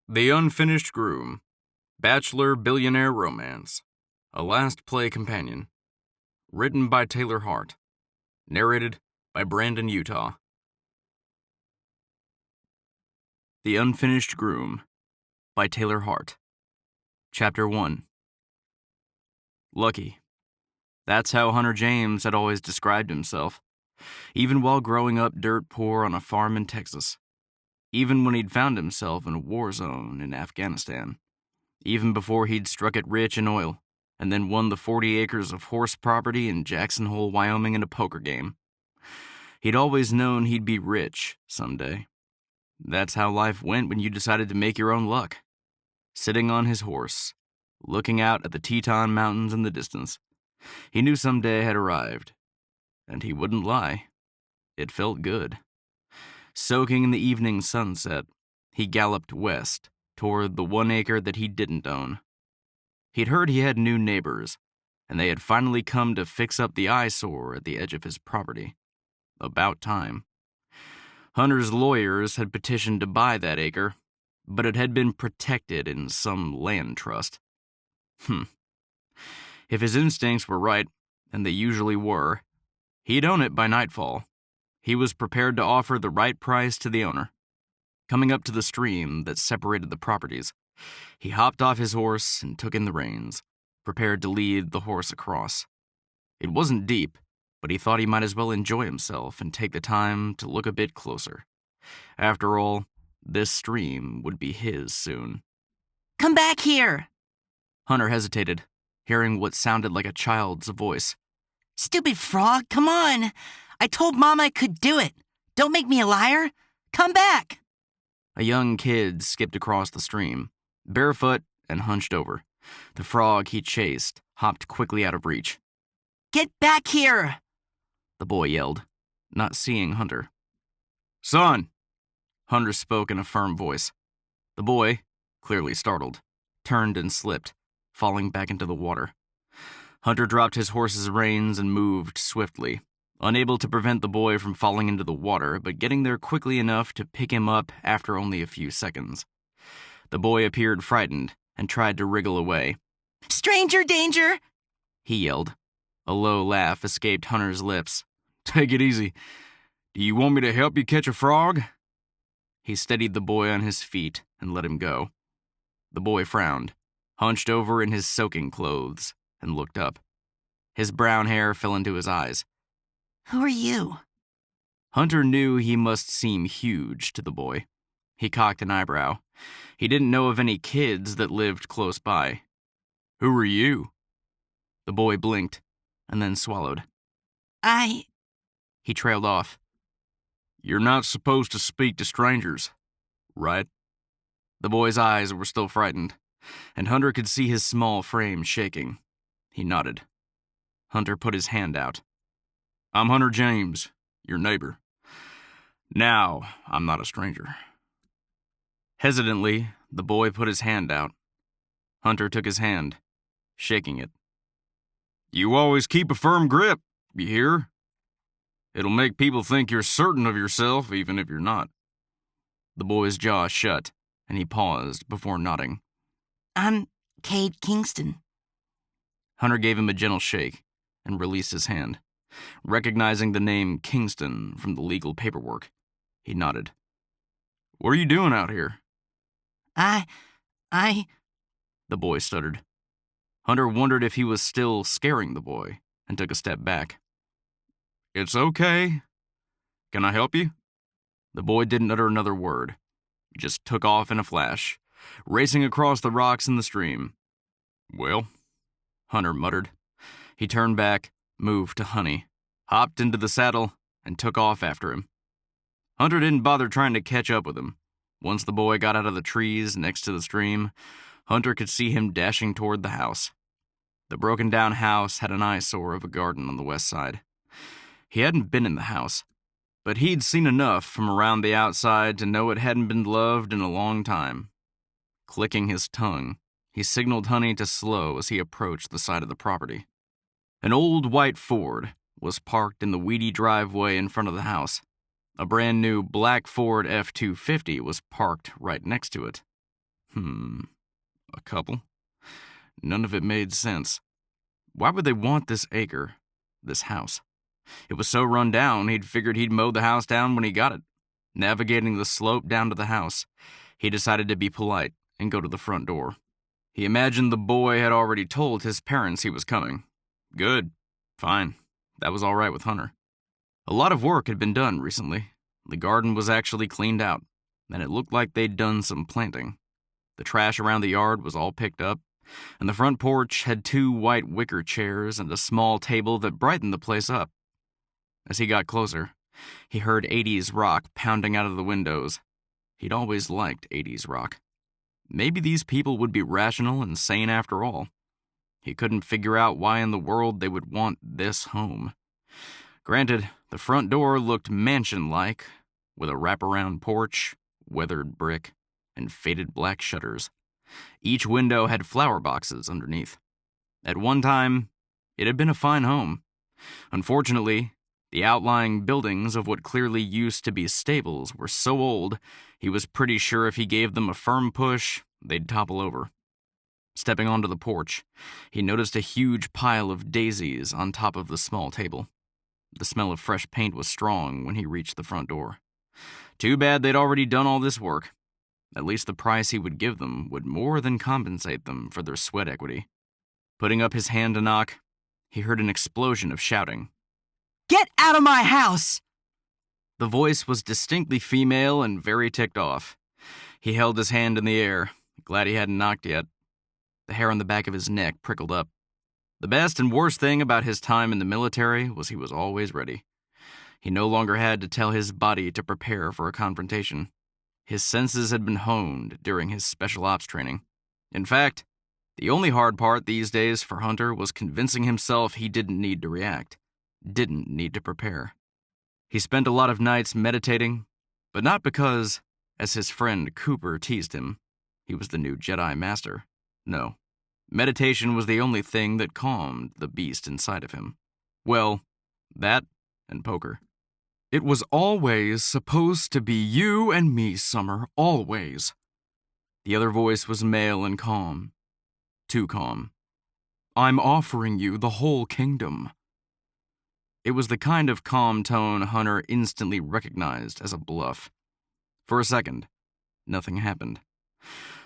The Unfinished Groom, Bachelor Billionaire Romance, a Last Play Companion. Written by Taylor Hart. Narrated by Brandon Utah. The Unfinished Groom, by Taylor Hart. Chapter 1. Lucky. That's how Hunter James had always described himself, even while growing up dirt poor on a farm in Texas. Even when he'd found himself in a war zone in Afghanistan. Even before he'd struck it rich in oil, and then won the 40 acres of horse property in Jackson Hole, Wyoming in a poker game. He'd always known he'd be rich someday. That's how life went when you decided to make your own luck. Sitting on his horse, looking out at the Teton Mountains in the distance, he knew someday had arrived. And he wouldn't lie. It felt good. Soaking in the evening sunset, he galloped west, toward the 1 acre that he didn't own. He'd heard he had new neighbors, and they had finally come to fix up the eyesore at the edge of his property. About time. Hunter's lawyers had petitioned to buy that acre, but it had been protected in some land trust. If his instincts were right, and they usually were, he'd own it by nightfall. He was prepared to offer the right price to the owner. Coming up to the stream that separated the properties, he hopped off his horse and took in the reins, prepared to lead the horse across. It wasn't deep, but he thought he might as well enjoy himself and take the time to look a bit closer. After all, this stream would be his soon. "Come back here!" Hunter hesitated, hearing what sounded like a child's voice. "Stupid frog, come on! I told Mom I could do it! Don't make me a liar! Come back!" A young kid skipped across the stream, barefoot and hunched over. The frog he chased hopped quickly out of reach. "Get back here!" The boy yelled, not seeing Hunter. "Son!" Hunter spoke in a firm voice. The boy, clearly startled, turned and slipped, falling back into the water. Hunter dropped his horse's reins and moved swiftly, unable to prevent the boy from falling into the water, but getting there quickly enough to pick him up after only a few seconds. The boy appeared frightened and tried to wriggle away. "Stranger danger!" he yelled. A low laugh escaped Hunter's lips. "Take it easy. Do you want me to help you catch a frog?" He steadied the boy on his feet and let him go. The boy frowned, hunched over in his soaking clothes, and looked up. His brown hair fell into his eyes. "Who are you?" Hunter knew he must seem huge to the boy. He cocked an eyebrow. He didn't know of any kids that lived close by. "Who are you?" The boy blinked, and then swallowed. He trailed off. "You're not supposed to speak to strangers, right?" The boy's eyes were still frightened, and Hunter could see his small frame shaking. He nodded. Hunter put his hand out. "I'm Hunter James, your neighbor. Now, I'm not a stranger." Hesitantly, the boy put his hand out. Hunter took his hand, shaking it. "You always keep a firm grip, you hear? It'll make people think you're certain of yourself, even if you're not." The boy's jaw shut, and he paused before nodding. "I'm Cade Kingston." Hunter gave him a gentle shake and released his hand. Recognizing the name Kingston from the legal paperwork, he nodded. "What are you doing out here?" The boy stuttered. Hunter wondered if he was still scaring the boy and took a step back. "It's okay. Can I help you?" The boy didn't utter another word. He just took off in a flash, racing across the rocks in the stream. "Well," Hunter muttered. He turned back, moved to Honey, hopped into the saddle, and took off after him. Hunter didn't bother trying to catch up with him. Once the boy got out of the trees next to the stream, Hunter could see him dashing toward the house. The broken-down house had an eyesore of a garden on the west side. He hadn't been in the house, but he'd seen enough from around the outside to know it hadn't been loved in a long time. Clicking his tongue, he signaled Honey to slow as he approached the side of the property. An old white Ford was parked in the weedy driveway in front of the house. A brand new black Ford F-250 was parked right next to it. A couple? None of it made sense. Why would they want this acre, this house? It was so run down, he'd figured he'd mow the house down when he got it. Navigating the slope down to the house, he decided to be polite and go to the front door. He imagined the boy had already told his parents he was coming. Good. Fine. That was all right with Hunter. A lot of work had been done recently. The garden was actually cleaned out, and it looked like they'd done some planting. The trash around the yard was all picked up, and the front porch had 2 white wicker chairs and a small table that brightened the place up. As he got closer, he heard 80s rock pounding out of the windows. He'd always liked 80s rock. Maybe these people would be rational and sane after all. He couldn't figure out why in the world they would want this home. Granted, the front door looked mansion-like, with a wraparound porch, weathered brick, and faded black shutters. Each window had flower boxes underneath. At one time, it had been a fine home. Unfortunately, the outlying buildings of what clearly used to be stables were so old, he was pretty sure if he gave them a firm push, they'd topple over. Stepping onto the porch, he noticed a huge pile of daisies on top of the small table. The smell of fresh paint was strong when he reached the front door. Too bad they'd already done all this work. At least the price he would give them would more than compensate them for their sweat equity. Putting up his hand to knock, he heard an explosion of shouting. Get out of my house! The voice was distinctly female and very ticked off. He held his hand in the air, glad he hadn't knocked yet. The hair on the back of his neck prickled up. The best and worst thing about his time in the military was he was always ready. He no longer had to tell his body to prepare for a confrontation. His senses had been honed during his special ops training. In fact, the only hard part these days for Hunter was convincing himself he didn't need to react, didn't need to prepare. He spent a lot of nights meditating, but not because, as his friend Cooper teased him, he was the new Jedi Master. No, meditation was the only thing that calmed the beast inside of him. Well, that and poker. It was always supposed to be you and me, Summer, always. The other voice was male and calm. Too calm. I'm offering you the whole kingdom. It was the kind of calm tone Hunter instantly recognized as a bluff. For a second, nothing happened.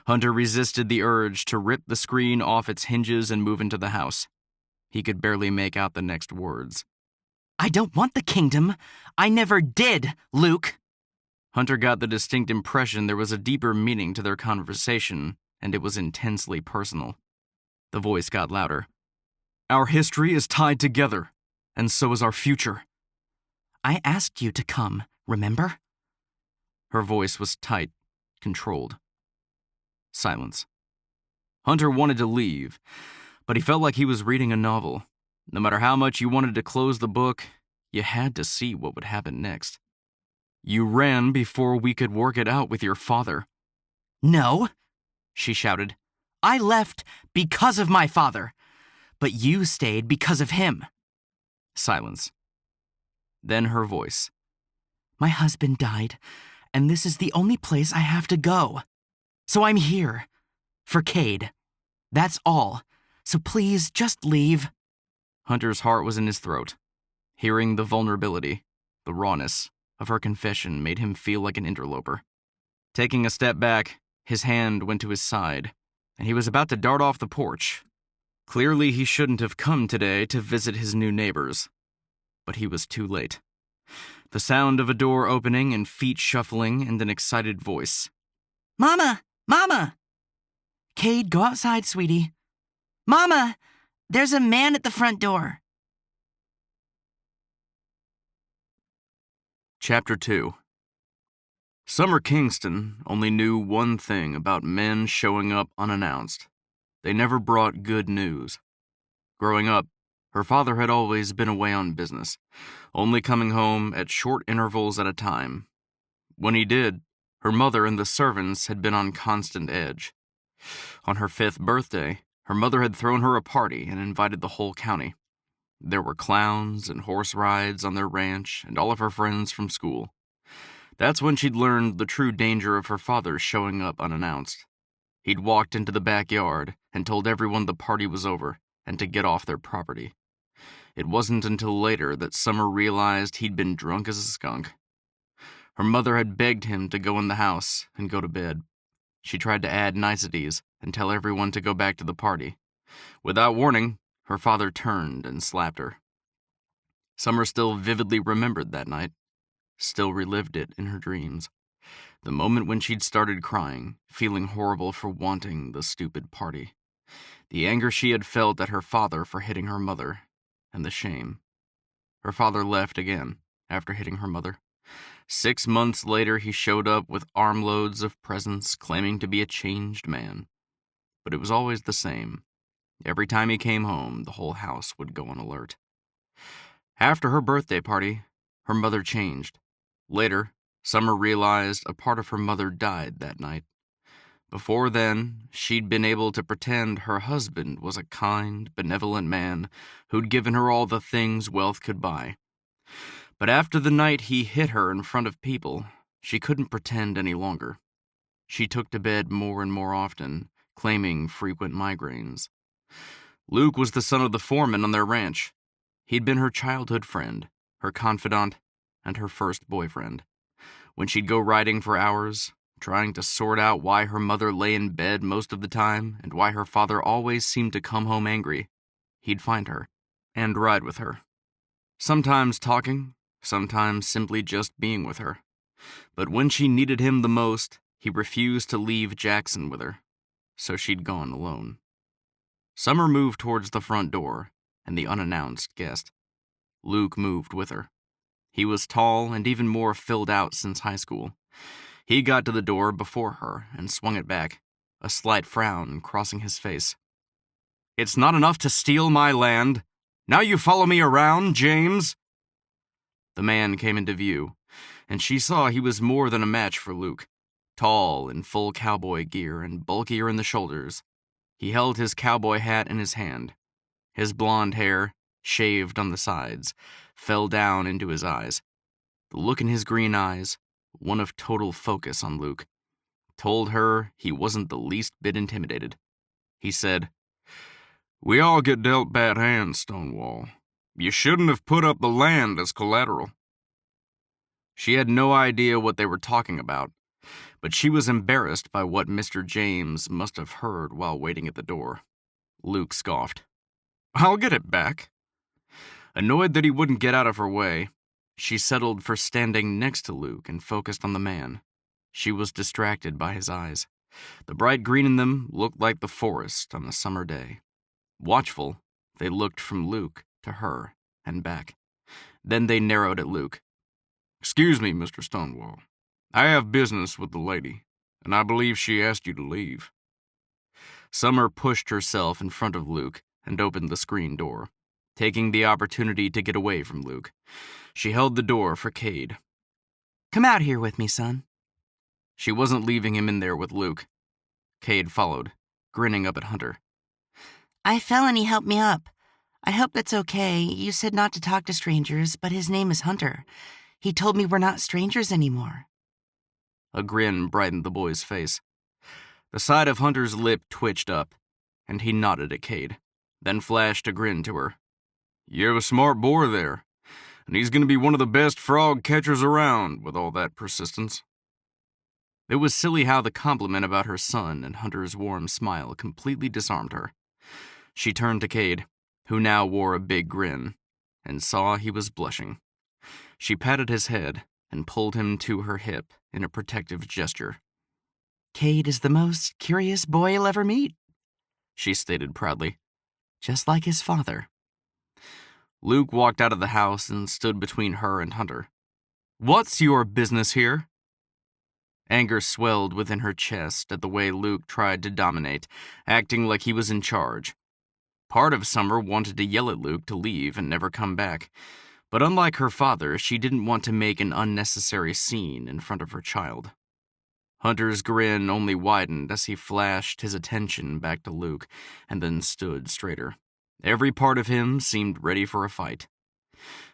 Hunter resisted the urge to rip the screen off its hinges and move into the house. He could barely make out the next words. I don't want the kingdom. I never did, Luke. Hunter got the distinct impression there was a deeper meaning to their conversation, and it was intensely personal. The voice got louder. Our history is tied together, and so is our future. I asked you to come, remember? Her voice was tight, controlled. Silence. Hunter wanted to leave, but he felt like he was reading a novel. No matter how much you wanted to close the book, you had to see what would happen next. You ran before we could work it out with your father. No, she shouted. I left because of my father, but you stayed because of him. Silence. Then her voice. My husband died, and this is the only place I have to go. So I'm here. For Cade. That's all. So please, just leave. Hunter's heart was in his throat. Hearing the vulnerability, the rawness, of her confession made him feel like an interloper. Taking a step back, his hand went to his side, and he was about to dart off the porch. Clearly he shouldn't have come today to visit his new neighbors. But he was too late. The sound of a door opening and feet shuffling and an excited voice. Mama! Mama! Cade, go outside, sweetie. Mama! There's a man at the front door. Chapter 2. Summer Kingston only knew one thing about men showing up unannounced. They never brought good news. Growing up, her father had always been away on business, only coming home at short intervals at a time. When he did, her mother and the servants had been on constant edge. On her 5th birthday, her mother had thrown her a party and invited the whole county. There were clowns and horse rides on their ranch and all of her friends from school. That's when she'd learned the true danger of her father showing up unannounced. He'd walked into the backyard and told everyone the party was over and to get off their property. It wasn't until later that Summer realized he'd been drunk as a skunk. Her mother had begged him to go in the house and go to bed. She tried to add niceties and tell everyone to go back to the party. Without warning, her father turned and slapped her. Summer still vividly remembered that night, still relived it in her dreams. The moment when she'd started crying, feeling horrible for wanting the stupid party. The anger she had felt at her father for hitting her mother, and the shame. Her father left again after hitting her mother. 6 months later, he showed up with armloads of presents, claiming to be a changed man. But it was always the same. Every time he came home, the whole house would go on alert. After her birthday party, her mother changed. Later, Summer realized a part of her mother died that night. Before then, she'd been able to pretend her husband was a kind, benevolent man who'd given her all the things wealth could buy. But after the night he hit her in front of people, she couldn't pretend any longer. She took to bed more and more often, claiming frequent migraines. Luke was the son of the foreman on their ranch. He'd been her childhood friend, her confidant, and her first boyfriend. When she'd go riding for hours, trying to sort out why her mother lay in bed most of the time and why her father always seemed to come home angry, he'd find her and ride with her. Sometimes talking, sometimes simply just being with her. But when she needed him the most, he refused to leave Jackson with her, so she'd gone alone. Summer moved towards the front door and the unannounced guest. Luke moved with her. He was tall and even more filled out since high school. He got to the door before her and swung it back, a slight frown crossing his face. "It's not enough to steal my land. Now you follow me around, James?" The man came into view, and she saw he was more than a match for Luke. Tall in full cowboy gear and bulkier in the shoulders. He held his cowboy hat in his hand. His blonde hair, shaved on the sides, fell down into his eyes. The look in his green eyes, one of total focus on Luke, told her he wasn't the least bit intimidated. He said, "We all get dealt bad hands, Stonewall. You shouldn't have put up the land as collateral." She had no idea what they were talking about, but she was embarrassed by what Mr. James must have heard while waiting at the door. Luke scoffed. "I'll get it back." Annoyed that he wouldn't get out of her way, she settled for standing next to Luke and focused on the man. She was distracted by his eyes. The bright green in them looked like the forest on a summer day. Watchful, they looked from Luke to her and back. Then they narrowed at Luke. "Excuse me, Mr. Stonewall. I have business with the lady, and I believe she asked you to leave." Summer pushed herself in front of Luke and opened the screen door, taking the opportunity to get away from Luke. She held the door for Cade. "Come out here with me, son." She wasn't leaving him in there with Luke. Cade followed, grinning up at Hunter. "I fell and he helped me up. I hope that's okay. You said not to talk to strangers, but his name is Hunter. He told me we're not strangers anymore." A grin brightened the boy's face. The side of Hunter's lip twitched up, and he nodded at Cade, then flashed a grin to her. "You have a smart boy there, and he's going to be one of the best frog catchers around with all that persistence." It was silly how the compliment about her son and Hunter's warm smile completely disarmed her. She turned to Cade, who now wore a big grin, and saw he was blushing. She patted his head and pulled him to her hip in a protective gesture. "Cade is the most curious boy you'll ever meet," she stated proudly. "Just like his father." Luke walked out of the house and stood between her and Hunter. "What's your business here?" Anger swelled within her chest at the way Luke tried to dominate, acting like he was in charge. Part of Summer wanted to yell at Luke to leave and never come back, but unlike her father, she didn't want to make an unnecessary scene in front of her child. Hunter's grin only widened as he flashed his attention back to Luke and then stood straighter. Every part of him seemed ready for a fight.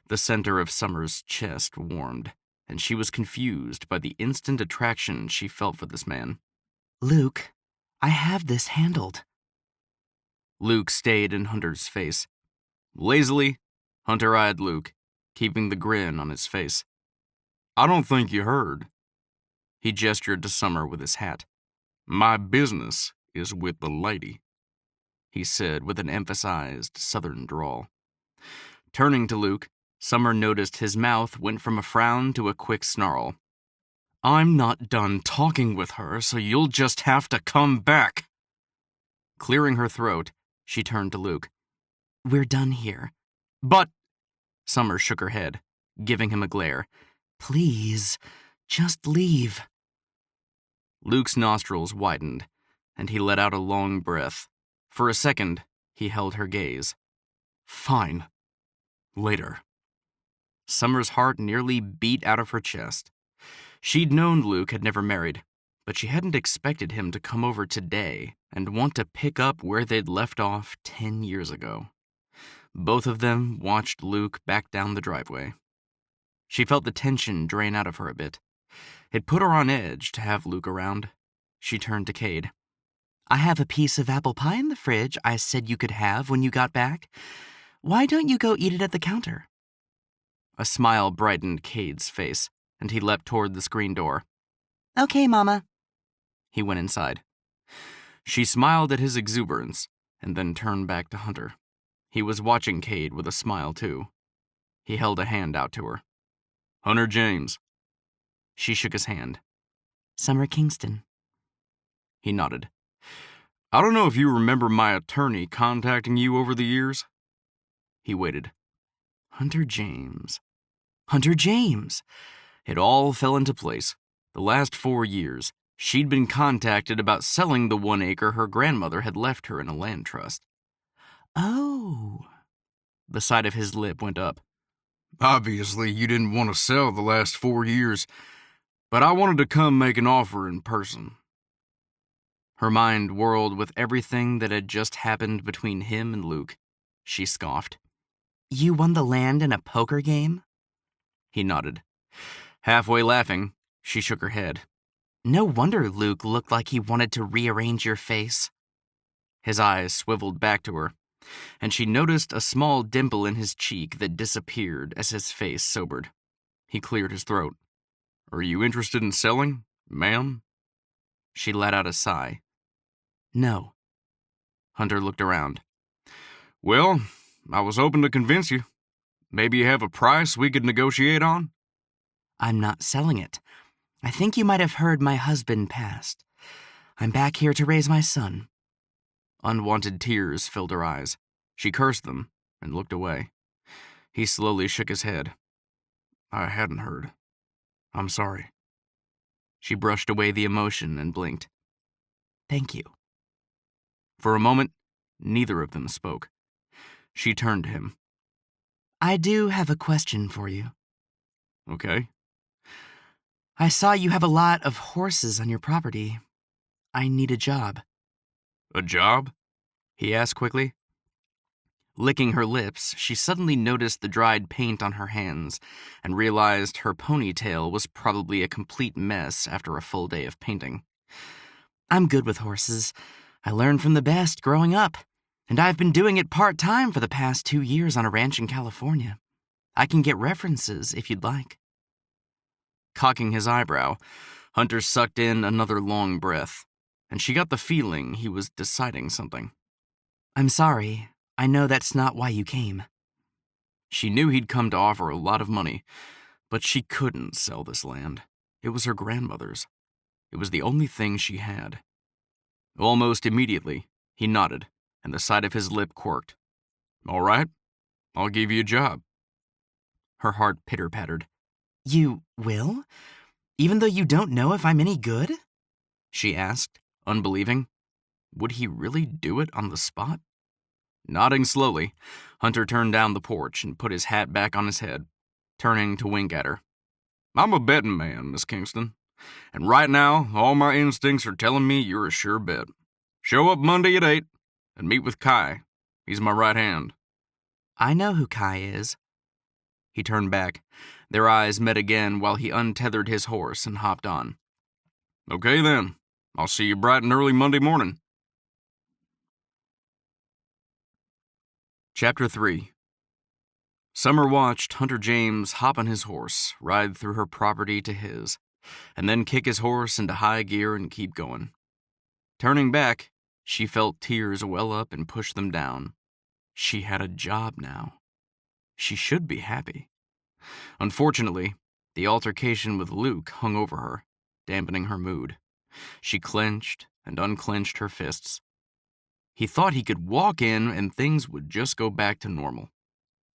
The center of Summer's chest warmed, and she was confused by the instant attraction she felt for this man. "Luke, I have this handled. Luke stayed in Hunter's face. Lazily, Hunter eyed Luke, keeping the grin on his face. I don't think you heard. He gestured to Summer with his hat. My business is with the lady, he said with an emphasized southern drawl. Turning to Luke, Summer noticed his mouth went from a frown to a quick snarl. I'm not done talking with her, so you'll just have to come back. Clearing her throat, she turned to Luke. We're done here. But, Summer shook her head, giving him a glare. Please, just leave. Luke's nostrils widened, and he let out a long breath. For a second, he held her gaze. Fine. Later. Summer's heart nearly beat out of her chest. She'd known Luke had never married, but she hadn't expected him to come over today and want to pick up where they'd left off 10 years ago. Both of them watched Luke back down the driveway. She felt the tension drain out of her a bit. It put her on edge to have Luke around. She turned to Cade. I have a piece of apple pie in the fridge I said you could have when you got back. Why don't you go eat it at the counter? A smile brightened Cade's face, and he leapt toward the screen door. Okay, Mama. He went inside. She smiled at his exuberance, and then turned back to Hunter. He was watching Cade with a smile, too. He held a hand out to her. Hunter James. She shook his hand. Summer Kingston. He nodded. I don't know if you remember my attorney contacting you over the years. He waited. Hunter James. Hunter James. It all fell into place. The last 4 years, she'd been contacted about selling the 1 acre her grandmother had left her in a land trust. Oh. The side of his lip went up. Obviously, you didn't want to sell the last 4 years, but I wanted to come make an offer in person. Her mind whirled with everything that had just happened between him and Luke. She scoffed. You won the land in a poker game? He nodded. Halfway laughing, she shook her head. No wonder Luke looked like he wanted to rearrange your face. His eyes swiveled back to her, and she noticed a small dimple in his cheek that disappeared as his face sobered. He cleared his throat. Are you interested in selling, ma'am? She let out a sigh. No. Hunter looked around. Well, I was hoping to convince you. Maybe you have a price we could negotiate on? I'm not selling it. I think you might have heard my husband passed. I'm back here to raise my son. Unwanted tears filled her eyes. She cursed them and looked away. He slowly shook his head. I hadn't heard. I'm sorry. She brushed away the emotion and blinked. Thank you. For a moment, neither of them spoke. She turned to him. I do have a question for you. Okay. I saw you have a lot of horses on your property. I need a job. A job? He asked quickly. Licking her lips, she suddenly noticed the dried paint on her hands and realized her ponytail was probably a complete mess after a full day of painting. I'm good with horses. I learned from the best growing up, and I've been doing it part-time for the past 2 years on a ranch in California. I can get references if you'd like. Cocking his eyebrow, Hunter sucked in another long breath, and she got the feeling he was deciding something. I'm sorry. I know that's not why you came. She knew he'd come to offer a lot of money, but she couldn't sell this land. It was her grandmother's. It was the only thing she had. Almost immediately, he nodded, and the side of his lip quirked. All right, I'll give you a job. Her heart pitter-pattered. You will? Even though you don't know if I'm any good? She asked, unbelieving. Would he really do it on the spot? Nodding slowly, Hunter turned down the porch and put his hat back on his head, turning to wink at her. I'm a betting man, Miss Kingston, and right now all my instincts are telling me you're a sure bet. Show up Monday at 8 and meet with Kai. He's my right hand. I know who Kai is. He turned back. Their eyes met again while he untethered his horse and hopped on. Okay then, I'll see you bright and early Monday morning. Chapter 3. Summer watched Hunter James hop on his horse, ride through her property to his, and then kick his horse into high gear and keep going. Turning back, she felt tears well up and push them down. She had a job now. She should be happy. Unfortunately, the altercation with Luke hung over her, dampening her mood. She clenched and unclenched her fists. He thought he could walk in and things would just go back to normal.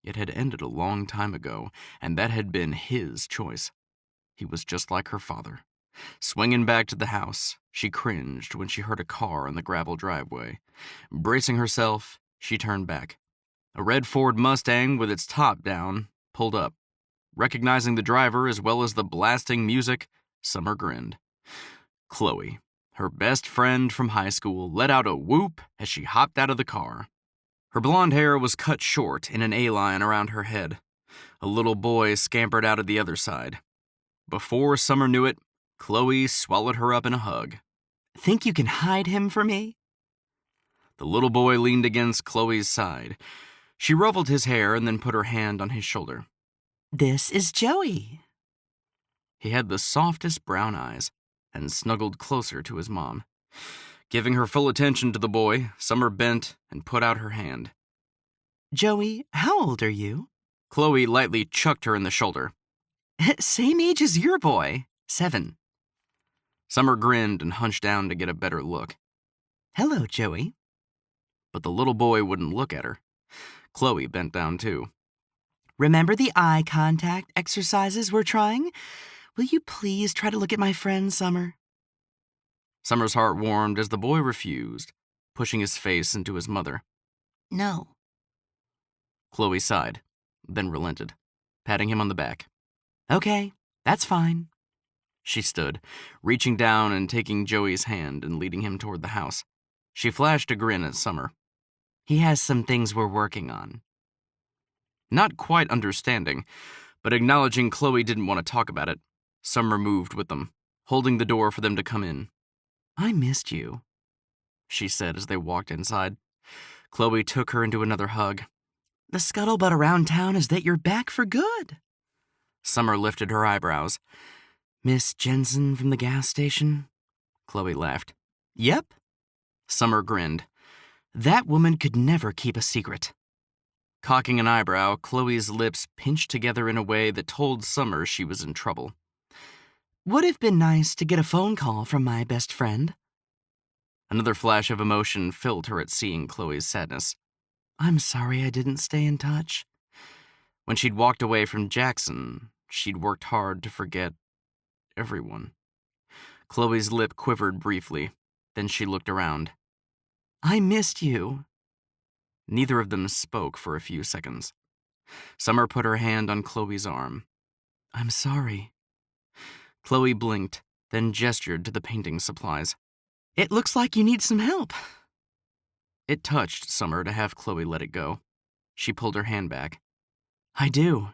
It had ended a long time ago, and that had been his choice. He was just like her father. Swinging back to the house, she cringed when she heard a car in the gravel driveway. Bracing herself, she turned back. A red Ford Mustang with its top down pulled up. Recognizing the driver as well as the blasting music, Summer grinned. Chloe, her best friend from high school, let out a whoop as she hopped out of the car. Her blonde hair was cut short in an A-line around her head. A little boy scampered out of the other side. Before Summer knew it, Chloe swallowed her up in a hug. Think you can hide him for me? The little boy leaned against Chloe's side. She ruffled his hair and then put her hand on his shoulder. This is Joey. He had the softest brown eyes and snuggled closer to his mom. Giving her full attention to the boy, Summer bent and put out her hand. Joey, how old are you? Chloe lightly chucked her in the shoulder. Same age as your boy, 7. Summer grinned and hunched down to get a better look. Hello, Joey. But the little boy wouldn't look at her. Chloe bent down too. Remember the eye contact exercises we're trying? Will you please try to look at my friend, Summer? Summer's heart warmed as the boy refused, pushing his face into his mother. No. Chloe sighed, then relented, patting him on the back. Okay, that's fine. She stood, reaching down and taking Joey's hand and leading him toward the house. She flashed a grin at Summer. He has some things we're working on. Not quite understanding, but acknowledging Chloe didn't want to talk about it, Summer moved with them, holding the door for them to come in. I missed you, she said as they walked inside. Chloe took her into another hug. The scuttlebutt around town is that you're back for good. Summer lifted her eyebrows. Miss Jensen from the gas station? Chloe laughed. Yep. Summer grinned. That woman could never keep a secret. Cocking an eyebrow, Chloe's lips pinched together in a way that told Summer she was in trouble. Would have been nice to get a phone call from my best friend. Another flash of emotion filled her at seeing Chloe's sadness. I'm sorry I didn't stay in touch. When she'd walked away from Jackson, she'd worked hard to forget everyone. Chloe's lip quivered briefly, then she looked around. I missed you. Neither of them spoke for a few seconds. Summer put her hand on Chloe's arm. I'm sorry. Chloe blinked, then gestured to the painting supplies. It looks like you need some help. It touched Summer to have Chloe let it go. She pulled her hand back. I do.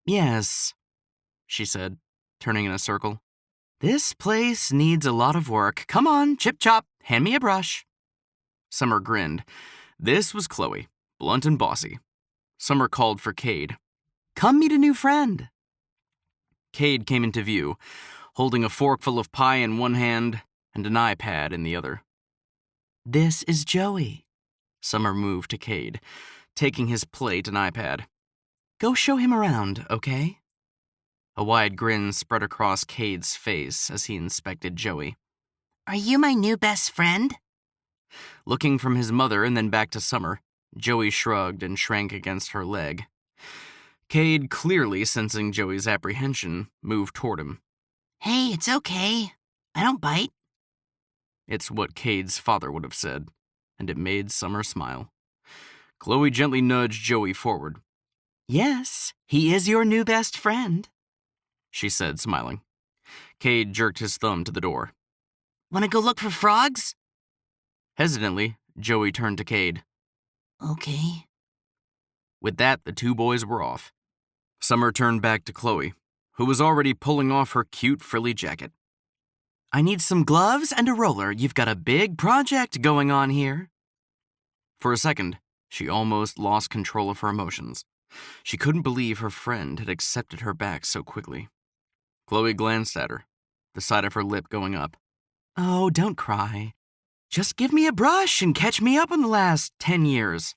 Yes, she said, turning in a circle. This place needs a lot of work. Come on, Chip Chop, hand me a brush. Summer grinned. This was Chloe, blunt and bossy. Summer called for Cade. Come meet a new friend. Cade came into view, holding a forkful of pie in one hand and an iPad in the other. This is Joey. Summer moved to Cade, taking his plate and iPad. Go show him around, okay? A wide grin spread across Cade's face as he inspected Joey. Are you my new best friend? Looking from his mother and then back to Summer, Joey shrugged and shrank against her leg. Cade, clearly sensing Joey's apprehension, moved toward him. Hey, it's okay. I don't bite. It's what Cade's father would have said, and it made Summer smile. Chloe gently nudged Joey forward. Yes, he is your new best friend, she said, smiling. Cade jerked his thumb to the door. Want to go look for frogs? Hesitantly, Joey turned to Cade. Okay. With that, the two boys were off. Summer turned back to Chloe, who was already pulling off her cute frilly jacket. I need some gloves and a roller. You've got a big project going on here. For a second, she almost lost control of her emotions. She couldn't believe her friend had accepted her back so quickly. Chloe glanced at her, the side of her lip going up. Oh, don't cry. Just give me a brush and catch me up on the last 10 years.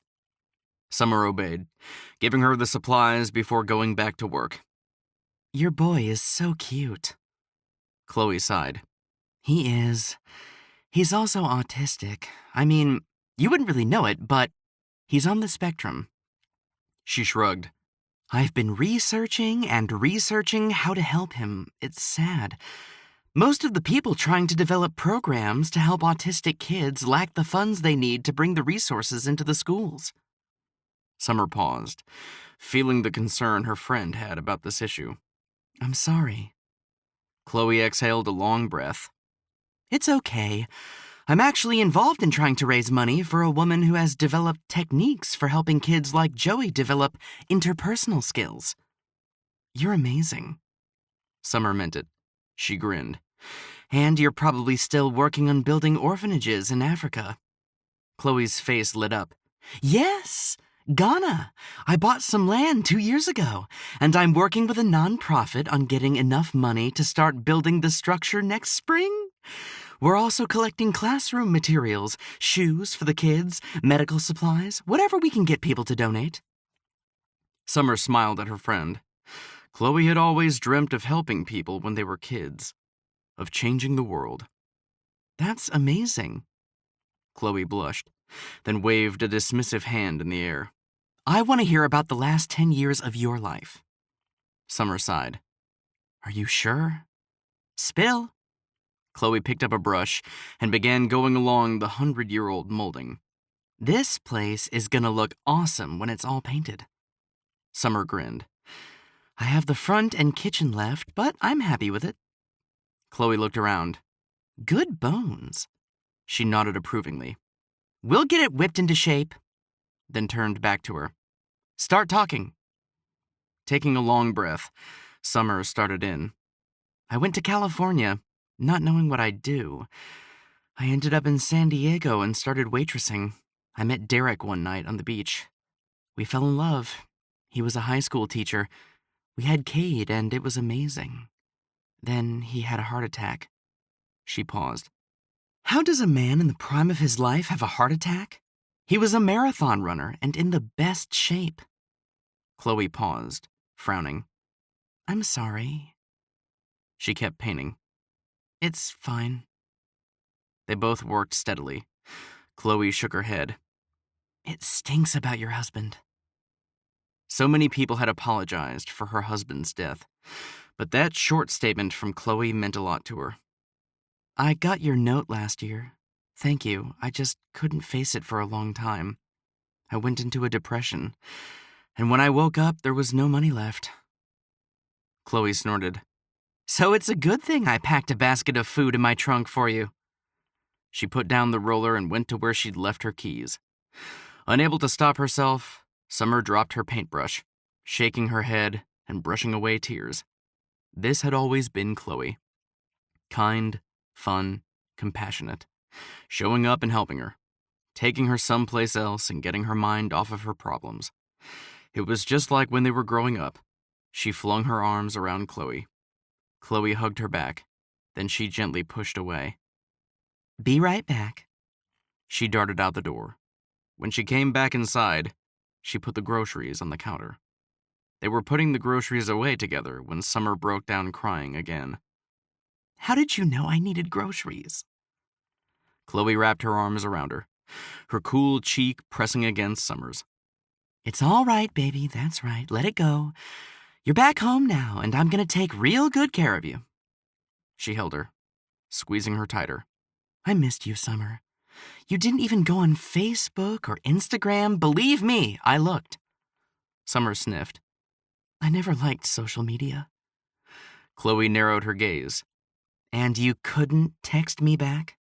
Summer obeyed, giving her the supplies before going back to work. Your boy is so cute. Chloe sighed. He is. He's also autistic. I mean, you wouldn't really know it, but he's on the spectrum. She shrugged. I've been researching and researching how to help him. It's sad. Most of the people trying to develop programs to help autistic kids lack the funds they need to bring the resources into the schools. Summer paused, feeling the concern her friend had about this issue. I'm sorry. Chloe exhaled a long breath. It's okay. I'm actually involved in trying to raise money for a woman who has developed techniques for helping kids like Joey develop interpersonal skills. You're amazing. Summer meant it. She grinned. And you're probably still working on building orphanages in Africa. Chloe's face lit up. Yes! Ghana! I bought some land 2 years ago, and I'm working with a nonprofit on getting enough money to start building the structure next spring. We're also collecting classroom materials, shoes for the kids, medical supplies, whatever we can get people to donate. Summer smiled at her friend. Chloe had always dreamt of helping people when they were kids, of changing the world. That's amazing. Chloe blushed, then waved a dismissive hand in the air. I want to hear about the last 10 years of your life. Summer sighed. Are you sure? Spill. Chloe picked up a brush and began going along the 100-year-old molding. This place is gonna look awesome when it's all painted. Summer grinned. I have the front and kitchen left, but I'm happy with it. Chloe looked around. Good bones. She nodded approvingly. We'll get it whipped into shape. Then turned back to her. Start talking. Taking a long breath, Summer started in. I went to California, not knowing what I'd do. I ended up in San Diego and started waitressing. I met Derek one night on the beach. We fell in love. He was a high school teacher. We had Cade, and it was amazing. Then he had a heart attack. She paused. How does a man in the prime of his life have a heart attack? He was a marathon runner and in the best shape. Chloe paused, frowning. I'm sorry. She kept painting. It's fine. They both worked steadily. Chloe shook her head. It stinks about your husband. So many people had apologized for her husband's death, but that short statement from Chloe meant a lot to her. I got your note last year. Thank you. I just couldn't face it for a long time. I went into a depression, and when I woke up, there was no money left. Chloe snorted. So it's a good thing I packed a basket of food in my trunk for you. She put down the roller and went to where she'd left her keys. Unable to stop herself, Summer dropped her paintbrush, shaking her head and brushing away tears. This had always been Chloe. Kind, fun, compassionate. Showing up and helping her. Taking her someplace else and getting her mind off of her problems. It was just like when they were growing up. She flung her arms around Chloe. Chloe hugged her back. Then she gently pushed away. Be right back. She darted out the door. When she came back inside, she put the groceries on the counter. They were putting the groceries away together when Summer broke down crying again. How did you know I needed groceries? Chloe wrapped her arms around her, her cool cheek pressing against Summer's. It's all right, baby. That's right. Let it go. You're back home now, and I'm going to take real good care of you. She held her, squeezing her tighter. I missed you, Summer. You didn't even go on Facebook or Instagram. Believe me, I looked. Summer sniffed. I never liked social media. Chloe narrowed her gaze. And you couldn't text me back?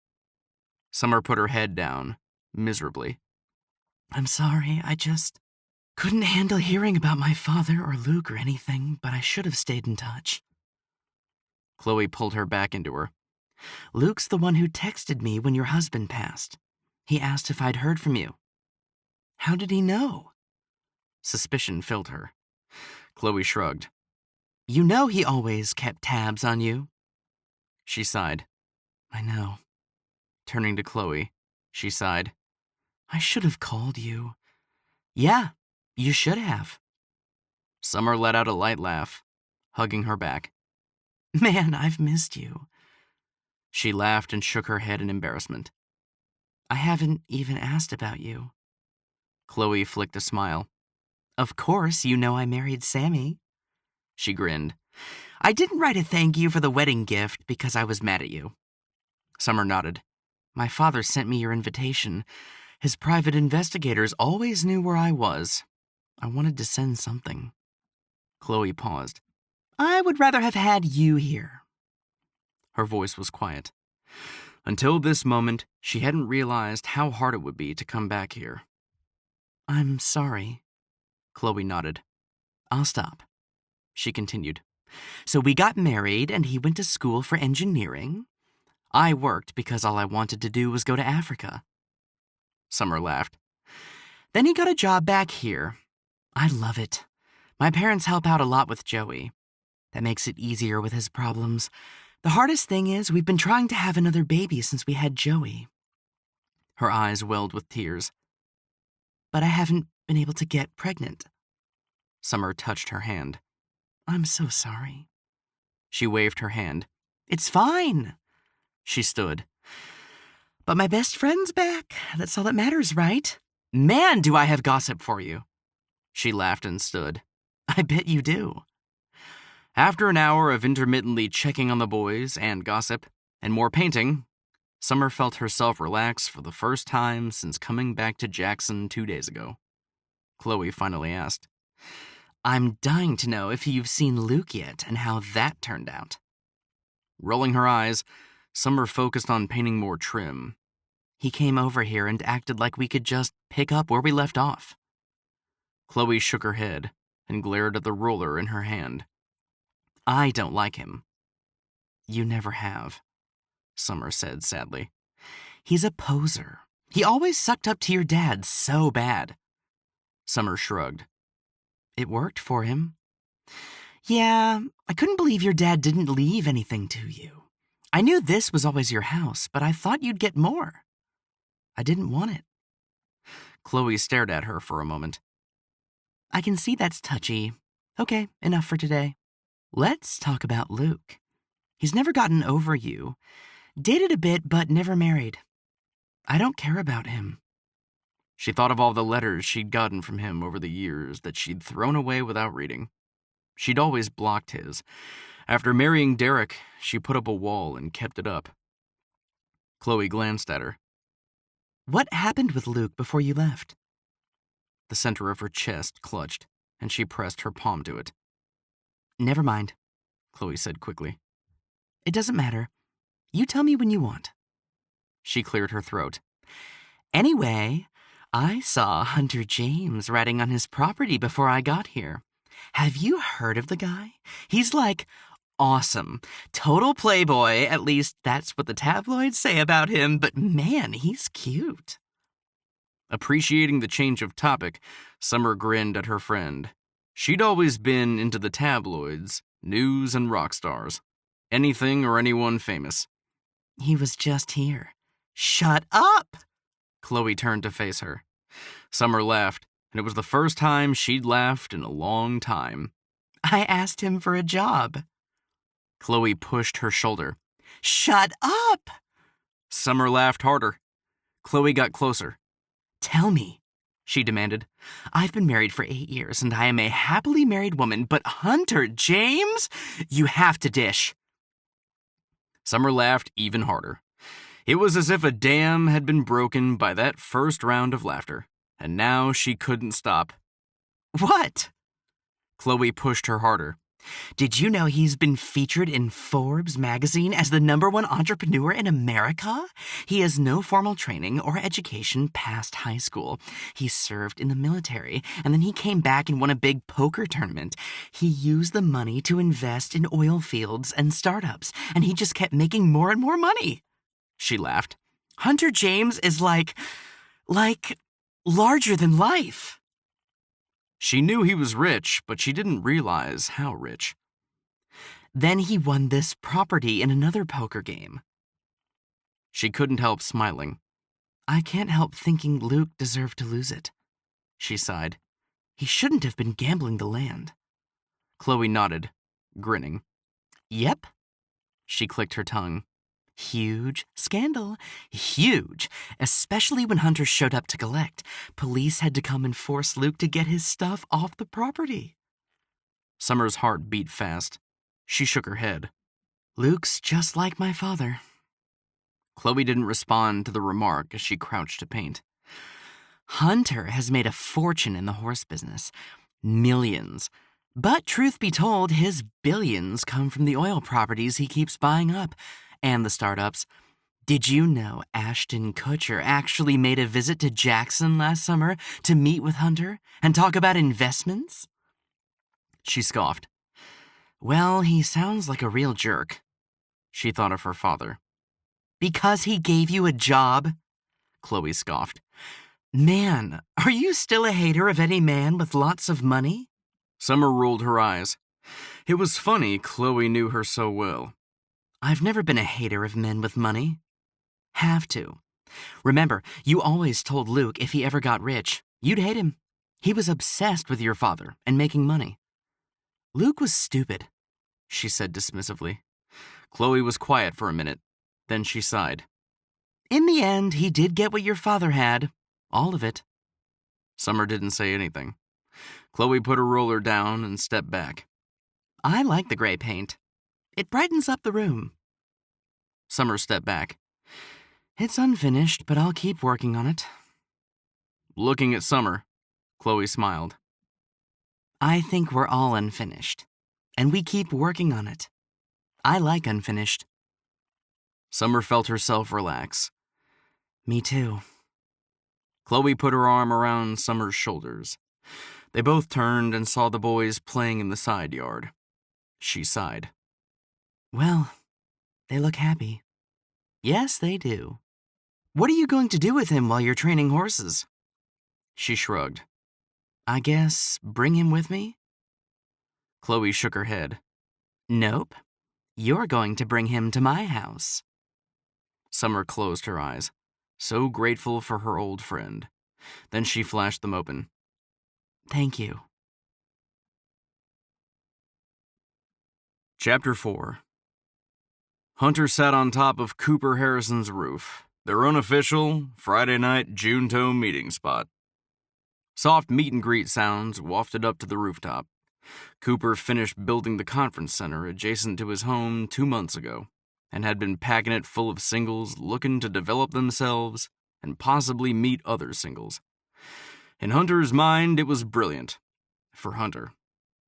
Summer put her head down, miserably. I'm sorry, I just couldn't handle hearing about my father or Luke or anything, but I should have stayed in touch. Chloe pulled her back into her. Luke's the one who texted me when your husband passed. He asked if I'd heard from you. How did he know? Suspicion filled her. Chloe shrugged. You know he always kept tabs on you. She sighed. I know. Turning to Chloe, she sighed. I should have called you. Yeah, you should have. Summer let out a light laugh, hugging her back. Man, I've missed you. She laughed and shook her head in embarrassment. I haven't even asked about you. Chloe flicked a smile. Of course, you know I married Sammy. She grinned. I didn't write a thank you for the wedding gift because I was mad at you. Summer nodded. My father sent me your invitation. His private investigators always knew where I was. I wanted to send something. Chloe paused. I would rather have had you here. Her voice was quiet. Until this moment, she hadn't realized how hard it would be to come back here. I'm sorry. Chloe nodded. I'll stop. She continued. So we got married and he went to school for engineering. I worked because all I wanted to do was go to Africa. Summer laughed. Then he got a job back here. I love it. My parents help out a lot with Joey. That makes it easier with his problems. The hardest thing is we've been trying to have another baby since we had Joey. Her eyes welled with tears. But I haven't been able to get pregnant. Summer touched her hand. I'm so sorry. She waved her hand. It's fine. She stood. But my best friend's back. That's all that matters, right? Man, do I have gossip for you. She laughed and stood. I bet you do. After an hour of intermittently checking on the boys and gossip and more painting, Summer felt herself relax for the first time since coming back to Jackson 2 days ago. Chloe finally asked, I'm dying to know if you've seen Luke yet and how that turned out. Rolling her eyes, Summer focused on painting more trim. He came over here and acted like we could just pick up where we left off. Chloe shook her head and glared at the ruler in her hand. I don't like him. You never have, Summer said sadly. He's a poser. He always sucked up to your dad so bad. Summer shrugged. It worked for him. Yeah, I couldn't believe your dad didn't leave anything to you. I knew this was always your house, but I thought you'd get more. I didn't want it. Chloe stared at her for a moment. I can see that's touchy. Okay, enough for today. Let's talk about Luke. He's never gotten over you. Dated a bit, but never married. I don't care about him. She thought of all the letters she'd gotten from him over the years that she'd thrown away without reading. She'd always blocked his. After marrying Derek, she put up a wall and kept it up. Chloe glanced at her. What happened with Luke before you left? The center of her chest clutched, and she pressed her palm to it. Never mind, Chloe said quickly. It doesn't matter. You tell me when you want. She cleared her throat. Anyway, I saw Hunter James riding on his property before I got here. Have you heard of the guy? He's like awesome. Total playboy, at least that's what the tabloids say about him, but man, he's cute. Appreciating the change of topic, Summer grinned at her friend. She'd always been into the tabloids, news, and rock stars. Anything or anyone famous. He was just here. Shut up! Chloe turned to face her. Summer laughed, and it was the first time she'd laughed in a long time. I asked him for a job. Chloe pushed her shoulder. Shut up! Summer laughed harder. Chloe got closer. Tell me, she demanded. I've been married for 8 years, and I am a happily married woman, but Hunter James? You have to dish. Summer laughed even harder. It was as if a dam had been broken by that first round of laughter, and now she couldn't stop. What? Chloe pushed her harder. Did you know he's been featured in Forbes magazine as the #1 entrepreneur in America? He has no formal training or education past high school. He served in the military, and then he came back and won a big poker tournament. He used the money to invest in oil fields and startups, and he just kept making more and more money. She laughed. Hunter James is like, larger than life. She knew he was rich, but she didn't realize how rich. Then he won this property in another poker game. She couldn't help smiling. I can't help thinking Luke deserved to lose it. She sighed. He shouldn't have been gambling the land. Chloe nodded, grinning. Yep. She clicked her tongue. Huge scandal. Huge. Especially when Hunter showed up to collect. Police had to come and force Luke to get his stuff off the property. Summer's heart beat fast. She shook her head. Luke's just like my father. Chloe didn't respond to the remark as she crouched to paint. Hunter has made a fortune in the horse business. Millions. But truth be told, his billions come from the oil properties he keeps buying up. And the startups. Did you know Ashton Kutcher actually made a visit to Jackson last summer to meet with Hunter and talk about investments? She scoffed. Well, he sounds like a real jerk. She thought of her father. Because he gave you a job? Chloe scoffed. Man, are you still a hater of any man with lots of money? Summer rolled her eyes. It was funny Chloe knew her so well. I've never been a hater of men with money. Have to. Remember, you always told Luke if he ever got rich, you'd hate him. He was obsessed with your father and making money. Luke was stupid, she said dismissively. Chloe was quiet for a minute. Then she sighed. In the end, he did get what your father had. All of it. Summer didn't say anything. Chloe put her roller down and stepped back. I like the gray paint. It brightens up the room. Summer stepped back. It's unfinished, but I'll keep working on it. Looking at Summer, Chloe smiled. I think we're all unfinished, and we keep working on it. I like unfinished. Summer felt herself relax. Me too. Chloe put her arm around Summer's shoulders. They both turned and saw the boys playing in the side yard. She sighed. Well, they look happy. Yes, they do. What are you going to do with him while you're training horses? She shrugged. I guess bring him with me? Chloe shook her head. Nope. You're going to bring him to my house. Summer closed her eyes, so grateful for her old friend. Then she flashed them open. Thank you. Chapter 4. Hunter sat on top of Cooper Harrison's roof, their unofficial Friday night Junto meeting spot. Soft meet-and-greet sounds wafted up to the rooftop. Cooper finished building the conference center adjacent to his home 2 months ago, and had been packing it full of singles looking to develop themselves and possibly meet other singles. In Hunter's mind, it was brilliant. For Hunter,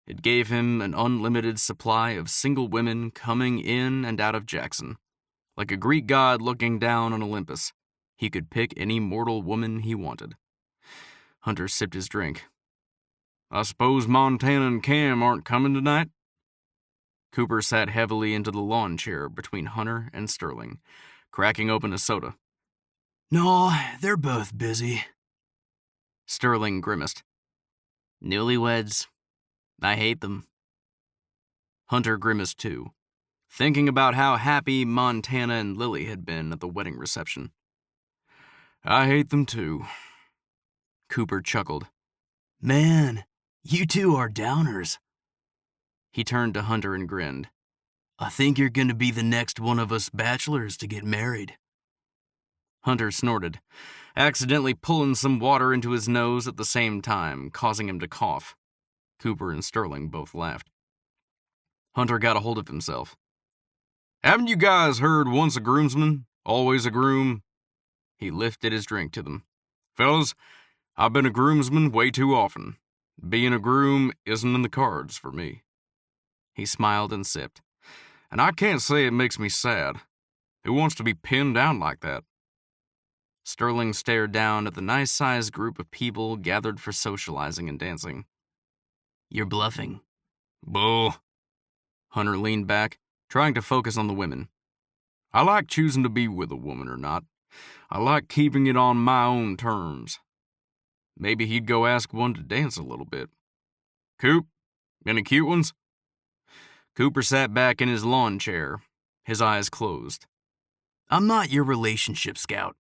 it gave him an unlimited supply of single women coming in and out of Jackson. Like a Greek god looking down on Olympus, he could pick any mortal woman he wanted. Hunter sipped his drink. I suppose Montana and Cam aren't coming tonight? Cooper sat heavily into the lawn chair between Hunter and Sterling, cracking open a soda. No, they're both busy. Sterling grimaced. Newlyweds. I hate them. Hunter grimaced too, thinking about how happy Montana and Lily had been at the wedding reception. I hate them too. Cooper chuckled. Man, you two are downers. He turned to Hunter and grinned. I think you're going to be the next one of us bachelors to get married. Hunter snorted, accidentally pulling some water into his nose at the same time, causing him to cough. Cooper and Sterling both laughed. Hunter got a hold of himself. Haven't you guys heard once a groomsman, always a groom? He lifted his drink to them. Fellas, I've been a groomsman way too often. Being a groom isn't in the cards for me. He smiled and sipped. And I can't say it makes me sad. Who wants to be pinned down like that? Sterling stared down at the nice-sized group of people gathered for socializing and dancing. You're bluffing. Bull. Hunter leaned back, trying to focus on the women. I like choosing to be with a woman or not. I like keeping it on my own terms. Maybe he'd go ask one to dance a little bit. Coop, any cute ones? Cooper sat back in his lawn chair, his eyes closed. I'm not your relationship scout.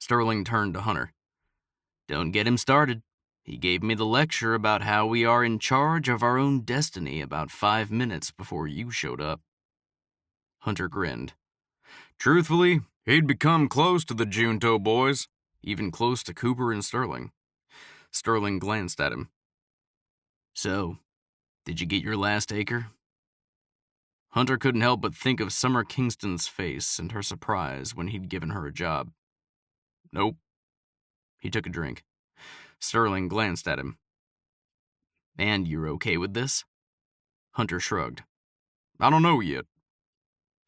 Sterling turned to Hunter. Don't get him started. He gave me the lecture about how we are in charge of our own destiny about 5 minutes before you showed up. Hunter grinned. Truthfully, he'd become close to the Junto boys, even close to Cooper and Sterling. Sterling glanced at him. So, did you get your last acre? Hunter couldn't help but think of Summer Kingston's face and her surprise when he'd given her a job. Nope. He took a drink. Sterling glanced at him. And you're okay with this? Hunter shrugged. I don't know yet.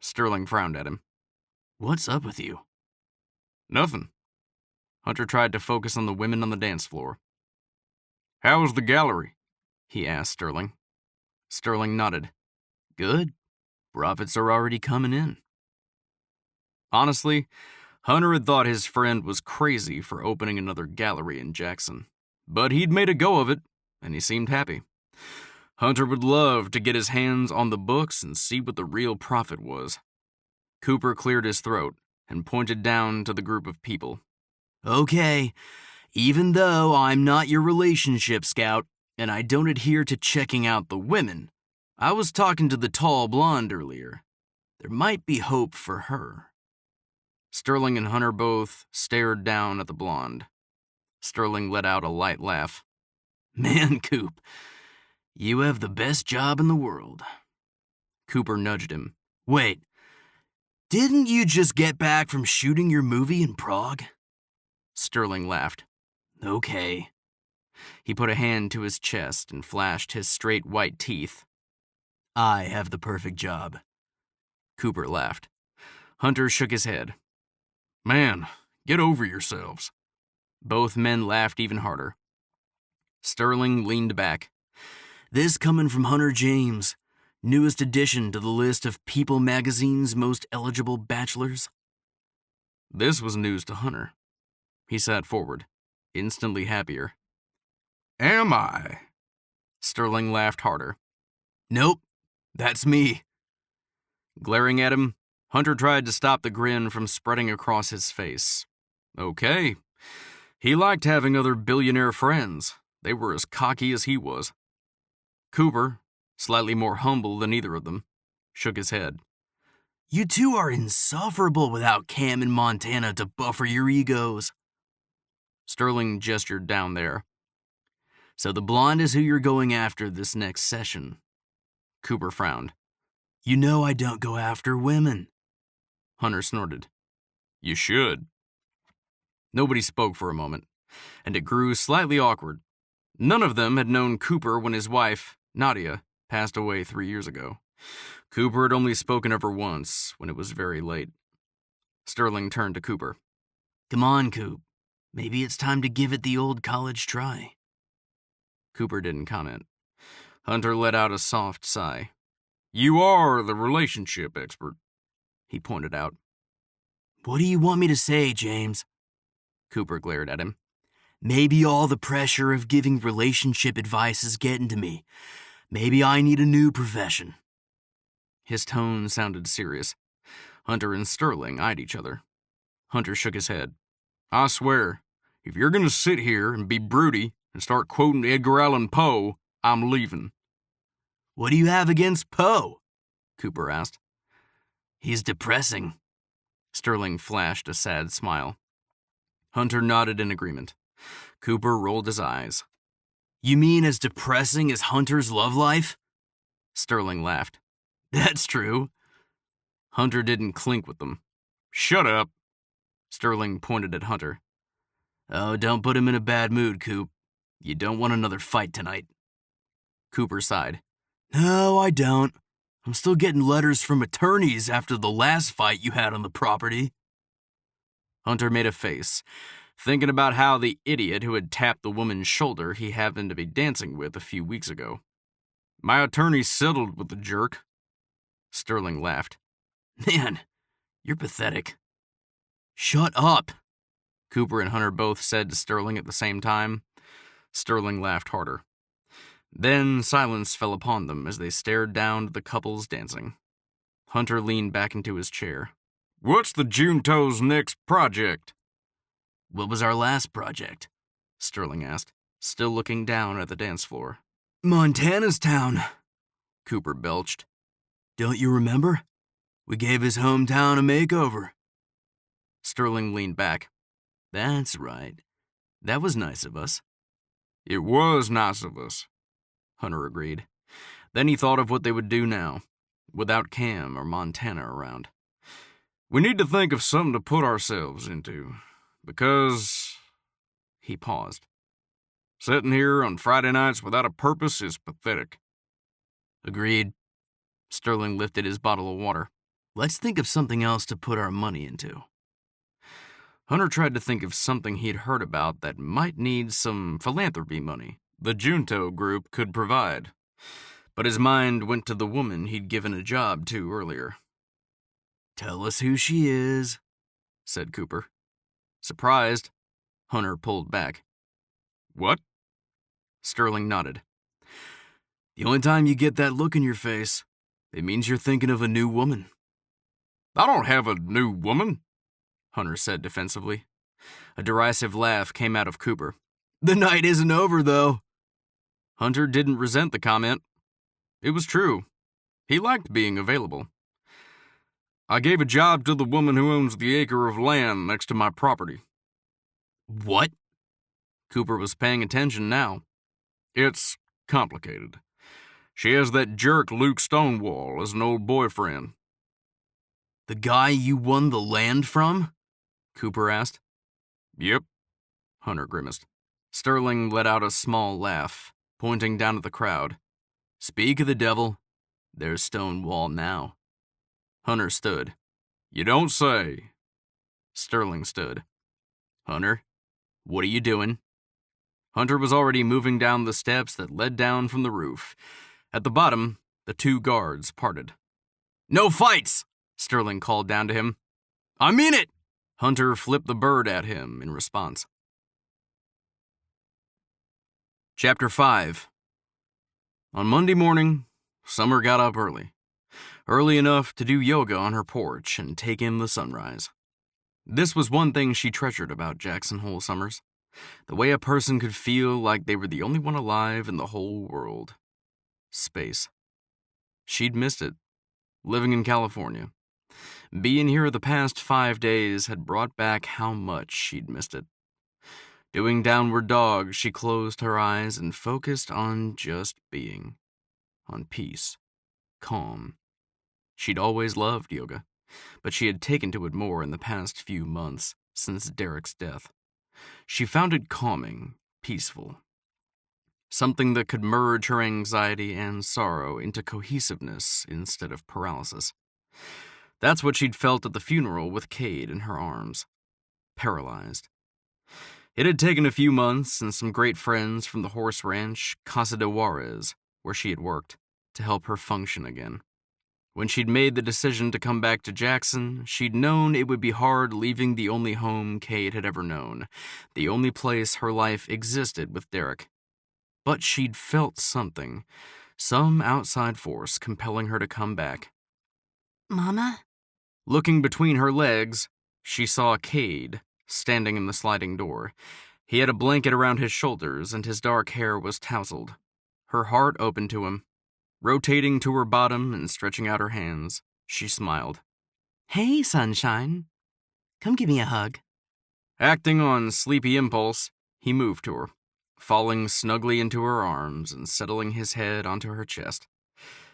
Sterling frowned at him. What's up with you? Nothing. Hunter tried to focus on the women on the dance floor. How was the gallery? He asked Sterling. Sterling nodded. Good. Profits are already coming in. Honestly, Hunter had thought his friend was crazy for opening another gallery in Jackson. But he'd made a go of it, and he seemed happy. Hunter would love to get his hands on the books and see what the real profit was. Cooper cleared his throat and pointed down to the group of people. Okay, even though I'm not your relationship scout, and I don't adhere to checking out the women, I was talking to the tall blonde earlier. There might be hope for her. Sterling and Hunter both stared down at the blonde. Sterling let out a light laugh. Man, Coop, you have the best job in the world. Cooper nudged him. Wait, didn't you just get back from shooting your movie in Prague? Sterling laughed. Okay. He put a hand to his chest and flashed his straight white teeth. I have the perfect job. Cooper laughed. Hunter shook his head. Man, get over yourselves. Both men laughed even harder. Sterling leaned back. This coming from Hunter James, newest addition to the list of People magazine's most eligible bachelors. This was news to Hunter. He sat forward, instantly happier. Am I? Sterling laughed harder. Nope, that's me. Glaring at him, Hunter tried to stop the grin from spreading across his face. Okay. He liked having other billionaire friends. They were as cocky as he was. Cooper, slightly more humble than either of them, shook his head. You two are insufferable without Cam and Montana to buffer your egos. Sterling gestured down there. So the blonde is who you're going after this next session. Cooper frowned. You know I don't go after women. Hunter snorted. You should. Nobody spoke for a moment, and it grew slightly awkward. None of them had known Cooper when his wife, Nadia, passed away 3 years ago. Cooper had only spoken of her once, when it was very late. Sterling turned to Cooper. Come on, Coop. Maybe it's time to give it the old college try. Cooper didn't comment. Hunter let out a soft sigh. You are the relationship expert, he pointed out. What do you want me to say, James? Cooper glared at him. Maybe all the pressure of giving relationship advice is getting to me. Maybe I need a new profession. His tone sounded serious. Hunter and Sterling eyed each other. Hunter shook his head. I swear, if you're going to sit here and be broody and start quoting Edgar Allan Poe, I'm leaving. What do you have against Poe? Cooper asked. He's depressing. Sterling flashed a sad smile. Hunter nodded in agreement. Cooper rolled his eyes. You mean as depressing as Hunter's love life? Sterling laughed. That's true. Hunter didn't clink with them. Shut up. Sterling pointed at Hunter. Oh, don't put him in a bad mood, Coop. You don't want another fight tonight. Cooper sighed. No, I don't. I'm still getting letters from attorneys after the last fight you had on the property. Hunter made a face, thinking about how the idiot who had tapped the woman's shoulder he happened to be dancing with a few weeks ago. My attorney settled with the jerk. Sterling laughed. Man, you're pathetic. Shut up. Cooper and Hunter both said to Sterling at the same time. Sterling laughed harder. Then silence fell upon them as they stared down at the couples dancing. Hunter leaned back into his chair. What's the Junto's next project? What was our last project? Sterling asked, still looking down at the dance floor. Montana's town, Cooper belched. Don't you remember? We gave his hometown a makeover. Sterling leaned back. That's right. That was nice of us. It was nice of us, Hunter agreed. Then he thought of what they would do now, without Cam or Montana around. We need to think of something to put ourselves into, because... He paused. Sitting here on Friday nights without a purpose is pathetic. Agreed. Sterling lifted his bottle of water. Let's think of something else to put our money into. Hunter tried to think of something he'd heard about that might need some philanthropy money the Junto group could provide. But his mind went to the woman he'd given a job to earlier. Tell us who she is, said Cooper. Surprised, Hunter pulled back. What? Sterling nodded. The only time you get that look in your face, it means you're thinking of a new woman. I don't have a new woman, Hunter said defensively. A derisive laugh came out of Cooper. The night isn't over, though. Hunter didn't resent the comment. It was true. He liked being available. I gave a job to the woman who owns the acre of land next to my property. What? Cooper was paying attention now. It's complicated. She has that jerk Luke Stonewall as an old boyfriend. The guy you won the land from? Cooper asked. Yep, Hunter grimaced. Sterling let out a small laugh, pointing down at the crowd. Speak of the devil, there's Stonewall now. Hunter stood. You don't say. Sterling stood. Hunter, what are you doing? Hunter was already moving down the steps that led down from the roof. At the bottom, the two guards parted. No fights, Sterling called down to him. I mean it! Hunter flipped the bird at him in response. Chapter 5. On Monday morning, Summer got up early. Early enough to do yoga on her porch and take in the sunrise. This was one thing she treasured about Jackson Hole summers. The way a person could feel like they were the only one alive in the whole world. Space. She'd missed it. Living in California. Being here the past 5 days had brought back how much she'd missed it. Doing downward dog, she closed her eyes and focused on just being. On peace. Calm. She'd always loved yoga, but she had taken to it more in the past few months, since Derek's death. She found it calming, peaceful. Something that could merge her anxiety and sorrow into cohesiveness instead of paralysis. That's what she'd felt at the funeral with Cade in her arms. Paralyzed. It had taken a few months and some great friends from the horse ranch, Casa de Juarez, where she had worked, to help her function again. When she'd made the decision to come back to Jackson, she'd known it would be hard leaving the only home Cade had ever known, the only place her life existed with Derek. But she'd felt something, some outside force compelling her to come back. Mama? Looking between her legs, she saw Cade, standing in the sliding door. He had a blanket around his shoulders and his dark hair was tousled. Her heart opened to him. Rotating to her bottom and stretching out her hands, she smiled. Hey, sunshine. Come give me a hug. Acting on sleepy impulse, he moved to her, falling snugly into her arms and settling his head onto her chest.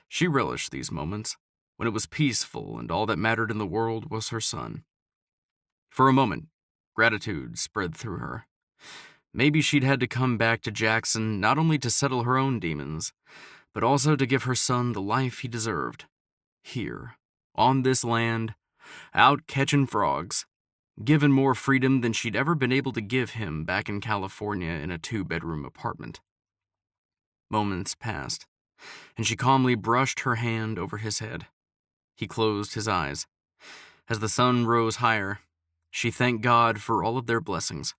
She relished these moments, when it was peaceful and all that mattered in the world was her son. For a moment, gratitude spread through her. Maybe she'd had to come back to Jackson not only to settle her own demons, but also to give her son the life he deserved. Here, on this land, out catching frogs, given more freedom than she'd ever been able to give him back in California in a 2-bedroom apartment. Moments passed, and she calmly brushed her hand over his head. He closed his eyes. As the sun rose higher, she thanked God for all of their blessings,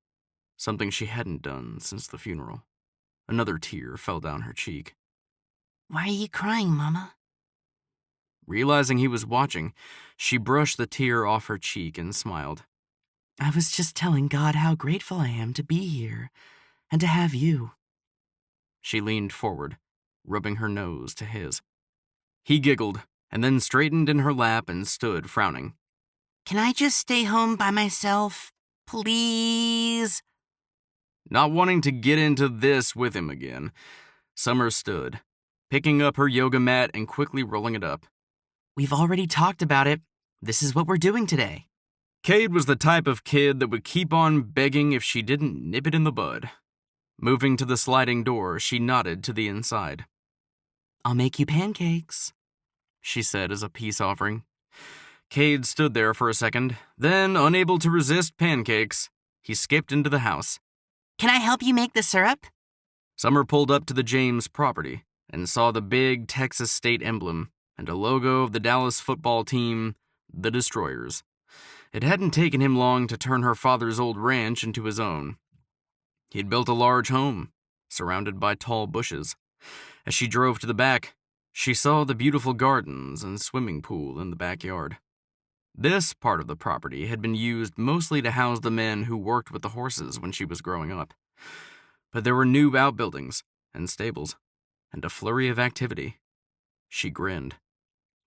something she hadn't done since the funeral. Another tear fell down her cheek. Why are you crying, Mama? Realizing he was watching, she brushed the tear off her cheek and smiled. I was just telling God how grateful I am to be here and to have you. She leaned forward, rubbing her nose to his. He giggled, and then straightened in her lap and stood frowning. Can I just stay home by myself, please? Not wanting to get into this with him again, Summer stood, picking up her yoga mat and quickly rolling it up. We've already talked about it. This is what we're doing today. Cade was the type of kid that would keep on begging if she didn't nip it in the bud. Moving to the sliding door, she nodded to the inside. I'll make you pancakes, she said as a peace offering. Cade stood there for a second, then, unable to resist pancakes, he skipped into the house. Can I help you make the syrup? Summer pulled up to the James property and saw the big Texas state emblem and a logo of the Dallas football team, the Destroyers. It hadn't taken him long to turn her father's old ranch into his own. He'd built a large home, surrounded by tall bushes. As she drove to the back, she saw the beautiful gardens and swimming pool in the backyard. This part of the property had been used mostly to house the men who worked with the horses when she was growing up. But there were new outbuildings and stables, and a flurry of activity. She grinned.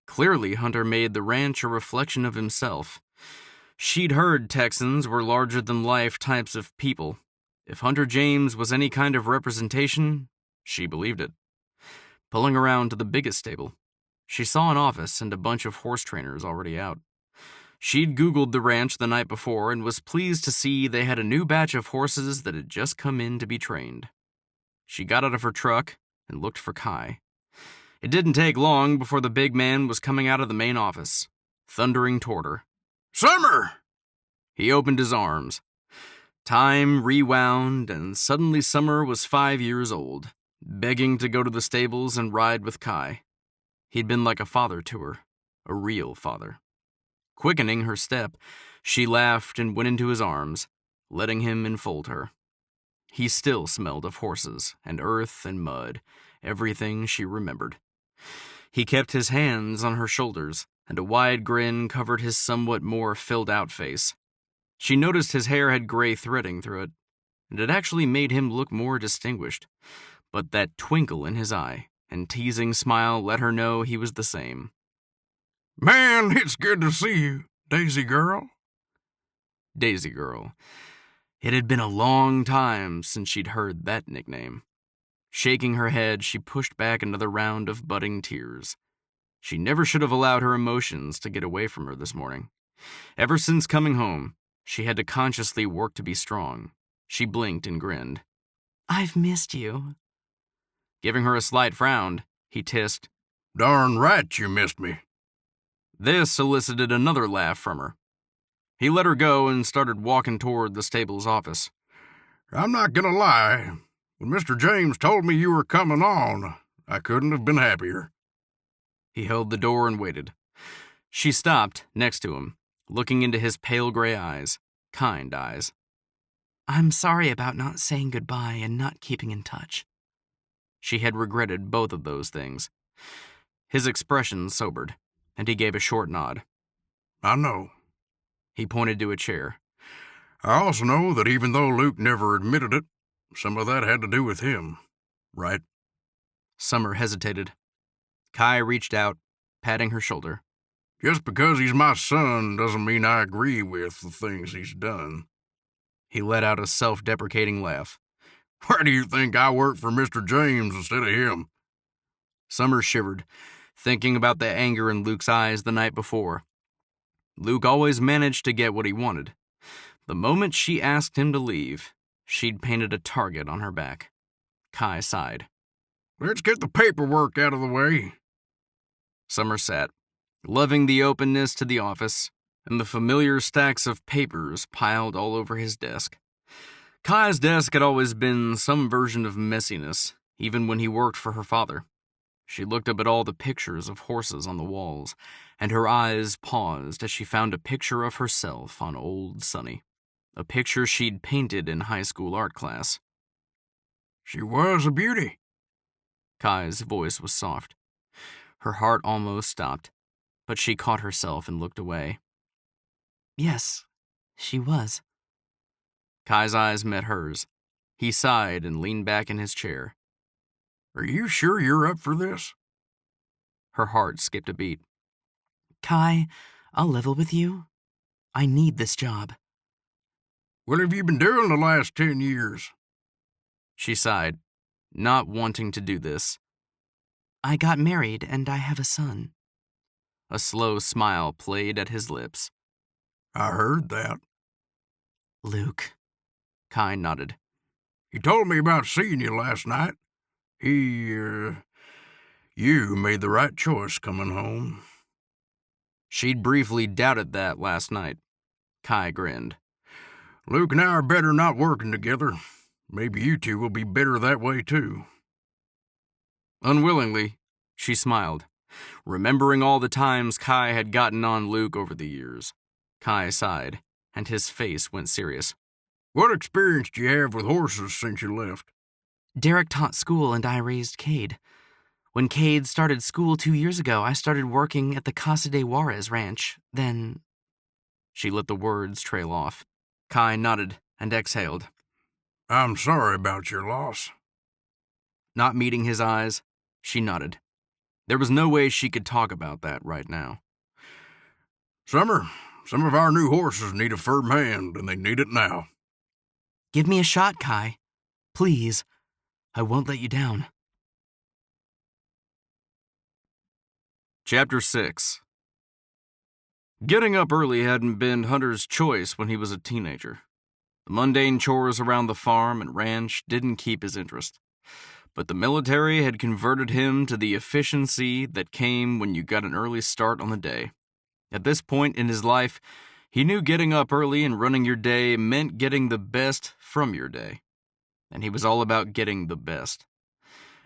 Clearly, Hunter made the ranch a reflection of himself. She'd heard Texans were larger-than-life types of people. If Hunter James was any kind of representation, she believed it. Pulling around to the biggest stable, she saw an office and a bunch of horse trainers already out. She'd Googled the ranch the night before and was pleased to see they had a new batch of horses that had just come in to be trained. She got out of her truck and looked for Kai. It didn't take long before the big man was coming out of the main office, thundering toward her. Summer! He opened his arms. Time rewound, and suddenly Summer was 5 years old, begging to go to the stables and ride with Kai. He'd been like a father to her, a real father. Quickening her step, she laughed and went into his arms, letting him enfold her. He still smelled of horses and earth and mud, everything she remembered. He kept his hands on her shoulders, and a wide grin covered his somewhat more filled-out face. She noticed his hair had gray threading through it, and it actually made him look more distinguished. But that twinkle in his eye and teasing smile let her know he was the same. Man, it's good to see you, Daisy girl. Daisy Girl. It had been a long time since she'd heard that nickname. Shaking her head, she pushed back another round of budding tears. She never should have allowed her emotions to get away from her this morning. Ever since coming home, she had to consciously work to be strong. She blinked and grinned. I've missed you. Giving her a slight frown, he tissed, Darn right you missed me. This elicited another laugh from her. He let her go and started walking toward the stable's office. I'm not gonna lie. When Mr. James told me you were coming on, I couldn't have been happier. He held the door and waited. She stopped next to him, looking into his pale gray eyes, kind eyes. I'm sorry about not saying goodbye and not keeping in touch. She had regretted both of those things. His expression sobered, and he gave a short nod. I know. He pointed to a chair. I also know that even though Luke never admitted it, some of that had to do with him, right? Summer hesitated. Kai reached out, patting her shoulder. Just because he's my son doesn't mean I agree with the things he's done. He let out a self-deprecating laugh. Why do you think I work for Mr. James instead of him? Summer shivered, thinking about the anger in Luke's eyes the night before. Luke always managed to get what he wanted. The moment she asked him to leave, she'd painted a target on her back. Kai sighed. Let's get the paperwork out of the way. Summer sat, loving the openness to the office and the familiar stacks of papers piled all over his desk. Kai's desk had always been some version of messiness, even when he worked for her father. She looked up at all the pictures of horses on the walls, and her eyes paused as she found a picture of herself on old Sonny, a picture she'd painted in high school art class. She was a beauty. Kai's voice was soft. Her heart almost stopped, but she caught herself and looked away. Yes, she was. Kai's eyes met hers. He sighed and leaned back in his chair. Are you sure you're up for this? Her heart skipped a beat. Kai, I'll level with you. I need this job. What have you been doing the last 10 years? She sighed, not wanting to do this. I got married and I have a son. A slow smile played at his lips. I heard that. Luke. Kai nodded. He told me about seeing you last night. You made the right choice coming home. She'd briefly doubted that last night. Kai grinned. Luke and I are better not working together. Maybe you two will be better that way, too. Unwillingly, she smiled, remembering all the times Kai had gotten on Luke over the years. Kai sighed, and his face went serious. What experience do you have with horses since you left? Derek taught school and I raised Cade. When Cade started school 2 years ago, I started working at the Casa de Juarez ranch. Then... She let the words trail off. Kai nodded and exhaled. I'm sorry about your loss. Not meeting his eyes, she nodded. There was no way she could talk about that right now. Summer, some of our new horses need a firm hand, and they need it now. Give me a shot, Kai. Please. I won't let you down. Chapter 6. Getting up early hadn't been Hunter's choice when he was a teenager. The mundane chores around the farm and ranch didn't keep his interest. But the military had converted him to the efficiency that came when you got an early start on the day. At this point in his life, he knew getting up early and running your day meant getting the best from your day. And he was all about getting the best.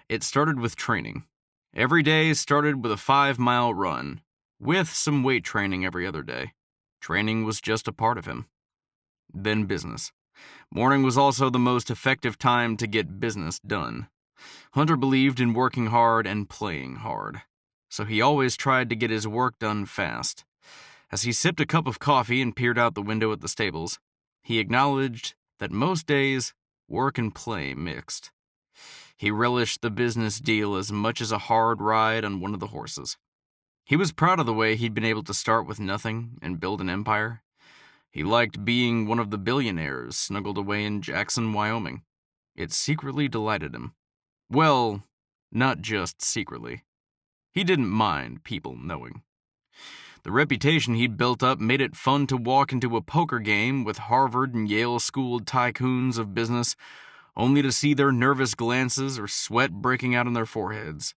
It started with training. Every day started with a 5-mile run, with some weight training every other day. Training was just a part of him. Then business. Morning was also the most effective time to get business done. Hunter believed in working hard and playing hard, so he always tried to get his work done fast. As he sipped a cup of coffee and peered out the window at the stables, he acknowledged that most days, work and play mixed. He relished the business deal as much as a hard ride on one of the horses. He was proud of the way he'd been able to start with nothing and build an empire. He liked being one of the billionaires snuggled away in Jackson, Wyoming. It secretly delighted him. Well, not just secretly. He didn't mind people knowing. The reputation he'd built up made it fun to walk into a poker game with Harvard and Yale-schooled tycoons of business, only to see their nervous glances or sweat breaking out on their foreheads.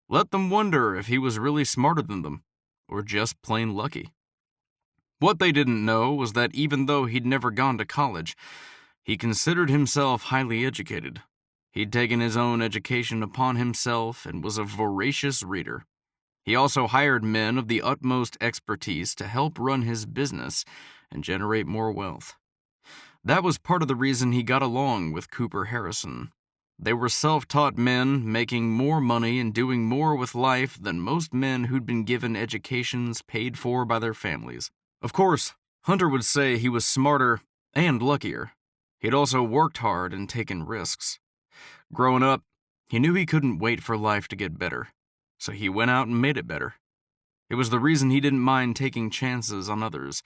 Let them wonder if he was really smarter than them, or just plain lucky. What they didn't know was that even though he'd never gone to college, he considered himself highly educated. He'd taken his own education upon himself and was a voracious reader. He also hired men of the utmost expertise to help run his business and generate more wealth. That was part of the reason he got along with Cooper Harrison. They were self-taught men making more money and doing more with life than most men who'd been given educations paid for by their families. Of course, Hunter would say he was smarter and luckier. He'd also worked hard and taken risks. Growing up, he knew he couldn't wait for life to get better, so he went out and made it better. It was the reason he didn't mind taking chances on others,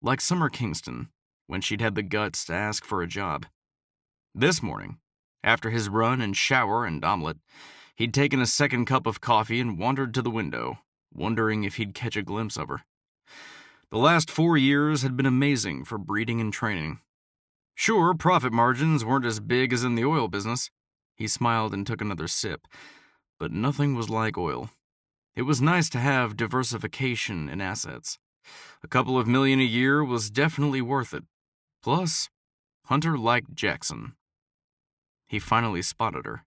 like Summer Kingston, when she'd had the guts to ask for a job. This morning, after his run and shower and omelet, he'd taken a second cup of coffee and wandered to the window, wondering if he'd catch a glimpse of her. The last 4 years had been amazing for breeding and training. Sure, profit margins weren't as big as in the oil business. He smiled and took another sip. But nothing was like oil. It was nice to have diversification in assets. A couple of million a year was definitely worth it. Plus, Hunter liked Jackson. He finally spotted her.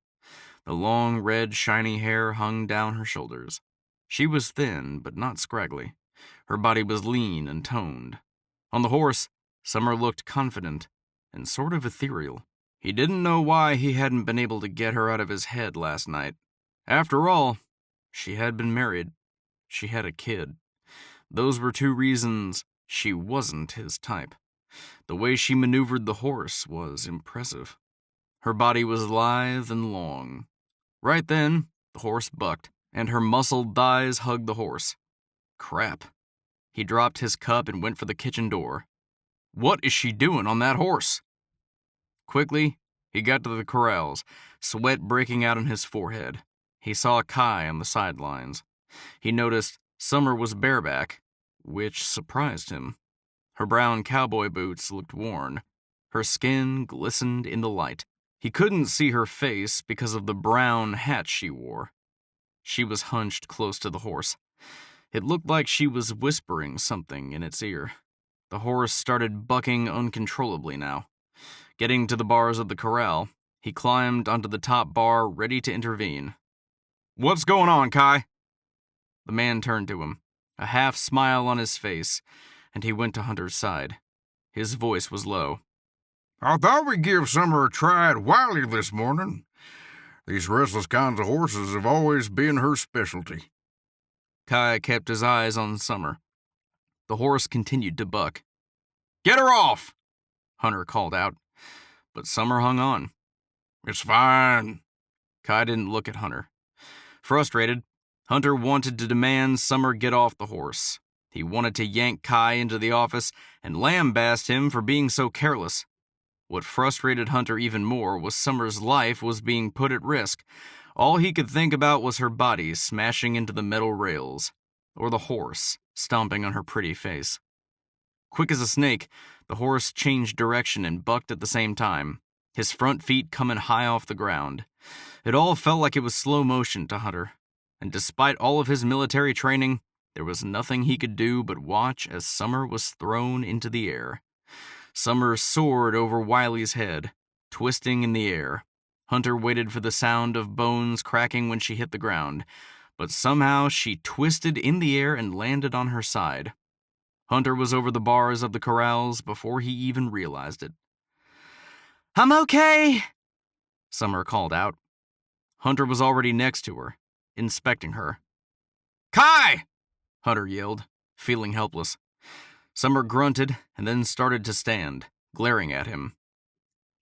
The long, red, shiny hair hung down her shoulders. She was thin, but not scraggly. Her body was lean and toned. On the horse, Summer looked confident and sort of ethereal. He didn't know why he hadn't been able to get her out of his head last night. After all, she had been married. She had a kid. Those were two reasons she wasn't his type. The way she maneuvered the horse was impressive. Her body was lithe and long. Right then, the horse bucked, and her muscled thighs hugged the horse. Crap. He dropped his cup and went for the kitchen door. What is she doing on that horse? Quickly, he got to the corrals, sweat breaking out on his forehead. He saw Kai on the sidelines. He noticed Summer was bareback, which surprised him. Her brown cowboy boots looked worn. Her skin glistened in the light. He couldn't see her face because of the brown hat she wore. She was hunched close to the horse. It looked like she was whispering something in its ear. The horse started bucking uncontrollably now. Getting to the bars of the corral, he climbed onto the top bar, ready to intervene. What's going on, Kai? The man turned to him, a half smile on his face, and he went to Hunter's side. His voice was low. I thought we'd give Summer a try at Wiley this morning. These restless kinds of horses have always been her specialty. Kai kept his eyes on Summer. The horse continued to buck. Get her off! Hunter called out, but Summer hung on. It's fine. Kai didn't look at Hunter. Frustrated, Hunter wanted to demand Summer get off the horse. He wanted to yank Kai into the office and lambaste him for being so careless. What frustrated Hunter even more was Summer's life was being put at risk. All he could think about was her body smashing into the metal rails, or the horse stomping on her pretty face. Quick as a snake, the horse changed direction and bucked at the same time, his front feet coming high off the ground. It all felt like it was slow motion to Hunter, and despite all of his military training, there was nothing he could do but watch as Summer was thrown into the air. Summer soared over Wiley's head, twisting in the air. Hunter waited for the sound of bones cracking when she hit the ground, but somehow she twisted in the air and landed on her side. Hunter was over the bars of the corrals before he even realized it. I'm okay, Summer called out. Hunter was already next to her, inspecting her. Kai! Hunter yelled, feeling helpless. Summer grunted and then started to stand, glaring at him.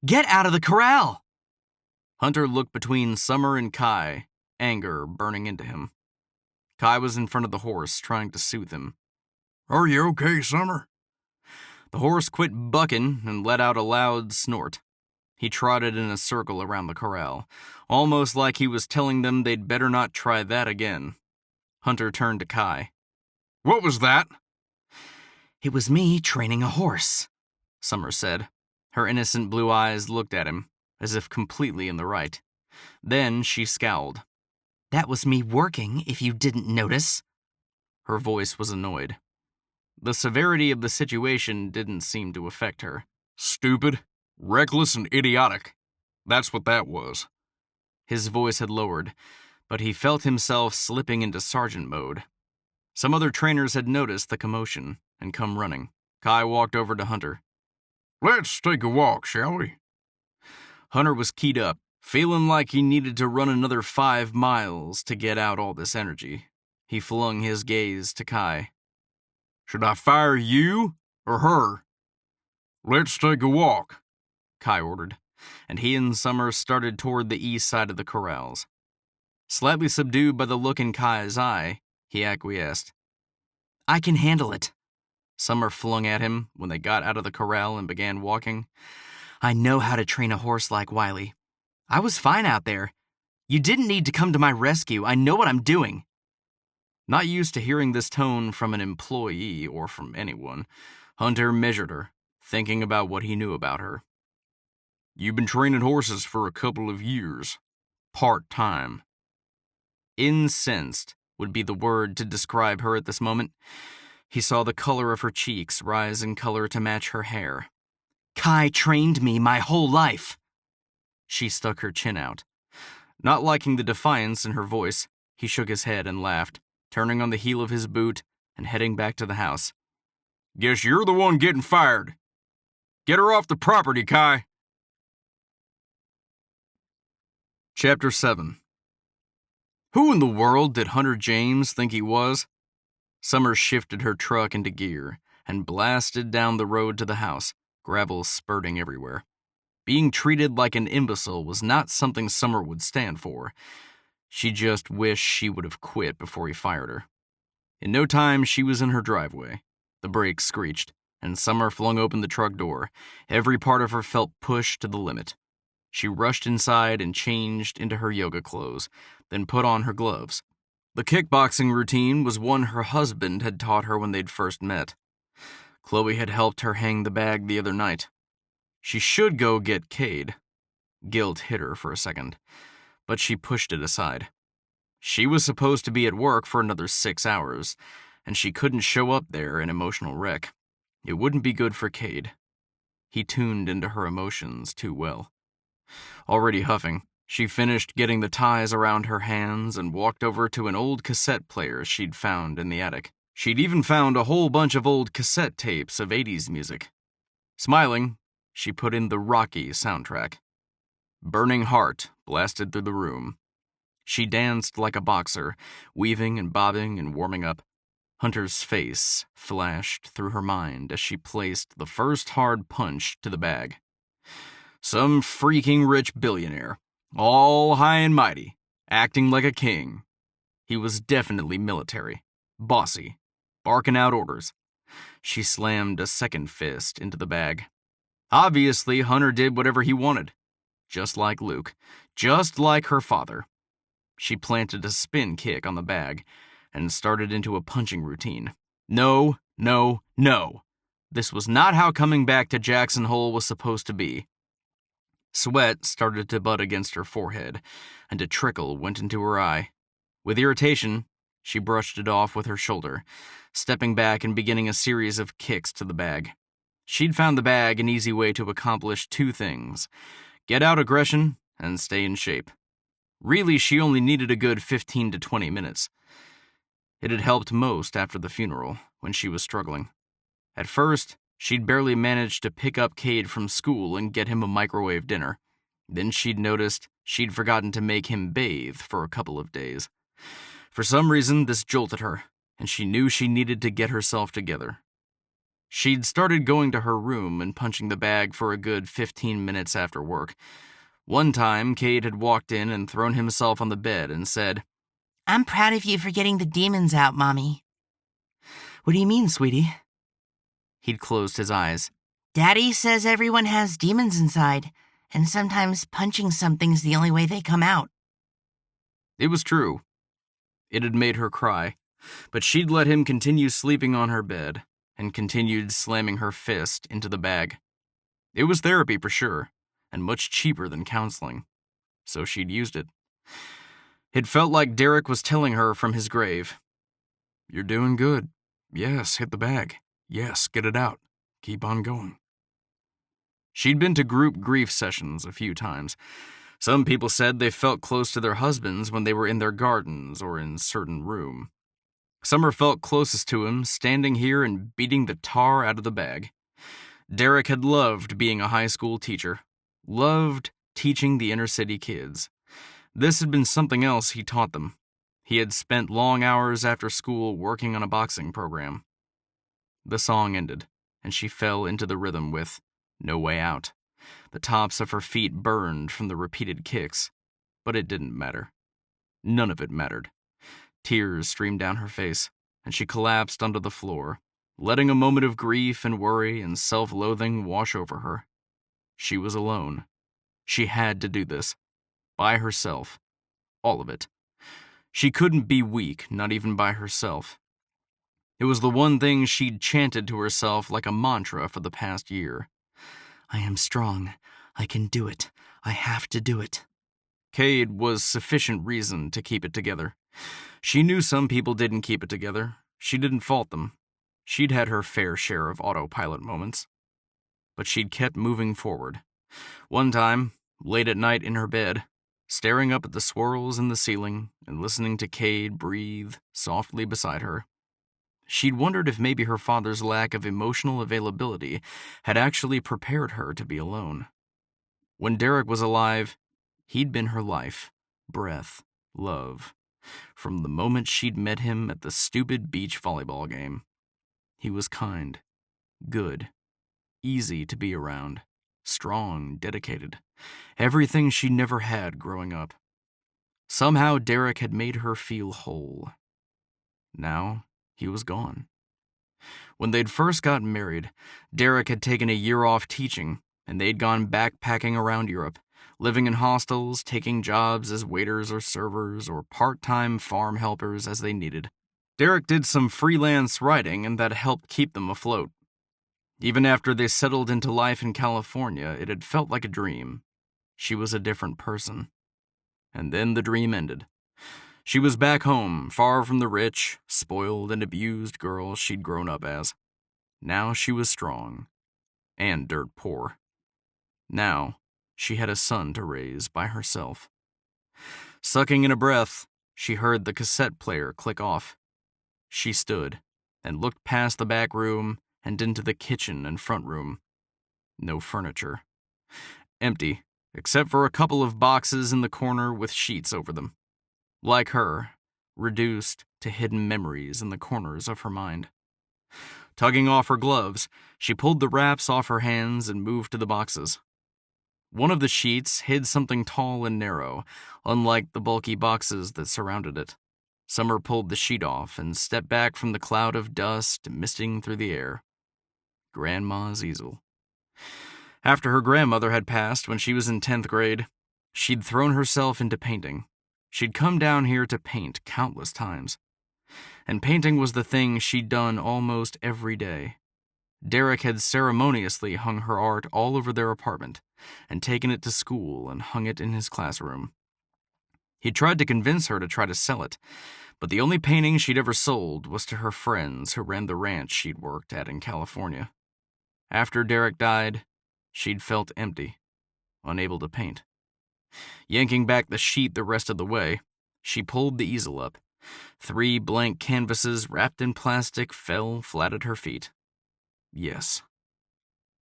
Get out of the corral! Hunter looked between Summer and Kai, anger burning into him. Kai was in front of the horse, trying to soothe him. Are you okay, Summer? The horse quit bucking and let out a loud snort. He trotted in a circle around the corral, almost like he was telling them they'd better not try that again. Hunter turned to Kai. What was that? It was me training a horse, Summer said. Her innocent blue eyes looked at him, as if completely in the right. Then she scowled. That was me working, if you didn't notice. Her voice was annoyed. The severity of the situation didn't seem to affect her. Stupid, reckless, and idiotic. That's what that was. His voice had lowered, but he felt himself slipping into sergeant mode. Some other trainers had noticed the commotion and come running. Kai walked over to Hunter. Let's take a walk, shall we? Hunter was keyed up, feeling like he needed to run another 5 miles to get out all this energy. He flung his gaze to Kai. Should I fire you or her? Let's take a walk, Kai ordered, and he and Summer started toward the east side of the corrals. Slightly subdued by the look in Kai's eye, he acquiesced. I can handle it, Summer flung at him when they got out of the corral and began walking. I know how to train a horse like Wiley. I was fine out there. You didn't need to come to my rescue. I know what I'm doing. Not used to hearing this tone from an employee or from anyone, Hunter measured her, thinking about what he knew about her. You've been training horses for a couple of years. Part-time. Incensed would be the word to describe her at this moment. He saw the color of her cheeks rise in color to match her hair. Kai trained me my whole life. She stuck her chin out. Not liking the defiance in her voice, he shook his head and laughed, turning on the heel of his boot and heading back to the house. Guess you're the one getting fired. Get her off the property, Kai. Chapter 7. Who in the world did Hunter James think he was? Summer shifted her truck into gear and blasted down the road to the house, gravel spurting everywhere. Being treated like an imbecile was not something Summer would stand for. She just wished she would have quit before he fired her. In no time, she was in her driveway. The brakes screeched, and Summer flung open the truck door. Every part of her felt pushed to the limit. She rushed inside and changed into her yoga clothes, then put on her gloves. The kickboxing routine was one her husband had taught her when they'd first met. Chloe had helped her hang the bag the other night. She should go get Cade. Guilt hit her for a second, but she pushed it aside. She was supposed to be at work for another 6 hours, and she couldn't show up there an emotional wreck. It wouldn't be good for Cade. He tuned into her emotions too well. Already huffing, she finished getting the ties around her hands and walked over to an old cassette player she'd found in the attic. She'd even found a whole bunch of old cassette tapes of 80s music. Smiling, she put in the Rocky soundtrack. Burning Heart blasted through the room. She danced like a boxer, weaving and bobbing and warming up. Hunter's face flashed through her mind as she placed the first hard punch to the bag. Some freaking rich billionaire, all high and mighty, acting like a king. He was definitely military, bossy, barking out orders. She slammed a second fist into the bag. Obviously, Hunter did whatever he wanted. Just like Luke, just like her father. She planted a spin kick on the bag and started into a punching routine. No, no, no. This was not how coming back to Jackson Hole was supposed to be. Sweat started to butt against her forehead, and a trickle went into her eye. With irritation, she brushed it off with her shoulder, stepping back and beginning a series of kicks to the bag. She'd found the bag an easy way to accomplish two things: get out aggression and stay in shape. Really, she only needed a good 15 to 20 minutes. It had helped most after the funeral, when she was struggling. At first, she'd barely managed to pick up Cade from school and get him a microwave dinner. Then she'd noticed she'd forgotten to make him bathe for a couple of days. For some reason, this jolted her, and she knew she needed to get herself together. She'd started going to her room and punching the bag for a good 15 minutes after work. One time, Cade had walked in and thrown himself on the bed and said, I'm proud of you for getting the demons out, Mommy. What do you mean, sweetie? He'd closed his eyes. Daddy says everyone has demons inside, and sometimes punching something's the only way they come out. It was true. It had made her cry, but she'd let him continue sleeping on her bed and continued slamming her fist into the bag. It was therapy for sure, and much cheaper than counseling, so she'd used it. It felt like Derek was telling her from his grave, "You're doing good. Yes, hit the bag. Yes, get it out. Keep on going." She'd been to group grief sessions a few times. Some people said they felt close to their husbands when they were in their gardens or in certain room. Summer felt closest to him, standing here and beating the tar out of the bag. Derek had loved being a high school teacher, loved teaching the inner city kids. This had been something else he taught them. He had spent long hours after school working on a boxing program. The song ended, and she fell into the rhythm with "No Way Out." The tops of her feet burned from the repeated kicks, but it didn't matter. None of it mattered. Tears streamed down her face, and she collapsed onto the floor, letting a moment of grief and worry and self-loathing wash over her. She was alone. She had to do this. By herself. All of it. She couldn't be weak, not even by herself. It was the one thing she'd chanted to herself like a mantra for the past year. I am strong. I can do it. I have to do it. Cade was sufficient reason to keep it together. She knew some people didn't keep it together. She didn't fault them. She'd had her fair share of autopilot moments. But she'd kept moving forward. One time, late at night in her bed, staring up at the swirls in the ceiling and listening to Cade breathe softly beside her, she'd wondered if maybe her father's lack of emotional availability had actually prepared her to be alone. When Derek was alive, he'd been her life, breath, love. From the moment she'd met him at the stupid beach volleyball game. He was kind, good, easy to be around, strong, dedicated. Everything she never had growing up. Somehow Derek had made her feel whole. Now, he was gone. When they'd first gotten married, Derek had taken a year off teaching, and they'd gone backpacking around Europe, living in hostels, taking jobs as waiters or servers or part-time farm helpers as they needed. Derek did some freelance writing, and that helped keep them afloat. Even after they settled into life in California, it had felt like a dream. She was a different person. And then the dream ended. She was back home, far from the rich, spoiled, and abused girl she'd grown up as. Now she was strong. And dirt poor. Now, she had a son to raise by herself. Sucking in a breath, she heard the cassette player click off. She stood and looked past the back room and into the kitchen and front room. No furniture. Empty, except for a couple of boxes in the corner with sheets over them. Like her, reduced to hidden memories in the corners of her mind. Tugging off her gloves, she pulled the wraps off her hands and moved to the boxes. One of the sheets hid something tall and narrow, unlike the bulky boxes that surrounded it. Summer pulled the sheet off and stepped back from the cloud of dust misting through the air. Grandma's easel. After her grandmother had passed when she was in 10th grade, she'd thrown herself into painting. She'd come down here to paint countless times. And painting was the thing she'd done almost every day. Derek had ceremoniously hung her art all over their apartment and taken it to school and hung it in his classroom. He tried to convince her to try to sell it, but the only painting she'd ever sold was to her friends who ran the ranch she'd worked at in California. After Derek died, she'd felt empty, unable to paint. Yanking back the sheet the rest of the way, she pulled the easel up. 3 blank canvases wrapped in plastic fell flat at her feet. Yes.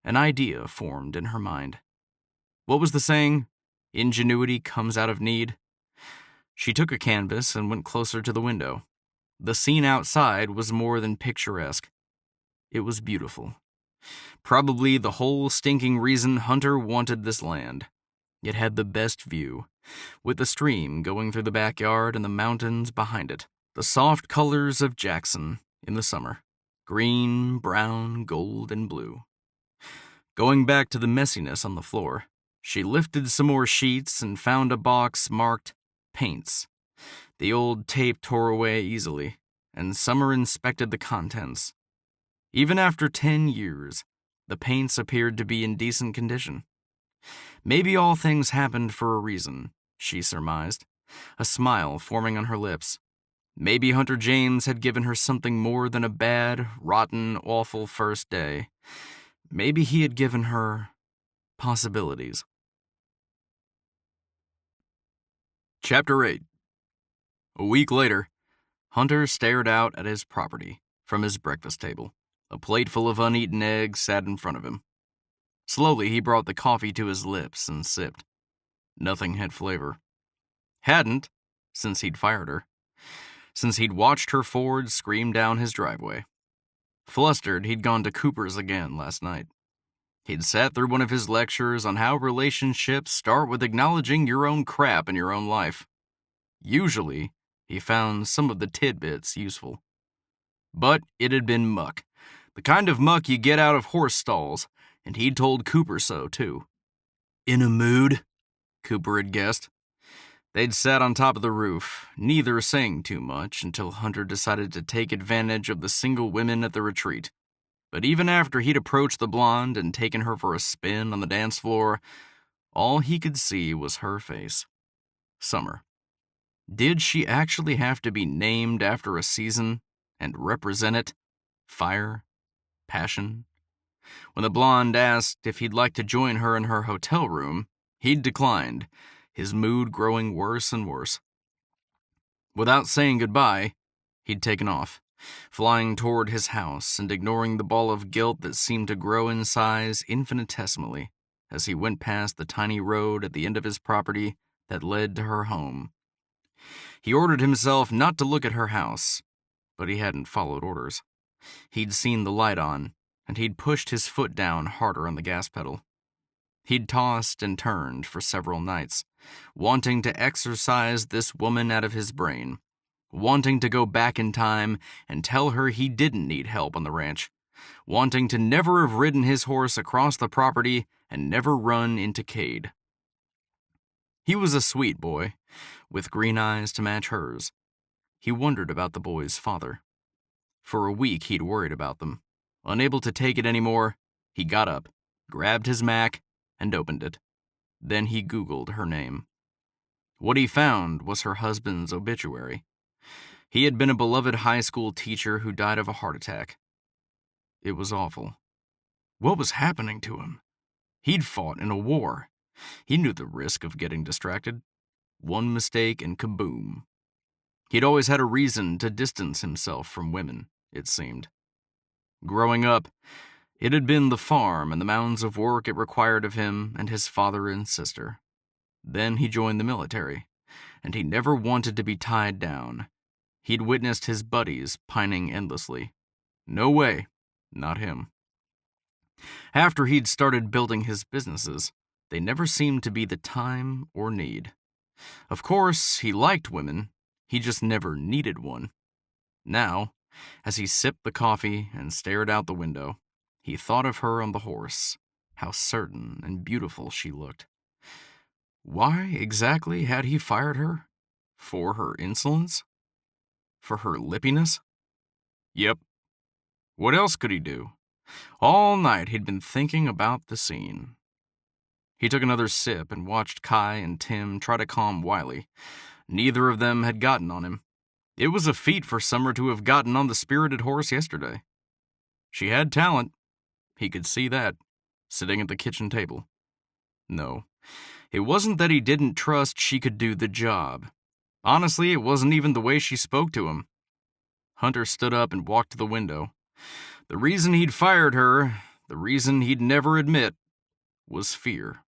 An idea formed in her mind. What was the saying? Ingenuity comes out of need. She took a canvas and went closer to the window. The scene outside was more than picturesque. It was beautiful. Probably the whole stinking reason Hunter wanted this land. It had the best view, with the stream going through the backyard and the mountains behind it. The soft colors of Jackson in the summer. Green, brown, gold, and blue. Going back to the messiness on the floor, she lifted some more sheets and found a box marked Paints. The old tape tore away easily, and Summer inspected the contents. Even after 10 years, the paints appeared to be in decent condition. Maybe all things happened for a reason, she surmised, a smile forming on her lips. Maybe Hunter James had given her something more than a bad, rotten, awful first day. Maybe he had given her possibilities. Chapter 8. A week later, Hunter stared out at his property from his breakfast table. A plate full of uneaten eggs sat in front of him. Slowly, he brought the coffee to his lips and sipped. Nothing had flavor. Hadn't, since he'd fired her. Since he'd watched her Ford scream down his driveway. Flustered, he'd gone to Cooper's again last night. He'd sat through one of his lectures on how relationships start with acknowledging your own crap in your own life. Usually, he found some of the tidbits useful. But it had been muck. The kind of muck you get out of horse stalls, and he'd told Cooper so, too. In a mood? Cooper had guessed. They'd sat on top of the roof, neither saying too much until Hunter decided to take advantage of the single women at the retreat. But even after he'd approached the blonde and taken her for a spin on the dance floor, all he could see was her face. Summer. Did she actually have to be named after a season and represent it? Fire? Passion? When the blonde asked if he'd like to join her in her hotel room, he'd declined, his mood growing worse and worse. Without saying goodbye, he'd taken off, flying toward his house and ignoring the ball of guilt that seemed to grow in size infinitesimally as he went past the tiny road at the end of his property that led to her home. He ordered himself not to look at her house, but he hadn't followed orders. He'd seen the light on, and he'd pushed his foot down harder on the gas pedal. He'd tossed and turned for several nights, wanting to exorcise this woman out of his brain, wanting to go back in time and tell her he didn't need help on the ranch, wanting to never have ridden his horse across the property and never run into Cade. He was a sweet boy, with green eyes to match hers. He wondered about the boy's father. For a week he'd worried about them. Unable to take it anymore, he got up, grabbed his Mac, and opened it. Then he Googled her name. What he found was her husband's obituary. He had been a beloved high school teacher who died of a heart attack. It was awful. What was happening to him? He'd fought in a war. He knew the risk of getting distracted. One mistake and kaboom. He'd always had a reason to distance himself from women, it seemed. Growing up, it had been the farm and the mounds of work it required of him and his father and sister. Then he joined the military, and he never wanted to be tied down. He'd witnessed his buddies pining endlessly. No way, not him. After he'd started building his businesses, they never seemed to be the time or need. Of course, he liked women, he just never needed one. Now, as he sipped the coffee and stared out the window, he thought of her on the horse, how certain and beautiful she looked. Why exactly had he fired her? For her insolence? For her lippiness? Yep. What else could he do? All night he'd been thinking about the scene. He took another sip and watched Kai and Tim try to calm Wiley. Neither of them had gotten on him. It was a feat for Summer to have gotten on the spirited horse yesterday. She had talent. He could see that, sitting at the kitchen table. No, it wasn't that he didn't trust she could do the job. Honestly, it wasn't even the way she spoke to him. Hunter stood up and walked to the window. The reason he'd fired her, the reason he'd never admit, was fear.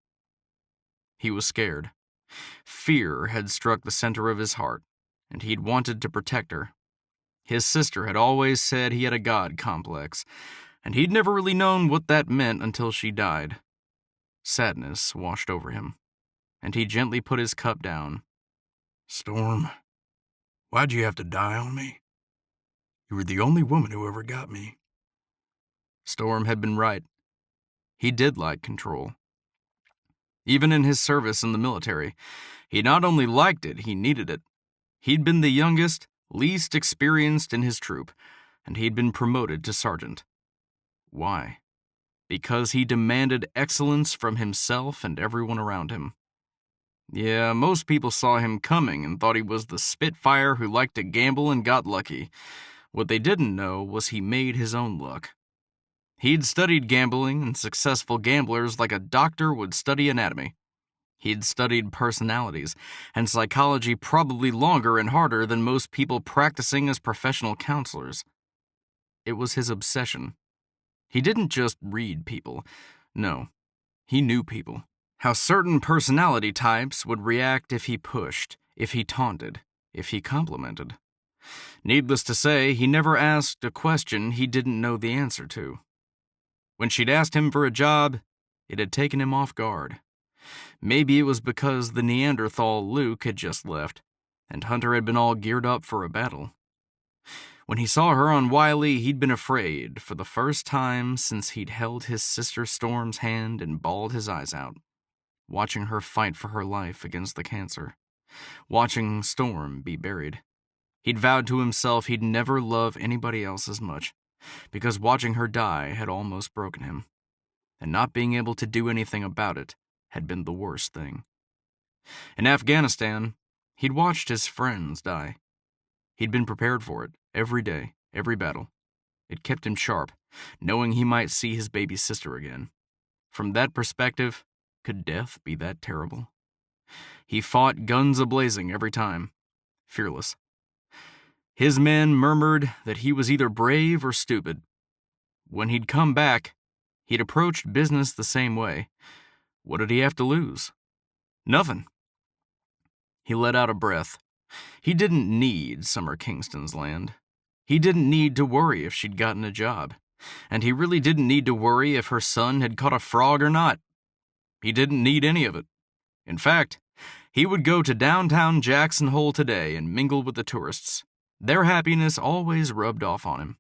He was scared. Fear had struck the center of his heart, and he'd wanted to protect her. His sister had always said he had a God complex, and he'd never really known what that meant until she died. Sadness washed over him, and he gently put his cup down. Storm, why'd you have to die on me? You were the only woman who ever got me. Storm had been right. He did like control. Even in his service in the military, he not only liked it, he needed it. He'd been the youngest, least experienced in his troop, and he'd been promoted to sergeant. Why? Because he demanded excellence from himself and everyone around him. Yeah, most people saw him coming and thought he was the Spitfire who liked to gamble and got lucky. What they didn't know was he made his own luck. He'd studied gambling and successful gamblers like a doctor would study anatomy. He'd studied personalities and psychology probably longer and harder than most people practicing as professional counselors. It was his obsession. He didn't just read people. No, he knew people. How certain personality types would react if he pushed, if he taunted, if he complimented. Needless to say, he never asked a question he didn't know the answer to. When she'd asked him for a job, it had taken him off guard. Maybe it was because the Neanderthal Luke had just left, and Hunter had been all geared up for a battle. When he saw her on Wiley, he'd been afraid for the first time since he'd held his sister Storm's hand and bawled his eyes out, watching her fight for her life against the cancer, watching Storm be buried. He'd vowed to himself he'd never love anybody else as much, because watching her die had almost broken him, and not being able to do anything about it had been the worst thing. In Afghanistan, He'd watched his friends die. He'd been prepared for it, every day, every battle. It kept him sharp, knowing he might see his baby sister again. From that perspective, could death be that terrible? He fought guns a-blazing every time, fearless. His men murmured that he was either brave or stupid. When he'd come back, he'd approached business the same way. What did he have to lose? Nothing. He let out a breath. He didn't need Summer Kingston's land. He didn't need to worry if she'd gotten a job. And he really didn't need to worry if her son had caught a frog or not. He didn't need any of it. In fact, he would go to downtown Jackson Hole today and mingle with the tourists. Their happiness always rubbed off on him.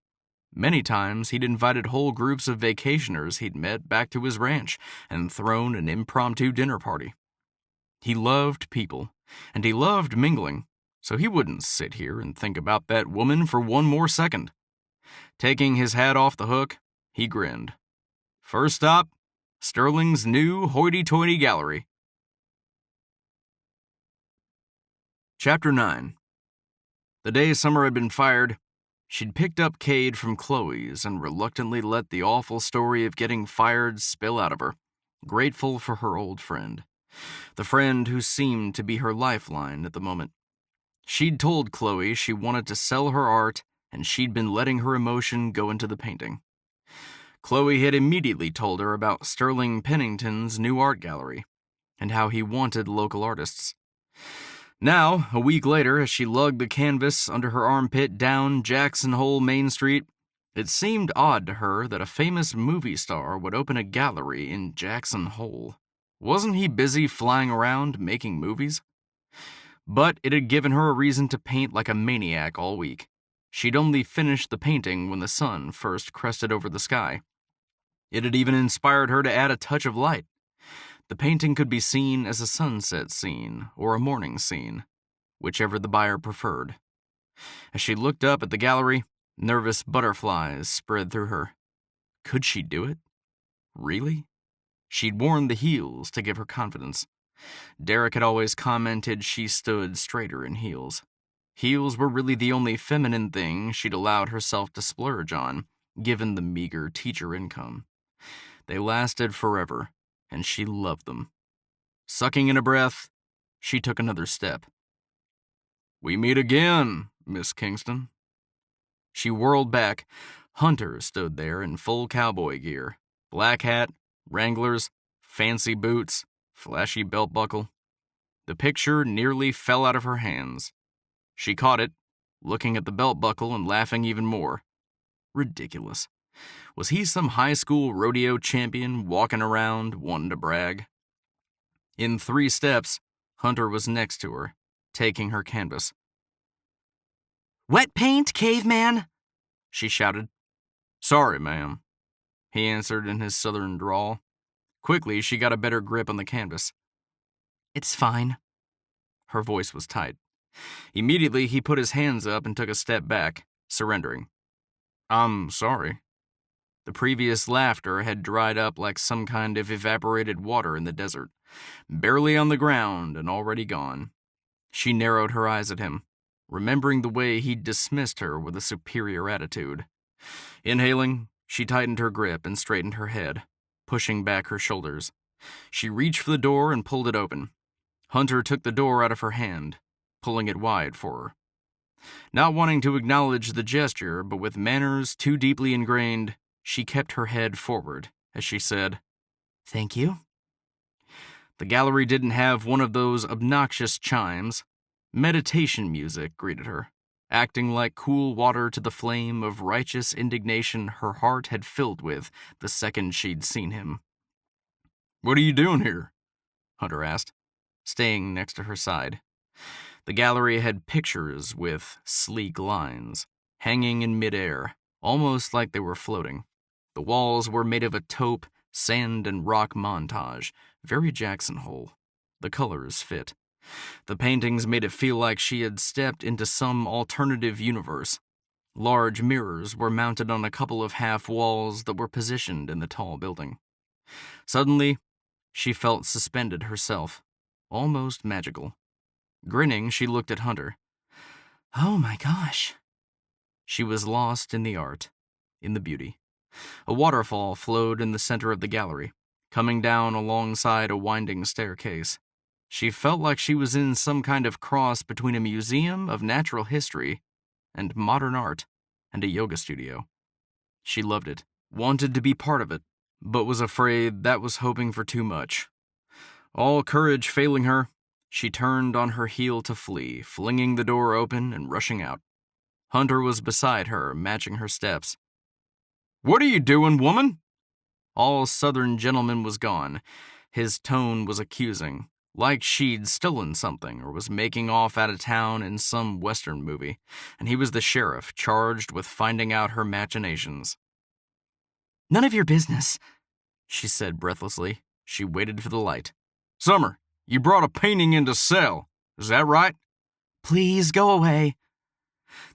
Many times he'd invited whole groups of vacationers he'd met back to his ranch and thrown an impromptu dinner party. He loved people, and he loved mingling, so he wouldn't sit here and think about that woman for one more second. Taking his hat off the hook, he grinned. First stop, Sterling's new hoity-toity gallery. Chapter 9. The day Summer had been fired, she'd picked up Cade from Chloe's and reluctantly let the awful story of getting fired spill out of her, grateful for her old friend. The friend who seemed to be her lifeline at the moment. She'd told Chloe she wanted to sell her art, and she'd been letting her emotion go into the painting. Chloe had immediately told her about Sterling Pennington's new art gallery, and how he wanted local artists. Now, a week later, as she lugged the canvas under her armpit down Jackson Hole Main Street, it seemed odd to her that a famous movie star would open a gallery in Jackson Hole. Wasn't he busy flying around making movies? But it had given her a reason to paint like a maniac all week. She'd only finished the painting when the sun first crested over the sky. It had even inspired her to add a touch of light. The painting could be seen as a sunset scene or a morning scene, whichever the buyer preferred. As she looked up at the gallery, nervous butterflies spread through her. Could she do it? Really? She'd worn the heels to give her confidence. Derek had always commented she stood straighter in heels. Heels were really the only feminine thing she'd allowed herself to splurge on, given the meager teacher income. They lasted forever, and she loved them. Sucking in a breath, she took another step. "We meet again, Miss Kingston." She whirled back. Hunter stood there in full cowboy gear. Black hat, Wranglers, fancy boots, flashy belt buckle. The picture nearly fell out of her hands. She caught it, looking at the belt buckle and laughing even more. Ridiculous. Was he some high school rodeo champion walking around wanting to brag? In 3 steps, Hunter was next to her, taking her canvas. "Wet paint, caveman?" She shouted. "Sorry, ma'am," he answered in his southern drawl. Quickly, she got a better grip on the canvas. "It's fine." Her voice was tight. Immediately, he put his hands up and took a step back, surrendering. "I'm sorry." The previous laughter had dried up like some kind of evaporated water in the desert, barely on the ground and already gone. She narrowed her eyes at him, remembering the way he'd dismissed her with a superior attitude. Inhaling, she tightened her grip and straightened her head, pushing back her shoulders. She reached for the door and pulled it open. Hunter took the door out of her hand, pulling it wide for her. Not wanting to acknowledge the gesture, but with manners too deeply ingrained, she kept her head forward as she said, "Thank you." The gallery didn't have one of those obnoxious chimes. Meditation music greeted her, acting like cool water to the flame of righteous indignation her heart had filled with the second she'd seen him. "What are you doing here?" Hunter asked, staying next to her side. The gallery had pictures with sleek lines, hanging in midair, almost like they were floating. The walls were made of a taupe, sand and rock montage, very Jackson Hole. The colors fit. The paintings made it feel like she had stepped into some alternative universe. Large mirrors were mounted on a couple of half walls that were positioned in the tall building. Suddenly, she felt suspended herself, almost magical. Grinning, she looked at Hunter. Oh my gosh. She was lost in the art, in the beauty. A waterfall flowed in the center of the gallery, coming down alongside a winding staircase. She felt like she was in some kind of cross between a museum of natural history and modern art and a yoga studio. She loved it, wanted to be part of it, but was afraid that was hoping for too much. All courage failing her, she turned on her heel to flee, flinging the door open and rushing out. Hunter was beside her, matching her steps. "What are you doing, woman?" All Southern gentleman was gone. His tone was accusing, like she'd stolen something or was making off out of town in some Western movie, and he was the sheriff charged with finding out her machinations. None of your business, she said breathlessly. She waited for the light. "Summer, you brought a painting in to sell. Is that right?" Please go away.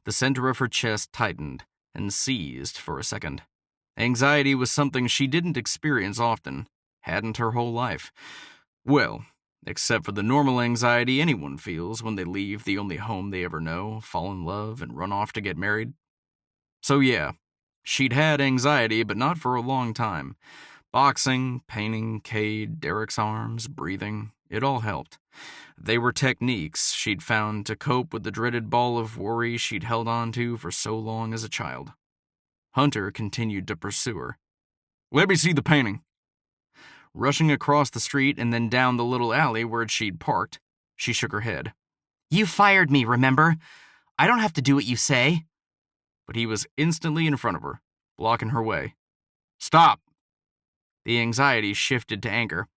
The center of her chest tightened and seized for a second. Anxiety was something she didn't experience often, hadn't her whole life. Well, except for the normal anxiety anyone feels when they leave the only home they ever know, fall in love, and run off to get married. So yeah, she'd had anxiety, but not for a long time. Boxing, painting, Cade, Derek's arms, breathing, it all helped. They were techniques she'd found to cope with the dreaded ball of worry she'd held on to for so long as a child. Hunter continued to pursue her. "Let me see the painting." Rushing across the street and then down the little alley where she'd parked, she shook her head. You fired me, remember? I don't have to do what you say. But he was instantly in front of her, blocking her way. "Stop!" The anxiety shifted to anger.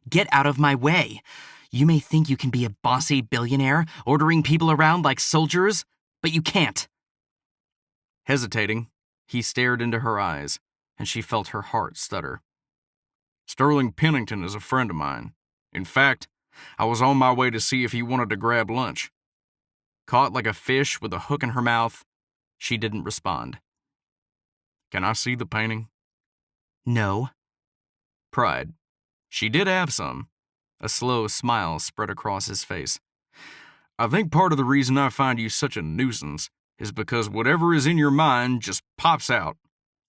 Get out of my way. You may think you can be a bossy billionaire, ordering people around like soldiers, but you can't. Hesitating, he stared into her eyes, and she felt her heart stutter. "Sterling Pennington is a friend of mine. In fact, I was on my way to see if he wanted to grab lunch." Caught like a fish with a hook in her mouth, she didn't respond. "Can I see the painting?" No. Pride. She did have some. A slow smile spread across his face. "I think part of the reason I find you such a nuisance is because whatever is in your mind just pops out.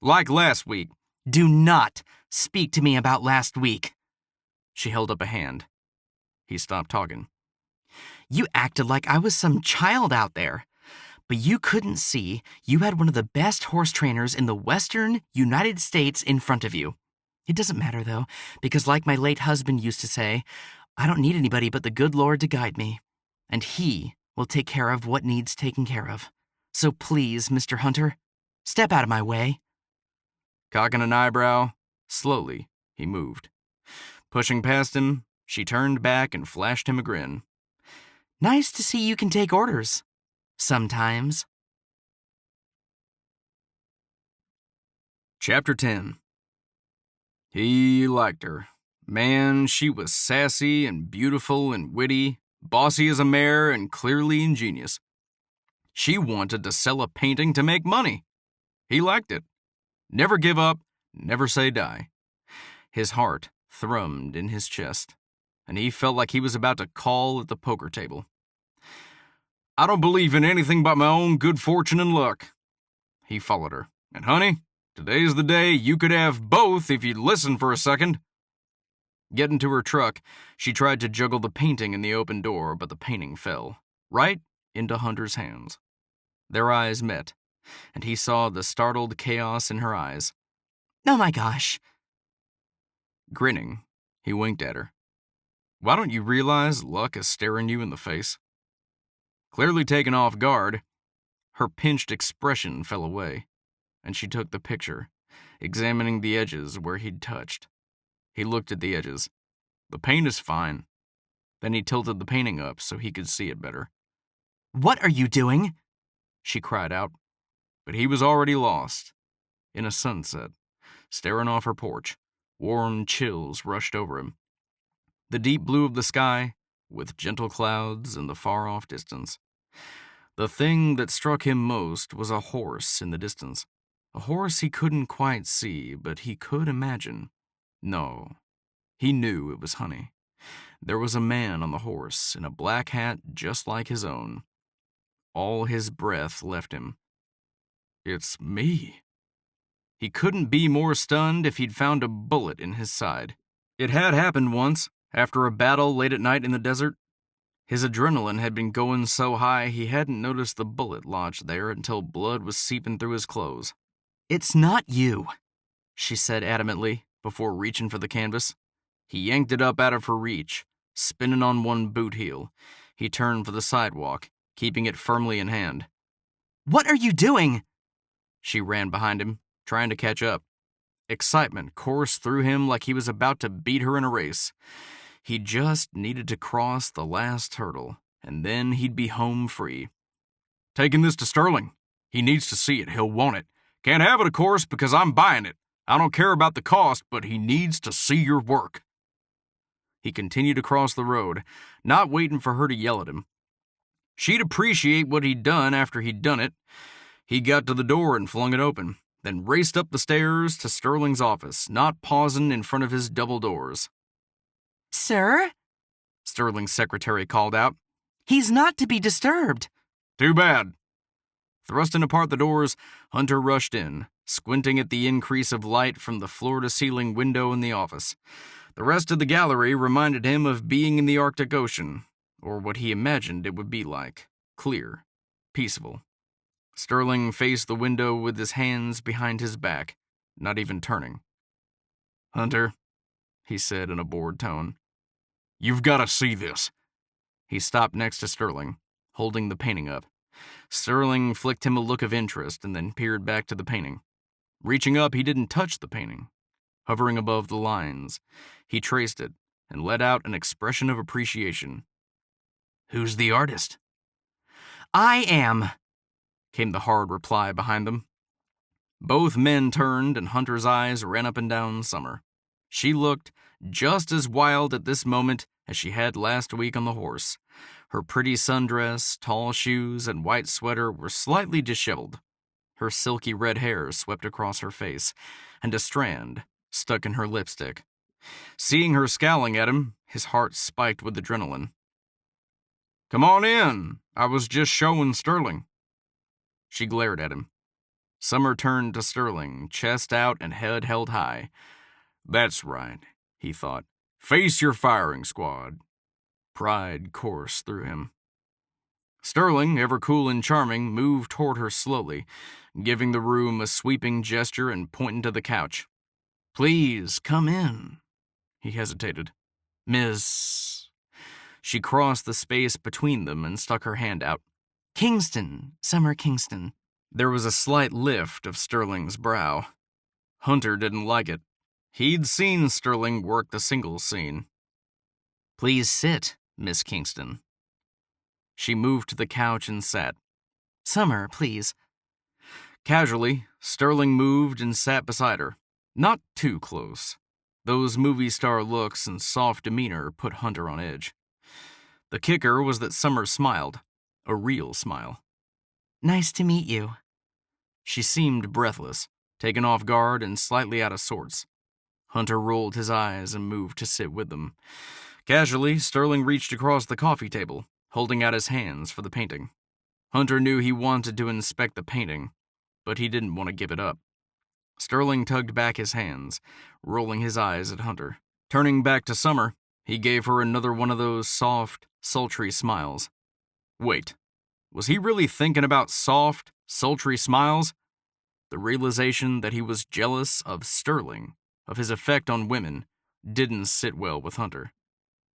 Like last week." Do not speak to me about last week. She held up a hand. He stopped talking. You acted like I was some child out there. But you couldn't see you had one of the best horse trainers in the Western United States in front of you. It doesn't matter, though, because like my late husband used to say, I don't need anybody but the good Lord to guide me, and He will take care of what needs taken care of. So please, Mr. Hunter, step out of my way." Cocking an eyebrow, slowly, he moved. Pushing past him, she turned back and flashed him a grin. Nice to see you can take orders. Sometimes. Chapter 10. He liked her. Man, she was sassy and beautiful and witty, bossy as a mare and clearly ingenious. She wanted to sell a painting to make money. He liked it. Never give up, never say die. His heart thrummed in his chest, and he felt like he was about to call at the poker table. "I don't believe in anything but my own good fortune and luck." He followed her. "And honey, today's the day you could have both if you'd listen for a second." Getting to her truck, she tried to juggle the painting in the open door, but the painting fell, right into Hunter's hands. Their eyes met, and he saw the startled chaos in her eyes. Oh my gosh. Grinning, he winked at her. "Why don't you realize luck is staring you in the face?" Clearly taken off guard, her pinched expression fell away, and she took the picture, examining the edges where he'd touched. He looked at the edges. "The paint is fine." Then he tilted the painting up so he could see it better. What are you doing? She cried out, but he was already lost. In a sunset, staring off her porch, warm chills rushed over him. The deep blue of the sky, with gentle clouds in the far-off distance. The thing that struck him most was a horse in the distance. A horse he couldn't quite see, but he could imagine. No, he knew it was Honey. There was a man on the horse in a black hat just like his own. All his breath left him. It's me. He couldn't be more stunned if he'd found a bullet in his side. It had happened once, after a battle late at night in the desert. His adrenaline had been going so high he hadn't noticed the bullet lodged there until blood was seeping through his clothes. It's not you, She said adamantly, before reaching for the canvas. He yanked it up out of her reach, spinning on one boot heel. He turned for the sidewalk, keeping it firmly in hand. What are you doing? She ran behind him, trying to catch up. Excitement coursed through him like he was about to beat her in a race. He just needed to cross the last hurdle, and then he'd be home free. Taking this to Sterling. He needs to see it. He'll want it. Can't have it, of course, because I'm buying it. I don't care about the cost, but he needs to see your work. He continued across the road, not waiting for her to yell at him. She'd appreciate what he'd done after he'd done it. He got to the door and flung it open, then raced up the stairs to Sterling's office, not pausing in front of his double doors. Sir? Sterling's secretary called out. He's not to be disturbed. Too bad. Thrusting apart the doors, Hunter rushed in, squinting at the increase of light from the floor-to-ceiling window in the office. The rest of the gallery reminded him of being in the Arctic Ocean, or what he imagined it would be like. Clear. Peaceful. Sterling faced the window with his hands behind his back, not even turning. Hunter, he said in a bored tone, you've got to see this. He stopped next to Sterling, holding the painting up. Sterling flicked him a look of interest and then peered back to the painting. Reaching up, he didn't touch the painting. Hovering above the lines, he traced it and let out an expression of appreciation. Who's the artist? I am, came the hard reply behind them. Both men turned and Hunter's eyes ran up and down Summer. She looked just as wild at this moment as she had last week on the horse. Her pretty sundress, tall shoes, and white sweater were slightly disheveled. Her silky red hair swept across her face, and a strand stuck in her lipstick. Seeing her scowling at him, his heart spiked with adrenaline. Come on in. I was just showing Sterling. She glared at him. Summer turned to Sterling, chest out and head held high. That's right, he thought. Face your firing squad. Pride coursed through him. Sterling, ever cool and charming, moved toward her slowly, giving the room a sweeping gesture and pointing to the couch. Please, come in. He hesitated. Miss... She crossed the space between them and stuck her hand out. Kingston, Summer Kingston. There was a slight lift of Sterling's brow. Hunter didn't like it. He'd seen Sterling work the singles scene. Please sit, Miss Kingston. She moved to the couch and sat. Summer, please. Casually, Sterling moved and sat beside her. Not too close. Those movie star looks and soft demeanor put Hunter on edge. The kicker was that Summer smiled. A real smile. Nice to meet you. She seemed breathless, taken off guard and slightly out of sorts. Hunter rolled his eyes and moved to sit with them. Casually, Sterling reached across the coffee table, holding out his hands for the painting. Hunter knew he wanted to inspect the painting, but he didn't want to give it up. Sterling tugged back his hands, rolling his eyes at Hunter. Turning back to Summer, he gave her another one of those soft, sultry smiles. Wait, was he really thinking about soft, sultry smiles? The realization that he was jealous of Sterling, of his effect on women, didn't sit well with Hunter.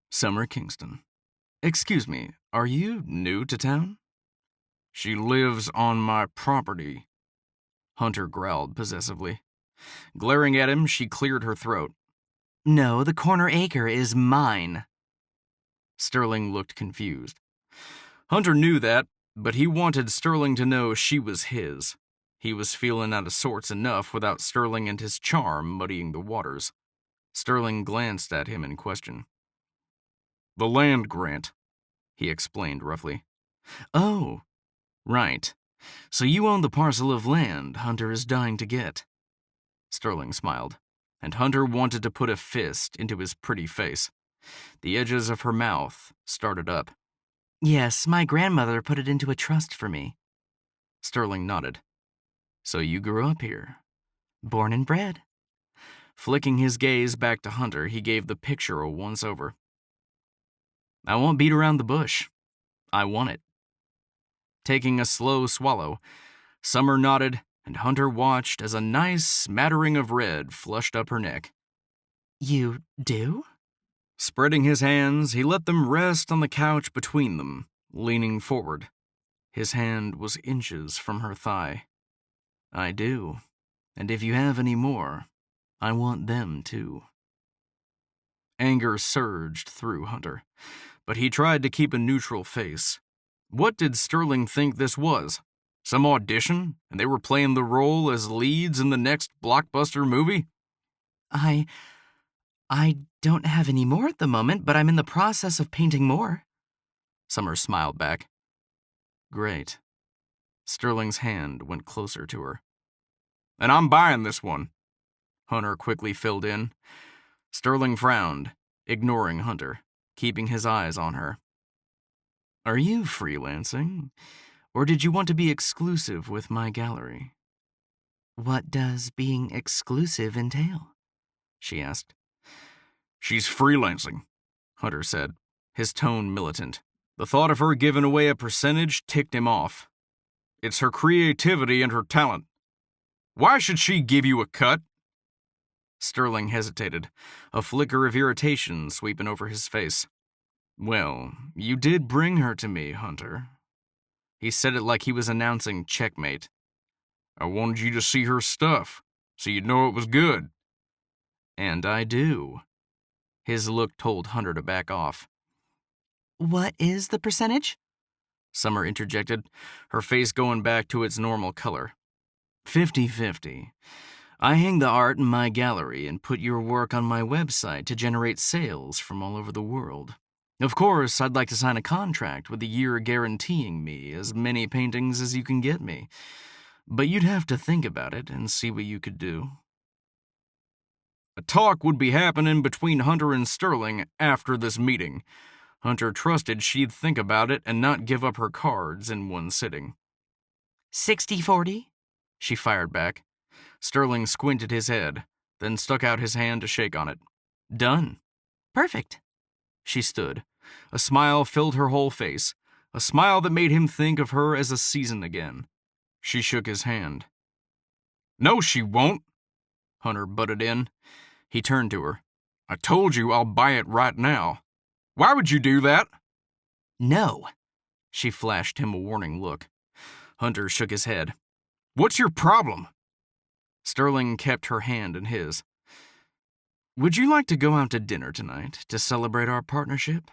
Summer Kingston. Excuse me, are you new to town? She lives on my property. Hunter growled possessively. Glaring at him, she cleared her throat. No, the corner acre is mine. Sterling looked confused. Hunter knew that, but he wanted Sterling to know she was his. He was feeling out of sorts enough without Sterling and his charm muddying the waters. Sterling glanced at him in question. The land grant, he explained roughly. Oh, right. So you own the parcel of land Hunter is dying to get. Sterling smiled, and Hunter wanted to put a fist into his pretty face. The edges of her mouth started up. Yes, my grandmother put it into a trust for me. Sterling nodded. So you grew up here? Born and bred. Flicking his gaze back to Hunter, he gave the picture a once-over. I won't beat around the bush. I want it. Taking a slow swallow, Summer nodded, and Hunter watched as a nice smattering of red flushed up her neck. You do? Spreading his hands, he let them rest on the couch between them, leaning forward. His hand was inches from her thigh. I do, and if you have any more, I want them too. Anger surged through Hunter, but he tried to keep a neutral face. What did Sterling think this was? Some audition, and they were playing the role as leads in the next blockbuster movie? I don't have any more at the moment, but I'm in the process of painting more. Summer smiled back. Great. Sterling's hand went closer to her. And I'm buying this one. Hunter quickly filled in. Sterling frowned, ignoring Hunter, keeping his eyes on her. Are you freelancing, or did you want to be exclusive with my gallery? What does being exclusive entail? She asked. She's freelancing, Hunter said, his tone militant. The thought of her giving away a percentage ticked him off. It's her creativity and her talent. Why should she give you a cut? Sterling hesitated, a flicker of irritation sweeping over his face. Well, you did bring her to me, Hunter. He said it like he was announcing checkmate. I wanted you to see her stuff, so you'd know it was good. And I do. His look told Hunter to back off. What is the percentage? Summer interjected, her face going back to its normal color. 50-50. I hang the art in my gallery and put your work on my website to generate sales from all over the world. Of course, I'd like to sign a contract with a year guaranteeing me as many paintings as you can get me. But you'd have to think about it and see what you could do. A talk would be happening between Hunter and Sterling after this meeting. Hunter trusted she'd think about it and not give up her cards in one sitting. 60-40? She fired back. Sterling squinted his head, then stuck out his hand to shake on it. Done. Perfect. She stood. A smile filled her whole face, a smile that made him think of her as a season again. She shook his hand. No, she won't, Hunter butted in. He turned to her. I told you I'll buy it right now. Why would you do that? No. She flashed him a warning look. Hunter shook his head. What's your problem? Sterling kept her hand in his. Would you like to go out to dinner tonight to celebrate our partnership?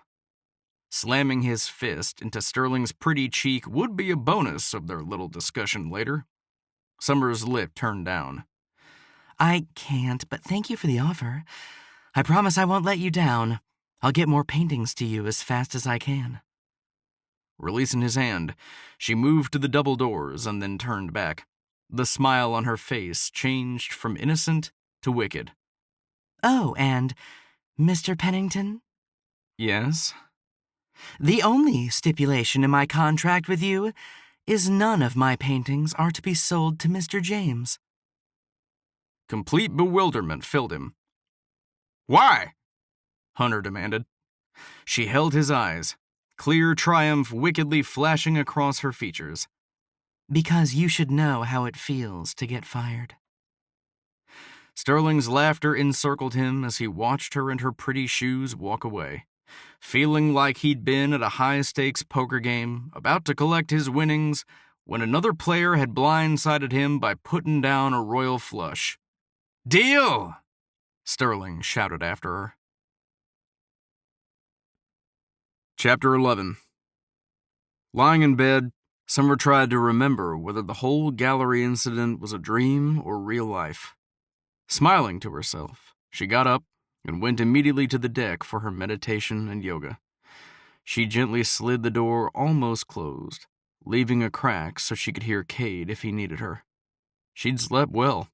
Slamming his fist into Sterling's pretty cheek would be a bonus of their little discussion later. Summer's lip turned down. I can't, but thank you for the offer. I promise I won't let you down. I'll get more paintings to you as fast as I can. Releasing his hand, she moved to the double doors and then turned back. The smile on her face changed from innocent to wicked. Oh, and Mr. Pennington? Yes? The only stipulation in my contract with you is none of my paintings are to be sold to Mr. James. Complete bewilderment filled him. Why? Hunter demanded. She held his eyes, clear triumph wickedly flashing across her features. Because you should know how it feels to get fired. Sterling's laughter encircled him as he watched her and her pretty shoes walk away, feeling like he'd been at a high-stakes poker game, about to collect his winnings, when another player had blindsided him by putting down a royal flush. Deal! Sterling shouted after her. Chapter 11. Lying in bed, Summer tried to remember whether the whole gallery incident was a dream or real life. Smiling to herself, she got up and went immediately to the deck for her meditation and yoga. She gently slid the door almost closed, leaving a crack so she could hear Cade if he needed her. She'd slept well.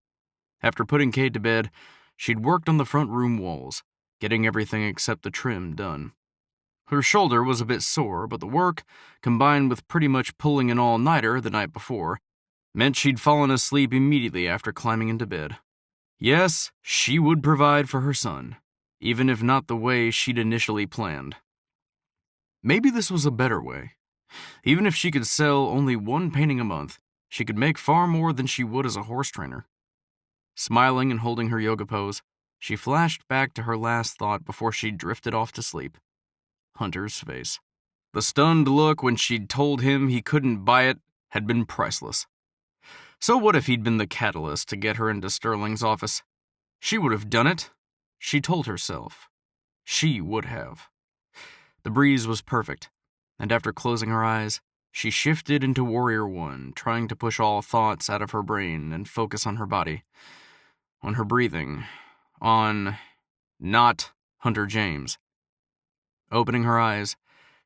After putting Cade to bed, she'd worked on the front room walls, getting everything except the trim done. Her shoulder was a bit sore, but the work, combined with pretty much pulling an all-nighter the night before, meant she'd fallen asleep immediately after climbing into bed. Yes, she would provide for her son, even if not the way she'd initially planned. Maybe this was a better way. Even if she could sell only one painting a month, she could make far more than she would as a horse trainer. Smiling and holding her yoga pose, she flashed back to her last thought before she drifted off to sleep. Hunter's face. The stunned look when she'd told him he couldn't buy it had been priceless. So what if he'd been the catalyst to get her into Sterling's office? She would have done it. She told herself. She would have. The breeze was perfect, and after closing her eyes, she shifted into Warrior One, trying to push all thoughts out of her brain and focus on her body. On her breathing. On not Hunter James. Opening her eyes,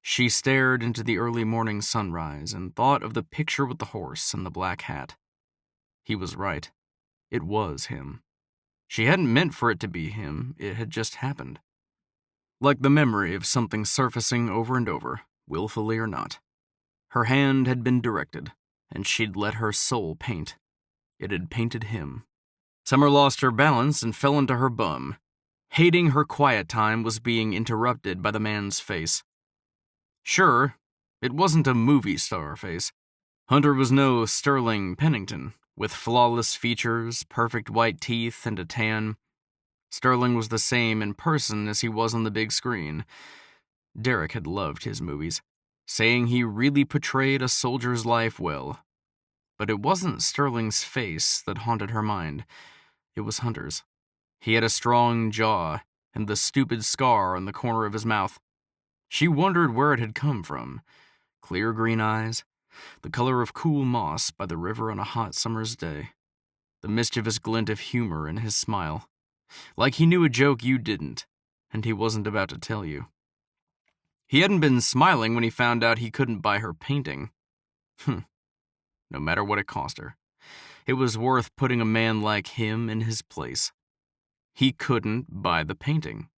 she stared into the early morning sunrise and thought of the picture with the horse and the black hat. He was right. It was him. She hadn't meant for it to be him, it had just happened. Like the memory of something surfacing over and over, willfully or not. Her hand had been directed, and she'd let her soul paint. It had painted him. Summer lost her balance and fell into her bum. Hating her quiet time was being interrupted by the man's face. Sure, it wasn't a movie star face. Hunter was no Sterling Pennington, with flawless features, perfect white teeth, and a tan. Sterling was the same in person as he was on the big screen. Derek had loved his movies, saying he really portrayed a soldier's life well. But it wasn't Sterling's face that haunted her mind. It was Hunter's. He had a strong jaw and the stupid scar on the corner of his mouth. She wondered where it had come from. Clear green eyes, the color of cool moss by the river on a hot summer's day. The mischievous glint of humor in his smile. Like he knew a joke you didn't, and he wasn't about to tell you. He hadn't been smiling when he found out he couldn't buy her painting. No matter what it cost her. It was worth putting a man like him in his place. He couldn't buy the painting.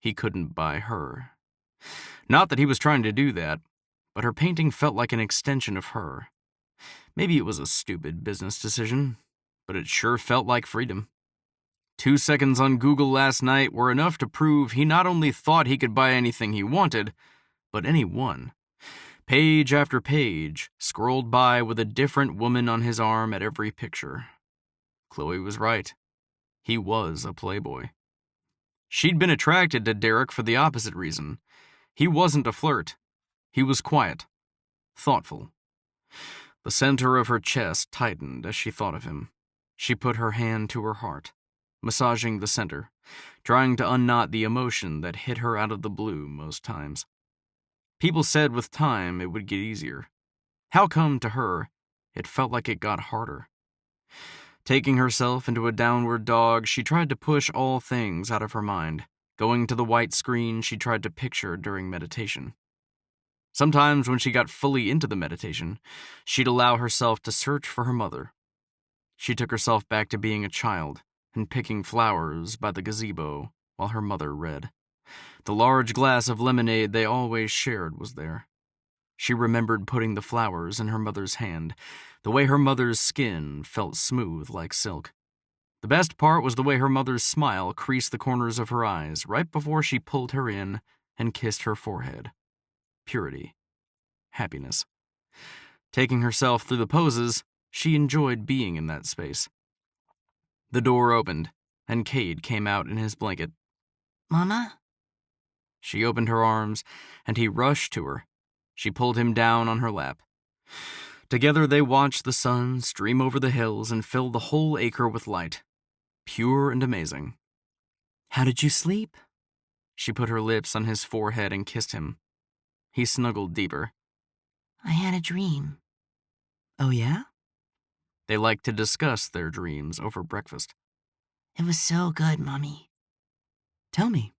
He couldn't buy her. Not that he was trying to do that, but her painting felt like an extension of her. Maybe it was a stupid business decision, but it sure felt like freedom. 2 seconds on Google last night were enough to prove he not only thought he could buy anything he wanted, but anyone. Page after page scrolled by with a different woman on his arm at every picture. Chloe was right. He was a playboy. She'd been attracted to Derek for the opposite reason. He wasn't a flirt. He was quiet, thoughtful. The center of her chest tightened as she thought of him. She put her hand to her heart, massaging the center, trying to unknot the emotion that hit her out of the blue most times. People said with time it would get easier. How come to her, it felt like it got harder? Taking herself into a downward dog, she tried to push all things out of her mind, going to the white screen she tried to picture during meditation. Sometimes when she got fully into the meditation, she'd allow herself to search for her mother. She took herself back to being a child and picking flowers by the gazebo while her mother read. The large glass of lemonade they always shared was there. She remembered putting the flowers in her mother's hand, the way her mother's skin felt smooth like silk. The best part was the way her mother's smile creased the corners of her eyes right before she pulled her in and kissed her forehead. Purity. Happiness. Taking herself through the poses, she enjoyed being in that space. The door opened, and Cade came out in his blanket. Mama? She opened her arms, and he rushed to her. She pulled him down on her lap. Together they watched the sun stream over the hills and fill the whole acre with light. Pure and amazing. How did you sleep? She put her lips on his forehead and kissed him. He snuggled deeper. I had a dream. Oh, yeah? They liked to discuss their dreams over breakfast. It was so good, Mommy. Tell me.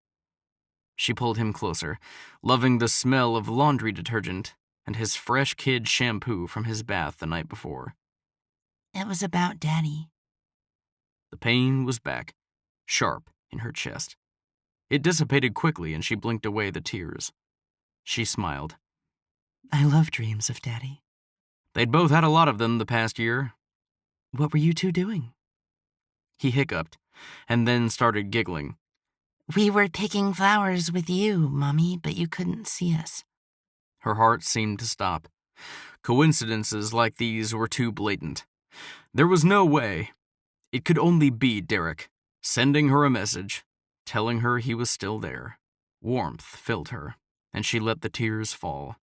She pulled him closer, loving the smell of laundry detergent and his fresh kid shampoo from his bath the night before. It was about Daddy. The pain was back, sharp in her chest. It dissipated quickly and she blinked away the tears. She smiled. I love dreams of Daddy. They'd both had a lot of them the past year. What were you two doing? He hiccuped, and then started giggling. We were picking flowers with you, Mommy, but you couldn't see us. Her heart seemed to stop. Coincidences like these were too blatant. There was no way. It could only be Derek, sending her a message, telling her he was still there. Warmth filled her, and she let the tears fall.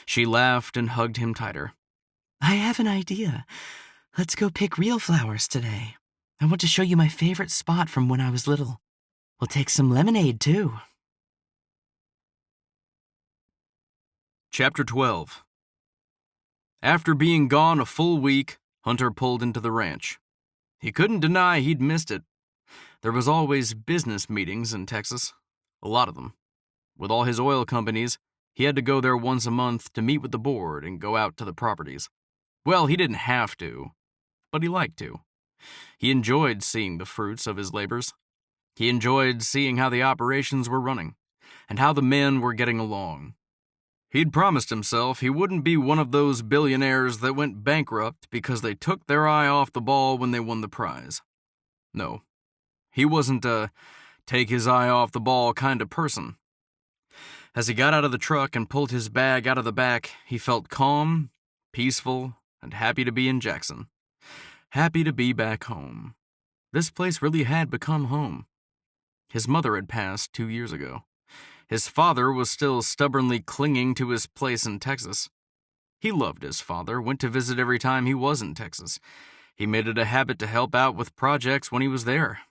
She laughed and hugged him tighter. I have an idea. Let's go pick real flowers today. I want to show you my favorite spot from when I was little. We'll take some lemonade, too. Chapter 12. After being gone a full week, Hunter pulled into the ranch. He couldn't deny he'd missed it. There was always business meetings in Texas. A lot of them. With all his oil companies, he had to go there once a month to meet with the board and go out to the properties. Well, he didn't have to, but he liked to. He enjoyed seeing the fruits of his labors. He enjoyed seeing how the operations were running, and how the men were getting along. He'd promised himself he wouldn't be one of those billionaires that went bankrupt because they took their eye off the ball when they won the prize. No, he wasn't a take his eye off the ball kind of person. As he got out of the truck and pulled his bag out of the back, he felt calm, peaceful, and happy to be in Jackson. Happy to be back home. This place really had become home. His mother had passed 2 years ago. His father was still stubbornly clinging to his place in Texas. He loved his father, went to visit every time he was in Texas. He made it a habit to help out with projects when he was there.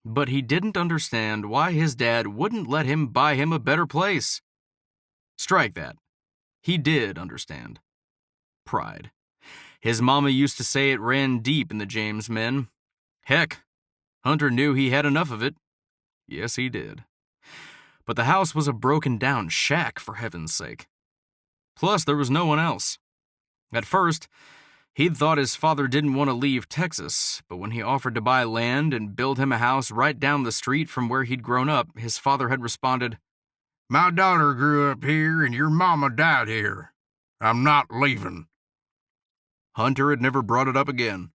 But he didn't understand why his dad wouldn't let him buy him a better place. Strike that. He did understand. Pride. His mama used to say it ran deep in the James men. Heck, Hunter knew he had enough of it. Yes, he did. But the house was a broken-down shack, for heaven's sake. Plus, there was no one else. At first, he'd thought his father didn't want to leave Texas, but when he offered to buy land and build him a house right down the street from where he'd grown up, his father had responded, My daughter grew up here and your mama died here. I'm not leaving. Hunter had never brought it up again.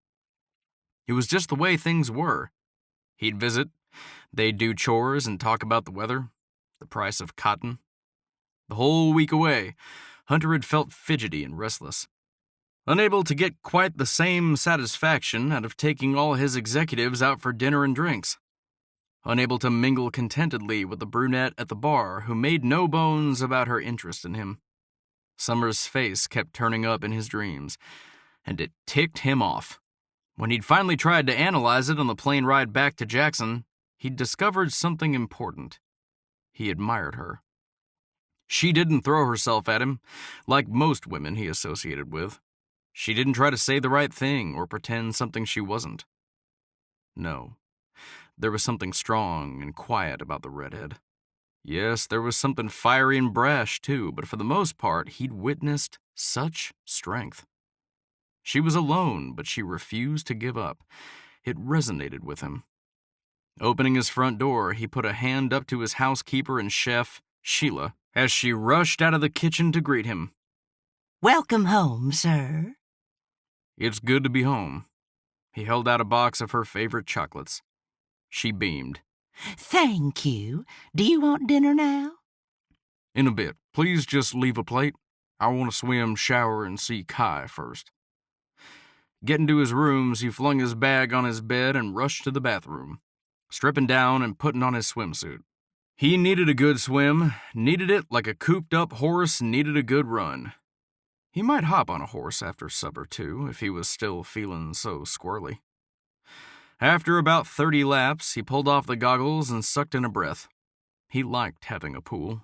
It was just the way things were. He'd visit, they'd do chores and talk about the weather, the price of cotton. The whole week away, Hunter had felt fidgety and restless, unable to get quite the same satisfaction out of taking all his executives out for dinner and drinks, unable to mingle contentedly with the brunette at the bar who made no bones about her interest in him. Summer's face kept turning up in his dreams, and it ticked him off. When he'd finally tried to analyze it on the plane ride back to Jackson, he'd discovered something important. He admired her. She didn't throw herself at him, like most women he associated with. She didn't try to say the right thing or pretend something she wasn't. No, there was something strong and quiet about the redhead. Yes, there was something fiery and brash, too, but for the most part, he'd witnessed such strength. She was alone, but she refused to give up. It resonated with him. Opening his front door, he put a hand up to his housekeeper and chef, Sheila, as she rushed out of the kitchen to greet him. Welcome home, sir. It's good to be home. He held out a box of her favorite chocolates. She beamed. Thank you. Do you want dinner now? In a bit. Please just leave a plate. I want to swim, shower, and see Kai first. Getting to his rooms, he flung his bag on his bed and rushed to the bathroom, stripping down and putting on his swimsuit. He needed a good swim, needed it like a cooped-up horse needed a good run. He might hop on a horse after supper, too, if he was still feeling so squirrely. After about 30 laps, he pulled off the goggles and sucked in a breath. He liked having a pool.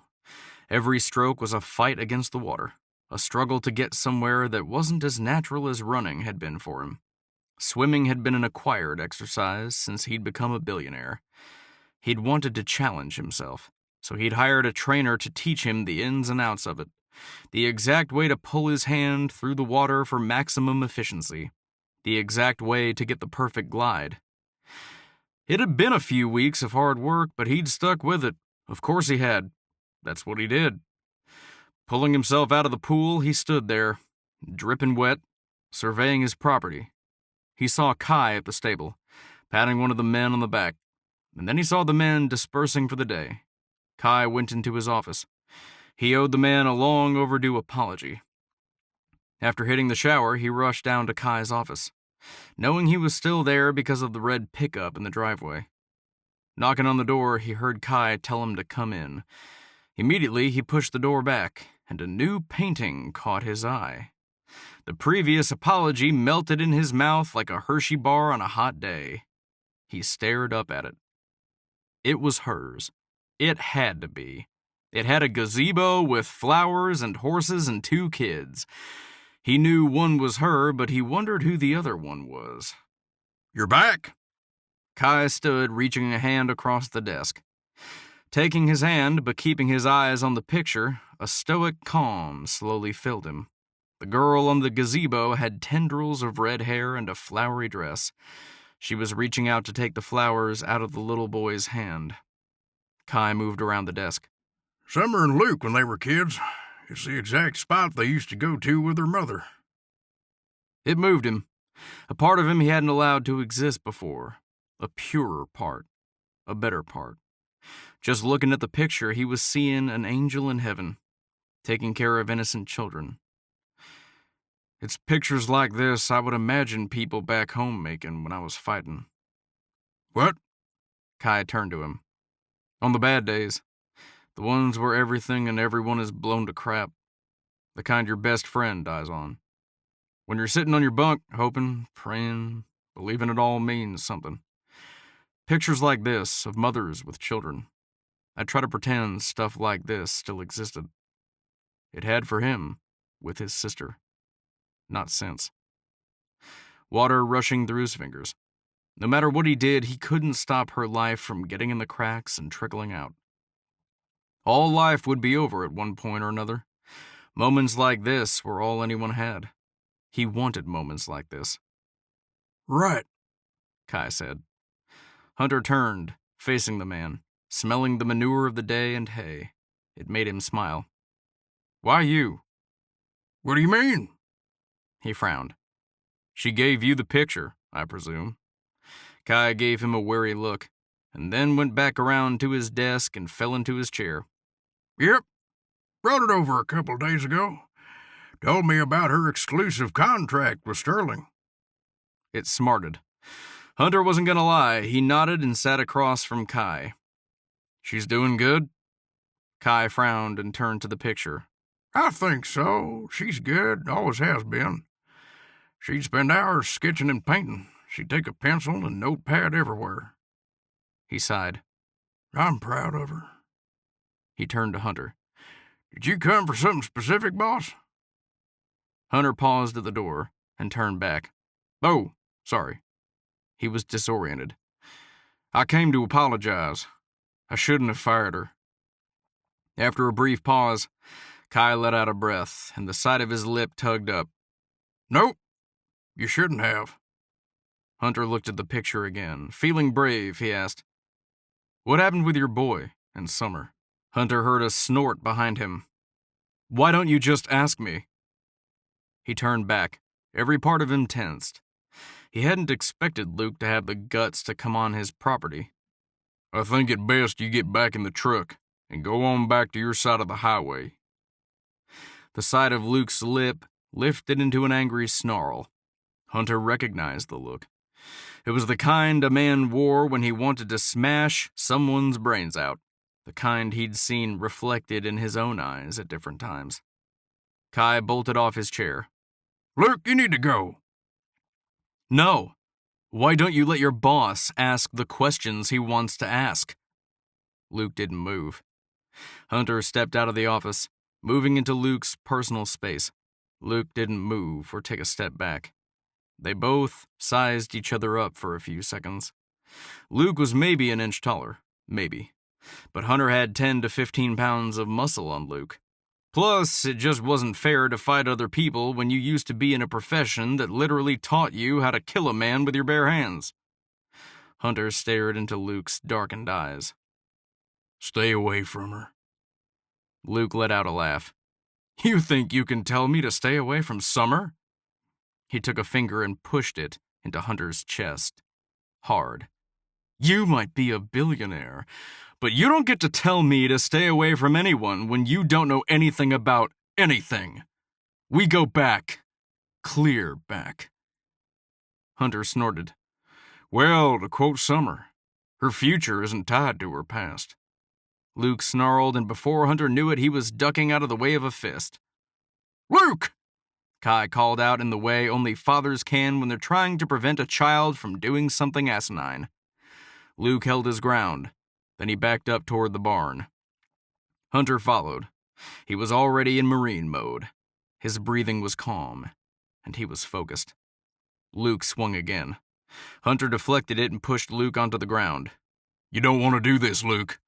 Every stroke was a fight against the water, a struggle to get somewhere that wasn't as natural as running had been for him. Swimming had been an acquired exercise since he'd become a billionaire. He'd wanted to challenge himself, so he'd hired a trainer to teach him the ins and outs of it, the exact way to pull his hand through the water for maximum efficiency, the exact way to get the perfect glide. It had been a few weeks of hard work, but he'd stuck with it. Of course he had. That's what he did. Pulling himself out of the pool, he stood there, dripping wet, surveying his property. He saw Kai at the stable, patting one of the men on the back, and then he saw the men dispersing for the day. Kai went into his office. He owed the man a long overdue apology. After hitting the shower, he rushed down to Kai's office, knowing he was still there because of the red pickup in the driveway. Knocking on the door, he heard Kai tell him to come in. Immediately, he pushed the door back, and a new painting caught his eye. The previous apology melted in his mouth like a Hershey bar on a hot day. He stared up at it. It was hers. It had to be. It had a gazebo with flowers and horses and 2 kids. He knew one was her, but he wondered who the other one was. You're back? Kai stood, reaching a hand across the desk. Taking his hand, but keeping his eyes on the picture, a stoic calm slowly filled him. The girl on the gazebo had tendrils of red hair and a flowery dress. She was reaching out to take the flowers out of the little boy's hand. Kai moved around the desk. Summer and Luke, when they were kids, it's the exact spot they used to go to with their mother. It moved him. A part of him he hadn't allowed to exist before. A purer part. A better part. Just looking at the picture, he was seeing an angel in heaven, taking care of innocent children. It's pictures like this I would imagine people back home making when I was fighting. What? Kai turned to him. On the bad days. The ones where everything and everyone is blown to crap. The kind your best friend dies on. When you're sitting on your bunk, hoping, praying, believing it all means something. Pictures like this of mothers with children. I try to pretend stuff like this still existed. It had for him, with his sister. Not since. Water rushing through his fingers. No matter what he did, he couldn't stop her life from getting in the cracks and trickling out. All life would be over at one point or another. Moments like this were all anyone had. He wanted moments like this. Right, Kai said. Hunter turned, facing the man, smelling the manure of the day and hay. It made him smile. Why you? What do you mean? He frowned. She gave you the picture, I presume. Kai gave him a wary look, and then went back around to his desk and fell into his chair. Yep, brought it over a couple days ago. Told me about her exclusive contract with Sterling. It smarted. Hunter wasn't gonna lie. He nodded and sat across from Kai. She's doing good? Kai frowned and turned to the picture. I think so. She's good, always has been. She'd spend hours sketching and painting. She'd take a pencil and notepad everywhere. He sighed. I'm proud of her. He turned to Hunter. Did you come for something specific, boss? Hunter paused at the door and turned back. Oh, sorry. He was disoriented. I came to apologize. I shouldn't have fired her. After a brief pause, Kai let out a breath, and the side of his lip tugged up. Nope, you shouldn't have. Hunter looked at the picture again. Feeling brave, he asked, What happened with your boy and Summer? Hunter heard a snort behind him. Why don't you just ask me? He turned back. Every part of him tensed. He hadn't expected Luke to have the guts to come on his property. I think it best you get back in the truck and go on back to your side of the highway. The side of Luke's lip lifted into an angry snarl. Hunter recognized the look. It was the kind a man wore when he wanted to smash someone's brains out, the kind he'd seen reflected in his own eyes at different times. Kai bolted off his chair. Luke, you need to go. No. Why don't you let your boss ask the questions he wants to ask? Luke didn't move. Hunter stepped out of the office, moving into Luke's personal space. Luke didn't move or take a step back. They both sized each other up for a few seconds. Luke was maybe an inch taller, maybe. But Hunter had 10 to 15 pounds of muscle on Luke. Plus, it just wasn't fair to fight other people when you used to be in a profession that literally taught you how to kill a man with your bare hands. Hunter stared into Luke's darkened eyes. Stay away from her. Luke let out a laugh. You think you can tell me to stay away from Summer? He took a finger and pushed it into Hunter's chest. Hard. You might be a billionaire, but you don't get to tell me to stay away from anyone when you don't know anything about anything. We go back. Clear back. Hunter snorted. Well, to quote Summer, her future isn't tied to her past. Luke snarled, and before Hunter knew it, he was ducking out of the way of a fist. Luke! Kai called out in the way only fathers can when they're trying to prevent a child from doing something asinine. Luke held his ground. Then he backed up toward the barn. Hunter followed. He was already in Marine mode. His breathing was calm, and he was focused. Luke swung again. Hunter deflected it and pushed Luke onto the ground. You don't want to do this, Luke.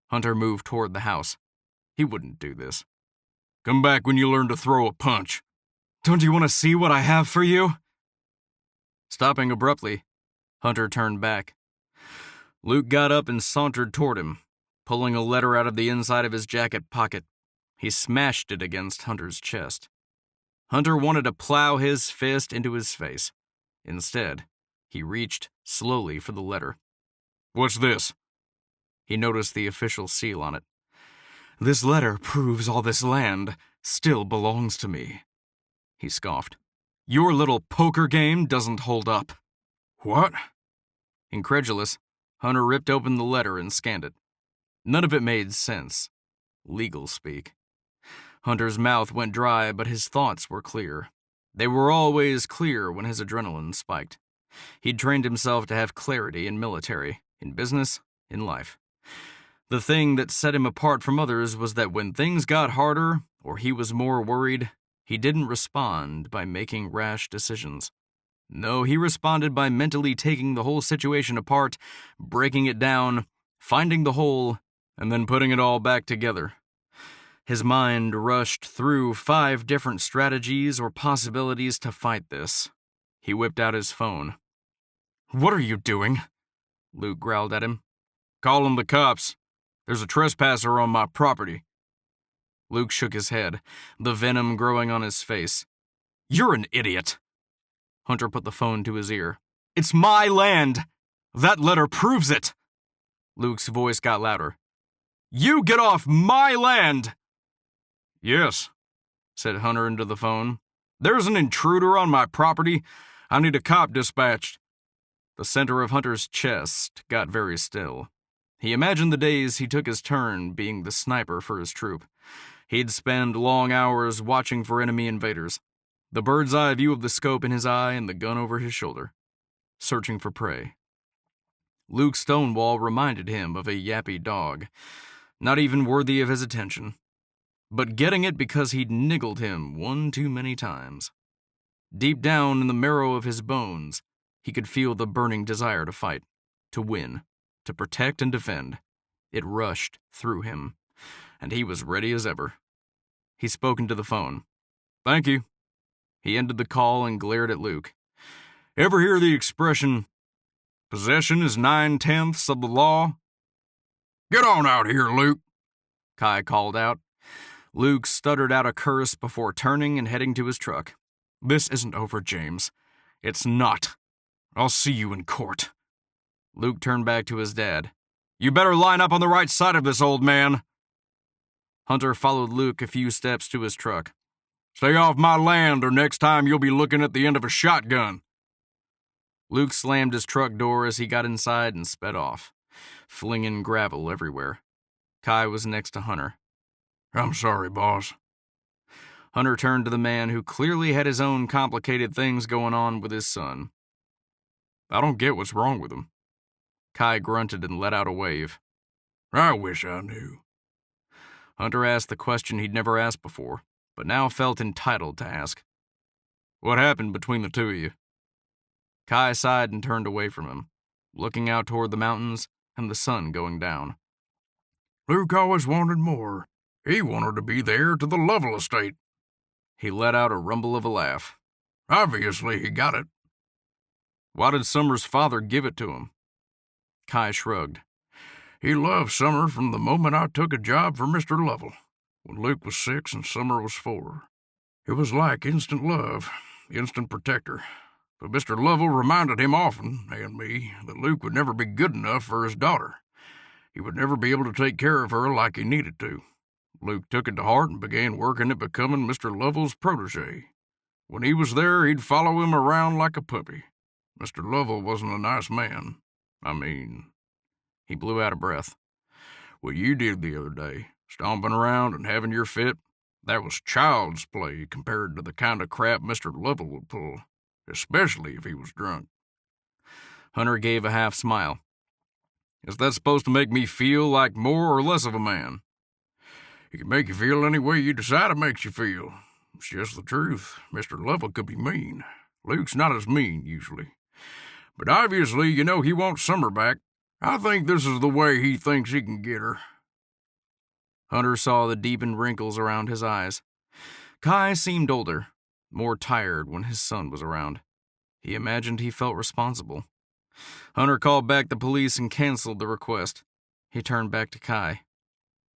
Hunter moved toward the house. He wouldn't do this. Come back when you learn to throw a punch. Don't you want to see what I have for you? Stopping abruptly, Hunter turned back. Luke got up and sauntered toward him, pulling a letter out of the inside of his jacket pocket. He smashed it against Hunter's chest. Hunter wanted to plow his fist into his face. Instead, he reached slowly for the letter. What's this? He noticed the official seal on it. This letter proves all this land still belongs to me. He scoffed. Your little poker game doesn't hold up. What? Incredulous, Hunter ripped open the letter and scanned it. None of it made sense. Legal speak. Hunter's mouth went dry, but his thoughts were clear. They were always clear when his adrenaline spiked. He'd trained himself to have clarity in military, in business, in life. The thing that set him apart from others was that when things got harder, or he was more worried, he didn't respond by making rash decisions. No, he responded by mentally taking the whole situation apart, breaking it down, finding the hole, and then putting it all back together. His mind rushed through 5 different strategies or possibilities to fight this. He whipped out his phone. What are you doing? Luke growled at him. Calling the cops. There's a trespasser on my property. Luke shook his head, the venom growing on his face. You're an idiot. Hunter put the phone to his ear. It's my land. That letter proves it. Luke's voice got louder. You get off my land. Yes, said Hunter into the phone. There's an intruder on my property. I need a cop dispatched. The center of Hunter's chest got very still. He imagined the days he took his turn being the sniper for his troop. He'd spend long hours watching for enemy invaders, the bird's eye view of the scope in his eye and the gun over his shoulder, searching for prey. Luke Stonewall reminded him of a yappy dog, not even worthy of his attention, but getting it because he'd niggled him one too many times. Deep down in the marrow of his bones, he could feel the burning desire to fight, to win, to protect and defend. It rushed through him, and he was ready as ever. He spoke into the phone. Thank you. He ended the call and glared at Luke. Ever hear the expression, possession is 9/10 of the law? Get on out here, Luke, Kai called out. Luke stuttered out a curse before turning and heading to his truck. This isn't over, James. It's not. I'll see you in court. Luke turned back to his dad. You better line up on the right side of this, old man. Hunter followed Luke a few steps to his truck. Stay off my land, or next time you'll be looking at the end of a shotgun. Luke slammed his truck door as he got inside and sped off, flinging gravel everywhere. Kai was next to Hunter. I'm sorry, boss. Hunter turned to the man who clearly had his own complicated things going on with his son. I don't get what's wrong with him. Kai grunted and let out a wave. I wish I knew. Hunter asked the question he'd never asked before, but now felt entitled to ask. What happened between the two of you? Kai sighed and turned away from him, looking out toward the mountains and the sun going down. Luke always wanted more. He wanted to be there to the Lovell estate. He let out a rumble of a laugh. Obviously, he got it. Why did Summer's father give it to him? Kai shrugged. He loved Summer from the moment I took a job for Mr. Lovell, when Luke was 6 and Summer was 4. It was like instant love, instant protector. But Mr. Lovell reminded him often, and me, that Luke would never be good enough for his daughter. He would never be able to take care of her like he needed to. Luke took it to heart and began working at becoming Mr. Lovell's protege. When he was there, he'd follow him around like a puppy. Mr. Lovell wasn't a nice man. He blew out a breath. What you did the other day, stomping around and having your fit, that was child's play compared to the kind of crap Mr. Lovell would pull, especially if he was drunk. Hunter gave a half smile. Is that supposed to make me feel like more or less of a man? It can make you feel any way you decide it makes you feel. It's just the truth. Mr. Lovell could be mean. Luke's not as mean, usually. But obviously, he wants Summer back. I think this is the way he thinks he can get her. Hunter saw the deepened wrinkles around his eyes. Kai seemed older, more tired when his son was around. He imagined he felt responsible. Hunter called back the police and canceled the request. He turned back to Kai.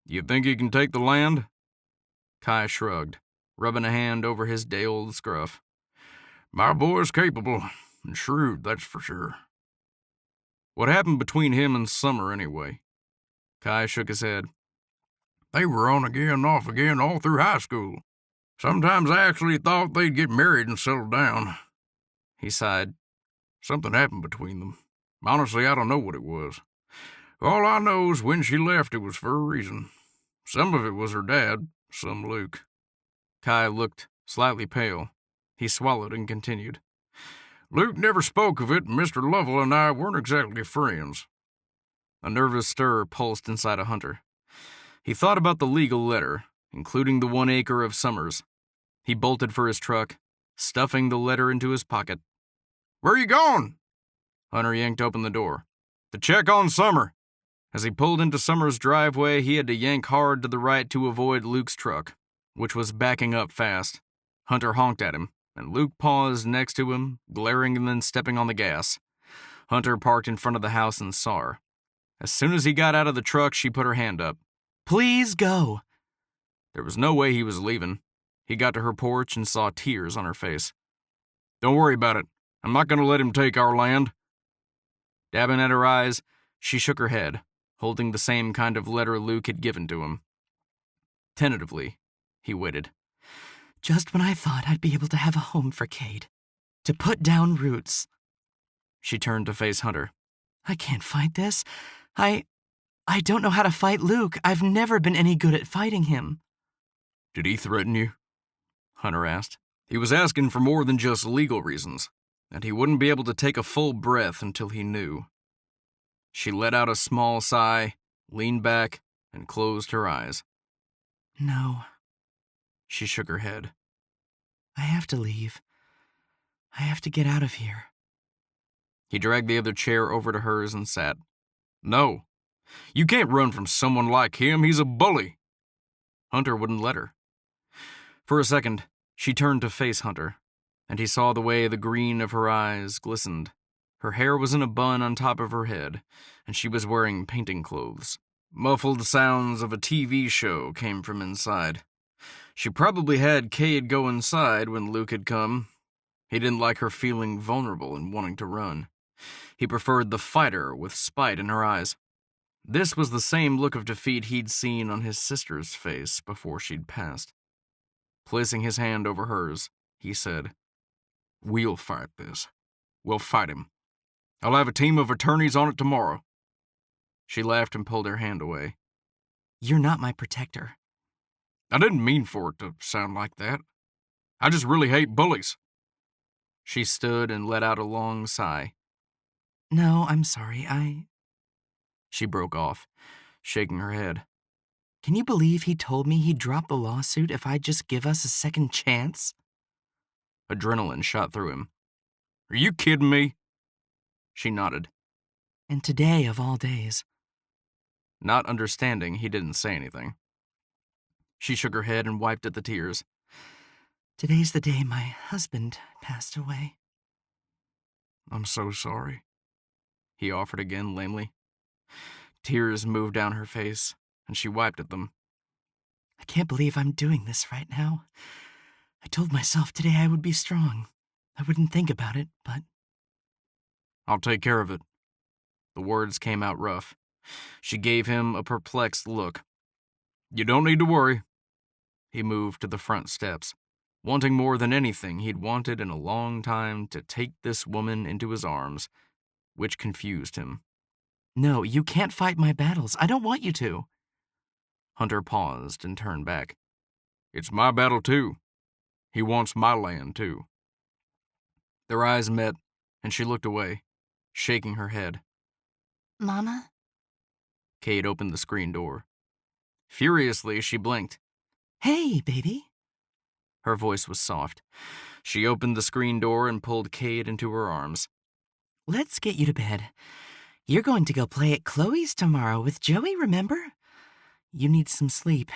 You think he can take the land? Kai shrugged, rubbing a hand over his day-old scruff. My boy's capable and shrewd, that's for sure. What happened between him and Summer, anyway? Kai shook his head. They were on again, off again, all through high school. Sometimes I actually thought they'd get married and settle down. He sighed. Something happened between them. Honestly, I don't know what it was. All I know is when she left, it was for a reason. Some of it was her dad, some Luke. Kai looked slightly pale. He swallowed and continued. Luke never spoke of it, and Mr. Lovell and I weren't exactly friends. A nervous stir pulsed inside of Hunter. He thought about the legal letter, including the 1 acre of Summers. He bolted for his truck, stuffing the letter into his pocket. Where you going? Hunter yanked open the door. To check on Summer. As he pulled into Summers' driveway, he had to yank hard to the right to avoid Luke's truck, which was backing up fast. Hunter honked at him, and Luke paused next to him, glaring and then stepping on the gas. Hunter parked in front of the house and saw her. As soon as he got out of the truck, she put her hand up. Please go. There was no way he was leaving. He got to her porch and saw tears on her face. Don't worry about it. I'm not going to let him take our land. Dabbing at her eyes, she shook her head, holding the same kind of letter Luke had given to him. Tentatively, he waited. Just when I thought I'd be able to have a home for Cade, to put down roots. She turned to face Hunter. I can't fight this. I don't know how to fight Luke. I've never been any good at fighting him. Did he threaten you? Hunter asked. He was asking for more than just legal reasons, and he wouldn't be able to take a full breath until he knew. She let out a small sigh, leaned back, and closed her eyes. No. She shook her head. I have to leave. I have to get out of here. He dragged the other chair over to hers and sat. No. You can't run from someone like him. He's a bully. Hunter wouldn't let her. For a second, she turned to face Hunter, and he saw the way the green of her eyes glistened. Her hair was in a bun on top of her head, and she was wearing painting clothes. Muffled sounds of a TV show came from inside. She probably had Cade go inside when Luke had come. He didn't like her feeling vulnerable and wanting to run. He preferred the fighter with spite in her eyes. This was the same look of defeat he'd seen on his sister's face before she'd passed. Placing his hand over hers, he said, We'll fight this. We'll fight him. I'll have a team of attorneys on it tomorrow. She laughed and pulled her hand away. You're not my protector. I didn't mean for it to sound like that. I just really hate bullies. She stood and let out a long sigh. No, I'm sorry, She broke off, shaking her head. Can you believe he told me he'd drop the lawsuit if I'd just give us a second chance? Adrenaline shot through him. Are you kidding me? She nodded. And today of all days. Not understanding, he didn't say anything. She shook her head and wiped at the tears. Today's the day my husband passed away. I'm so sorry, he offered again lamely. Tears moved down her face, and she wiped at them. I can't believe I'm doing this right now. I told myself today I would be strong. I wouldn't think about it, but... I'll take care of it. The words came out rough. She gave him a perplexed look. You don't need to worry. He moved to the front steps, wanting more than anything he'd wanted in a long time to take this woman into his arms, which confused him. No, you can't fight my battles. I don't want you to. Hunter paused and turned back. It's my battle, too. He wants my land, too. Their eyes met, and she looked away, shaking her head. Mama? Kate opened the screen door. Furiously, she blinked. Hey, baby. Her voice was soft. She opened the screen door and pulled Kate into her arms. Let's get you to bed. You're going to go play at Chloe's tomorrow with Joey, remember? You need some sleep.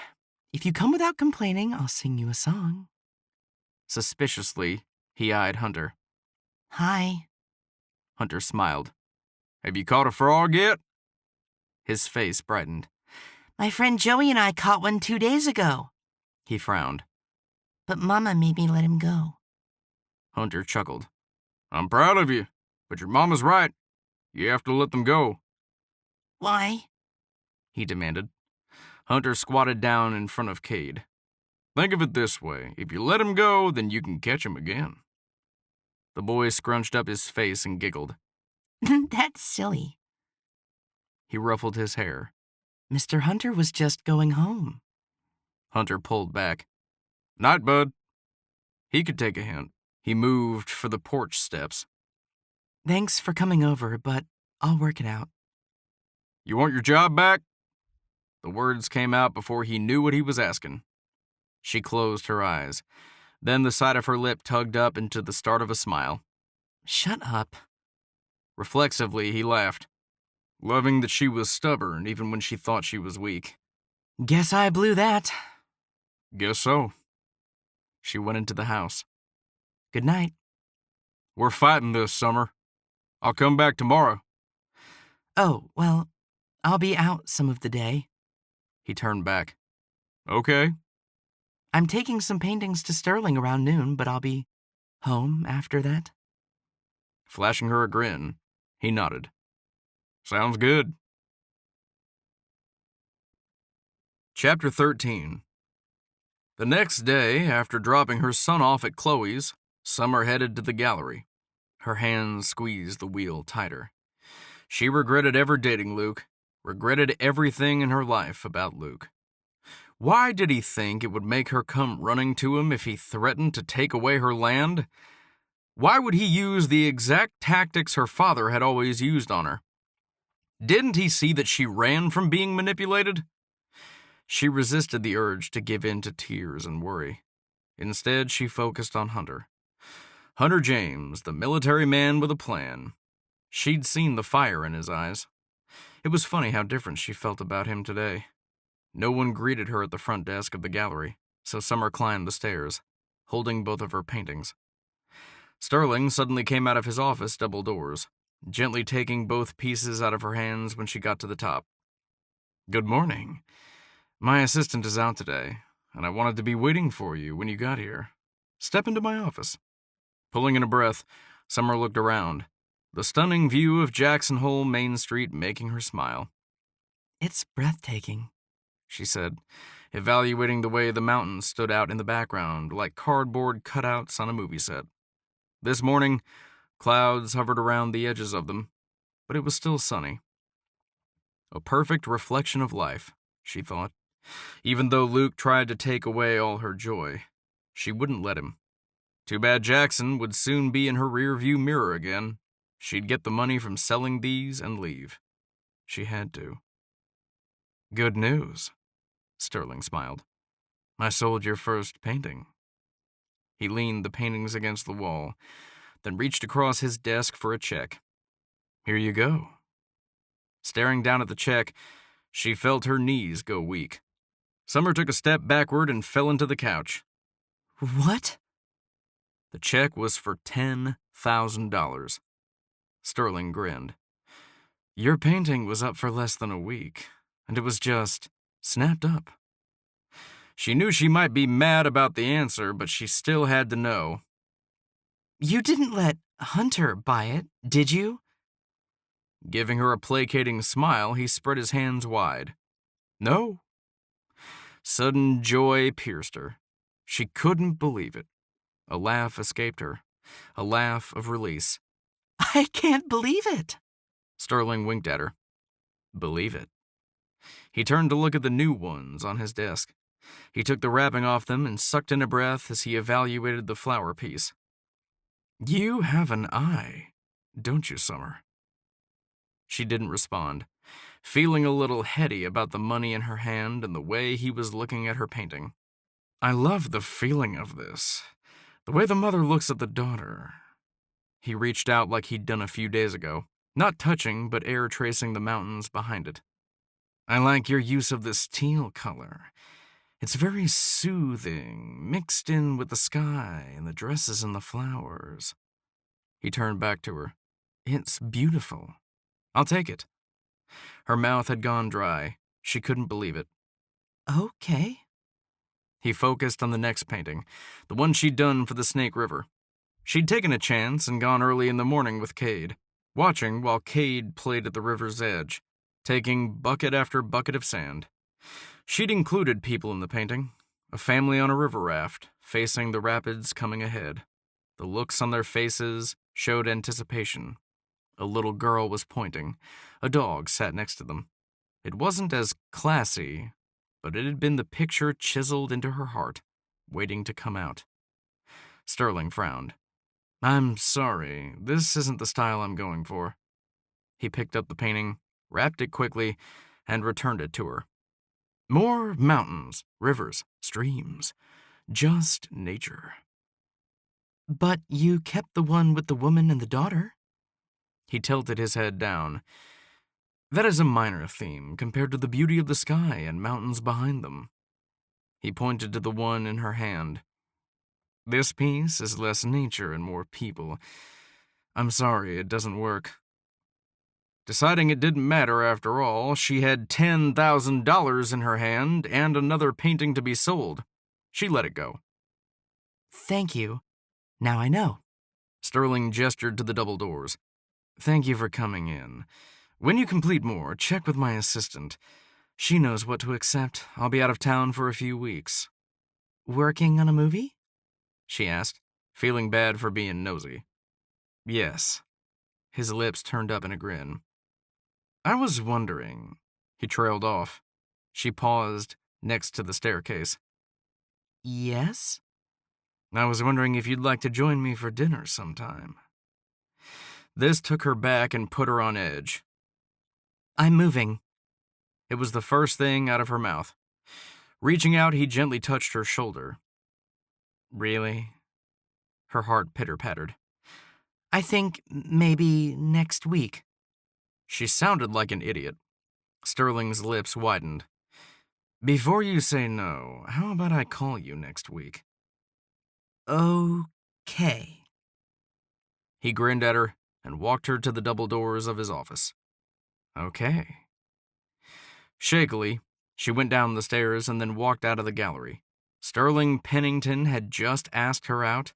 If you come without complaining, I'll sing you a song. Suspiciously, he eyed Hunter. Hi. Hunter smiled. Have you caught a frog yet? His face brightened. My friend Joey and I caught one 2 days ago. He frowned. But Mama made me let him go. Hunter chuckled. I'm proud of you, but your mama's right. You have to let them go. Why? He demanded. Hunter squatted down in front of Cade. Think of it this way. If you let him go, then you can catch him again. The boy scrunched up his face and giggled. That's silly. He ruffled his hair. Mr. Hunter was just going home. Hunter pulled back. Night, bud. He could take a hint. He moved for the porch steps. Thanks for coming over, but I'll work it out. You want your job back? The words came out before he knew what he was asking. She closed her eyes. Then the side of her lip tugged up into the start of a smile. Shut up. Reflexively, he laughed, loving that she was stubborn even when she thought she was weak. Guess I blew that. Guess so. She went into the house. Good night. We're fighting this summer. I'll come back tomorrow. Oh, well, I'll be out some of the day. He turned back. Okay. I'm taking some paintings to Sterling around noon, but I'll be home after that. Flashing her a grin, he nodded. Sounds good. Chapter 13. The next day, after dropping her son off at Chloe's, Summer headed to the gallery. Her hands squeezed the wheel tighter. She regretted ever dating Luke, regretted everything in her life about Luke. Why did he think it would make her come running to him if he threatened to take away her land? Why would he use the exact tactics her father had always used on her? Didn't he see that she ran from being manipulated? She resisted the urge to give in to tears and worry. Instead, she focused on Hunter. Hunter James, the military man with a plan. She'd seen the fire in his eyes. It was funny how different she felt about him today. No one greeted her at the front desk of the gallery, so Summer climbed the stairs, holding both of her paintings. Sterling suddenly came out of his office double doors, gently taking both pieces out of her hands when she got to the top. Good morning. My assistant is out today, and I wanted to be waiting for you when you got here. Step into my office. Pulling in a breath, Summer looked around, the stunning view of Jackson Hole Main Street making her smile. It's breathtaking, she said, evaluating the way the mountains stood out in the background like cardboard cutouts on a movie set. This morning, clouds hovered around the edges of them, but it was still sunny. A perfect reflection of life, she thought. Even though Luke tried to take away all her joy, she wouldn't let him. Too bad Jackson would soon be in her rearview mirror again. She'd get the money from selling these and leave. She had to. Good news, Sterling smiled. I sold your first painting. He leaned the paintings against the wall, then reached across his desk for a check. Here you go. Staring down at the check, she felt her knees go weak. Summer took a step backward and fell into the couch. What? The check was for $10,000. Sterling grinned. Your painting was up for less than a week, and it was just snapped up. She knew she might be mad about the answer, but she still had to know. You didn't let Hunter buy it, did you? Giving her a placating smile, he spread his hands wide. No. Sudden joy pierced her. She couldn't believe it. A laugh escaped her, a laugh of release. I can't believe it. Sterling winked at her. Believe it. He turned to look at the new ones on his desk. He took the wrapping off them and sucked in a breath as he evaluated the flower piece. You have an eye, don't you, Summer? She didn't respond, feeling a little heady about the money in her hand and the way he was looking at her painting. I love the feeling of this, the way the mother looks at the daughter. He reached out like he'd done a few days ago, not touching but air tracing the mountains behind it. I like your use of this teal color. It's very soothing, mixed in with the sky and the dresses and the flowers. He turned back to her. It's beautiful. I'll take it. Her mouth had gone dry. She couldn't believe it. Okay. He focused on the next painting, the one she'd done for the Snake River. She'd taken a chance and gone early in the morning with Cade, watching while Cade played at the river's edge, taking bucket after bucket of sand. She'd included people in the painting, a family on a river raft, facing the rapids coming ahead. The looks on their faces showed anticipation. A little girl was pointing. A dog sat next to them. It wasn't as classy, but it had been the picture chiseled into her heart, waiting to come out. Sterling frowned. I'm sorry, this isn't the style I'm going for. He picked up the painting, wrapped it quickly, and returned it to her. More mountains, rivers, streams. Just nature. But you kept the one with the woman and the daughter. He tilted his head down. That is a minor theme compared to the beauty of the sky and mountains behind them. He pointed to the one in her hand. This piece is less nature and more people. I'm sorry, it doesn't work. Deciding it didn't matter after all, she had $10,000 in her hand and another painting to be sold. She let it go. Thank you. Now I know. Sterling gestured to the double doors. Thank you for coming in. When you complete more, check with my assistant. She knows what to accept. I'll be out of town for a few weeks. Working on a movie? She asked, feeling bad for being nosy. Yes. His lips turned up in a grin. I was wondering. He trailed off. She paused next to the staircase. Yes? I was wondering if you'd like to join me for dinner sometime. This took her back and put her on edge. I'm moving. It was the first thing out of her mouth. Reaching out, he gently touched her shoulder. Really? Her heart pitter-pattered. I think maybe next week. She sounded like an idiot. Sterling's lips widened. Before you say no, how about I call you next week? Okay. He grinned at her and walked her to the double doors of his office. Okay. Shakily, she went down the stairs and then walked out of the gallery. Sterling Pennington had just asked her out.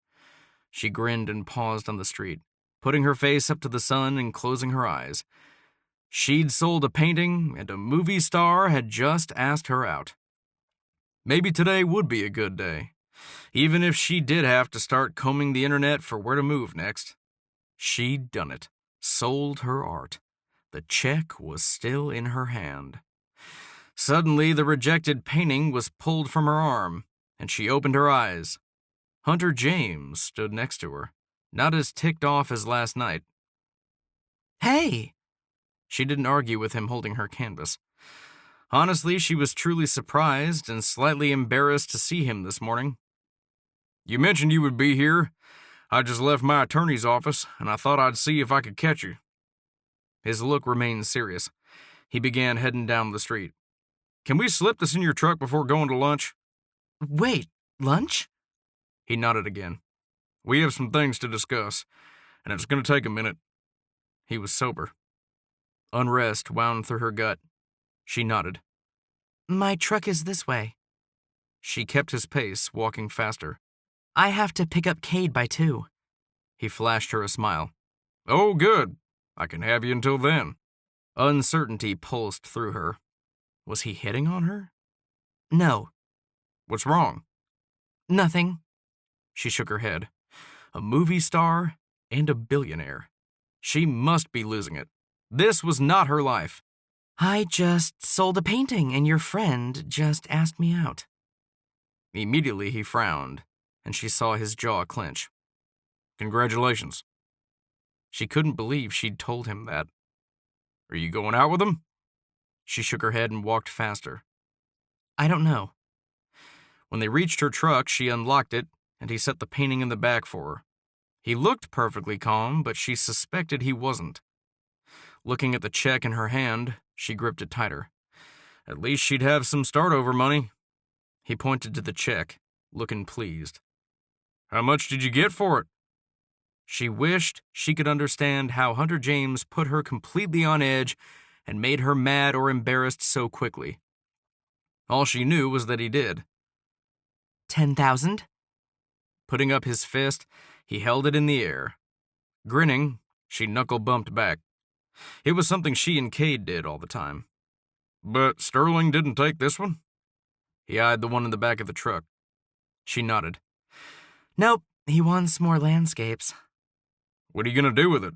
She grinned and paused on the street, putting her face up to the sun and closing her eyes. She'd sold a painting, and a movie star had just asked her out. Maybe today would be a good day, even if she did have to start combing the internet for where to move next. She'd done it, sold her art. The check was still in her hand. Suddenly, the rejected painting was pulled from her arm, and she opened her eyes. Hunter James stood next to her, not as ticked off as last night. Hey! She didn't argue with him holding her canvas. Honestly, she was truly surprised and slightly embarrassed to see him this morning. You mentioned you would be here. I just left my attorney's office, and I thought I'd see if I could catch you. His look remained serious. He began heading down the street. Can we slip this in your truck before going to lunch? Wait, lunch? He nodded again. We have some things to discuss, and it's going to take a minute. He was sober. Unrest wound through her gut. She nodded. My truck is this way. She kept his pace, walking faster. I have to pick up Cade by 2. He flashed her a smile. Oh, good. I can have you until then. Uncertainty pulsed through her. Was he hitting on her? No, What's wrong? nothing. She shook her head. A movie star and a billionaire. She must be losing it. This was not her life. I just sold a painting and your friend just asked me out. Immediately he frowned, and she saw his jaw clench. Congratulations. She couldn't believe she'd told him that. Are you going out with him? She shook her head and walked faster. I don't know. When they reached her truck, she unlocked it, and he set the painting in the back for her. He looked perfectly calm, but she suspected he wasn't. Looking at the check in her hand, she gripped it tighter. At least she'd have some start-over money. He pointed to the check, looking pleased. How much did you get for it? She wished she could understand how Hunter James put her completely on edge and made her mad or embarrassed so quickly. All she knew was that he did. 10,000? Putting up his fist, he held it in the air. Grinning, she knuckle-bumped back. It was something she and Cade did all the time. But Sterling didn't take this one? He eyed the one in the back of the truck. She nodded. Nope, he wants more landscapes. What are you going to do with it?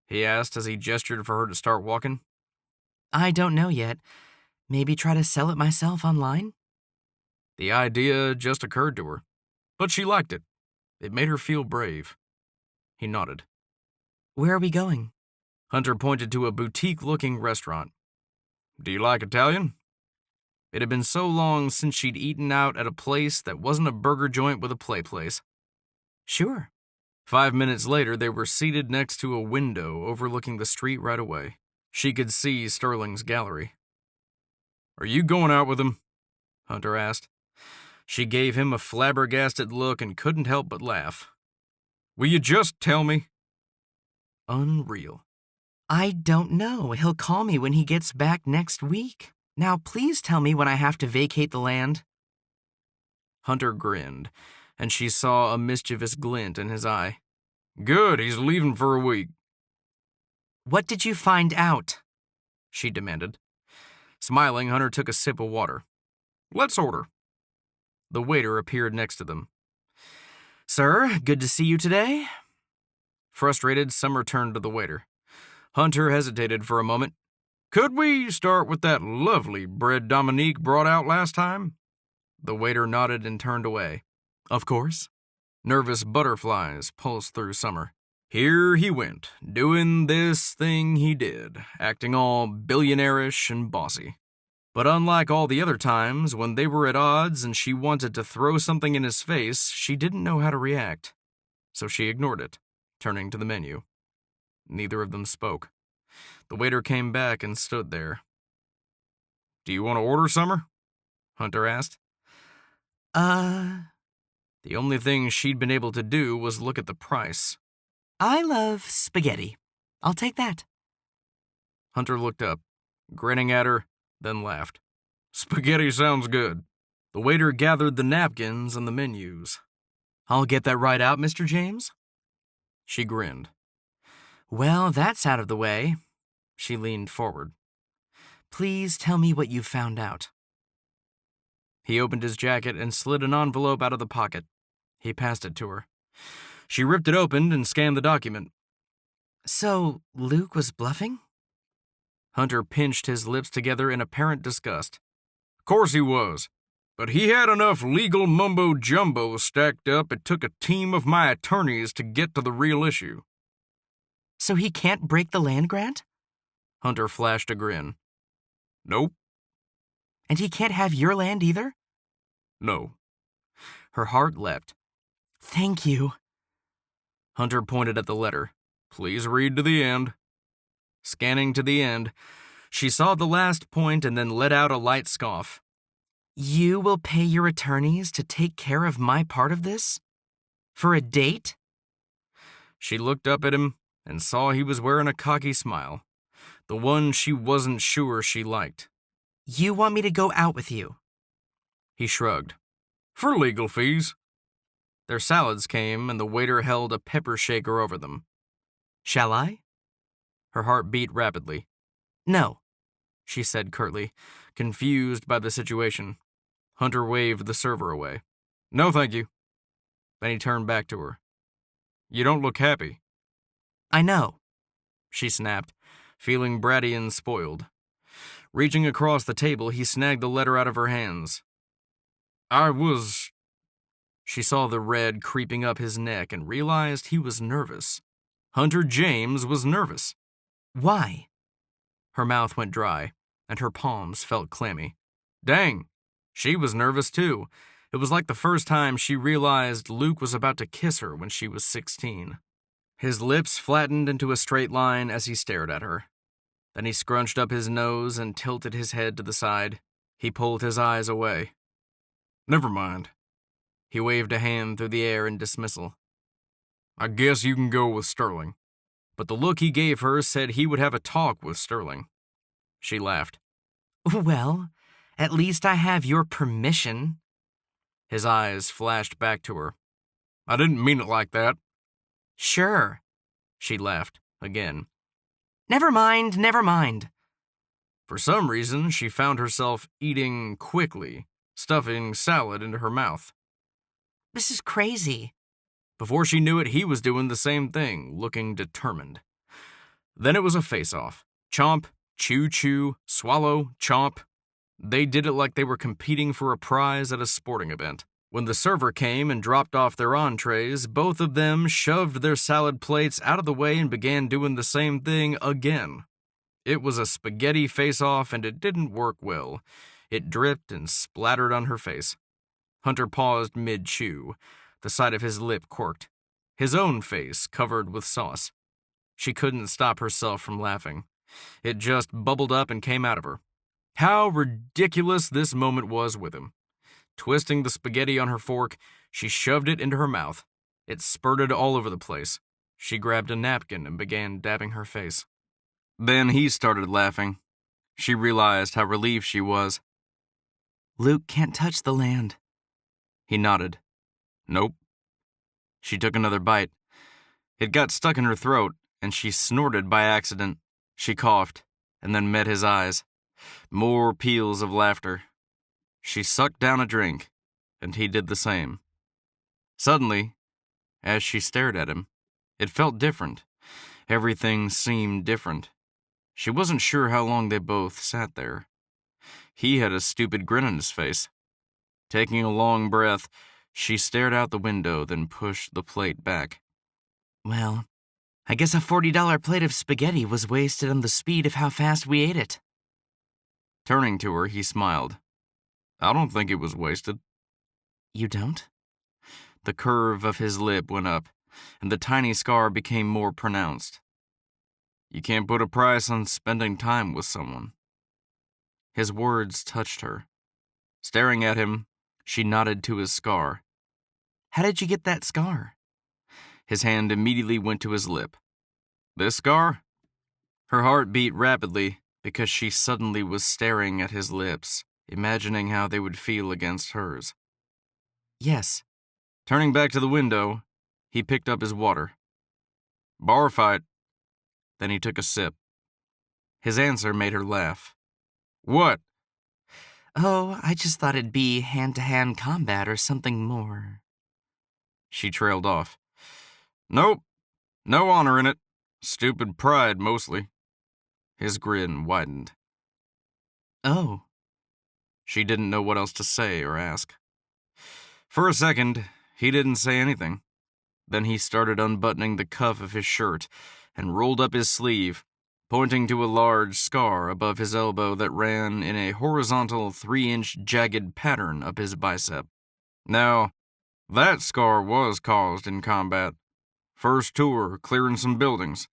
He asked as he gestured for her to start walking. I don't know yet. Maybe try to sell it myself online? The idea just occurred to her, but she liked it. It made her feel brave. He nodded. Where are we going? Hunter pointed to a boutique-looking restaurant. Do you like Italian? It had been so long since she'd eaten out at a place that wasn't a burger joint with a play place. Sure. 5 minutes later, they were seated next to a window overlooking the street right away. She could see Sterling's gallery. Are you going out with him? Hunter asked. She gave him a flabbergasted look and couldn't help but laugh. Will you just tell me? Unreal. I don't know. He'll call me when he gets back next week. Now please tell me when I have to vacate the land. Hunter grinned, and she saw a mischievous glint in his eye. Good, he's leaving for a week. What did you find out? She demanded. Smiling, Hunter took a sip of water. Let's order. The waiter appeared next to them. Sir, good to see you today. Frustrated, Summer turned to the waiter. Hunter hesitated for a moment. Could we start with that lovely bread Dominique brought out last time? The waiter nodded and turned away. Of course. Nervous butterflies pulsed through Summer. Here he went, doing this thing he did, acting all billionaire-ish and bossy. But unlike all the other times, when they were at odds and she wanted to throw something in his face, she didn't know how to react. So she ignored it, turning to the menu. Neither of them spoke. The waiter came back and stood there. Do you want to order, Summer? Hunter asked. The only thing she'd been able to do was look at the price. I love spaghetti. I'll take that. Hunter looked up, grinning at her, then laughed. Spaghetti sounds good. The waiter gathered the napkins and the menus. I'll get that right out, Mr. James. She grinned. Well, that's out of the way. She leaned forward. Please tell me what you found out. He opened his jacket and slid an envelope out of the pocket. He passed it to her. She ripped it open and scanned the document. So, Luke was bluffing? Hunter pinched his lips together in apparent disgust. Of course he was. But he had enough legal mumbo-jumbo stacked up it took a team of my attorneys to get to the real issue. So he can't break the land grant? Hunter flashed a grin. Nope. And he can't have your land either? No. Her heart leapt. Thank you. Hunter pointed at the letter. Please read to the end. Scanning to the end, she saw the last point and then let out a light scoff. You will pay your attorneys to take care of my part of this? For a date? She looked up at him and saw he was wearing a cocky smile. the one she wasn't sure she liked. You want me to go out with you? He shrugged. For legal fees. Their salads came, and the waiter held a pepper shaker over them. Shall I? Her heart beat rapidly. No. She said curtly, confused by the situation. Hunter waved the server away. No, thank you. Then he turned back to her. You don't look happy. I know, She snapped, feeling bratty and spoiled. Reaching across the table, he snagged the letter out of her hands. She saw the red creeping up his neck and realized he was nervous. Hunter James was nervous. Why? Her mouth went dry, and her palms felt clammy. Dang, she was nervous too. It was like the first time she realized Luke was about to kiss her when she was 16. His lips flattened into a straight line as he stared at her. Then he scrunched up his nose and tilted his head to the side. He pulled his eyes away. Never mind. He waved a hand through the air in dismissal. I guess you can go with Sterling. But the look he gave her said he would have a talk with Sterling. She laughed. Well, at least I have your permission. His eyes flashed back to her. I didn't mean it like that. Sure. She laughed again. Never mind, never mind. For some reason, she found herself eating quickly, stuffing salad into her mouth. This is crazy. Before she knew it, he was doing the same thing, looking determined. Then it was a face-off. Chomp, chew, swallow, chomp. They did it like they were competing for a prize at a sporting event. When the server came and dropped off their entrees, both of them shoved their salad plates out of the way and began doing the same thing again. It was a spaghetti face-off, and it didn't work well. It dripped and splattered on her face. Hunter paused mid-chew. The side of his lip quirked. His own face covered with sauce. She couldn't stop herself from laughing. It just bubbled up and came out of her. How ridiculous this moment was with him. Twisting the spaghetti on her fork, she shoved it into her mouth. It spurted all over the place. She grabbed a napkin and began dabbing her face. Then he started laughing. She realized how relieved she was. Luke can't touch the land. He nodded. Nope. She took another bite. It got stuck in her throat, and she snorted by accident. She coughed, and then met his eyes. More peals of laughter. She sucked down a drink, and he did the same. Suddenly, as she stared at him, it felt different. Everything seemed different. She wasn't sure how long they both sat there. He had a stupid grin on his face. Taking a long breath, she stared out the window, then pushed the plate back. Well, I guess a $40 plate of spaghetti was wasted on the speed of how fast we ate it. Turning to her, he smiled. I don't think it was wasted. You don't? The curve of his lip went up, and the tiny scar became more pronounced. You can't put a price on spending time with someone. His words touched her. Staring at him, she nodded to his scar. How did you get that scar? His hand immediately went to his lip. This scar? Her heart beat rapidly because she suddenly was staring at his lips, imagining how they would feel against hers. Yes. Turning back to the window, he picked up his water. Bar fight. Then he took a sip. His answer made her laugh. What? Oh, I just thought it'd be hand-to-hand combat or something more. She trailed off. Nope. No honor in it. Stupid pride, mostly. His grin widened. Oh. She didn't know what else to say or ask. For a second, he didn't say anything. Then he started unbuttoning the cuff of his shirt and rolled up his sleeve, pointing to a large scar above his elbow that ran in a horizontal 3-inch jagged pattern up his bicep. Now, that scar was caused in combat. First tour, clearing some buildings,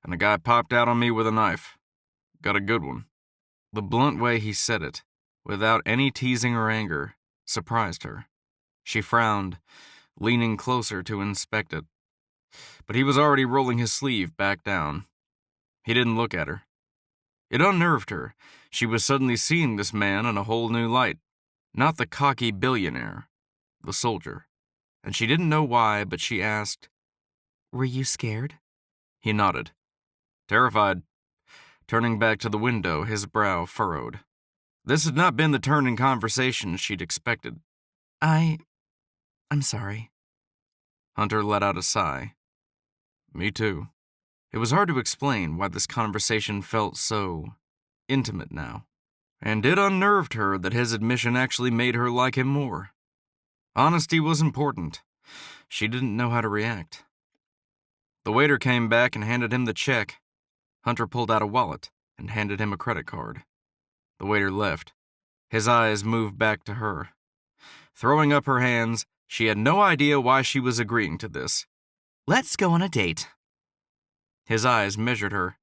and a guy popped out on me with a knife. Got a good one. The blunt way he said it, without any teasing or anger, surprised her. She frowned, leaning closer to inspect it. But he was already rolling his sleeve back down. He didn't look at her. It unnerved her. She was suddenly seeing this man in a whole new light. Not the cocky billionaire, the soldier. And she didn't know why, but she asked, Were you scared? He nodded. Terrified. Turning back to the window, his brow furrowed. This had not been the turn in conversation she'd expected. I'm sorry. Hunter let out a sigh. Me too. It was hard to explain why this conversation felt so intimate now. And it unnerved her that his admission actually made her like him more. Honesty was important. She didn't know how to react. The waiter came back and handed him the check. Hunter pulled out a wallet and handed him a credit card. The waiter left. His eyes moved back to her. Throwing up her hands, she had no idea why she was agreeing to this. Let's go on a date. His eyes measured her.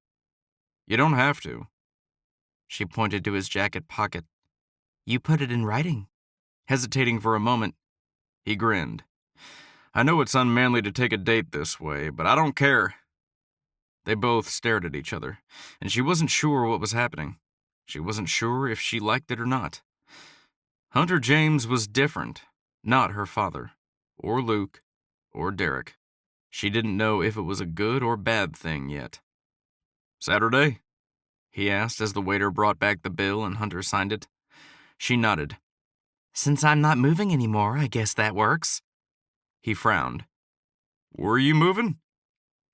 You don't have to. She pointed to his jacket pocket. You put it in writing. Hesitating for a moment, he grinned. I know it's unmanly to take a date this way, but I don't care. They both stared at each other, and she wasn't sure what was happening. She wasn't sure if she liked it or not. Hunter James was different, not her father, or Luke, or Derek. She didn't know if it was a good or bad thing yet. Saturday? He asked as the waiter brought back the bill and Hunter signed it. She nodded. Since I'm not moving anymore, I guess that works. He frowned. Were you moving?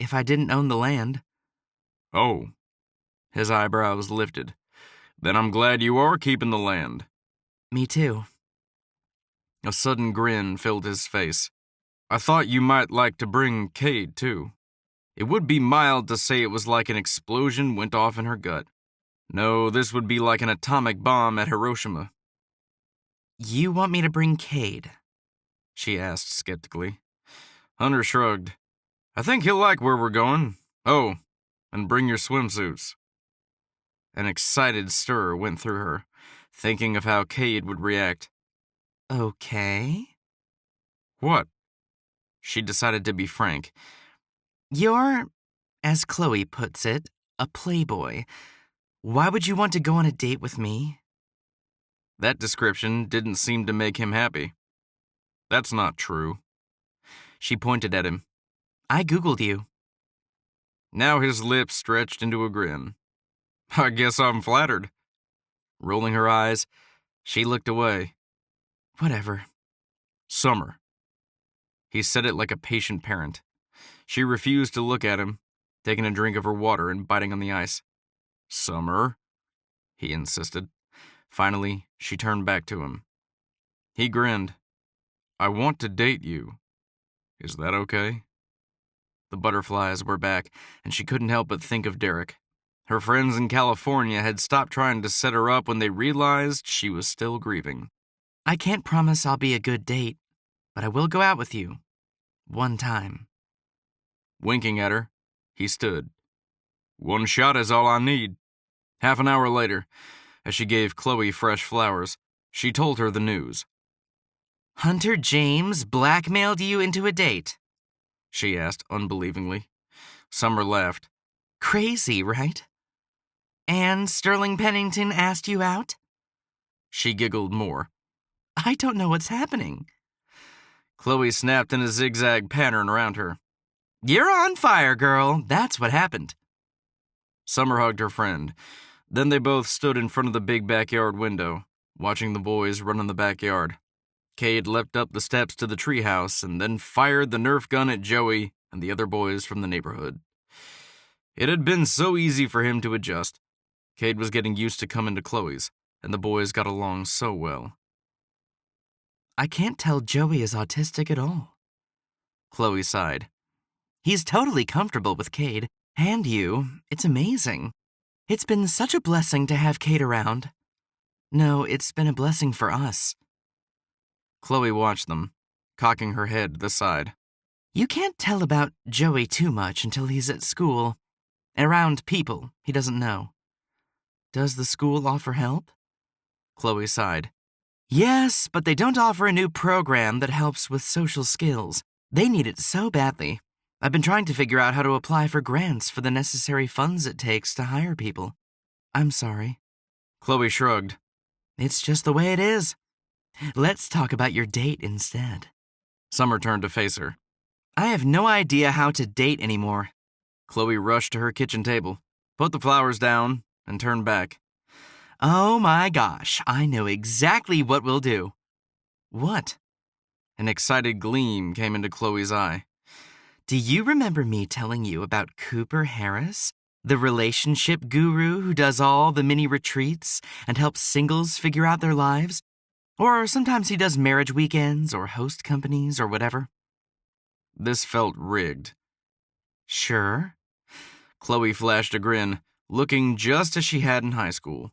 If I didn't own the land. Oh. His eyebrows lifted. Then I'm glad you are keeping the land. Me too. A sudden grin filled his face. I thought you might like to bring Cade, too. It would be mild to say it was like an explosion went off in her gut. No, this would be like an atomic bomb at Hiroshima. You want me to bring Cade? She asked skeptically. Hunter shrugged. I think he'll like where we're going. Oh, and bring your swimsuits. An excited stir went through her, thinking of how Cade would react. Okay. What? She decided to be frank. You're, as Chloe puts it, a playboy. Why would you want to go on a date with me? That description didn't seem to make him happy. That's not true. She pointed at him. I Googled you. Now his lips stretched into a grin. I guess I'm flattered. Rolling her eyes, she looked away. Whatever. Summer. He said it like a patient parent. She refused to look at him, taking a drink of her water and biting on the ice. Summer, he insisted. Finally, she turned back to him. He grinned. I want to date you. Is that okay? The butterflies were back, and she couldn't help but think of Derek. Her friends in California had stopped trying to set her up when they realized she was still grieving. I can't promise I'll be a good date, but I will go out with you. One time. Winking at her, he stood. One shot is all I need. Half an hour later, as she gave Chloe fresh flowers, she told her the news. Hunter James blackmailed you into a date? She asked unbelievingly. Summer laughed. Crazy, right? And Sterling Pennington asked you out? She giggled more. I don't know what's happening. Chloe snapped in a zigzag pattern around her. You're on fire, girl. That's what happened. Summer hugged her friend. Then they both stood in front of the big backyard window, watching the boys run in the backyard. Cade leapt up the steps to the treehouse and then fired the Nerf gun at Joey and the other boys from the neighborhood. It had been so easy for him to adjust. Cade was getting used to coming to Chloe's, and the boys got along so well. I can't tell Joey is autistic at all. Chloe sighed. He's totally comfortable with Cade, and you. It's amazing. It's been such a blessing to have Cade around. No, it's been a blessing for us. Chloe watched them, cocking her head to the side. You can't tell about Joey too much until he's at school, around people he doesn't know. Does the school offer help? Chloe sighed. Yes, but they don't offer a new program that helps with social skills. They need it so badly. I've been trying to figure out how to apply for grants for the necessary funds it takes to hire people. I'm sorry. Chloe shrugged. It's just the way it is. Let's talk about your date instead. Summer turned to face her. I have no idea how to date anymore. Chloe rushed to her kitchen table, put the flowers down, and turned back. Oh my gosh, I know exactly what we'll do. What? An excited gleam came into Chloe's eye. Do you remember me telling you about Cooper Harris, the relationship guru who does all the mini retreats and helps singles figure out their lives? Or sometimes he does marriage weekends or host companies or whatever. This felt rigged. Sure. Chloe flashed a grin, looking just as she had in high school.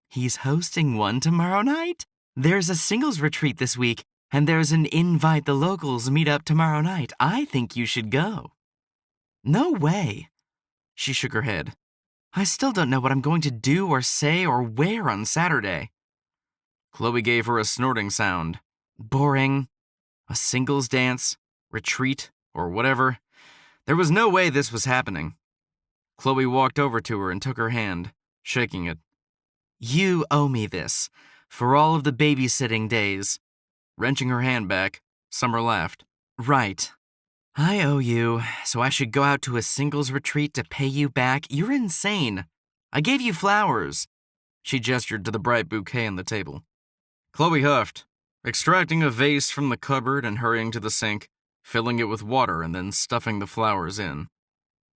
He's hosting one tomorrow night? There's a singles retreat this week, and there's an invite the locals meet up tomorrow night. I think you should go. No way. She shook her head. I still don't know what I'm going to do or say or wear on Saturday. Chloe gave her a snorting sound. Boring. A singles dance, retreat, or whatever. There was no way this was happening. Chloe walked over to her and took her hand, shaking it. You owe me this, for all of the babysitting days. Wrenching her hand back, Summer laughed. Right. I owe you, so I should go out to a singles retreat to pay you back? You're insane. I gave you flowers. She gestured to the bright bouquet on the table. Chloe huffed, extracting a vase from the cupboard and hurrying to the sink, filling it with water and then stuffing the flowers in.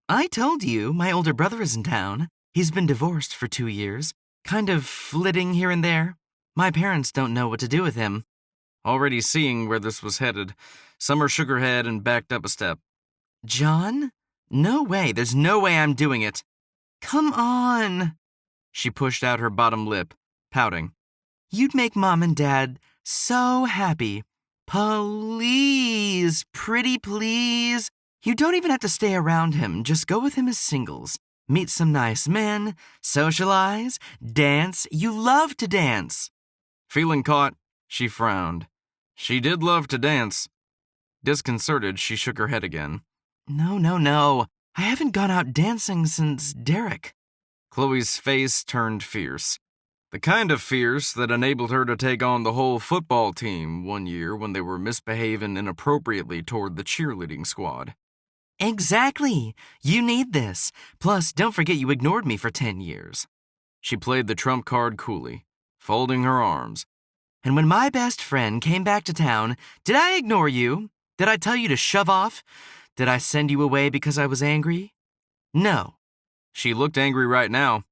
I told you my older brother is in town. He's been divorced for 2 years, kind of flitting here and there. My parents don't know what to do with him. Already seeing where this was headed, Summer shook her head and backed up a step. John? No way. There's no way I'm doing it. Come on. She pushed out her bottom lip, pouting. You'd make Mom and Dad so happy. Please, pretty please. You don't even have to stay around him. Just go with him as singles. Meet some nice men, socialize, dance. You love to dance. Feeling caught, she frowned. She did love to dance. Disconcerted, she shook her head again. No. I haven't gone out dancing since Derek. Chloe's face turned fierce. The kind of fierce that enabled her to take on the whole football team one year when they were misbehaving inappropriately toward the cheerleading squad. Exactly. You need this. Plus, don't forget you ignored me for 10 years. She played the trump card coolly, folding her arms. And when my best friend came back to town, did I ignore you? Did I tell you to shove off? Did I send you away because I was angry? No. She looked angry right now.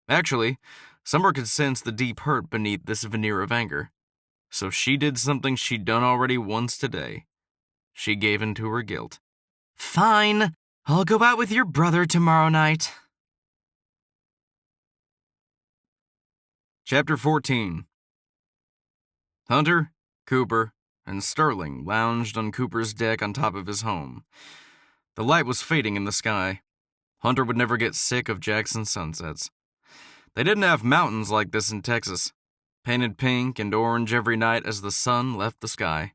Actually, Summer could sense the deep hurt beneath this veneer of anger. So she did something she'd done already once today. She gave in to her guilt. Fine. I'll go out with your brother tomorrow night. Chapter 14. Hunter, Cooper, and Sterling lounged on Cooper's deck on top of his home. The light was fading in the sky. Hunter would never get sick of Jackson's sunsets. They didn't have mountains like this in Texas, painted pink and orange every night as the sun left the sky.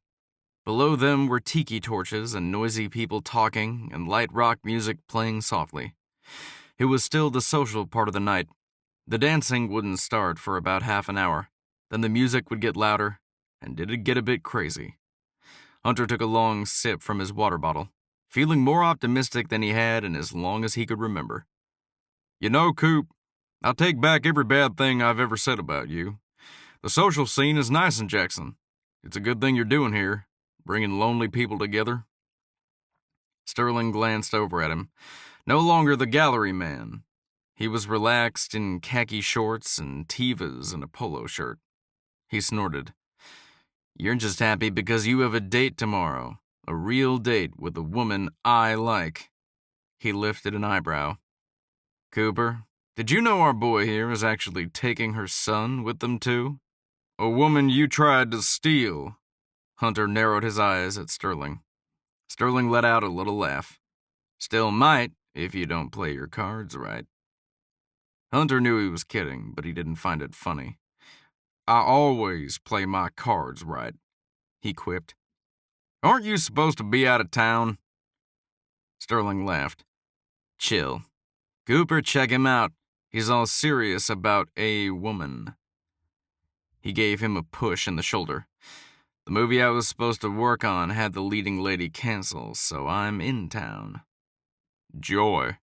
Below them were tiki torches and noisy people talking and light rock music playing softly. It was still the social part of the night. The dancing wouldn't start for about half an hour. Then the music would get louder, and it'd get a bit crazy. Hunter took a long sip from his water bottle, feeling more optimistic than he had in as long as he could remember. You know, Coop, I'll take back every bad thing I've ever said about you. The social scene is nice in Jackson. It's a good thing you're doing here, bringing lonely people together. Sterling glanced over at him, no longer the gallery man. He was relaxed in khaki shorts and Tevas and a polo shirt. He snorted. You're just happy because you have a date tomorrow, a real date with a woman I like. He lifted an eyebrow. Cooper, did you know our boy here is actually taking her son with them too? A woman you tried to steal. Hunter narrowed his eyes at Sterling. Sterling let out a little laugh. Still might, if you don't play your cards right. Hunter knew he was kidding, but he didn't find it funny. I always play my cards right, he quipped. Aren't you supposed to be out of town? Sterling laughed. Chill. Cooper, check him out. He's all serious about a woman. He gave him a push in the shoulder. The movie I was supposed to work on had the leading lady cancel, so I'm in town. Joy.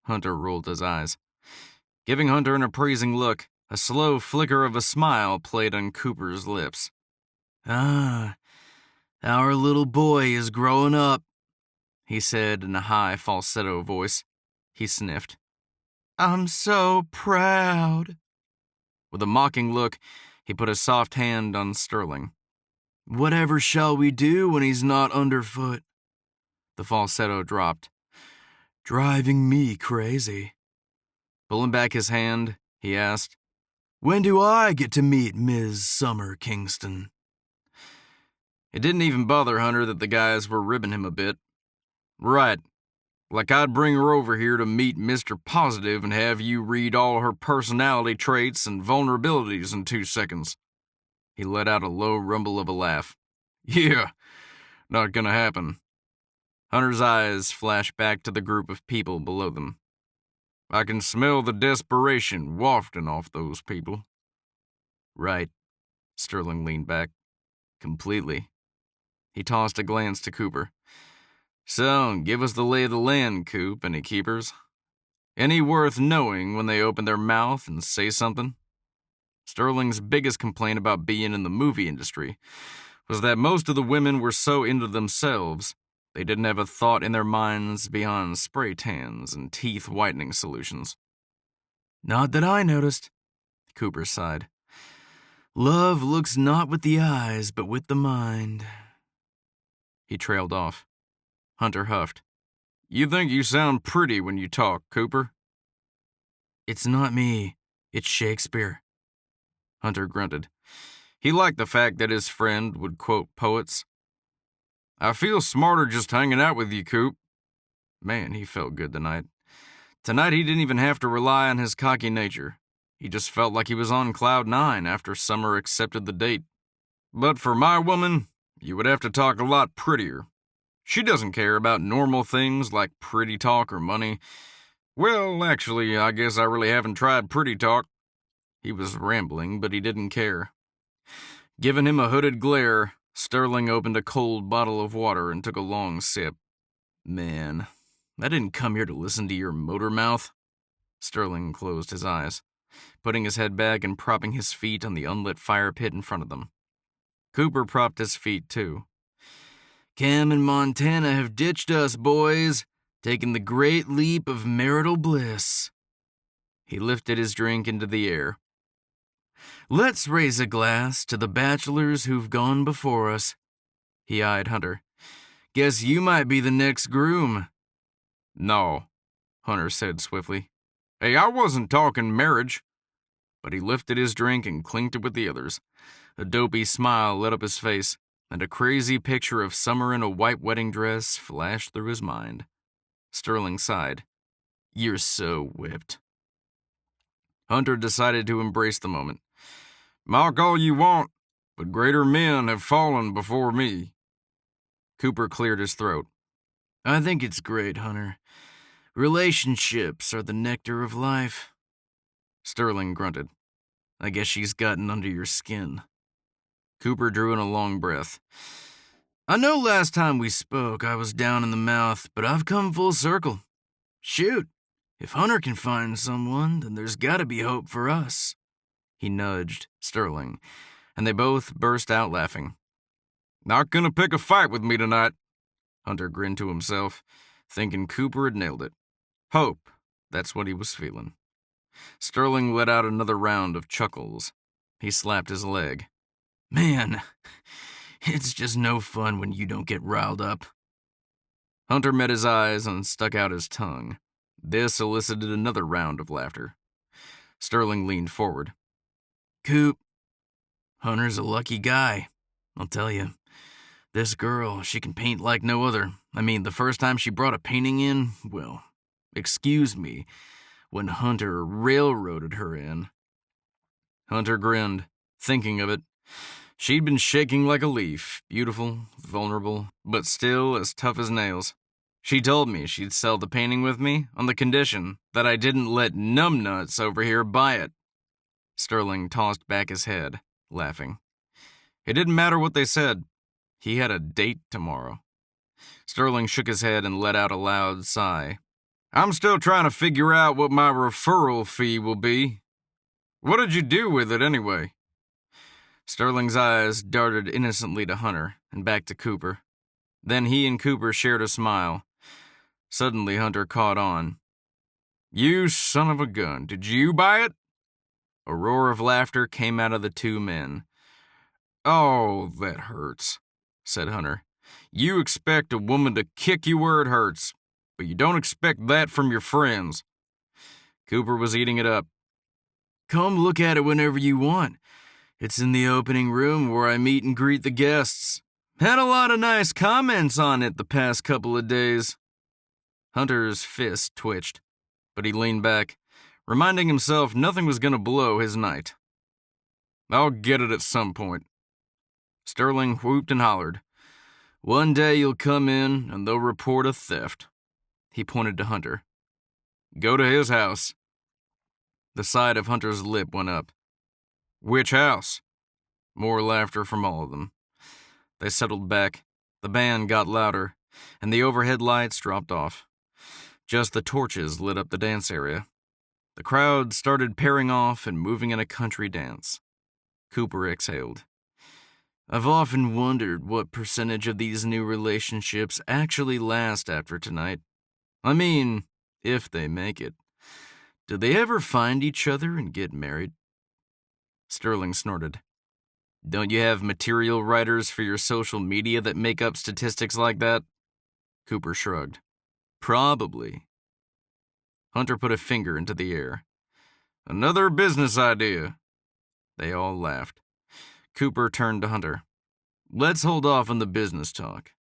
Hunter rolled his eyes. Giving Hunter an appraising look, a slow flicker of a smile played on Cooper's lips. Ah, our little boy is growing up, he said in a high falsetto voice. He sniffed. I'm so proud. With a mocking look, he put a soft hand on Sterling. Whatever shall we do when he's not underfoot? The falsetto dropped. Driving me crazy. Pulling back his hand, he asked, When do I get to meet Ms. Summer Kingston? It didn't even bother Hunter that the guys were ribbing him a bit. Right. Like I'd bring her over here to meet Mr. Positive and have you read all her personality traits and vulnerabilities in 2 seconds. He let out a low rumble of a laugh. Yeah, not gonna happen. Hunter's eyes flashed back to the group of people below them. I can smell the desperation wafting off those people. Right. Sterling leaned back. Completely. He tossed a glance to Cooper. So, give us the lay of the land, Coop, any keepers? Any worth knowing when they open their mouth and say something? Sterling's biggest complaint about being in the movie industry was that most of the women were so into themselves, they didn't have a thought in their minds beyond spray tans and teeth whitening solutions. Not that I noticed, Cooper sighed. Love looks not with the eyes, but with the mind. He trailed off. Hunter huffed. You think you sound pretty when you talk, Cooper? It's not me. It's Shakespeare. Hunter grunted. He liked the fact that his friend would quote poets. I feel smarter just hanging out with you, Coop. Man, he felt good tonight. Tonight he didn't even have to rely on his cocky nature. He just felt like he was on cloud 9 after Summer accepted the date. But for my woman, you would have to talk a lot prettier. She doesn't care about normal things like pretty talk or money. Well, actually, I guess I really haven't tried pretty talk. He was rambling, but he didn't care. Giving him a hooded glare, Sterling opened a cold bottle of water and took a long sip. Man, I didn't come here to listen to your motor mouth. Sterling closed his eyes, putting his head back and propping his feet on the unlit fire pit in front of them. Cooper propped his feet, too. Cam and Montana have ditched us, boys, taking the great leap of marital bliss. He lifted his drink into the air. Let's raise a glass to the bachelors who've gone before us. He eyed Hunter. Guess you might be the next groom. No, Hunter said swiftly. Hey, I wasn't talking marriage. But he lifted his drink and clinked it with the others. A dopey smile lit up his face, and a crazy picture of Summer in a white wedding dress flashed through his mind. Sterling sighed. You're so whipped. Hunter decided to embrace the moment. Mock all you want, but greater men have fallen before me. Cooper cleared his throat. I think it's great, Hunter. Relationships are the nectar of life. Sterling grunted. I guess she's gotten under your skin. Cooper drew in a long breath. I know last time we spoke I was down in the mouth, but I've come full circle. Shoot, if Hunter can find someone, then there's gotta be hope for us. He nudged Sterling, and they both burst out laughing. Not gonna pick a fight with me tonight. Hunter grinned to himself, thinking Cooper had nailed it. Hope, that's what he was feeling. Sterling let out another round of chuckles. He slapped his leg. Man, it's just no fun when you don't get riled up. Hunter met his eyes and stuck out his tongue. This elicited another round of laughter. Sterling leaned forward. Coop, Hunter's a lucky guy, I'll tell you. This girl, she can paint like no other. I mean, the first time she brought a painting in, well, excuse me, when Hunter railroaded her in. Hunter grinned, thinking of it. She'd been shaking like a leaf, beautiful, vulnerable, but still as tough as nails. She told me she'd sell the painting with me on the condition that I didn't let numbnuts over here buy it. Sterling tossed back his head, laughing. It didn't matter what they said. He had a date tomorrow. Sterling shook his head and let out a loud sigh. I'm still trying to figure out what my referral fee will be. What did you do with it anyway? Sterling's eyes darted innocently to Hunter and back to Cooper. Then he and Cooper shared a smile. Suddenly Hunter caught on. You son of a gun, did you buy it? A roar of laughter came out of the two men. Oh, that hurts, said Hunter. You expect a woman to kick you where it hurts, but you don't expect that from your friends. Cooper was eating it up. Come look at it whenever you want. It's in the opening room where I meet and greet the guests. Had a lot of nice comments on it the past couple of days. Hunter's fist twitched, but he leaned back, reminding himself nothing was going to blow his night. I'll get it at some point. Sterling whooped and hollered. One day you'll come in and they'll report a theft. He pointed to Hunter. Go to his house. The side of Hunter's lip went up. Which house? More laughter from all of them. They settled back. The band got louder, and the overhead lights dropped off. Just the torches lit up the dance area. The crowd started pairing off and moving in a country dance. Cooper exhaled. I've often wondered what percentage of these new relationships actually last after tonight. I mean, if they make it. Do they ever find each other and get married? Sterling snorted. Don't you have material writers for your social media that make up statistics like that? Cooper shrugged. Probably. Hunter put a finger into the air. Another business idea. They all laughed. Cooper turned to Hunter. Let's hold off on the business talk.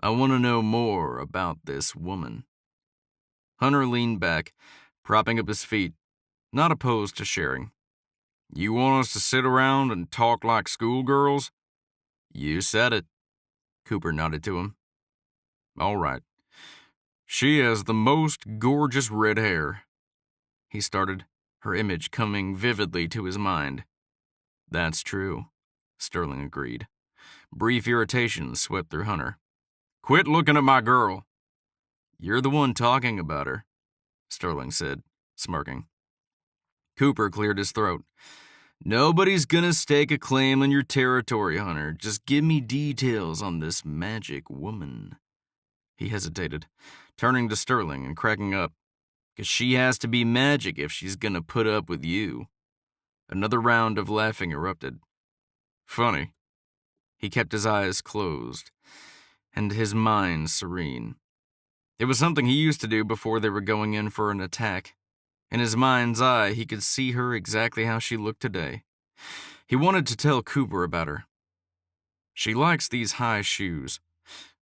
I want to know more about this woman. Hunter leaned back, propping up his feet, not opposed to sharing. You want us to sit around and talk like schoolgirls? You said it. Cooper nodded to him. All right. She has the most gorgeous red hair. He started, her image coming vividly to his mind. That's true, Sterling agreed. Brief irritation swept through Hunter. Quit looking at my girl. You're the one talking about her, Sterling said, smirking. Cooper cleared his throat. Nobody's gonna stake a claim on your territory, Hunter. Just give me details on this magic woman. He hesitated, turning to Sterling and cracking up. 'Cause she has to be magic if she's gonna put up with you. Another round of laughing erupted. Funny. He kept his eyes closed, and his mind serene. It was something he used to do before they were going in for an attack. In his mind's eye, he could see her exactly how she looked today. He wanted to tell Cooper about her. She likes these high shoes.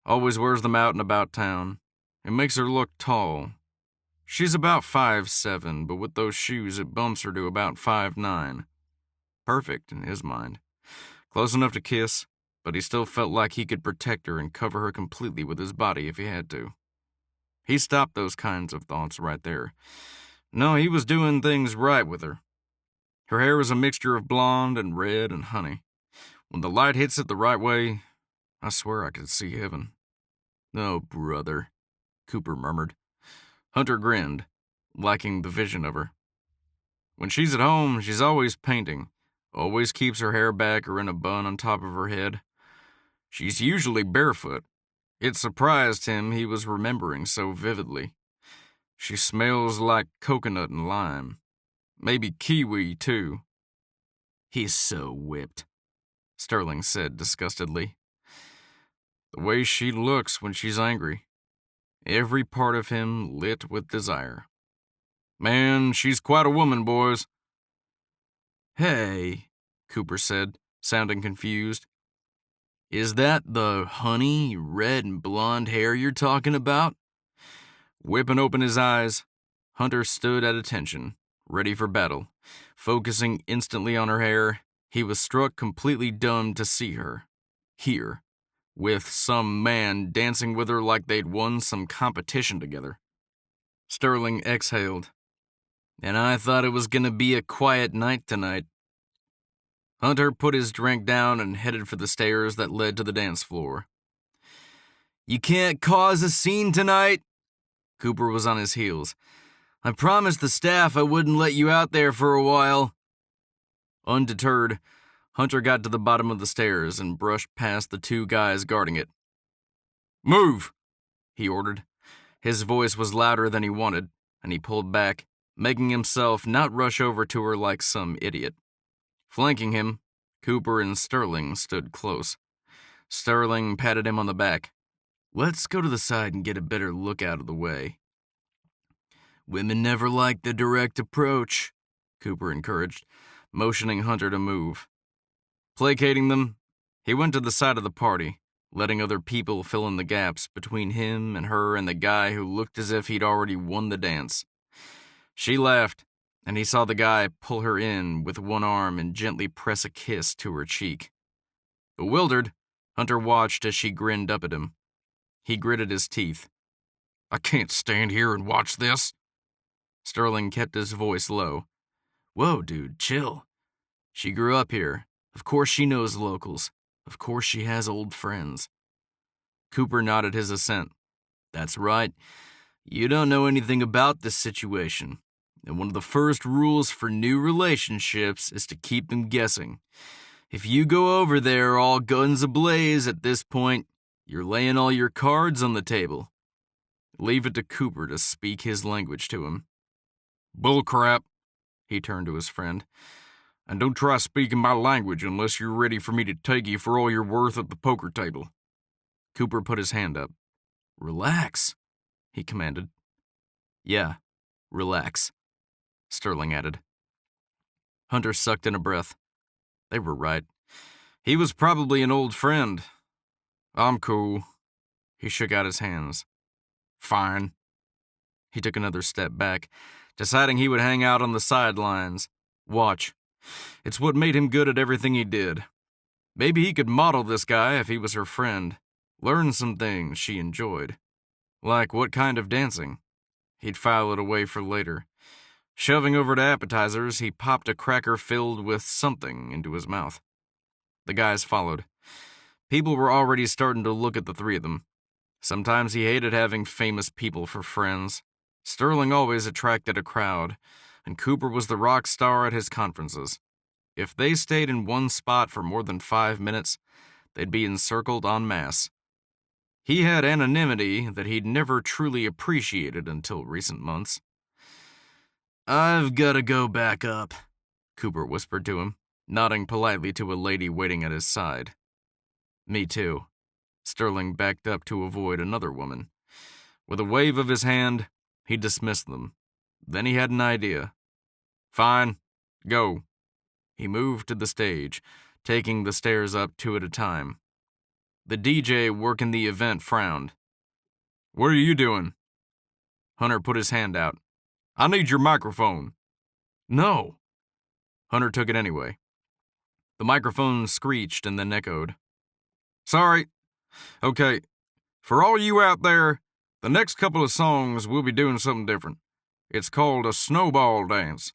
Always wears them out and about town. It makes her look tall. She's about 5'7", but with those shoes it bumps her to about 5'9". Perfect in his mind. Close enough to kiss, but he still felt like he could protect her and cover her completely with his body if he had to. He stopped those kinds of thoughts right there. No, he was doing things right with her. Her hair was a mixture of blonde and red and honey. When the light hits it the right way, I swear I could see heaven. Oh, brother, Cooper murmured. Hunter grinned, liking the vision of her. When she's at home, she's always painting. Always keeps her hair back or in a bun on top of her head. She's usually barefoot. It surprised him he was remembering so vividly. She smells like coconut and lime. Maybe kiwi, too. He's so whipped, Sterling said disgustedly. The way she looks when she's angry. Every part of him lit with desire. Man, she's quite a woman, boys. Hey, Cooper said, sounding confused. Is that the honey, red and blonde hair you're talking about? Whipping open his eyes, Hunter stood at attention, ready for battle. Focusing instantly on her hair, he was struck completely dumb to see her, hear, with some man dancing with her like they'd won some competition together. Sterling exhaled. And I thought it was gonna be a quiet night tonight. Hunter put his drink down and headed for the stairs that led to the dance floor. You can't cause a scene tonight? Cooper was on his heels. I promised the staff I wouldn't let you out there for a while. Undeterred, Hunter got to the bottom of the stairs and brushed past the two guys guarding it. Move, he ordered. His voice was louder than he wanted, and he pulled back, making himself not rush over to her like some idiot. Flanking him, Cooper and Sterling stood close. Sterling patted him on the back. Let's go to the side and get a better look out of the way. Women never like the direct approach, Cooper encouraged, motioning Hunter to move. Placating them, he went to the side of the party, letting other people fill in the gaps between him and her and the guy who looked as if he'd already won the dance. She laughed, and he saw the guy pull her in with one arm and gently press a kiss to her cheek. Bewildered, Hunter watched as she grinned up at him. He gritted his teeth. I can't stand here and watch this. Sterling kept his voice low. Whoa, dude, chill. She grew up here. Of course she knows locals. Of course she has old friends. Cooper nodded his assent. That's right. You don't know anything about this situation. And one of the first rules for new relationships is to keep them guessing. If you go over there all guns ablaze at this point, you're laying all your cards on the table. Leave it to Cooper to speak his language to him. Bullcrap, he turned to his friend. And don't try speaking my language unless you're ready for me to take you for all you're worth at the poker table. Cooper put his hand up. Relax, he commanded. Yeah, relax, Sterling added. Hunter sucked in a breath. They were right. He was probably an old friend. I'm cool. He shook out his hands. Fine. He took another step back, deciding he would hang out on the sidelines. Watch. It's what made him good at everything he did. Maybe he could model this guy if he was her friend. Learn some things she enjoyed. Like what kind of dancing? He'd file it away for later. Shoving over to appetizers, he popped a cracker filled with something into his mouth. The guys followed. People were already starting to look at the three of them. Sometimes he hated having famous people for friends. Sterling always attracted a crowd, and Cooper was the rock star at his conferences. If they stayed in one spot for more than 5 minutes, they'd be encircled en masse. He had anonymity that he'd never truly appreciated until recent months. I've gotta go back up, Cooper whispered to him, nodding politely to a lady waiting at his side. Me too. Sterling backed up to avoid another woman. With a wave of his hand, he dismissed them. Then he had an idea. Fine, go. He moved to the stage, taking the stairs up 2 at a time. The DJ working the event frowned. What are you doing? Hunter put his hand out. I need your microphone. No. Hunter took it anyway. The microphone screeched and then echoed. Sorry. Okay, for all you out there, the next couple of songs we'll be doing something different. It's called a snowball dance.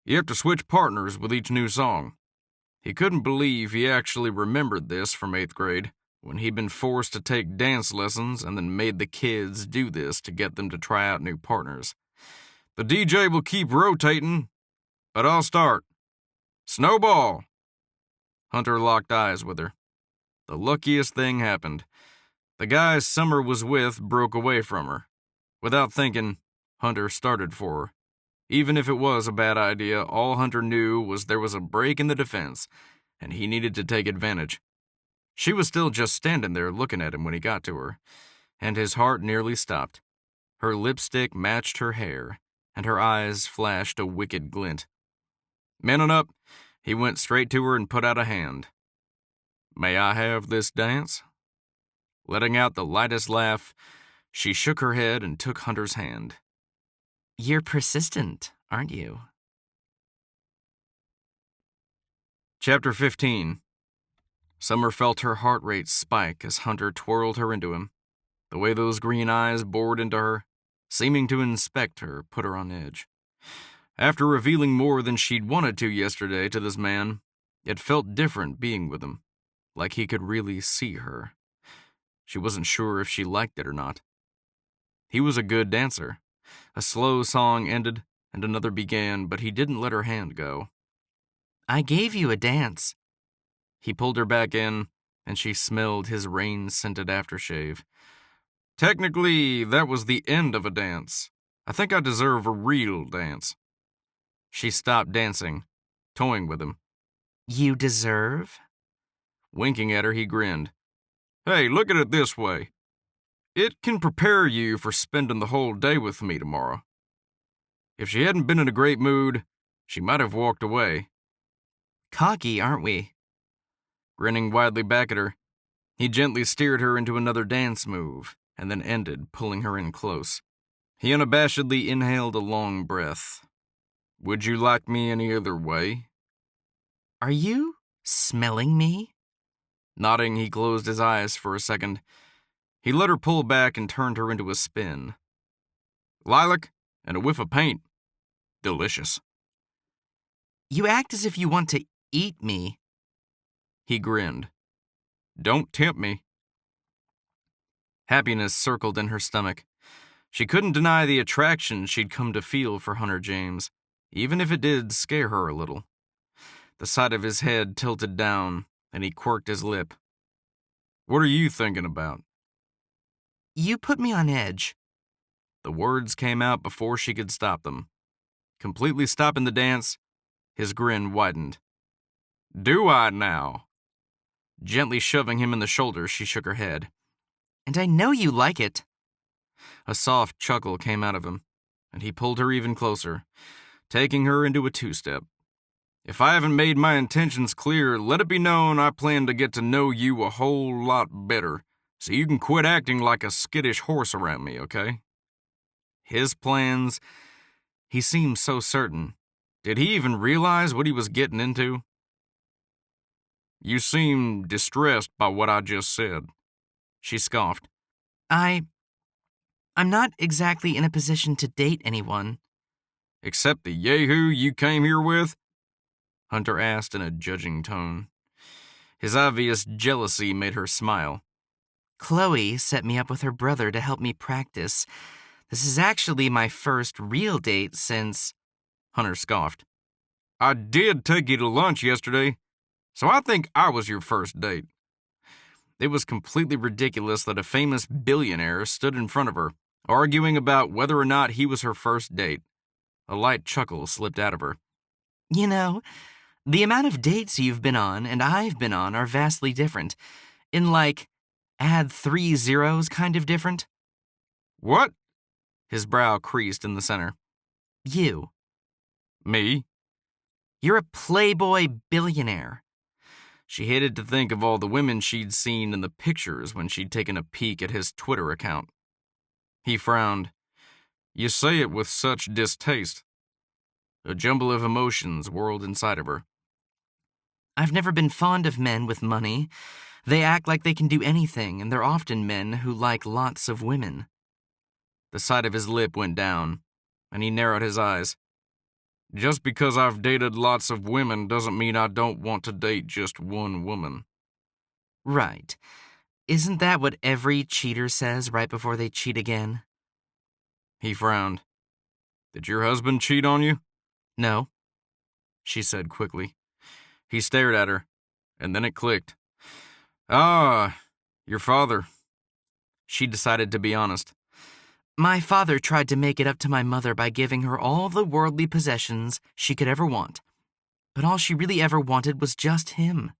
You have to switch partners with each new song. He couldn't believe he actually remembered this from 8th grade, when he'd been forced to take dance lessons and then made the kids do this to get them to try out new partners. The DJ will keep rotating, but I'll start. Snowball! Hunter locked eyes with her. The luckiest thing happened. The guy Summer was with broke away from her. Without thinking, Hunter started for her. Even if it was a bad idea, all Hunter knew was there was a break in the defense, and he needed to take advantage. She was still just standing there looking at him when he got to her, and his heart nearly stopped. Her lipstick matched her hair, and her eyes flashed a wicked glint. Manning up, he went straight to her and put out a hand. May I have this dance? Letting out the lightest laugh, she shook her head and took Hunter's hand. You're persistent, aren't you? Chapter 15. Summer felt her heart rate spike as Hunter twirled her into him. The way those green eyes bored into her, seeming to inspect her, put her on edge. After revealing more than she'd wanted to yesterday to this man, it felt different being with him, like he could really see her. She wasn't sure if she liked it or not. He was a good dancer. A slow song ended, and another began, but he didn't let her hand go. I gave you a dance. He pulled her back in, and she smelled his rain-scented aftershave. Technically, that was the end of a dance. I think I deserve a real dance. She stopped dancing, toying with him. You deserve? Winking at her, he grinned. Hey, look at it this way. It can prepare you for spending the whole day with me tomorrow. If she hadn't been in a great mood, she might have walked away. Cocky, aren't we? Grinning widely back at her, he gently steered her into another dance move, and then ended, pulling her in close. He unabashedly inhaled a long breath. Would you like me any other way? Are you smelling me? Nodding, he closed his eyes for a second. He let her pull back and turned her into a spin. Lilac and a whiff of paint. Delicious. You act as if you want to eat me. He grinned. Don't tempt me. Happiness circled in her stomach. She couldn't deny the attraction she'd come to feel for Hunter James, even if it did scare her a little. The side of his head tilted down, and he quirked his lip. What are you thinking about? You put me on edge. The words came out before she could stop them. Completely stopping the dance, his grin widened. Do I now? Gently shoving him in the shoulder, she shook her head. And I know you like it. A soft chuckle came out of him, and he pulled her even closer, taking her into a two-step. If I haven't made my intentions clear, let it be known I plan to get to know you a whole lot better, so you can quit acting like a skittish horse around me, okay? His plans, he seemed so certain. Did he even realize what he was getting into? You seem distressed by what I just said. She scoffed. I'm not exactly in a position to date anyone. Except the yahoo you came here with? Hunter asked in a judging tone. His obvious jealousy made her smile. Chloe set me up with her brother to help me practice. This is actually my first real date since... Hunter scoffed. I did take you to lunch yesterday, so I think I was your first date. It was completely ridiculous that a famous billionaire stood in front of her, arguing about whether or not he was her first date. A light chuckle slipped out of her. You know, the amount of dates you've been on and I've been on are vastly different. In like, add 3 zeros kind of different. What? His brow creased in the center. You. Me? You're a playboy billionaire. She hated to think of all the women she'd seen in the pictures when she'd taken a peek at his Twitter account. He frowned. You say it with such distaste. A jumble of emotions whirled inside of her. I've never been fond of men with money. They act like they can do anything, and they're often men who like lots of women. The side of his lip went down, and he narrowed his eyes. Just because I've dated lots of women doesn't mean I don't want to date just one woman. Right. Isn't that what every cheater says right before they cheat again? He frowned. Did your husband cheat on you? No, she said quickly. He stared at her, and then it clicked. Ah, your father. She decided to be honest. My father tried to make it up to my mother by giving her all the worldly possessions she could ever want. But all she really ever wanted was just him,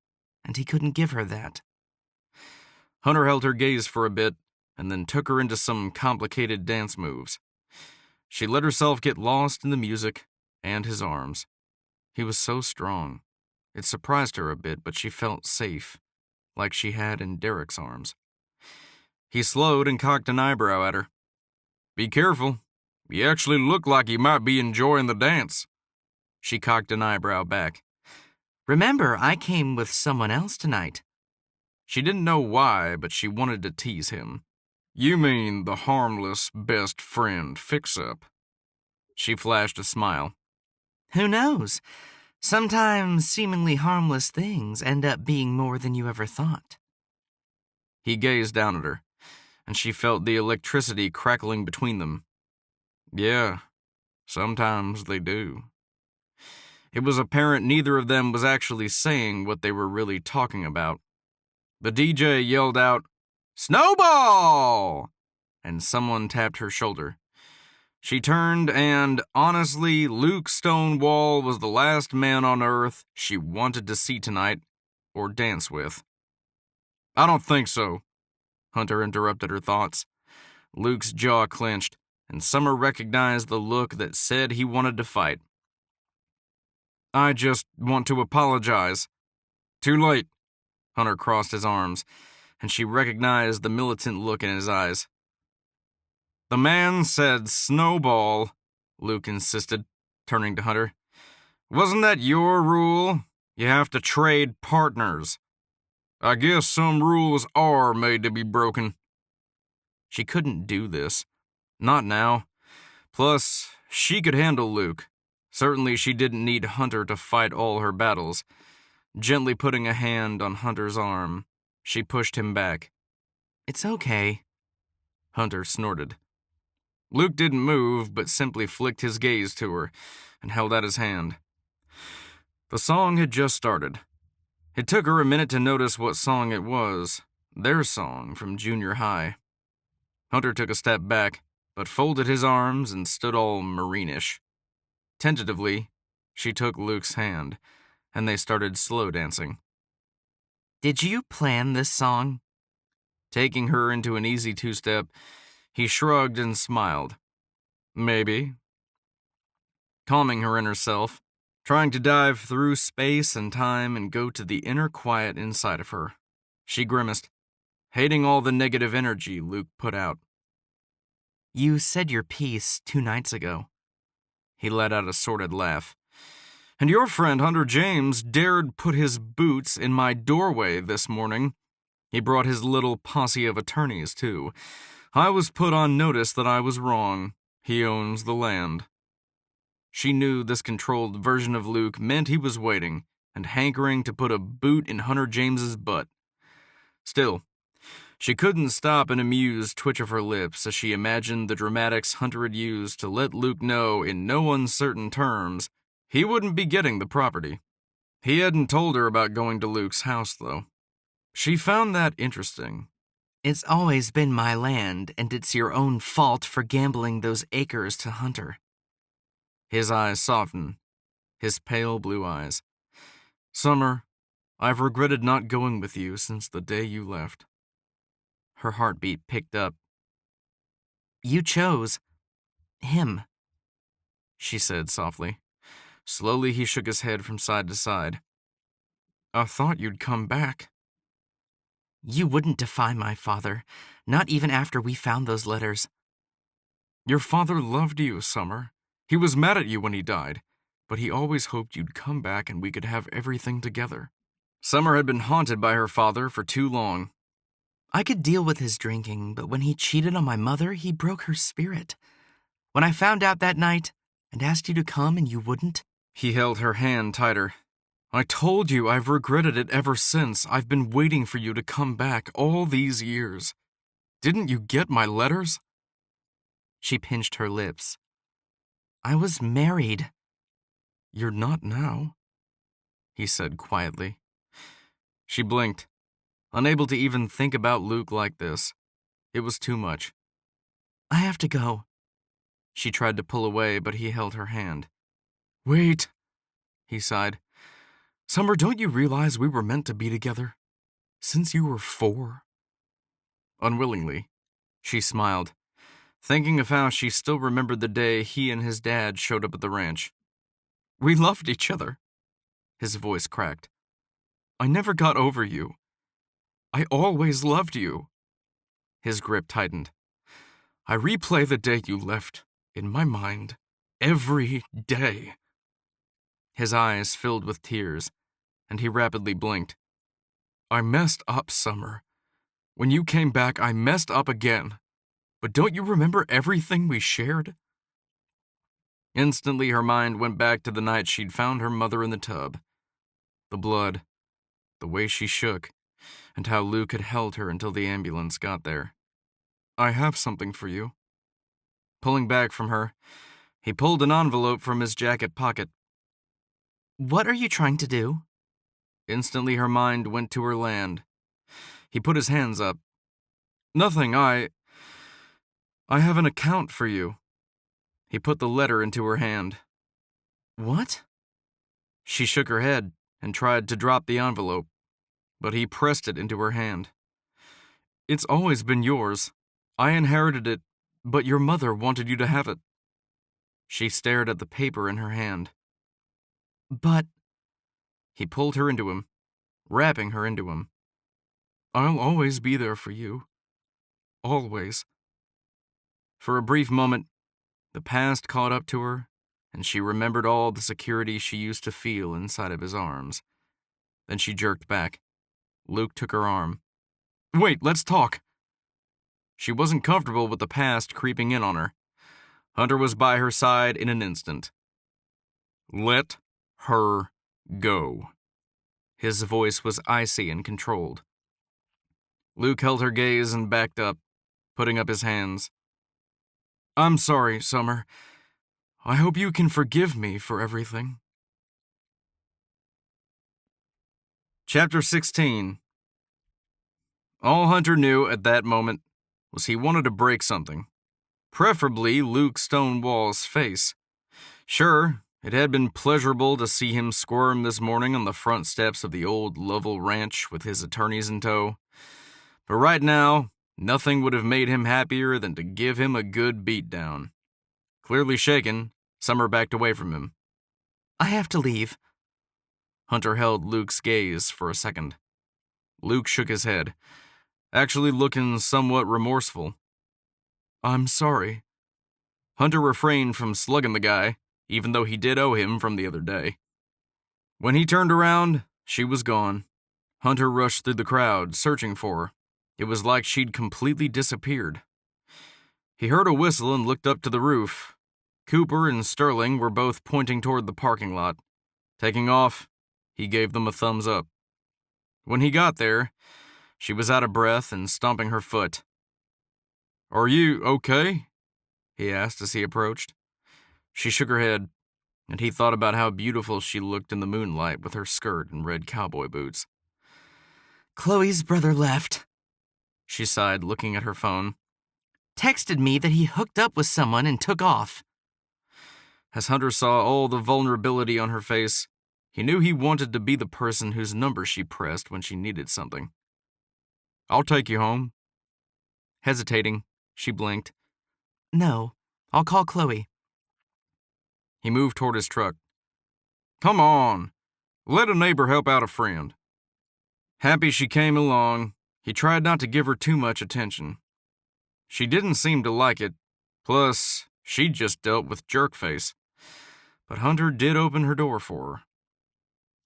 and he couldn't give her that. Hunter held her gaze for a bit, and then took her into some complicated dance moves. She let herself get lost in the music and his arms. He was so strong. It surprised her a bit, but she felt safe, like she had in Derek's arms. He slowed and cocked an eyebrow at her. Be careful. You actually look like you might be enjoying the dance. She cocked an eyebrow back. Remember, I came with someone else tonight. She didn't know why, but she wanted to tease him. You mean the harmless best friend fix-up? She flashed a smile. Who knows? Sometimes seemingly harmless things end up being more than you ever thought. He gazed down at her, and she felt the electricity crackling between them. Yeah, sometimes they do. It was apparent neither of them was actually saying what they were really talking about. The DJ yelled out, "Snowball!" and someone tapped her shoulder. She turned and, honestly, Luke Stonewall was the last man on Earth she wanted to see tonight or dance with. I don't think so, Hunter interrupted her thoughts. Luke's jaw clenched, and Summer recognized the look that said he wanted to fight. I just want to apologize. Too late. Hunter crossed his arms, and she recognized the militant look in his eyes. The man said snowball, Luke insisted, turning to Hunter. Wasn't that your rule? You have to trade partners. I guess some rules are made to be broken. She couldn't do this. Not now. Plus, she could handle Luke. Certainly she didn't need Hunter to fight all her battles. Gently putting a hand on Hunter's arm, she pushed him back. It's okay, Hunter snorted. Luke didn't move, but simply flicked his gaze to her and held out his hand. The song had just started. It took her a minute to notice what song it was, their song from junior high. Hunter took a step back, but folded his arms and stood all Marine-ish. Tentatively, she took Luke's hand, and they started slow dancing. Did you plan this song? Taking her into an easy two-step, he shrugged and smiled. Maybe. Calming her inner self, trying to dive through space and time and go to the inner quiet inside of her, she grimaced, hating all the negative energy Luke put out. You said your piece 2 nights ago. He let out a sordid laugh. And your friend Hunter James dared put his boots in my doorway this morning. He brought his little posse of attorneys, too. I was put on notice that I was wrong. He owns the land. She knew this controlled version of Luke meant he was waiting and hankering to put a boot in Hunter James's butt. Still, she couldn't stop an amused twitch of her lips as she imagined the dramatics Hunter had used to let Luke know in no uncertain terms he wouldn't be getting the property. He hadn't told her about going to Luke's house, though. She found that interesting. It's always been my land, and it's your own fault for gambling those acres to Hunter. His eyes softened, his pale blue eyes. Summer, I've regretted not going with you since the day you left. Her heartbeat picked up. You chose him, she said softly. Slowly he shook his head from side to side. I thought you'd come back. You wouldn't defy my father, not even after we found those letters. Your father loved you, Summer. He was mad at you when he died, but he always hoped you'd come back and we could have everything together. Summer had been haunted by her father for too long. I could deal with his drinking, but when he cheated on my mother, he broke her spirit. When I found out that night and asked you to come and you wouldn't. He held her hand tighter. I told you I've regretted it ever since. I've been waiting for you to come back all these years. Didn't you get my letters? She pinched her lips. I was married. You're not now, he said quietly. She blinked, unable to even think about Luke like this. It was too much. I have to go. She tried to pull away, but he held her hand. Wait, he sighed. Summer, don't you realize we were meant to be together? Since you were 4? Unwillingly, she smiled, thinking of how she still remembered the day he and his dad showed up at the ranch. We loved each other. His voice cracked. I never got over you. I always loved you. His grip tightened. I replay the day you left in my mind every day. His eyes filled with tears, and he rapidly blinked. I messed up, Summer. When you came back, I messed up again. But don't you remember everything we shared? Instantly, her mind went back to the night she'd found her mother in the tub. The blood, the way she shook, and how Luke had held her until the ambulance got there. I have something for you. Pulling back from her, he pulled an envelope from his jacket pocket. What are you trying to do? Instantly, her mind went to her land. He put his hands up. Nothing, I have an account for you. He put the letter into her hand. What? She shook her head and tried to drop the envelope, but he pressed it into her hand. It's always been yours. I inherited it, but your mother wanted you to have it. She stared at the paper in her hand. But... He pulled her into him, wrapping her into him. I'll always be there for you. Always. For a brief moment, the past caught up to her, and she remembered all the security she used to feel inside of his arms. Then she jerked back. Luke took her arm. Wait, let's talk. She wasn't comfortable with the past creeping in on her. Hunter was by her side in an instant. Let her go. His voice was icy and controlled. Luke held her gaze and backed up, putting up his hands. I'm sorry, Summer. I hope you can forgive me for everything. Chapter 16. All Hunter knew at that moment was he wanted to break something, preferably Luke Stonewall's face. Sure, it had been pleasurable to see him squirm this morning on the front steps of the old Lovell Ranch with his attorneys in tow, but right now, nothing would have made him happier than to give him a good beatdown. Clearly shaken, Summer backed away from him. I have to leave. Hunter held Luke's gaze for a second. Luke shook his head, actually looking somewhat remorseful. I'm sorry. Hunter refrained from slugging the guy, even though he did owe him from the other day. When he turned around, she was gone. Hunter rushed through the crowd, searching for her. It was like she'd completely disappeared. He heard a whistle and looked up to the roof. Cooper and Sterling were both pointing toward the parking lot. Taking off, he gave them a thumbs up. When he got there, she was out of breath and stomping her foot. Are you okay? He asked as he approached. She shook her head, and he thought about how beautiful she looked in the moonlight with her skirt and red cowboy boots. Chloe's brother left. She sighed, looking at her phone. Texted me that he hooked up with someone and took off. As Hunter saw all the vulnerability on her face, he knew he wanted to be the person whose number she pressed when she needed something. I'll take you home. Hesitating, she blinked. No, I'll call Chloe. He moved toward his truck. Come on, let a neighbor help out a friend. Happy she came along, he tried not to give her too much attention. She didn't seem to like it, plus she'd just dealt with Jerkface. But Hunter did open her door for her.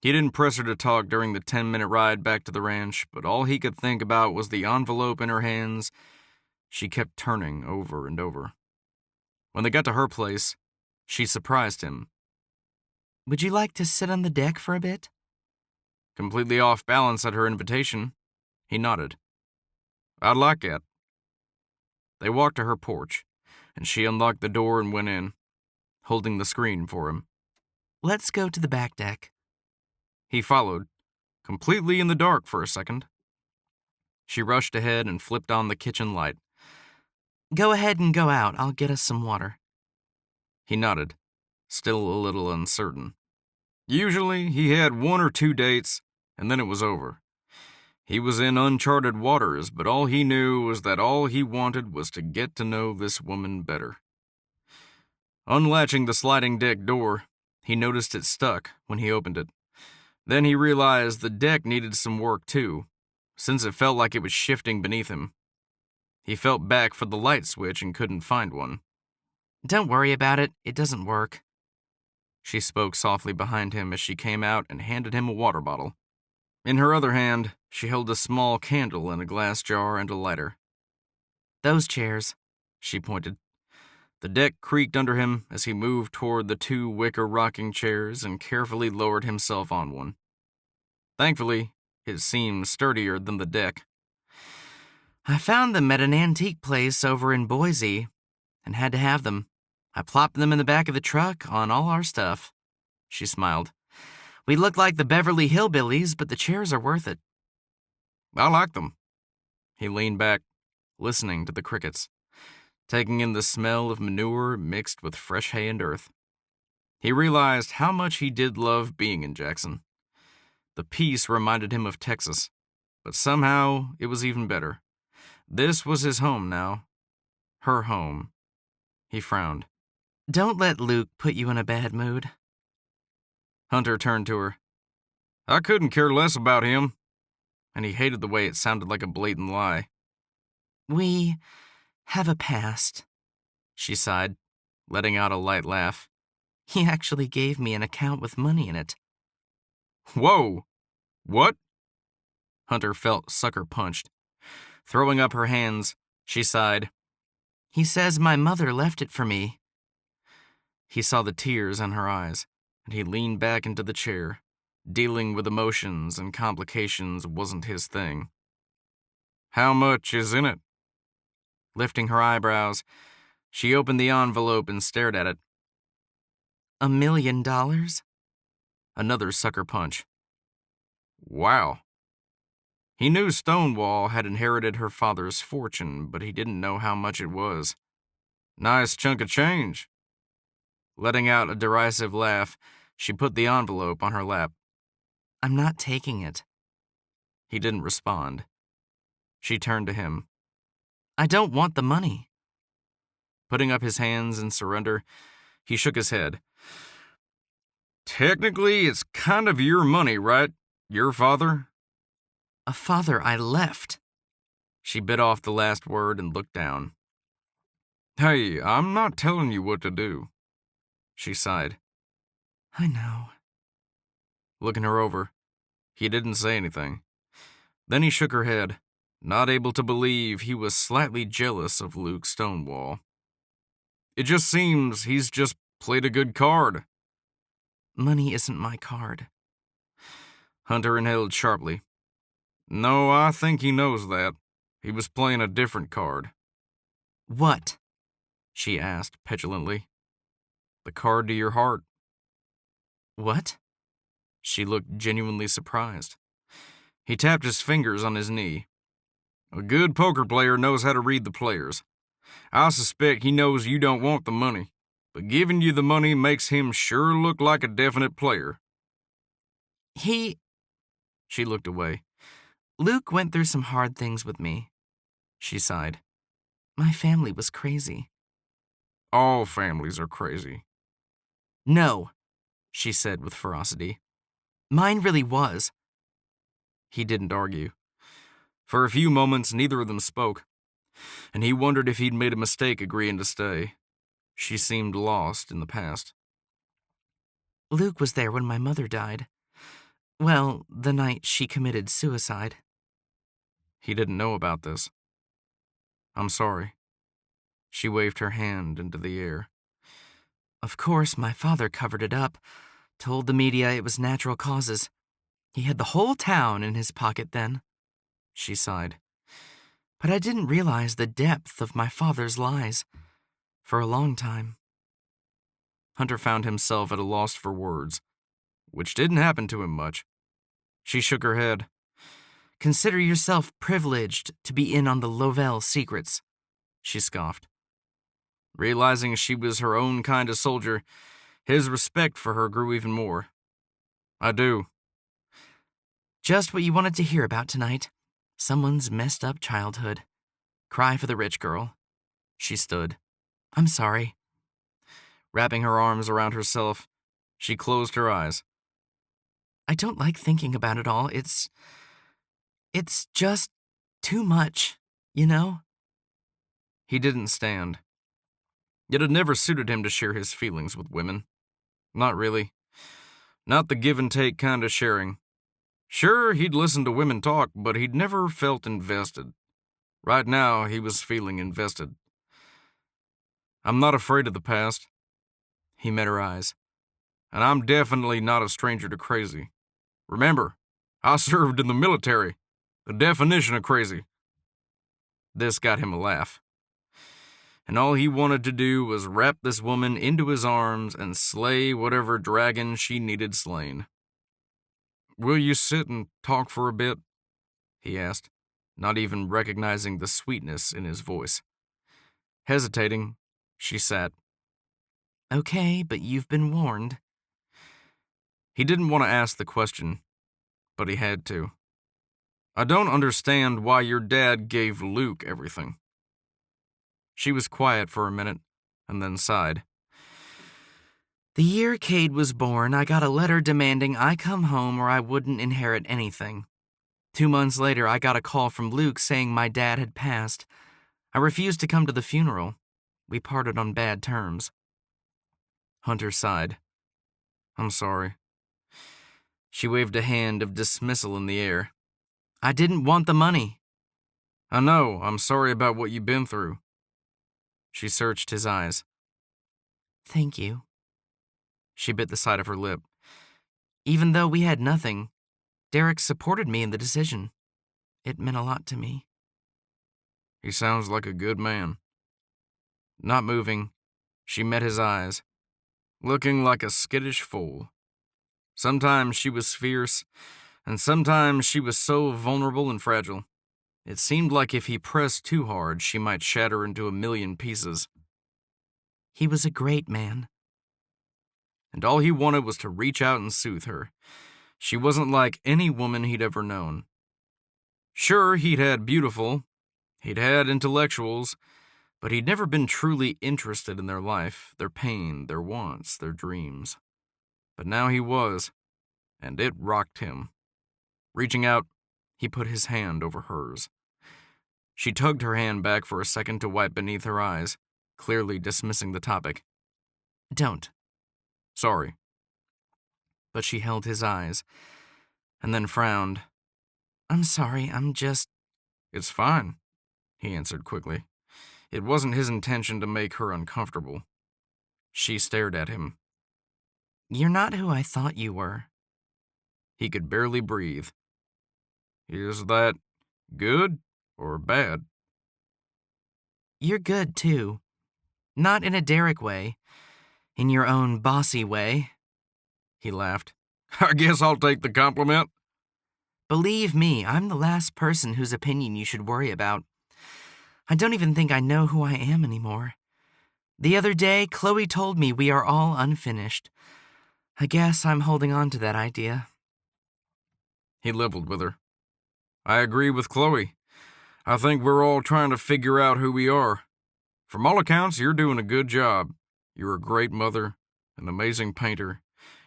He didn't press her to talk during the 10-minute ride back to the ranch, but all he could think about was the envelope in her hands she kept turning over and over. When they got to her place, she surprised him. Would you like to sit on the deck for a bit? Completely off balance at her invitation, he nodded. I'd like it. They walked to her porch, and she unlocked the door and went in, holding the screen for him. Let's go to the back deck. He followed, completely in the dark for a second. She rushed ahead and flipped on the kitchen light. Go ahead and go out. I'll get us some water. He nodded, still a little uncertain. Usually, he had 1 or 2 dates, and then it was over. He was in uncharted waters, but all he knew was that all he wanted was to get to know this woman better. Unlatching the sliding deck door, he noticed it stuck when he opened it. Then he realized the deck needed some work too, since it felt like it was shifting beneath him. He felt back for the light switch and couldn't find one. Don't worry about it. It doesn't work. She spoke softly behind him as she came out and handed him a water bottle. In her other hand, She held a small candle in a glass jar and a lighter. Those chairs, She pointed. The deck creaked under him as he moved toward the 2 wicker rocking chairs and carefully lowered himself on one. Thankfully, it seemed sturdier than the deck. I found them at an antique place over in Boise and had to have them. I plopped them in the back of the truck on all our stuff. She smiled. We look like the Beverly Hillbillies, but the chairs are worth it. I like them. He leaned back, listening to the crickets, taking in the smell of manure mixed with fresh hay and earth. He realized how much he did love being in Jackson. The peace reminded him of Texas, but somehow it was even better. This was his home now. Her home. He frowned. Don't let Luke put you in a bad mood. Hunter turned to her. I couldn't care less about him. And he hated the way it sounded like a blatant lie. We have a past, She sighed, letting out a light laugh. He actually gave me an account with money in it. Whoa! What? Hunter felt sucker punched. Throwing up her hands, she sighed. He says my mother left it for me. He saw the tears in her eyes, and he leaned back into the chair. Dealing with emotions and complications wasn't his thing. How much is in it? Lifting her eyebrows, she opened the envelope and stared at it. $1 million? Another sucker punch. Wow. He knew Stonewall had inherited her father's fortune, but he didn't know how much it was. Nice chunk of change. Letting out a derisive laugh, she put the envelope on her lap. I'm not taking it. He didn't respond. She turned to him. I don't want the money. Putting up his hands in surrender, he shook his head. Technically, it's kind of your money, right? Your father? A father I left. She bit off the last word and looked down. Hey, I'm not telling you what to do. She sighed. I know. Looking her over, he didn't say anything. Then he shook her head, not able to believe he was slightly jealous of Luke Stonewall. It just seems he's just played a good card. Money isn't my card. Hunter inhaled sharply. No, I think he knows that. He was playing a different card. What? She asked petulantly. The card to your heart. What? She looked genuinely surprised. He tapped his fingers on his knee. A good poker player knows how to read the players. I suspect he knows you don't want the money, but giving you the money makes him sure look like a definite player. She looked away. Luke went through some hard things with me. She sighed. My family was crazy. All families are crazy. No, she said with ferocity. Mine really was. He didn't argue. For a few moments, neither of them spoke, and he wondered if he'd made a mistake agreeing to stay. She seemed lost in the past. Luke was there when my mother died. Well, the night she committed suicide. He didn't know about this. I'm sorry. She waved her hand into the air. Of course, my father covered it up, told the media it was natural causes. He had the whole town in his pocket then. She sighed. But I didn't realize the depth of my father's lies. For a long time. Hunter found himself at a loss for words, which didn't happen to him much. She shook her head. Consider yourself privileged to be in on the Lovell secrets, she scoffed. Realizing she was her own kind of soldier, his respect for her grew even more. I do. Just what you wanted to hear about tonight. Someone's messed up childhood. Cry for the rich girl. She stood. I'm sorry. Wrapping her arms around herself, she closed her eyes. I don't like thinking about it all. It's just too much, you know? He didn't stand. It had never suited him to share his feelings with women. Not really. Not the give and take kind of sharing. Sure, he'd listened to women talk, but he'd never felt invested. Right now, he was feeling invested. I'm not afraid of the past. He met her eyes. And I'm definitely not a stranger to crazy. Remember, I served in the military. The definition of crazy. This got him a laugh. And all he wanted to do was wrap this woman into his arms and slay whatever dragon she needed slain. Will you sit and talk for a bit? He asked, not even recognizing the sweetness in his voice. Hesitating, she sat. Okay, but you've been warned. He didn't want to ask the question, but he had to. I don't understand why your dad gave Luke everything. She was quiet for a minute, and then sighed. The year Cade was born, I got a letter demanding I come home or I wouldn't inherit anything. 2 months later, I got a call from Luke saying my dad had passed. I refused to come to the funeral. We parted on bad terms. Hunter sighed. I'm sorry. She waved a hand of dismissal in the air. I didn't want the money. I know, I'm sorry about what you've been through. She searched his eyes. Thank you. She bit the side of her lip. Even though we had nothing, Derek supported me in the decision. It meant a lot to me. He sounds like a good man. Not moving, she met his eyes, looking like a skittish fool. Sometimes she was fierce, and sometimes she was so vulnerable and fragile. It seemed like if he pressed too hard, she might shatter into a million pieces. He was a great man. And all he wanted was to reach out and soothe her. She wasn't like any woman he'd ever known. Sure, he'd had intellectuals, but he'd never been truly interested in their life, their pain, their wants, their dreams. But now he was, and it rocked him. Reaching out, he put his hand over hers. She tugged her hand back for a second to wipe beneath her eyes, clearly dismissing the topic. Don't. Sorry. But she held his eyes, and then frowned. I'm sorry, I'm just... It's fine, he answered quickly. It wasn't his intention to make her uncomfortable. She stared at him. You're not who I thought you were. He could barely breathe. Is that good or bad? You're good, too. Not in a Derek way. In your own bossy way. He laughed. I guess I'll take the compliment. Believe me, I'm the last person whose opinion you should worry about. I don't even think I know who I am anymore. The other day, Chloe told me we are all unfinished. I guess I'm holding on to that idea. He leveled with her. I agree with Chloe. I think we're all trying to figure out who we are. From all accounts, you're doing a good job. You're a great mother, an amazing painter.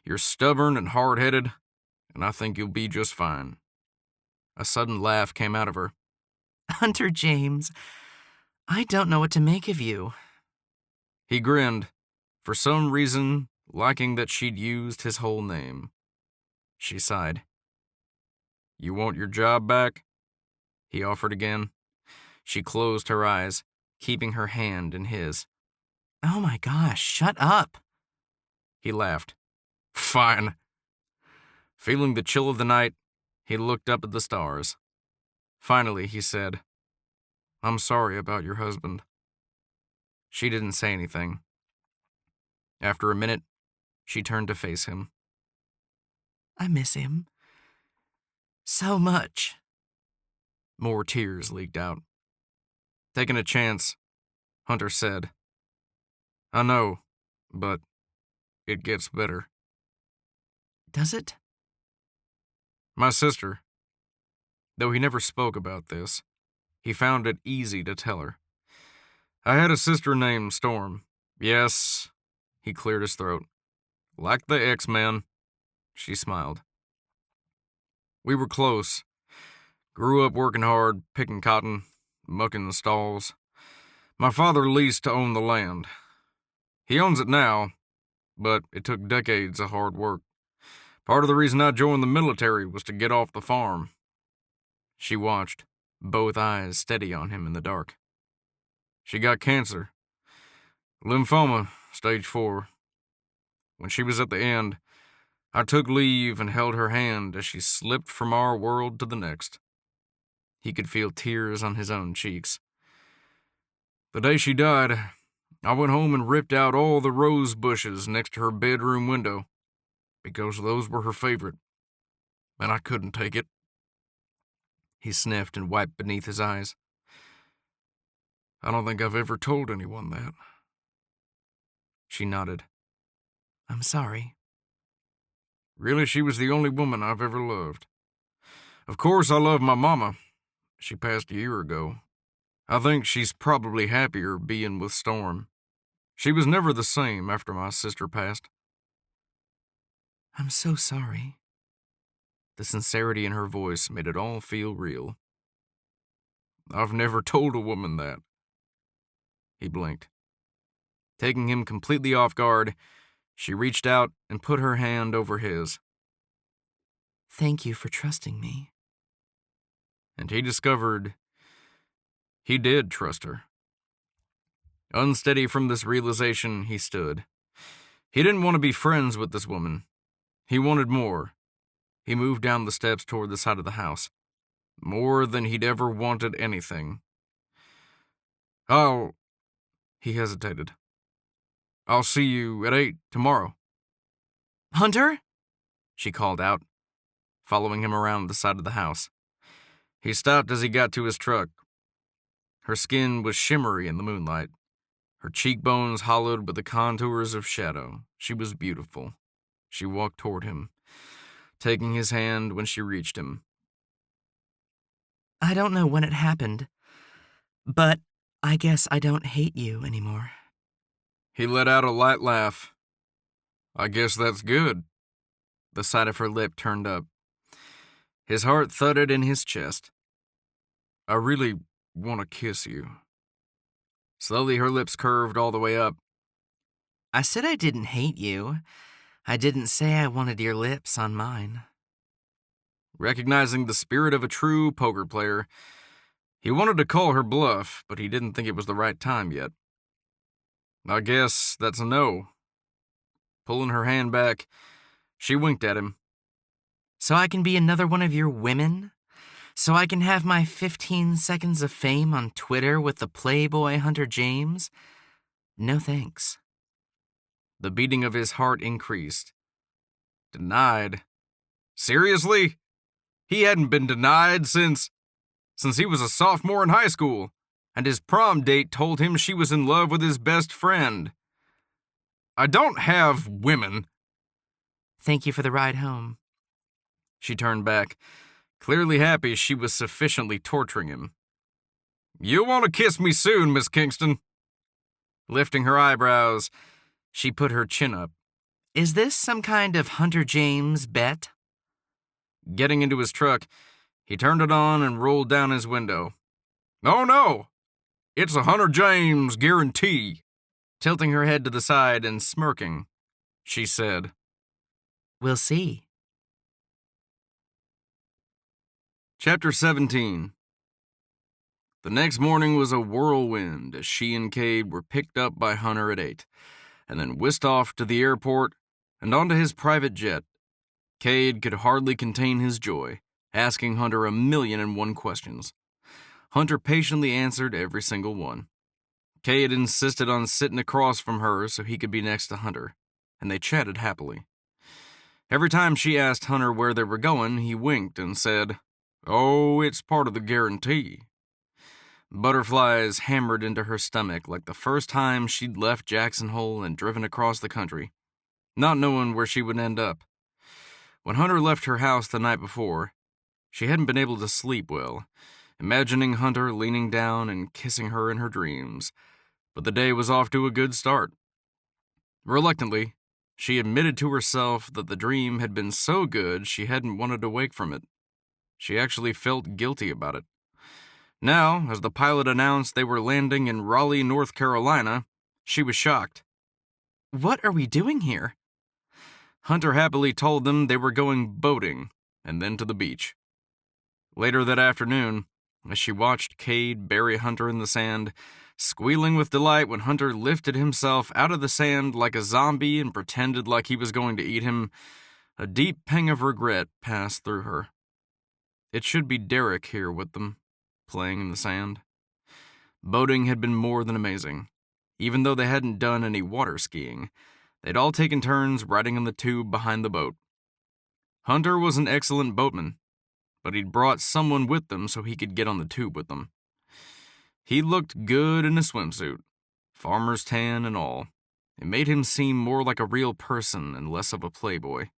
You're stubborn and hard-headed, and I think you'll be just fine. A sudden laugh came out of her. Hunter James, I don't know what to make of you. He grinned, for some reason liking that she'd used his whole name. She sighed. You want your job back? He offered again. She closed her eyes, keeping her hand in his. Oh my gosh, shut up. He laughed. Fine. Feeling the chill of the night, he looked up at the stars. Finally, he said, I'm sorry about your husband. She didn't say anything. After a minute, she turned to face him. I miss him. So much. More tears leaked out. Taking a chance, Hunter said, I know, but it gets better. Does it? My sister, though he never spoke about this, he found it easy to tell her. I had a sister named Storm. Yes, he cleared his throat. Like the X-Men, she smiled. We were close. Grew up working hard, picking cotton, mucking the stalls. My father leased to own the land. He owns it now, but it took decades of hard work. Part of the reason I joined the military was to get off the farm. She watched, both eyes steady on him in the dark. She got cancer. Lymphoma, stage 4. When she was at the end, I took leave and held her hand as she slipped from our world to the next. He could feel tears on his own cheeks. The day she died, I went home and ripped out all the rose bushes next to her bedroom window, because those were her favorite, and I couldn't take it. He sniffed and wiped beneath his eyes. I don't think I've ever told anyone that. She nodded. I'm sorry. Really, she was the only woman I've ever loved. Of course, I love my mama. She passed a year ago. I think she's probably happier being with Storm. She was never the same after my sister passed. I'm so sorry. The sincerity in her voice made it all feel real. I've never told a woman that. He blinked. Taking him completely off guard, she reached out and put her hand over his. Thank you for trusting me. And he discovered he did trust her. Unsteady from this realization, he stood. He didn't want to be friends with this woman. He wanted more. He moved down the steps toward the side of the house. More than he'd ever wanted anything. He hesitated. I'll see you at 8 tomorrow. Hunter? She called out, following him around the side of the house. He stopped as he got to his truck. Her skin was shimmery in the moonlight, her cheekbones hollowed with the contours of shadow. She was beautiful. She walked toward him, taking his hand when she reached him. I don't know when it happened, but I guess I don't hate you anymore. He let out a light laugh. I guess that's good. The side of her lip turned up. His heart thudded in his chest. I really want to kiss you. Slowly her lips curved all the way up. I said I didn't hate you. I didn't say I wanted your lips on mine. Recognizing the spirit of a true poker player, he wanted to call her bluff, but he didn't think it was the right time yet. I guess that's a no. Pulling her hand back, she winked at him. So I can be another one of your women? So I can have my 15 seconds of fame on Twitter with the Playboy Hunter James? No thanks. The beating of his heart increased. Denied? Seriously? He hadn't been denied since he was a sophomore in high school, and his prom date told him she was in love with his best friend. I don't have women. Thank you for the ride home. She turned back, clearly happy she was sufficiently torturing him. You'll want to kiss me soon, Miss Kingston. Lifting her eyebrows, she put her chin up. Is this some kind of Hunter James bet? Getting into his truck, he turned it on and rolled down his window. Oh no! It's a Hunter James guarantee. Tilting her head to the side and smirking, she said, We'll see. Chapter 17. The next morning was a whirlwind as she and Cade were picked up by Hunter at 8, and then whisked off to the airport and onto his private jet. Cade could hardly contain his joy, asking Hunter 1,000,001 questions. Hunter patiently answered every single one. Cade insisted on sitting across from her so he could be next to Hunter, and they chatted happily. Every time she asked Hunter where they were going, he winked and said, "Oh, it's part of the guarantee." Butterflies hammered into her stomach like the first time she'd left Jackson Hole and driven across the country, not knowing where she would end up. When Hunter left her house the night before, she hadn't been able to sleep well, imagining Hunter leaning down and kissing her in her dreams, but the day was off to a good start. Reluctantly, she admitted to herself that the dream had been so good she hadn't wanted to wake from it. She actually felt guilty about it. Now, as the pilot announced they were landing in Raleigh, North Carolina, she was shocked. What are we doing here? Hunter happily told them they were going boating and then to the beach. Later that afternoon, as she watched Cade bury Hunter in the sand, squealing with delight when Hunter lifted himself out of the sand like a zombie and pretended like he was going to eat him, a deep pang of regret passed through her. It should be Derek here with them, playing in the sand. Boating had been more than amazing. Even though they hadn't done any water skiing, they'd all taken turns riding on the tube behind the boat. Hunter was an excellent boatman, but he'd brought someone with them so he could get on the tube with them. He looked good in a swimsuit, farmer's tan and all. It made him seem more like a real person and less of a playboy.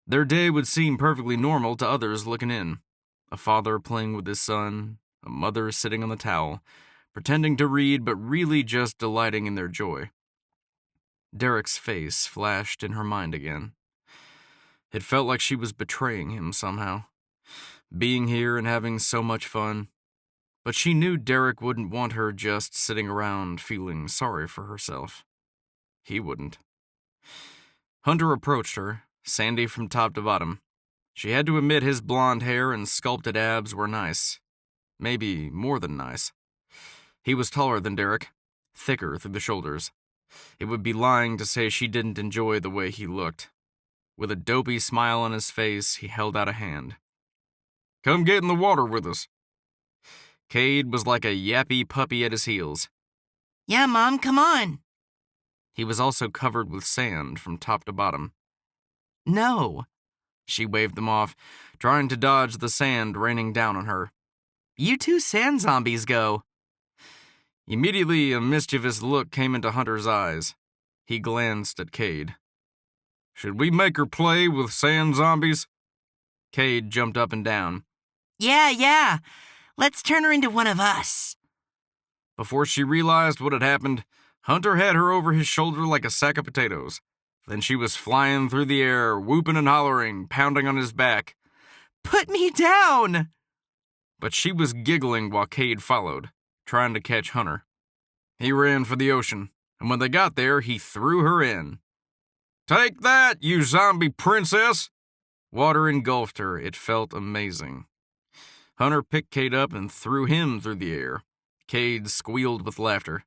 Their day would seem perfectly normal to others looking in. A father playing with his son, a mother sitting on the towel, pretending to read but really just delighting in their joy. Derek's face flashed in her mind again. It felt like she was betraying him somehow, being here and having so much fun. But she knew Derek wouldn't want her just sitting around feeling sorry for herself. He wouldn't. Hunter approached her, sandy from top to bottom. She had to admit his blonde hair and sculpted abs were nice. Maybe more than nice. He was taller than Derek, thicker through the shoulders. It would be lying to say she didn't enjoy the way he looked. With a dopey smile on his face, he held out a hand. "Come get in the water with us." Cade was like a yappy puppy at his heels. Yeah, Mom, come on. He was also covered with sand from top to bottom. No. She waved them off, trying to dodge the sand raining down on her. You two sand zombies go. Immediately, a mischievous look came into Hunter's eyes. He glanced at Cade. "Should we make her play with sand zombies?" Cade jumped up and down. Yeah. Let's turn her into one of us. Before she realized what had happened, Hunter had her over his shoulder like a sack of potatoes. Then she was flying through the air, whooping and hollering, pounding on his back. Put me down! But she was giggling while Cade followed, trying to catch Hunter. He ran for the ocean, and when they got there, he threw her in. "Take that, you zombie princess!" Water engulfed her. It felt amazing. Hunter picked Cade up and threw him through the air. Cade squealed with laughter.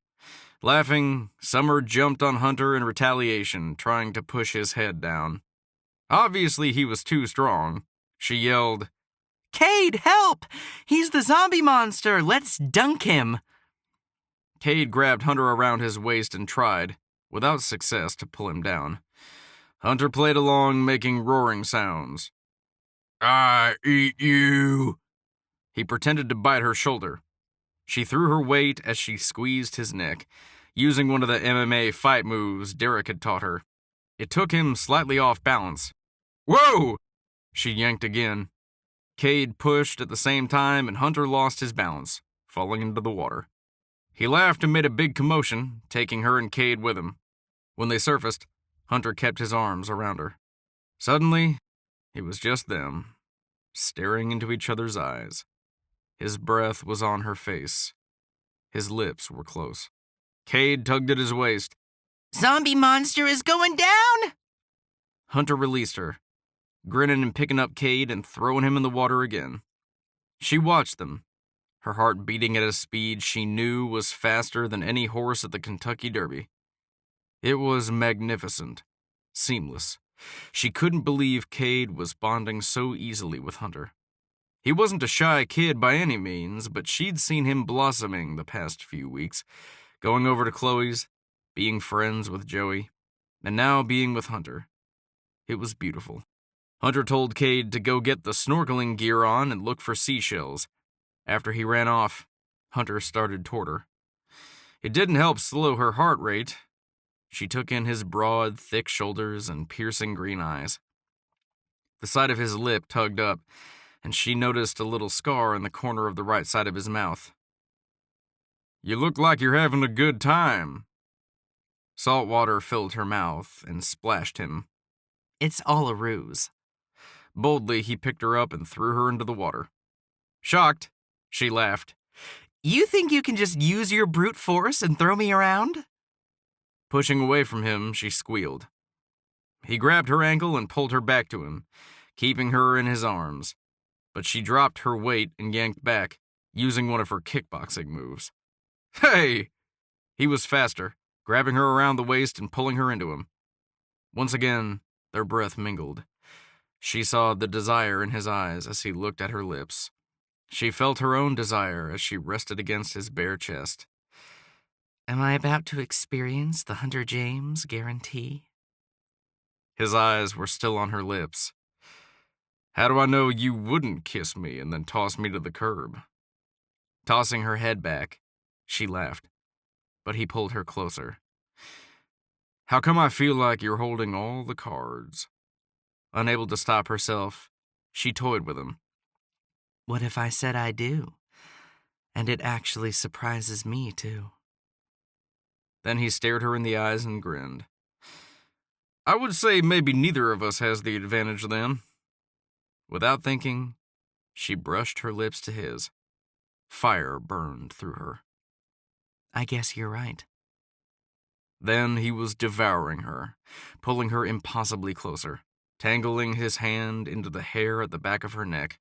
Laughing, Summer jumped on Hunter in retaliation, trying to push his head down. Obviously, he was too strong. She yelled, Cade, help! He's the zombie monster! Let's dunk him! Cade grabbed Hunter around his waist and tried, without success, to pull him down. Hunter played along, making roaring sounds. "I eat you!" He pretended to bite her shoulder. She threw her weight as she squeezed his neck, using one of the MMA fight moves Derek had taught her. It took him slightly off balance. "Whoa!" She yanked again. Cade pushed at the same time, and Hunter lost his balance, falling into the water. He laughed and made a big commotion, taking her and Cade with him. When they surfaced, Hunter kept his arms around her. Suddenly, it was just them, staring into each other's eyes. His breath was on her face. His lips were close. Cade tugged at his waist. Zombie monster is going down! Hunter released her, grinning and picking up Cade and throwing him in the water again. She watched them, her heart beating at a speed she knew was faster than any horse at the Kentucky Derby. It was magnificent, seamless. She couldn't believe Cade was bonding so easily with Hunter. He wasn't a shy kid by any means, but she'd seen him blossoming the past few weeks, going over to Chloe's, being friends with Joey, and now being with Hunter. It was beautiful. Hunter told Cade to go get the snorkeling gear on and look for seashells. After he ran off, Hunter started toward her. It didn't help slow her heart rate. She took in his broad, thick shoulders and piercing green eyes. The side of his lip tugged up, and she noticed a little scar in the corner of the right side of his mouth. "You look like you're having a good time." Salt water filled her mouth and splashed him. It's all a ruse. Boldly, he picked her up and threw her into the water. Shocked, she laughed. You think you can just use your brute force and throw me around? Pushing away from him, she squealed. He grabbed her ankle and pulled her back to him, keeping her in his arms. But she dropped her weight and yanked back, using one of her kickboxing moves. Hey! He was faster, grabbing her around the waist and pulling her into him. Once again, their breath mingled. She saw the desire in his eyes as he looked at her lips. She felt her own desire as she rested against his bare chest. Am I about to experience the Hunter James guarantee? His eyes were still on her lips. How do I know you wouldn't kiss me and then toss me to the curb? Tossing her head back, she laughed, but he pulled her closer. How come I feel like you're holding all the cards? Unable to stop herself, she toyed with him. What if I said I do? And it actually surprises me, too. Then he stared her in the eyes and grinned. I would say maybe neither of us has the advantage then. Without thinking, she brushed her lips to his. Fire burned through her. I guess you're right. Then he was devouring her, pulling her impossibly closer, tangling his hand into the hair at the back of her neck,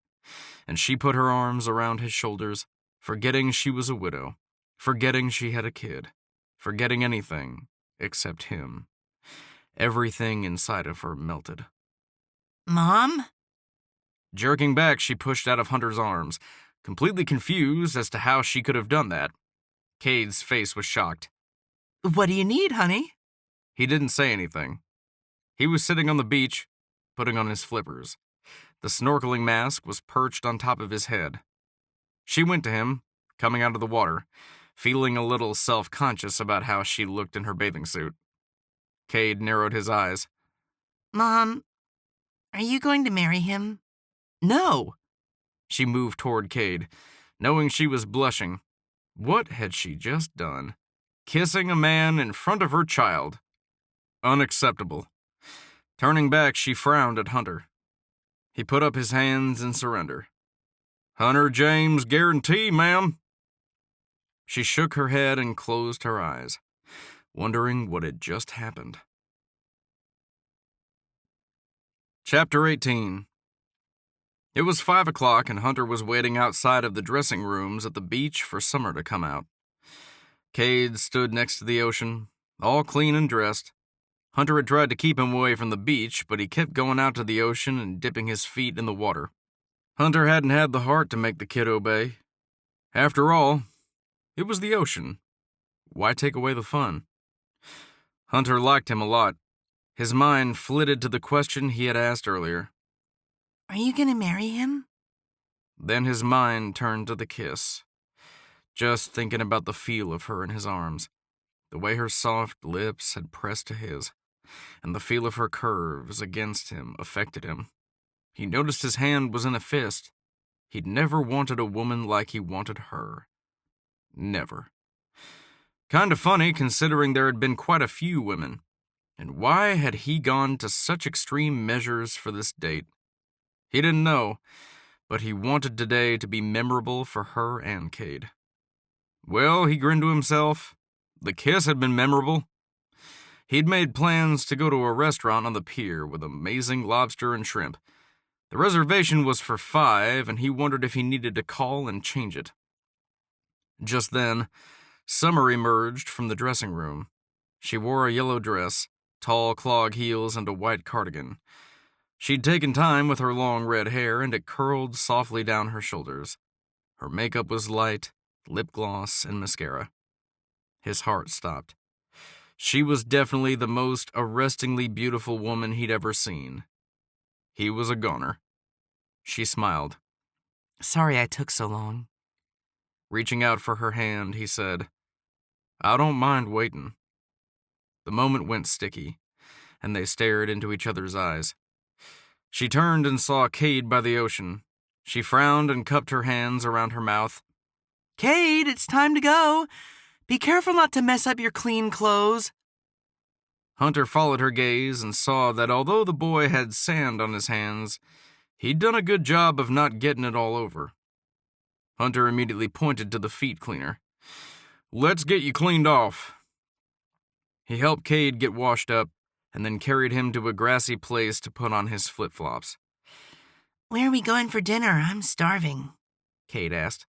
and she put her arms around his shoulders, forgetting she was a widow, forgetting she had a kid, forgetting anything except him. Everything inside of her melted. Mom? Jerking back, she pushed out of Hunter's arms, completely confused as to how she could have done that. Cade's face was shocked. What do you need, honey? He didn't say anything. He was sitting on the beach, putting on his flippers. The snorkeling mask was perched on top of his head. She went to him, coming out of the water, feeling a little self-conscious about how she looked in her bathing suit. Cade narrowed his eyes. Mom, are you going to marry him? No. She moved toward Cade, knowing she was blushing. What had she just done? Kissing a man in front of her child. Unacceptable. Turning back, she frowned at Hunter. He put up his hands in surrender. Hunter James guarantee, ma'am. She shook her head and closed her eyes, wondering what had just happened. Chapter 18. It was 5 o'clock and Hunter was waiting outside of the dressing rooms at the beach for summer to come out. Cade stood next to the ocean, all clean and dressed. Hunter had tried to keep him away from the beach, but he kept going out to the ocean and dipping his feet in the water. Hunter hadn't had the heart to make the kid obey. After all, it was the ocean. Why take away the fun? Hunter liked him a lot. His mind flitted to the question he had asked earlier. Are you going to marry him? Then his mind turned to the kiss. Just thinking about the feel of her in his arms, the way her soft lips had pressed to his, and the feel of her curves against him affected him. He noticed his hand was in a fist. He'd never wanted a woman like he wanted her. Never. Kind of funny considering there had been quite a few women. And why had he gone to such extreme measures for this date? He didn't know, but he wanted today to be memorable for her and Cade. Well, he grinned to himself. The kiss had been memorable. He'd made plans to go to a restaurant on the pier with amazing lobster and shrimp. The reservation was for 5, and he wondered if he needed to call and change it. Just then, Summer emerged from the dressing room. She wore a yellow dress, tall clog heels, and a white cardigan. She'd taken time with her long red hair, and it curled softly down her shoulders. Her makeup was light, lip gloss, and mascara. His heart stopped. She was definitely the most arrestingly beautiful woman he'd ever seen. He was a goner. She smiled. Sorry I took so long. Reaching out for her hand, he said, I don't mind waiting. The moment went sticky, and they stared into each other's eyes. She turned and saw Cade by the ocean. She frowned and cupped her hands around her mouth. Cade, it's time to go. Be careful not to mess up your clean clothes. Hunter followed her gaze and saw that although the boy had sand on his hands, he'd done a good job of not getting it all over. Hunter immediately pointed to the feet cleaner. Let's get you cleaned off. He helped Cade get washed up, and then carried him to a grassy place to put on his flip-flops. "Where are we going for dinner? I'm starving," Cade asked.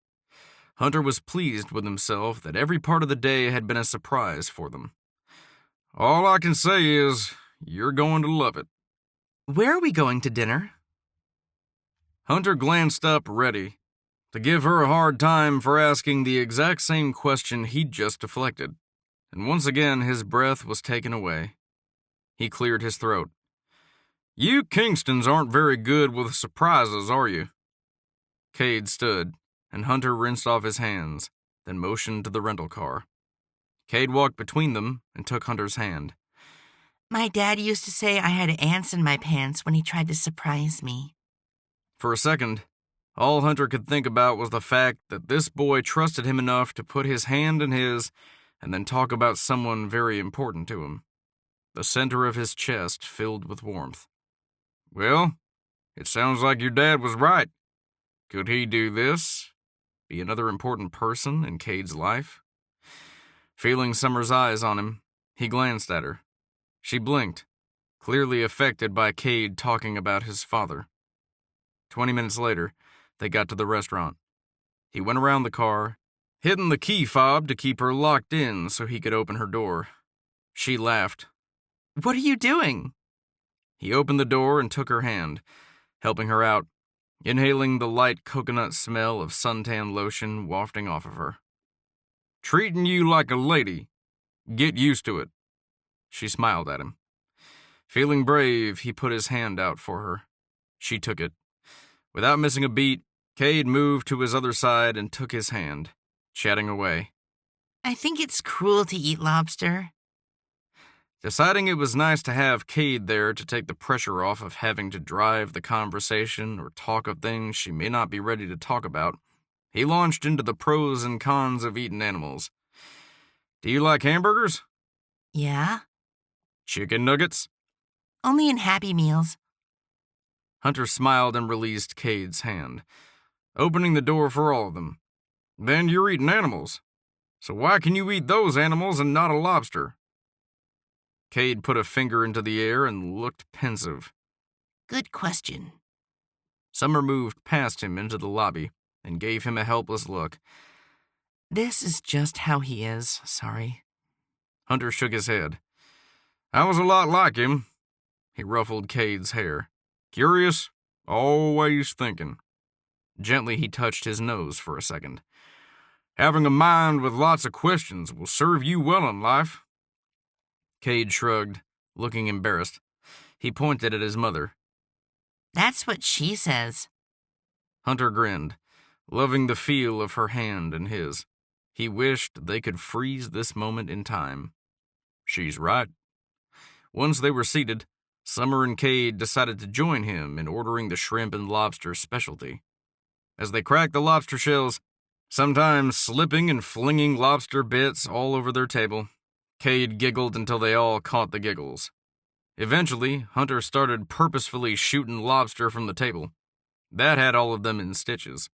Hunter was pleased with himself that every part of the day had been a surprise for them. All I can say is, you're going to love it. "Where are we going to dinner?" Hunter glanced up, ready to give her a hard time for asking the exact same question he'd just deflected, and once again his breath was taken away. He cleared his throat. You Kingstons aren't very good with surprises, are you? Cade stood, and Hunter rinsed off his hands, then motioned to the rental car. Cade walked between them and took Hunter's hand. "My dad used to say I had ants in my pants when he tried to surprise me." For a second, all Hunter could think about was the fact that this boy trusted him enough to put his hand in his and then talk about someone very important to him. The center of his chest filled with warmth. Well, it sounds like your dad was right. Could he do this? Be another important person in Cade's life? Feeling Summer's eyes on him, he glanced at her. She blinked, clearly affected by Cade talking about his father. 20 minutes later, they got to the restaurant. He went around the car, hitting the key fob to keep her locked in so he could open her door. She laughed. "What are you doing?" He opened the door and took her hand, helping her out, inhaling the light coconut smell of suntan lotion wafting off of her. Treating you like a lady. Get used to it. She smiled at him. Feeling brave, he put his hand out for her. She took it. Without missing a beat, Cade moved to his other side and took his hand, chatting away. "I think it's cruel to eat lobster." Deciding it was nice to have Cade there to take the pressure off of having to drive the conversation or talk of things she may not be ready to talk about, he launched into the pros and cons of eating animals. Do you like hamburgers? "Yeah? Chicken nuggets? Only in Happy Meals." Hunter smiled and released Cade's hand, opening the door for all of them. Then you're eating animals. So why can you eat those animals and not a lobster? Cade put a finger into the air and looked pensive. "Good question." Summer moved past him into the lobby and gave him a helpless look. "This is just how he is, sorry." Hunter shook his head. I was a lot like him. He ruffled Cade's hair. Curious, always thinking. Gently he touched his nose for a second. Having a mind with lots of questions will serve you well in life. Cade shrugged, looking embarrassed. He pointed at his mother. "That's what she says." Hunter grinned, loving the feel of her hand in his. He wished they could freeze this moment in time. She's right. Once they were seated, Summer and Cade decided to join him in ordering the shrimp and lobster specialty. As they cracked the lobster shells, sometimes slipping and flinging lobster bits all over their table, Cade giggled until they all caught the giggles. Eventually, Hunter started purposefully shooting lobster from the table. That had all of them in stitches,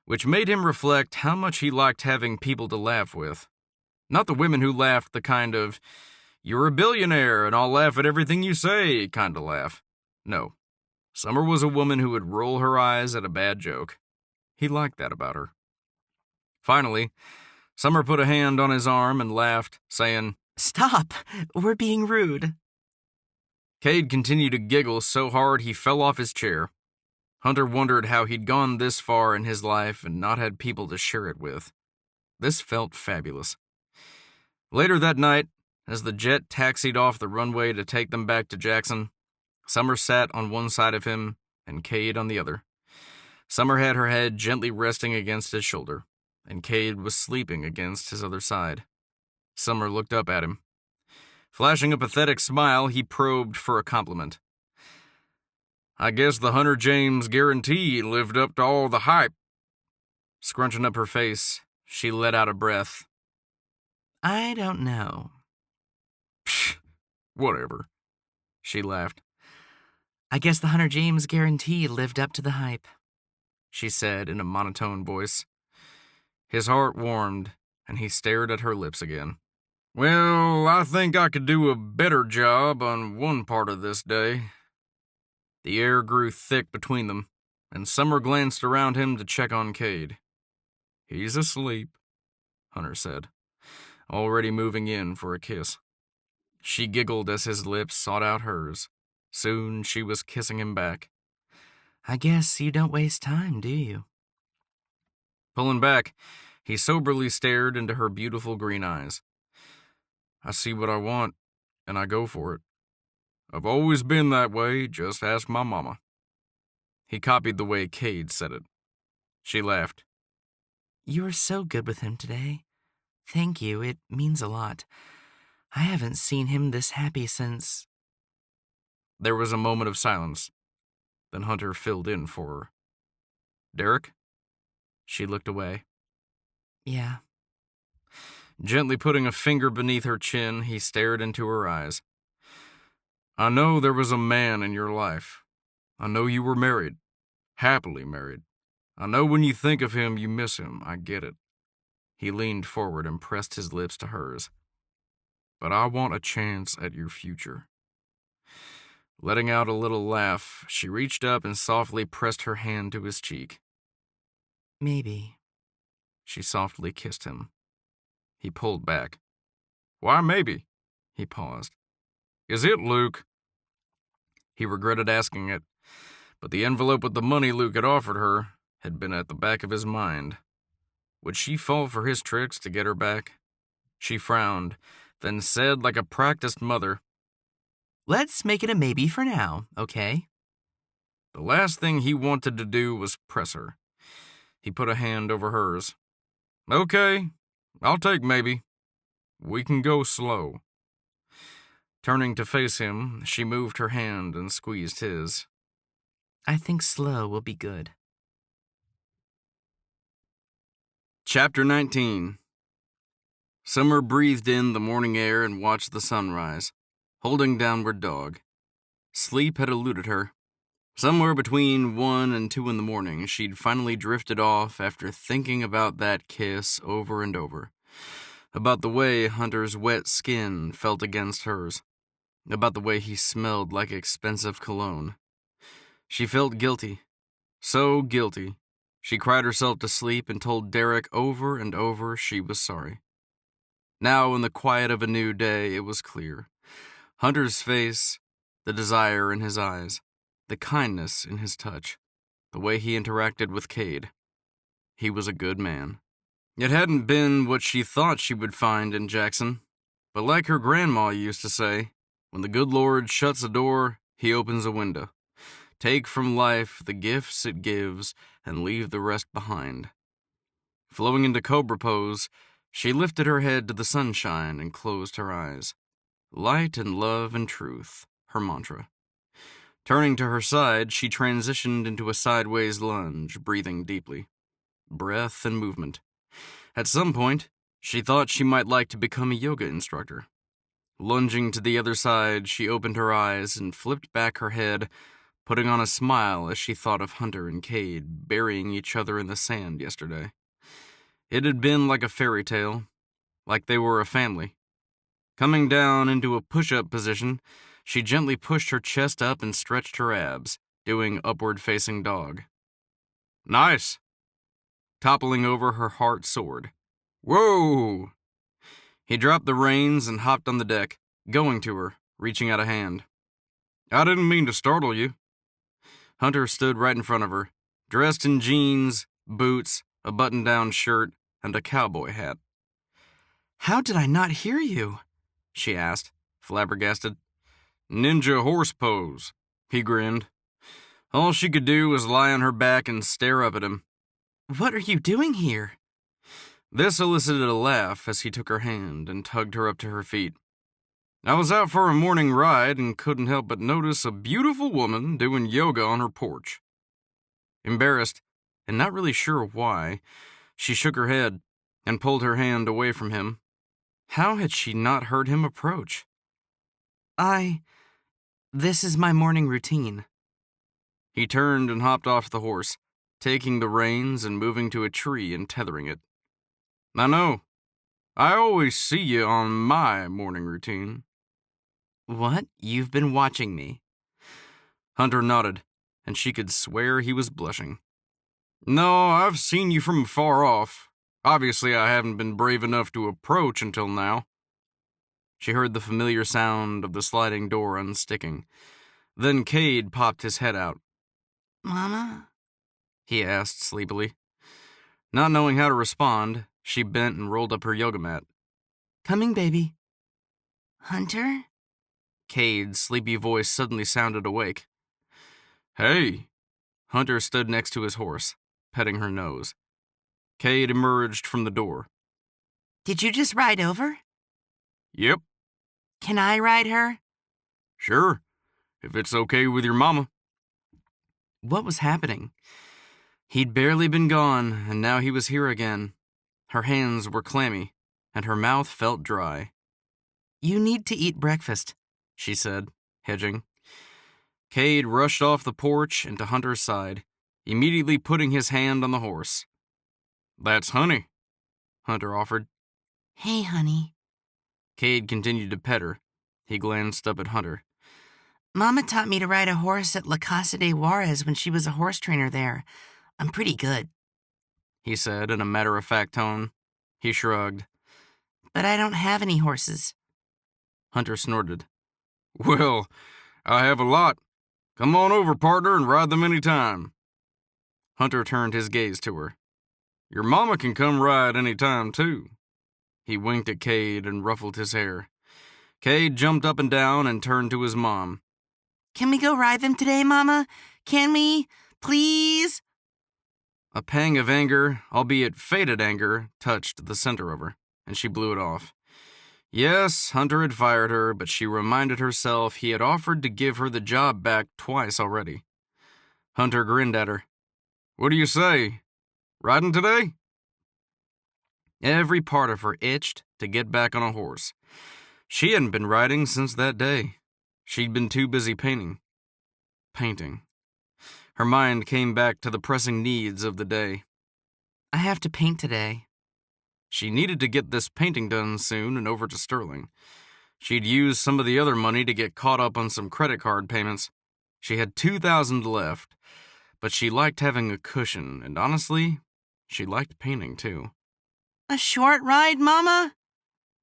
which made him reflect how much he liked having people to laugh with. Not the women who laughed the kind of, "You're a billionaire and I'll laugh at everything you say" kind of laugh. No, Summer was a woman who would roll her eyes at a bad joke. He liked that about her. Finally, Summer put a hand on his arm and laughed, saying, "Stop, we're being rude." Cade continued to giggle so hard he fell off his chair. Hunter wondered how he'd gone this far in his life and not had people to share it with. This felt fabulous. Later that night, as the jet taxied off the runway to take them back to Jackson, Summer sat on one side of him and Cade on the other. Summer had her head gently resting against his shoulder, and Cade was sleeping against his other side. Summer looked up at him. Flashing a pathetic smile, he probed for a compliment. I guess the Hunter James guarantee lived up to all the hype. Scrunching up her face, she let out a breath. "I don't know." Psh, whatever. She laughed. "I guess the Hunter James guarantee lived up to the hype," she said in a monotone voice. His heart warmed, and he stared at her lips again. Well, I think I could do a better job on one part of this day. The air grew thick between them, and Summer glanced around him to check on Cade. He's asleep, Hunter said, already moving in for a kiss. She giggled as his lips sought out hers. Soon she was kissing him back. I guess you don't waste time, do you? Pulling back, he soberly stared into her beautiful green eyes. I see what I want, and I go for it. I've always been that way, just ask my mama. He copied the way Cade said it. She laughed. You were so good with him today. Thank you, it means a lot. I haven't seen him this happy since... There was a moment of silence. Then Hunter filled in for her. Derek? She looked away. Yeah. Gently putting a finger beneath her chin, he stared into her eyes. I know there was a man in your life. I know you were married. Happily married. I know when you think of him, you miss him. I get it. He leaned forward and pressed his lips to hers. But I want a chance at your future. Letting out a little laugh, she reached up and softly pressed her hand to his cheek. Maybe. She softly kissed him. He pulled back. Why maybe? He paused. Is it Luke? He regretted asking it, but the envelope with the money Luke had offered her had been at the back of his mind. Would she fall for his tricks to get her back? She frowned, then said like a practiced mother, Let's make it a maybe for now, okay? The last thing he wanted to do was press her. He put a hand over hers. Okay, I'll take maybe. We can go slow. Turning to face him, she moved her hand and squeezed his. I think slow will be good. Chapter 19. Summer breathed in the morning air and watched the sunrise, holding downward dog. Sleep had eluded her. Somewhere between 1 and 2 in the morning, she'd finally drifted off after thinking about that kiss over and over. About the way Hunter's wet skin felt against hers. About the way he smelled like expensive cologne. She felt guilty. So guilty. She cried herself to sleep and told Derek over and over she was sorry. Now, in the quiet of a new day, it was clear. Hunter's face, the desire in his eyes, the kindness in his touch, the way he interacted with Cade. He was a good man. It hadn't been what she thought she would find in Jackson, but like her grandma used to say, when the good Lord shuts a door, he opens a window. Take from life the gifts it gives and leave the rest behind. Flowing into cobra pose, she lifted her head to the sunshine and closed her eyes. Light and love and truth, her mantra. Turning to her side, she transitioned into a sideways lunge, breathing deeply. Breath and movement. At some point, she thought she might like to become a yoga instructor. Lunging to the other side, she opened her eyes and flipped back her head, putting on a smile as she thought of Hunter and Cade burying each other in the sand yesterday. It had been like a fairy tale, like they were a family. Coming down into a push-up position, she gently pushed her chest up and stretched her abs, doing upward-facing dog. Nice! Toppling over, her heart soared. Whoa! He dropped the reins and hopped on the deck, going to her, reaching out a hand. I didn't mean to startle you. Hunter stood right in front of her, dressed in jeans, boots, a button-down shirt, and a cowboy hat. How did I not hear you? She asked, flabbergasted. Ninja horse pose, he grinned. All she could do was lie on her back and stare up at him. What are you doing here? This elicited a laugh as he took her hand and tugged her up to her feet. I was out for a morning ride and couldn't help but notice a beautiful woman doing yoga on her porch. Embarrassed, and not really sure why, she shook her head and pulled her hand away from him. How had she not heard him approach? This is my morning routine. He turned and hopped off the horse, taking the reins and moving to a tree and tethering it. I know. I always see you on my morning routine. What? You've been watching me. Hunter nodded, and she could swear he was blushing. No, I've seen you from far off. Obviously, I haven't been brave enough to approach until now. She heard the familiar sound of the sliding door unsticking. Then Cade popped his head out. Mama? He asked sleepily. Not knowing how to respond, she bent and rolled up her yoga mat. Coming, baby. Hunter? Cade's sleepy voice suddenly sounded awake. Hey! Hunter stood next to his horse, petting her nose. Cade emerged from the door. Did you just ride over? Yep. Can I ride her? Sure, if it's okay with your mama. What was happening? He'd barely been gone, and now he was here again. Her hands were clammy, and her mouth felt dry. You need to eat breakfast, she said, hedging. Cade rushed off the porch and to Hunter's side, immediately putting his hand on the horse. That's Honey, Hunter offered. Hey, honey. Cade continued to pet her. He glanced up at Hunter. Mama taught me to ride a horse at La Casa de Juarez when she was a horse trainer there. I'm pretty good, he said in a matter-of-fact tone. He shrugged. But I don't have any horses. Hunter snorted. Well, I have a lot. Come on over, partner, and ride them any time. Hunter turned his gaze to her. Your mama can come ride any time, too. He winked at Cade and ruffled his hair. Cade jumped up and down and turned to his mom. Can we go ride them today, Mama? Can we? Please? A pang of anger, albeit faded anger, touched the center of her, and she blew it off. Yes, Hunter had fired her, but she reminded herself he had offered to give her the job back twice already. Hunter grinned at her. What do you say? Riding today? Every part of her itched to get back on a horse. She hadn't been riding since that day. She'd been too busy painting. Her mind came back to the pressing needs of the day. I have to paint today. She needed to get this painting done soon and over to Sterling. She'd used some of the other money to get caught up on some credit card payments. She had $2,000 left, but she liked having a cushion, and honestly, she liked painting too. A short ride, Mama?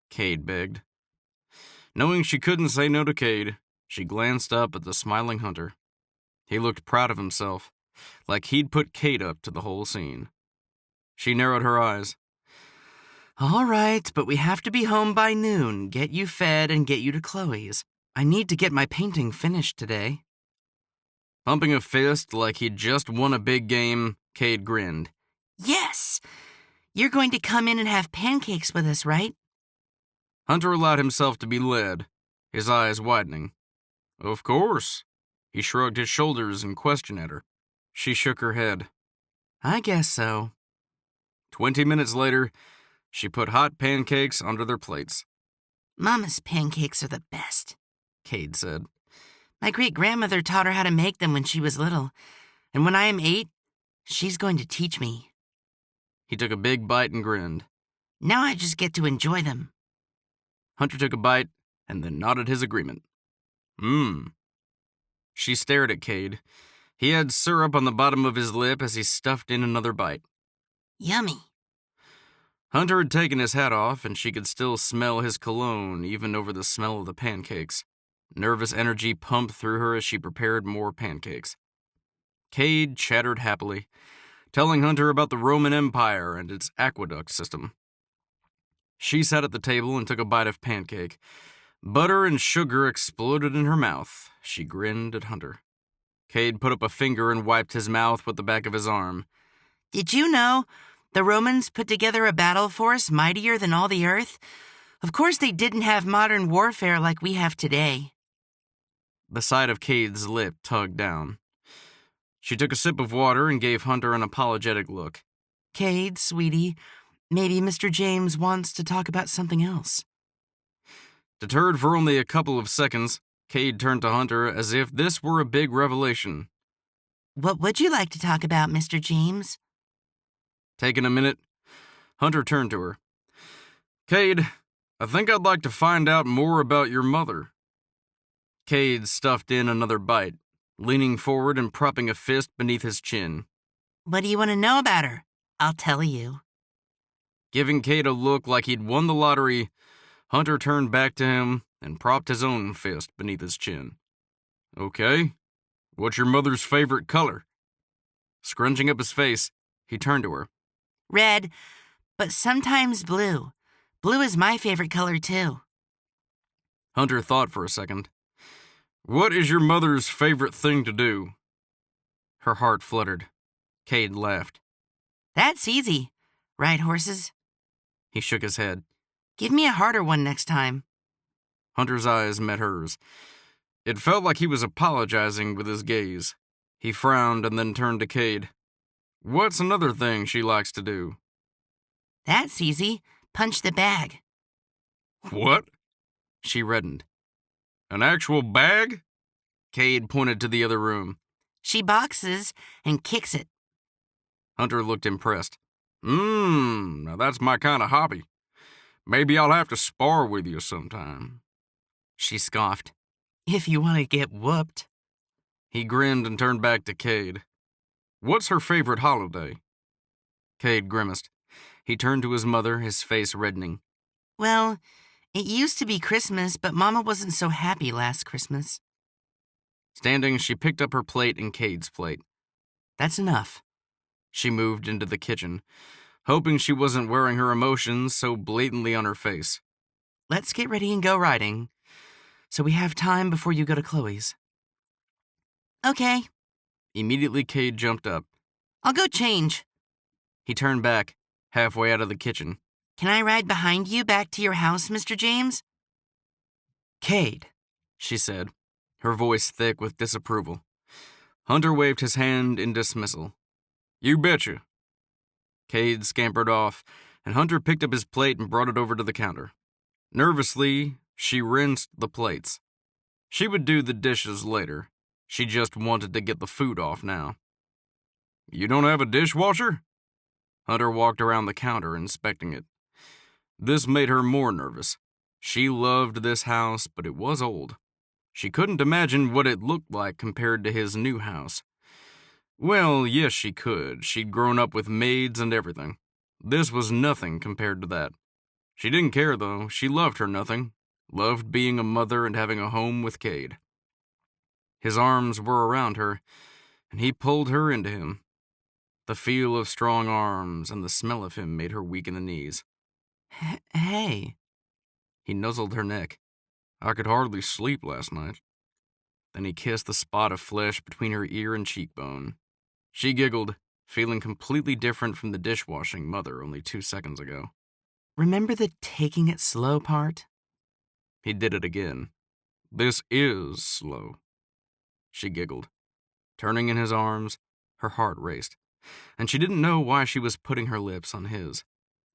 Cade begged. Knowing she couldn't say no to Cade, she glanced up at the smiling Hunter. He looked proud of himself, like he'd put Cade up to the whole scene. She narrowed her eyes. All right, but we have to be home by noon, get you fed, and get you to Chloe's. I need to get my painting finished today. Pumping a fist like he'd just won a big game, Cade grinned. Yes! You're going to come in and have pancakes with us, right? Hunter allowed himself to be led, his eyes widening. Of course. He shrugged his shoulders in question at her. She shook her head. I guess so. 20 minutes later, she put hot pancakes under their plates. Mama's pancakes are the best, Cade said. My great-grandmother taught her how to make them when she was little, and when I am 8, she's going to teach me. He took a big bite and grinned. Now I just get to enjoy them. Hunter took a bite and then nodded his agreement. She stared at Cade. He had syrup on the bottom of his lip as he stuffed in another bite. Yummy. Hunter had taken his hat off, and she could still smell his cologne even over the smell of the pancakes. Nervous energy pumped through her as she prepared more pancakes. Cade chattered happily, telling Hunter about the Roman Empire and its aqueduct system. She sat at the table and took a bite of pancake. Butter and sugar exploded in her mouth. She grinned at Hunter. Cade put up a finger and wiped his mouth with the back of his arm. Did you know the Romans put together a battle force mightier than all the earth? Of course they didn't have modern warfare like we have today. The side of Cade's lip tugged down. She took a sip of water and gave Hunter an apologetic look. Cade, sweetie, maybe Mr. James wants to talk about something else. Deterred for only a couple of seconds, Cade turned to Hunter as if this were a big revelation. What would you like to talk about, Mr. James? Taking a minute, Hunter turned to her. Cade, I think I'd like to find out more about your mother. Cade stuffed in another bite, leaning forward and propping a fist beneath his chin. What do you want to know about her? I'll tell you. Giving Cade a look like he'd won the lottery, Hunter turned back to him and propped his own fist beneath his chin. Okay, what's your mother's favorite color? Scrunching up his face, he turned to her. Red, but sometimes blue. Blue is my favorite color, too. Hunter thought for a second. What is your mother's favorite thing to do? Her heart fluttered. Cade laughed. That's easy. Ride horses. He shook his head. Give me a harder one next time. Hunter's eyes met hers. It felt like he was apologizing with his gaze. He frowned and then turned to Cade. What's another thing she likes to do? That's easy. Punch the bag. What? She reddened. An actual bag? Cade pointed to the other room. She boxes and kicks it. Hunter looked impressed. Now that's my kind of hobby. Maybe I'll have to spar with you sometime. She scoffed. If you want to get whooped. He grinned and turned back to Cade. What's her favorite holiday? Cade grimaced. He turned to his mother, his face reddening. Well, it used to be Christmas, but Mama wasn't so happy last Christmas. Standing, she picked up her plate and Cade's plate. That's enough. She moved into the kitchen, hoping she wasn't wearing her emotions so blatantly on her face. Let's get ready and go riding, so we have time before you go to Chloe's. Okay. Immediately, Cade jumped up. I'll go change. He turned back, halfway out of the kitchen. Can I ride behind you back to your house, Mr. James? Cade, she said, her voice thick with disapproval. Hunter waved his hand in dismissal. You betcha. Cade scampered off, and Hunter picked up his plate and brought it over to the counter. Nervously, she rinsed the plates. She would do the dishes later. She just wanted to get the food off now. You don't have a dishwasher? Hunter walked around the counter, inspecting it. This made her more nervous. She loved this house, but it was old. She couldn't imagine what it looked like compared to his new house. Well, yes, she could. She'd grown up with maids and everything. This was nothing compared to that. She didn't care, though. She loved her nothing. Loved being a mother and having a home with Cade. His arms were around her, and he pulled her into him. The feel of strong arms and the smell of him made her weak in the knees. Hey. He nuzzled her neck. I could hardly sleep last night. Then he kissed the spot of flesh between her ear and cheekbone. She giggled, feeling completely different from the dishwashing mother only 2 seconds ago. Remember the taking it slow part? He did it again. This is slow. She giggled. Turning in his arms, her heart raced, and she didn't know why she was putting her lips on his,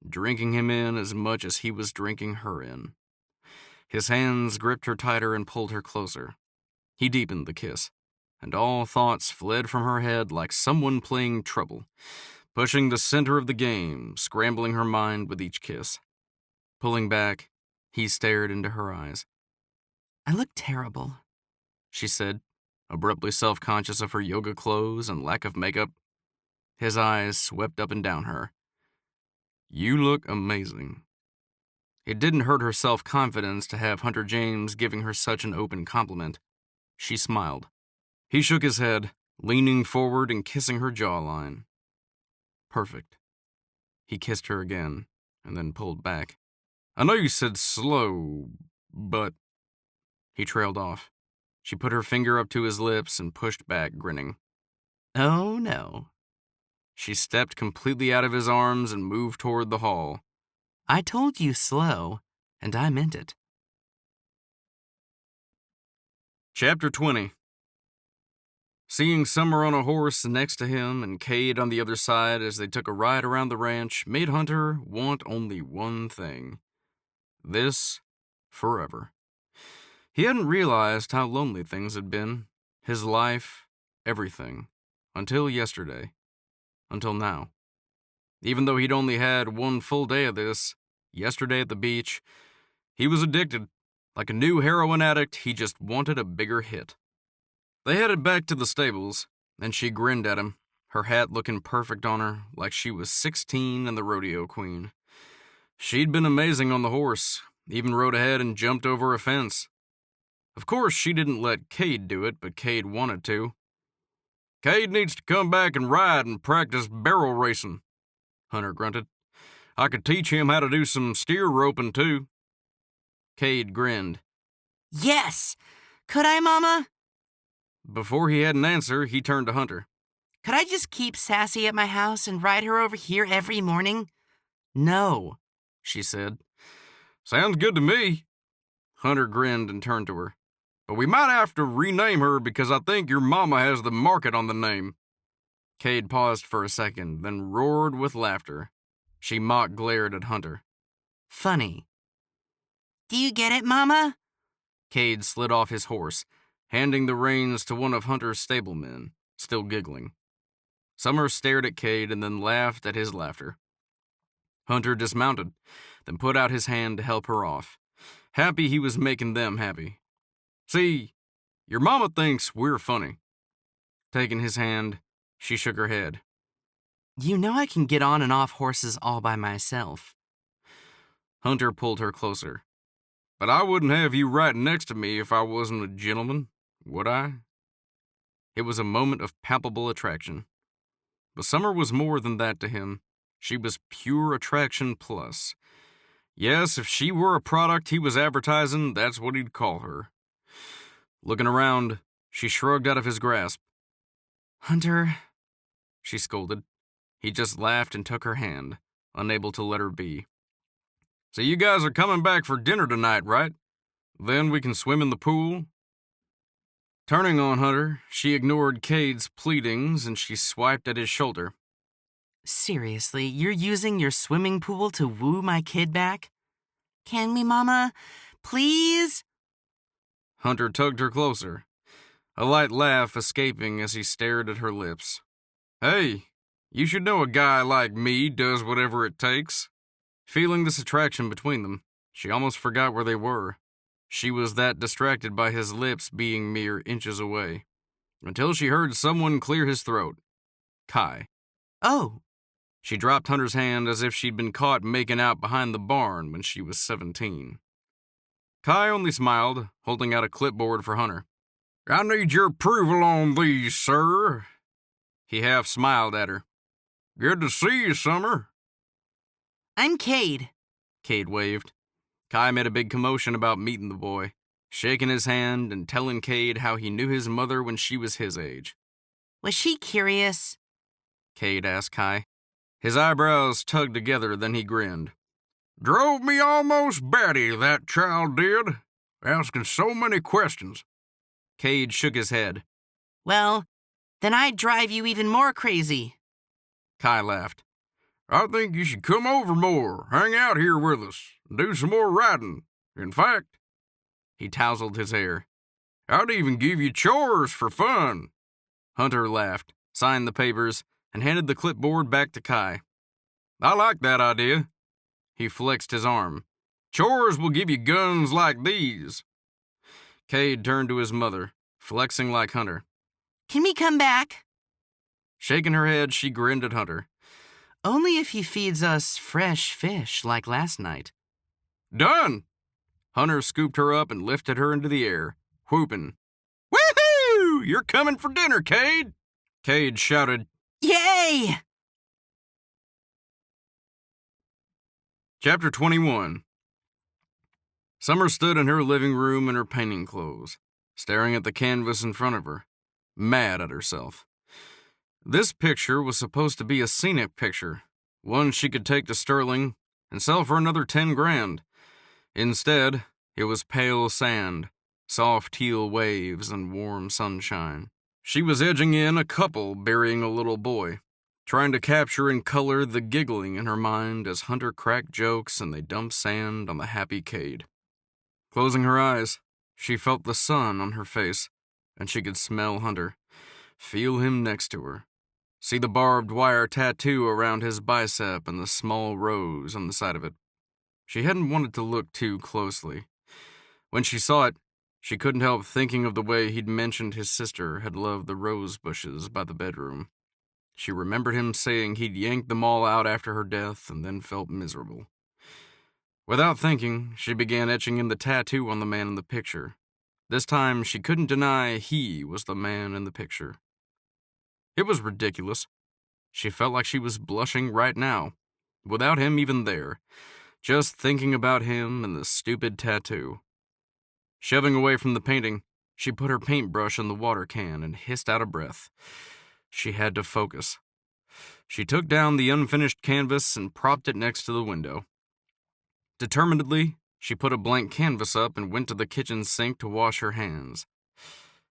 drinking him in as much as he was drinking her in. His hands gripped her tighter and pulled her closer. He deepened the kiss, and all thoughts fled from her head like someone playing trouble, pushing the center of the game, scrambling her mind with each kiss. Pulling back, he stared into her eyes. I look terrible, she said, abruptly self-conscious of her yoga clothes and lack of makeup. His eyes swept up and down her. You look amazing. It didn't hurt her self-confidence to have Hunter James giving her such an open compliment. She smiled. He shook his head, leaning forward and kissing her jawline. Perfect. He kissed her again, and then pulled back. I know you said slow, but... He trailed off. She put her finger up to his lips and pushed back, grinning. Oh, no. She stepped completely out of his arms and moved toward the hall. I told you slow, and I meant it. Chapter 20. Seeing Summer on a horse next to him and Cade on the other side as they took a ride around the ranch made Hunter want only one thing. This forever. He hadn't realized how lonely things had been. His life, everything. Until yesterday. Until now. Even though he'd only had one full day of this, yesterday at the beach. He was addicted. Like a new heroin addict, he just wanted a bigger hit. They headed back to the stables, and she grinned at him, her hat looking perfect on her, like she was 16 and the rodeo queen. She'd been amazing on the horse, even rode ahead and jumped over a fence. Of course, she didn't let Cade do it, but Cade wanted to. "Cade needs to come back and ride and practice barrel racing," Hunter grunted. "I could teach him how to do some steer roping, too." Cade grinned. Yes! Could I, Mama? Before he had an answer, he turned to Hunter. Could I just keep Sassy at my house and ride her over here every morning? No, she said. "Sounds good to me." Hunter grinned and turned to her. "But we might have to rename her because I think your mama has the market on the name." Cade paused for a second, then roared with laughter. She mock glared at Hunter. Funny. Do you get it, Mama? Cade slid off his horse, handing the reins to one of Hunter's stablemen, still giggling. Summer stared at Cade and then laughed at his laughter. Hunter dismounted, then put out his hand to help her off, happy he was making them happy. "See, your mama thinks we're funny." Taking his hand, she shook her head. You know I can get on and off horses all by myself. Hunter pulled her closer. "But I wouldn't have you right next to me if I wasn't a gentleman, would I?" It was a moment of palpable attraction. But Summer was more than that to him. She was pure attraction plus. Yes, if she were a product he was advertising, that's what he'd call her. Looking around, she shrugged out of his grasp. Hunter, she scolded. He just laughed and took her hand, unable to let her be. "So you guys are coming back for dinner tonight, right? Then we can swim in the pool?" Turning on Hunter, she ignored Cade's pleadings and she swiped at his shoulder. Seriously, you're using your swimming pool to woo my kid back? Can we, Mama? Please? Hunter tugged her closer, a light laugh escaping as he stared at her lips. "Hey, you should know a guy like me does whatever it takes." Feeling this attraction between them, she almost forgot where they were. She was that distracted by his lips being mere inches away, until she heard someone clear his throat. Kai. Oh. She dropped Hunter's hand as if she'd been caught making out behind the barn when she was 17. Kai only smiled, holding out a clipboard for Hunter. "I need your approval on these, sir." He half smiled at her. "Good to see you, Summer." I'm Cade. Cade waved. Kai made a big commotion about meeting the boy, shaking his hand and telling Cade how he knew his mother when she was his age. Was she curious? Cade asked Kai. His eyebrows tugged together, then he grinned. "Drove me almost batty, that child did, asking so many questions." Cade shook his head. Well, then I'd drive you even more crazy. Kai laughed. "I think you should come over more, hang out here with us, and do some more riding. In fact," he tousled his hair, "I'd even give you chores for fun." Hunter laughed, signed the papers, and handed the clipboard back to Kai. "I like that idea." He flexed his arm. "Chores will give you guns like these." Cade turned to his mother, flexing like Hunter. Can we come back? Shaking her head, she grinned at Hunter. Only if he feeds us fresh fish like last night. "Done!" Hunter scooped her up and lifted her into the air, whooping. "Woohoo! You're coming for dinner, Cade!" Cade shouted, Yay! Chapter 21. Summer stood in her living room in her painting clothes, staring at the canvas in front of her, mad at herself. This picture was supposed to be a scenic picture, one she could take to Sterling and sell for another 10 grand. Instead, it was pale sand, soft teal waves, and warm sunshine. She was edging in a couple burying a little boy, trying to capture in color the giggling in her mind as Hunter cracked jokes and they dumped sand on the happy Cade. Closing her eyes, she felt the sun on her face, and she could smell Hunter, feel him next to her, see the barbed wire tattoo around his bicep and the small rose on the side of it. She hadn't wanted to look too closely. When she saw it, she couldn't help thinking of the way he'd mentioned his sister had loved the rose bushes by the bedroom. She remembered him saying he'd yanked them all out after her death and then felt miserable. Without thinking, she began etching in the tattoo on the man in the picture. This time, she couldn't deny he was the man in the picture. It was ridiculous. She felt like she was blushing right now, without him even there, just thinking about him and the stupid tattoo. Shoving away from the painting, she put her paintbrush in the water can and hissed out a breath. She had to focus. She took down the unfinished canvas and propped it next to the window. Determinedly, she put a blank canvas up and went to the kitchen sink to wash her hands.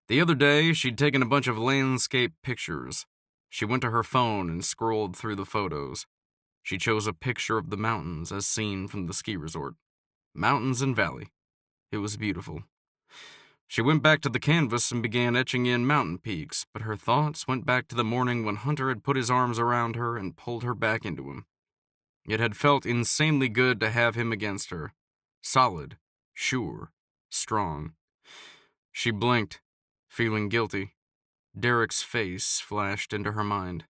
The other day, she'd taken a bunch of landscape pictures. She went to her phone and scrolled through the photos. She chose a picture of the mountains as seen from the ski resort. Mountains and valley. It was beautiful. She went back to the canvas and began etching in mountain peaks, but her thoughts went back to the morning when Hunter had put his arms around her and pulled her back into him. It had felt insanely good to have him against her. Solid, sure, strong. She blinked, feeling guilty. Derek's face flashed into her mind.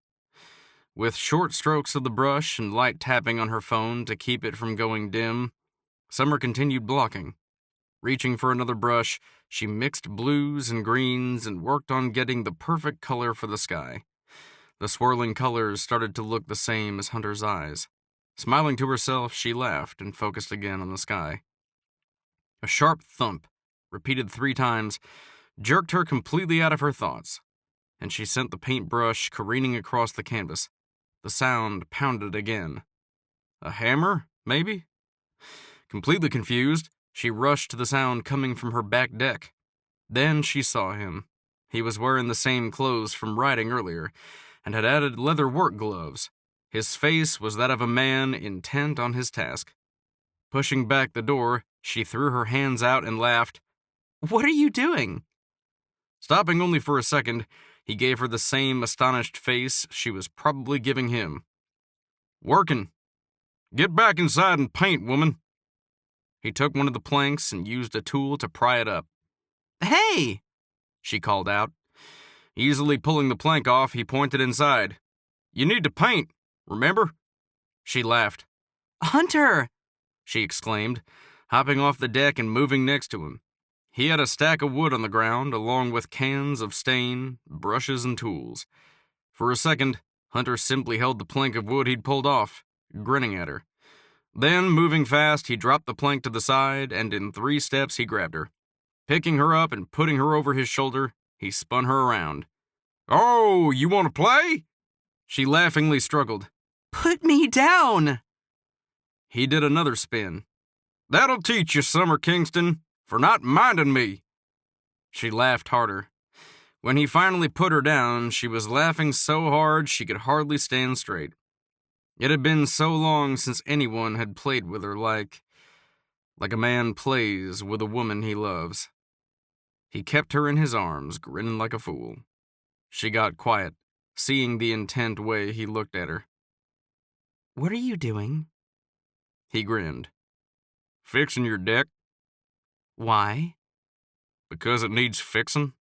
With short strokes of the brush and light tapping on her phone to keep it from going dim, Summer continued blocking. Reaching for another brush, she mixed blues and greens and worked on getting the perfect color for the sky. The swirling colors started to look the same as Hunter's eyes. Smiling to herself, she laughed and focused again on the sky. A sharp thump, repeated 3 times, jerked her completely out of her thoughts, and she sent the paintbrush careening across the canvas. The sound pounded again. A hammer, maybe? Completely confused, she rushed to the sound coming from her back deck. Then she saw him. He was wearing the same clothes from riding earlier, and had added leather work gloves. His face was that of a man intent on his task. Pushing back the door, she threw her hands out and laughed. "What are you doing?" Stopping only for a second, he gave her the same astonished face she was probably giving him. "Working. Get back inside and paint, woman." He took one of the planks and used a tool to pry it up. "Hey!" she called out. Easily pulling the plank off, he pointed inside. "You need to paint, remember?" She laughed. "Hunter!" she exclaimed, hopping off the deck and moving next to him. He had a stack of wood on the ground, along with cans of stain, brushes, and tools. For a second, Hunter simply held the plank of wood he'd pulled off, grinning at her. Then, moving fast, he dropped the plank to the side, and in 3 steps he grabbed her. Picking her up and putting her over his shoulder, he spun her around. "Oh, you want to play?" She laughingly struggled. "Put me down!" He did another spin. "That'll teach you, Summer Kingston, for not minding me." She laughed harder. When he finally put her down, she was laughing so hard she could hardly stand straight. It had been so long since anyone had played with her like a man plays with a woman he loves. He kept her in his arms, grinning like a fool. She got quiet, seeing the intent way he looked at her. "What are you doing?" He grinned. "Fixing your deck." "Why?" "Because it needs fixing."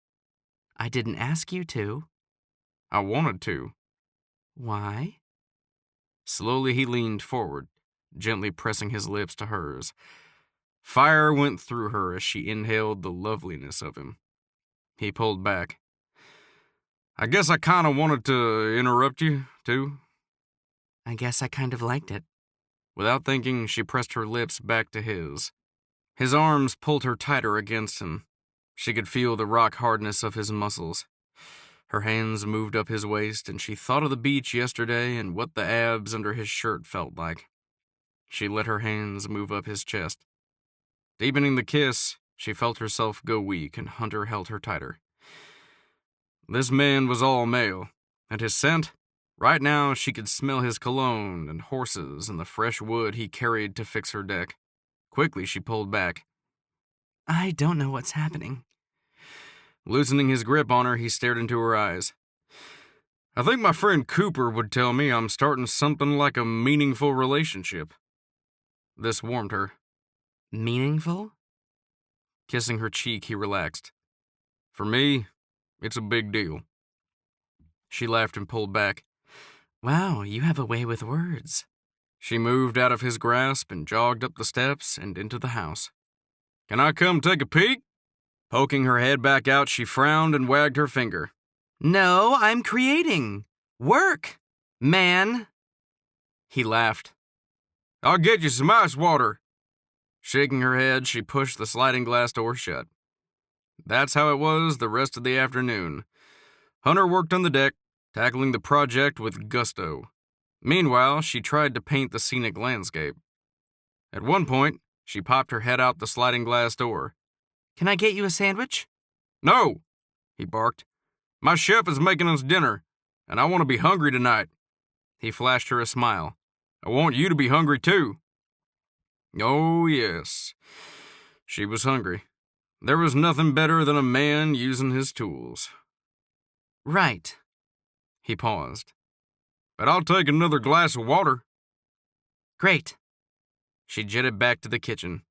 "I didn't ask you to." "I wanted to." "Why?" Slowly he leaned forward, gently pressing his lips to hers. Fire went through her as she inhaled the loveliness of him. He pulled back. "I guess I kind of wanted to interrupt you, too." "I guess I kind of liked it." Without thinking, she pressed her lips back to his. His arms pulled her tighter against him. She could feel the rock hardness of his muscles. Her hands moved up his waist, and she thought of the beach yesterday and what the abs under his shirt felt like. She let her hands move up his chest. Deepening the kiss, she felt herself go weak, and Hunter held her tighter. This man was all male, and his scent? Right now, she could smell his cologne and horses and the fresh wood he carried to fix her deck. Quickly, she pulled back. "I don't know what's happening." Loosening his grip on her, he stared into her eyes. "I think my friend Cooper would tell me I'm starting something like a meaningful relationship." This warmed her. Meaningful? Kissing her cheek, he relaxed. For me, it's a big deal. She laughed and pulled back. Wow, you have a way with words. She moved out of his grasp and jogged up the steps and into the house. Can I come take a peek? Poking her head back out, she frowned and wagged her finger. No, I'm creating. Work, man. He laughed. I'll get you some ice water. Shaking her head, she pushed the sliding glass door shut. That's how it was the rest of the afternoon. Hunter worked on the deck, tackling the project with gusto. Meanwhile, she tried to paint the scenic landscape. At one point, she popped her head out the sliding glass door. Can I get you a sandwich? No, he barked. My chef is making us dinner, and I want to be hungry tonight. He flashed her a smile. I want you to be hungry too. Oh, yes. She was hungry. There was nothing better than a man using his tools. Right. He paused. But I'll take another glass of water. Great. She jetted back to the kitchen,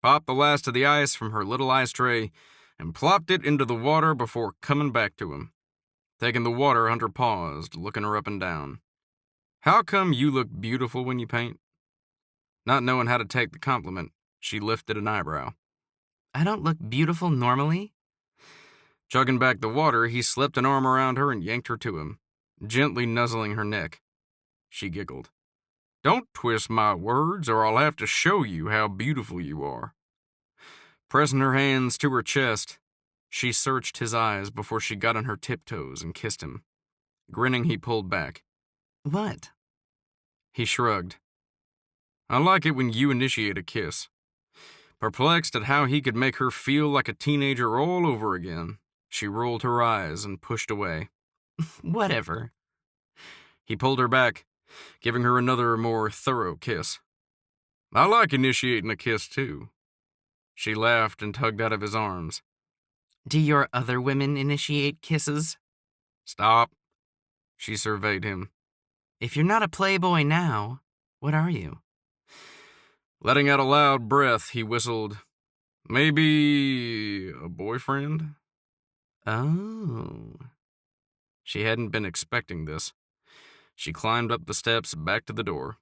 popped the last of the ice from her little ice tray, and plopped it into the water before coming back to him. Taking the water, Hunter paused, looking her up and down. How come you look beautiful when you paint? Not knowing how to take the compliment, she lifted an eyebrow. I don't look beautiful normally. Chugging back the water, he slipped an arm around her and yanked her to him, gently nuzzling her neck. She giggled. Don't twist my words, or I'll have to show you how beautiful you are. Pressing her hands to her chest, she searched his eyes before she got on her tiptoes and kissed him. Grinning, he pulled back. What? He shrugged. I like it when you initiate a kiss. Perplexed at how he could make her feel like a teenager all over again, she rolled her eyes and pushed away. Whatever. He pulled her back, giving her another, more thorough kiss. I like initiating a kiss, too. She laughed and tugged out of his arms. Do your other women initiate kisses? Stop. She surveyed him. If you're not a playboy now, what are you? Letting out a loud breath, he whistled, Maybe a boyfriend? Oh. She hadn't been expecting this. She climbed up the steps back to the door.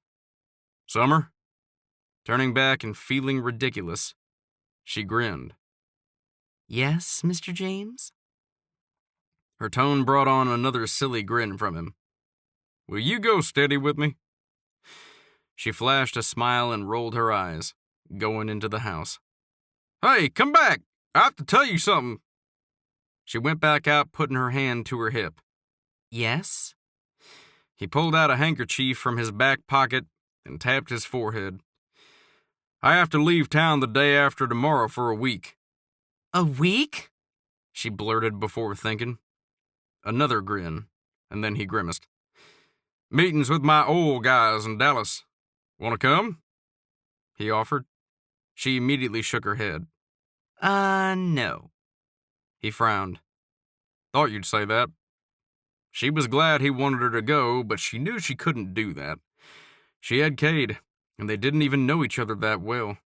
Summer? Turning back and feeling ridiculous, she grinned. Yes, Mr. James? Her tone brought on another silly grin from him. Will you go steady with me? She flashed a smile and rolled her eyes, going into the house. Hey, come back! I have to tell you something. She went back out, putting her hand to her hip. Yes? He pulled out a handkerchief from his back pocket and tapped his forehead. I have to leave town the day after tomorrow for a week. A week? She blurted before thinking. Another grin, and then he grimaced. Meetings with my oil guys in Dallas. Want to come? He offered. She immediately shook her head. No. He frowned. Thought you'd say that. She was glad he wanted her to go, but she knew she couldn't do that. She had Cade, and they didn't even know each other that well.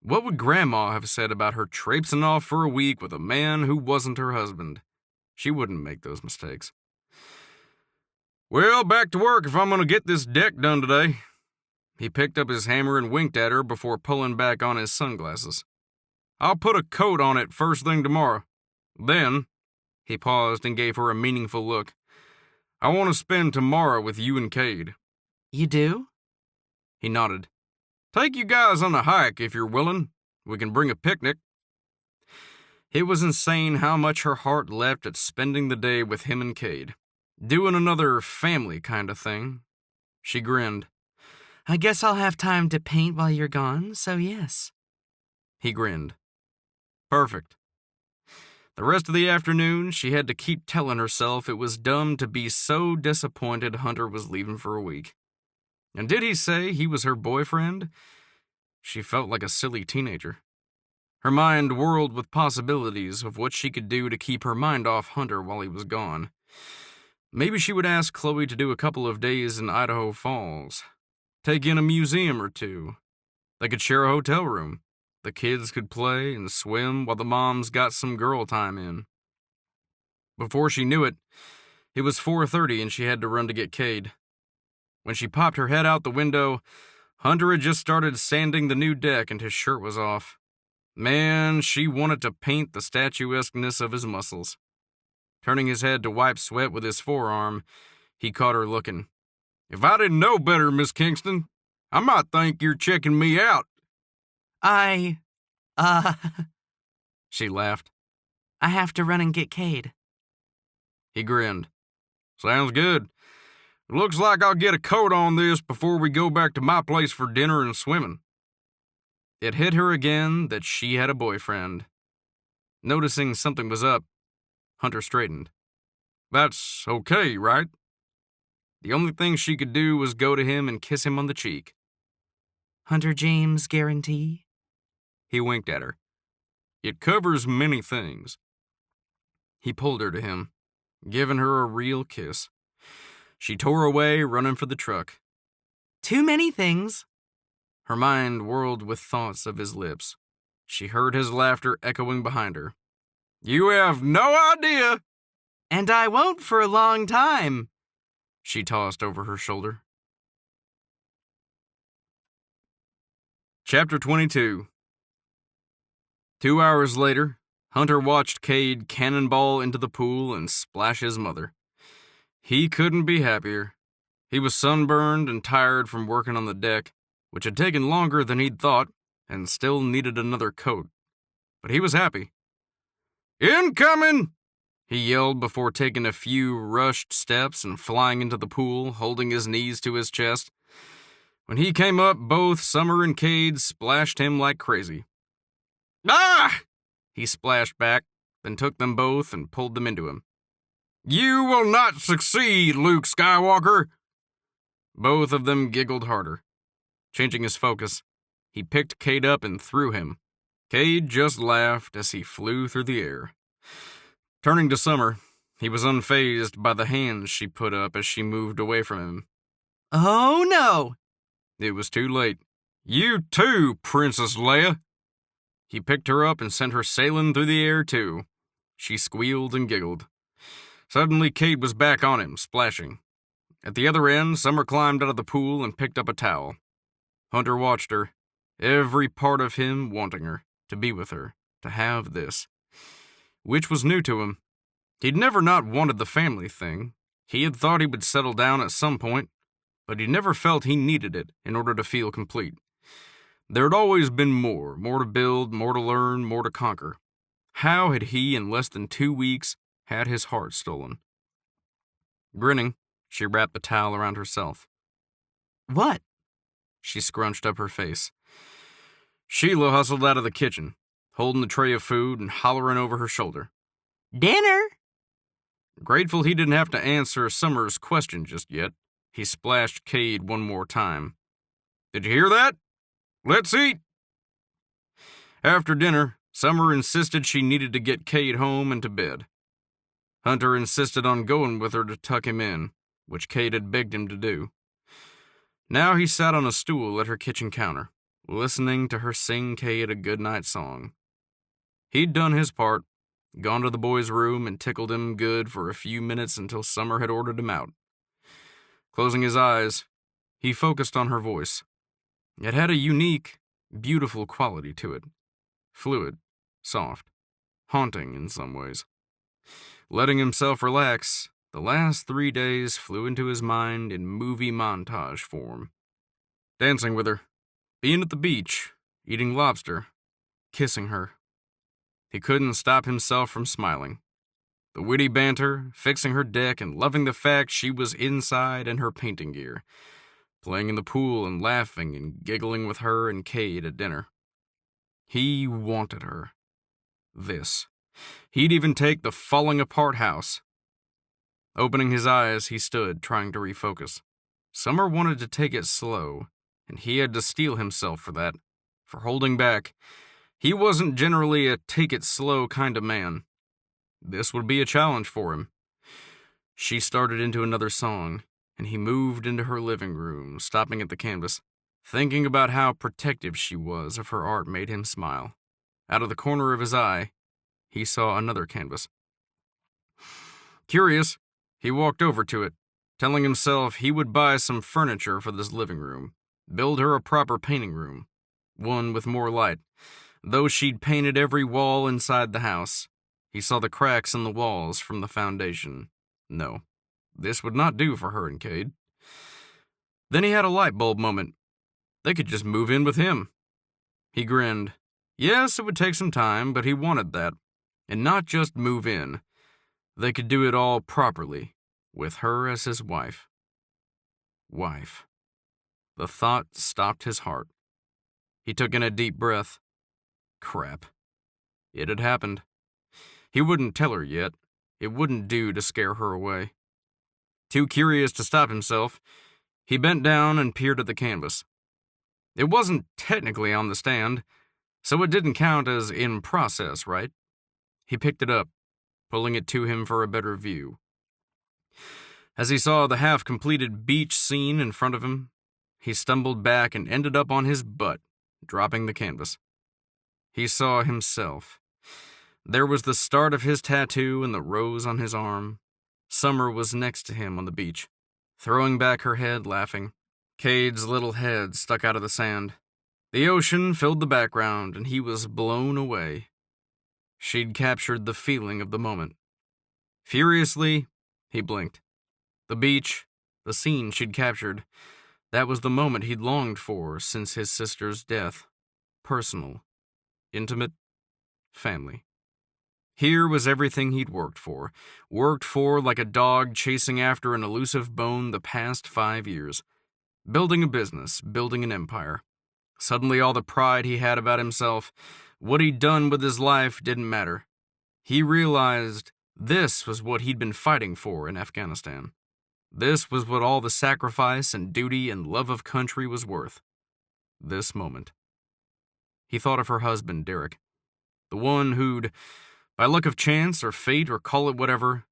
What would Grandma have said about her traipsing off for a week with a man who wasn't her husband? She wouldn't make those mistakes. Well, back to work if I'm going to get this deck done today. He picked up his hammer and winked at her before pulling back on his sunglasses. I'll put a coat on it first thing tomorrow. Then, he paused and gave her a meaningful look, I want to spend tomorrow with you and Cade. You do? He nodded. Take you guys on a hike if you're willing. We can bring a picnic. It was insane how much her heart leapt at spending the day with him and Cade. Doing another family kind of thing. She grinned. I guess I'll have time to paint while you're gone, so yes. He grinned. Perfect. The rest of the afternoon, she had to keep telling herself it was dumb to be so disappointed Hunter was leaving for a week. And did he say he was her boyfriend? She felt like a silly teenager. Her mind whirled with possibilities of what she could do to keep her mind off Hunter while he was gone. Maybe she would ask Chloe to do a couple of days in Idaho Falls. Take in a museum or two. They could share a hotel room. The kids could play and swim while the moms got some girl time in. Before she knew it, it was 4:30 and she had to run to get Cade. When she popped her head out the window, Hunter had just started sanding the new deck and his shirt was off. Man, she wanted to paint the statuesqueness of his muscles. Turning his head to wipe sweat with his forearm, he caught her looking. "If I didn't know better, Miss Kingston, I might think you're checking me out." I She laughed. have to run and get Cade. He grinned. "Sounds good. It looks like I'll get a coat on this before we go back to my place for dinner and swimming." It hit her again that she had a boyfriend. Noticing something was up, Hunter straightened. "That's okay, right?" The only thing she could do was go to him and kiss him on the cheek. Hunter James guarantee? He winked at her. "It covers many things." He pulled her to him, giving her a real kiss. She tore away, running for the truck. Too many things. Her mind whirled with thoughts of his lips. She heard his laughter echoing behind her. "You have no idea!" And I won't for a long time, she tossed over her shoulder. Chapter 22. 2 hours later, Hunter watched Cade cannonball into the pool and splash his mother. He couldn't be happier. He was sunburned and tired from working on the deck, which had taken longer than he'd thought, and still needed another coat. But he was happy. "Incoming!" he yelled before taking a few rushed steps and flying into the pool, holding his knees to his chest. When he came up, both Summer and Cade splashed him like crazy. "Ah!" he splashed back, then took them both and pulled them into him. "You will not succeed, Luke Skywalker!" Both of them giggled harder. Changing his focus, he picked Cade up and threw him. Cade just laughed as he flew through the air. Turning to Summer, he was unfazed by the hands she put up as she moved away from him. Oh no! It was too late. "You too, Princess Leia!" He picked her up and sent her sailing through the air too. She squealed and giggled. Suddenly, Cade was back on him, splashing. At the other end, Summer climbed out of the pool and picked up a towel. Hunter watched her, every part of him wanting her, to be with her, to have this. Which was new to him. He'd never not wanted the family thing. He had thought he would settle down at some point, but he never felt he needed it in order to feel complete. There had always been more to build, more to learn, more to conquer. How had he, in less than 2 weeks, had his heart stolen? Grinning, she wrapped the towel around herself. What? She scrunched up her face. Sheila hustled out of the kitchen, holding the tray of food and hollering over her shoulder. Dinner? Grateful he didn't have to answer Summer's question just yet, he splashed Cade one more time. "Did you hear that? Let's eat!" After dinner, Summer insisted she needed to get Cade home and to bed. Hunter insisted on going with her to tuck him in, which Cade had begged him to do. Now he sat on a stool at her kitchen counter, listening to her sing Cade a goodnight song. He'd done his part, gone to the boy's room and tickled him good for a few minutes until Summer had ordered him out. Closing his eyes, he focused on her voice. It had a unique, beautiful quality to it. Fluid, soft, haunting in some ways. Letting himself relax, the last 3 days flew into his mind in movie montage form. Dancing with her, being at the beach, eating lobster, kissing her. He couldn't stop himself from smiling. The witty banter, fixing her deck, and loving the fact she was inside in her painting gear, playing in the pool and laughing and giggling with her and Cade at dinner. He wanted her. This. He'd even take the falling apart house. Opening his eyes, he stood, trying to refocus. Summer wanted to take it slow, and he had to steel himself for that, for holding back. He wasn't generally a take-it-slow kind of man. This would be a challenge for him. She started into another song, and he moved into her living room, stopping at the canvas. Thinking about how protective she was of her art made him smile. Out of the corner of his eye, he saw another canvas. Curious, he walked over to it, telling himself he would buy some furniture for this living room, build her a proper painting room, one with more light. Though she'd painted every wall inside the house, he saw the cracks in the walls from the foundation. No, this would not do for her and Cade. Then he had a light bulb moment. They could just move in with him. He grinned. Yes, it would take some time, but he wanted that. And not just move in. They could do it all properly, with her as his wife. Wife. The thought stopped his heart. He took in a deep breath. Crap. It had happened. He wouldn't tell her yet. It wouldn't do to scare her away. Too curious to stop himself, he bent down and peered at the canvas. It wasn't technically on the stand, so it didn't count as in process, right? He picked it up, pulling it to him for a better view. As he saw the half-completed beach scene in front of him, he stumbled back and ended up on his butt, dropping the canvas. He saw himself. There was the start of his tattoo and the rose on his arm. Summer was next to him on the beach, throwing back her head, laughing. Cade's little head stuck out of the sand. The ocean filled the background, and he was blown away. She'd captured the feeling of the moment. Furiously, he blinked. The beach, the scene she'd captured, that was the moment he'd longed for since his sister's death. Personal, intimate, family. Here was everything he'd worked for like a dog chasing after an elusive bone the past 5 years. Building a business, building an empire. Suddenly all the pride he had about himself, what he'd done with his life, didn't matter. He realized this was what he'd been fighting for in Afghanistan. This was what all the sacrifice and duty and love of country was worth. This moment. He thought of her husband, Derek. The one who'd, by luck of chance or fate or call it whatever,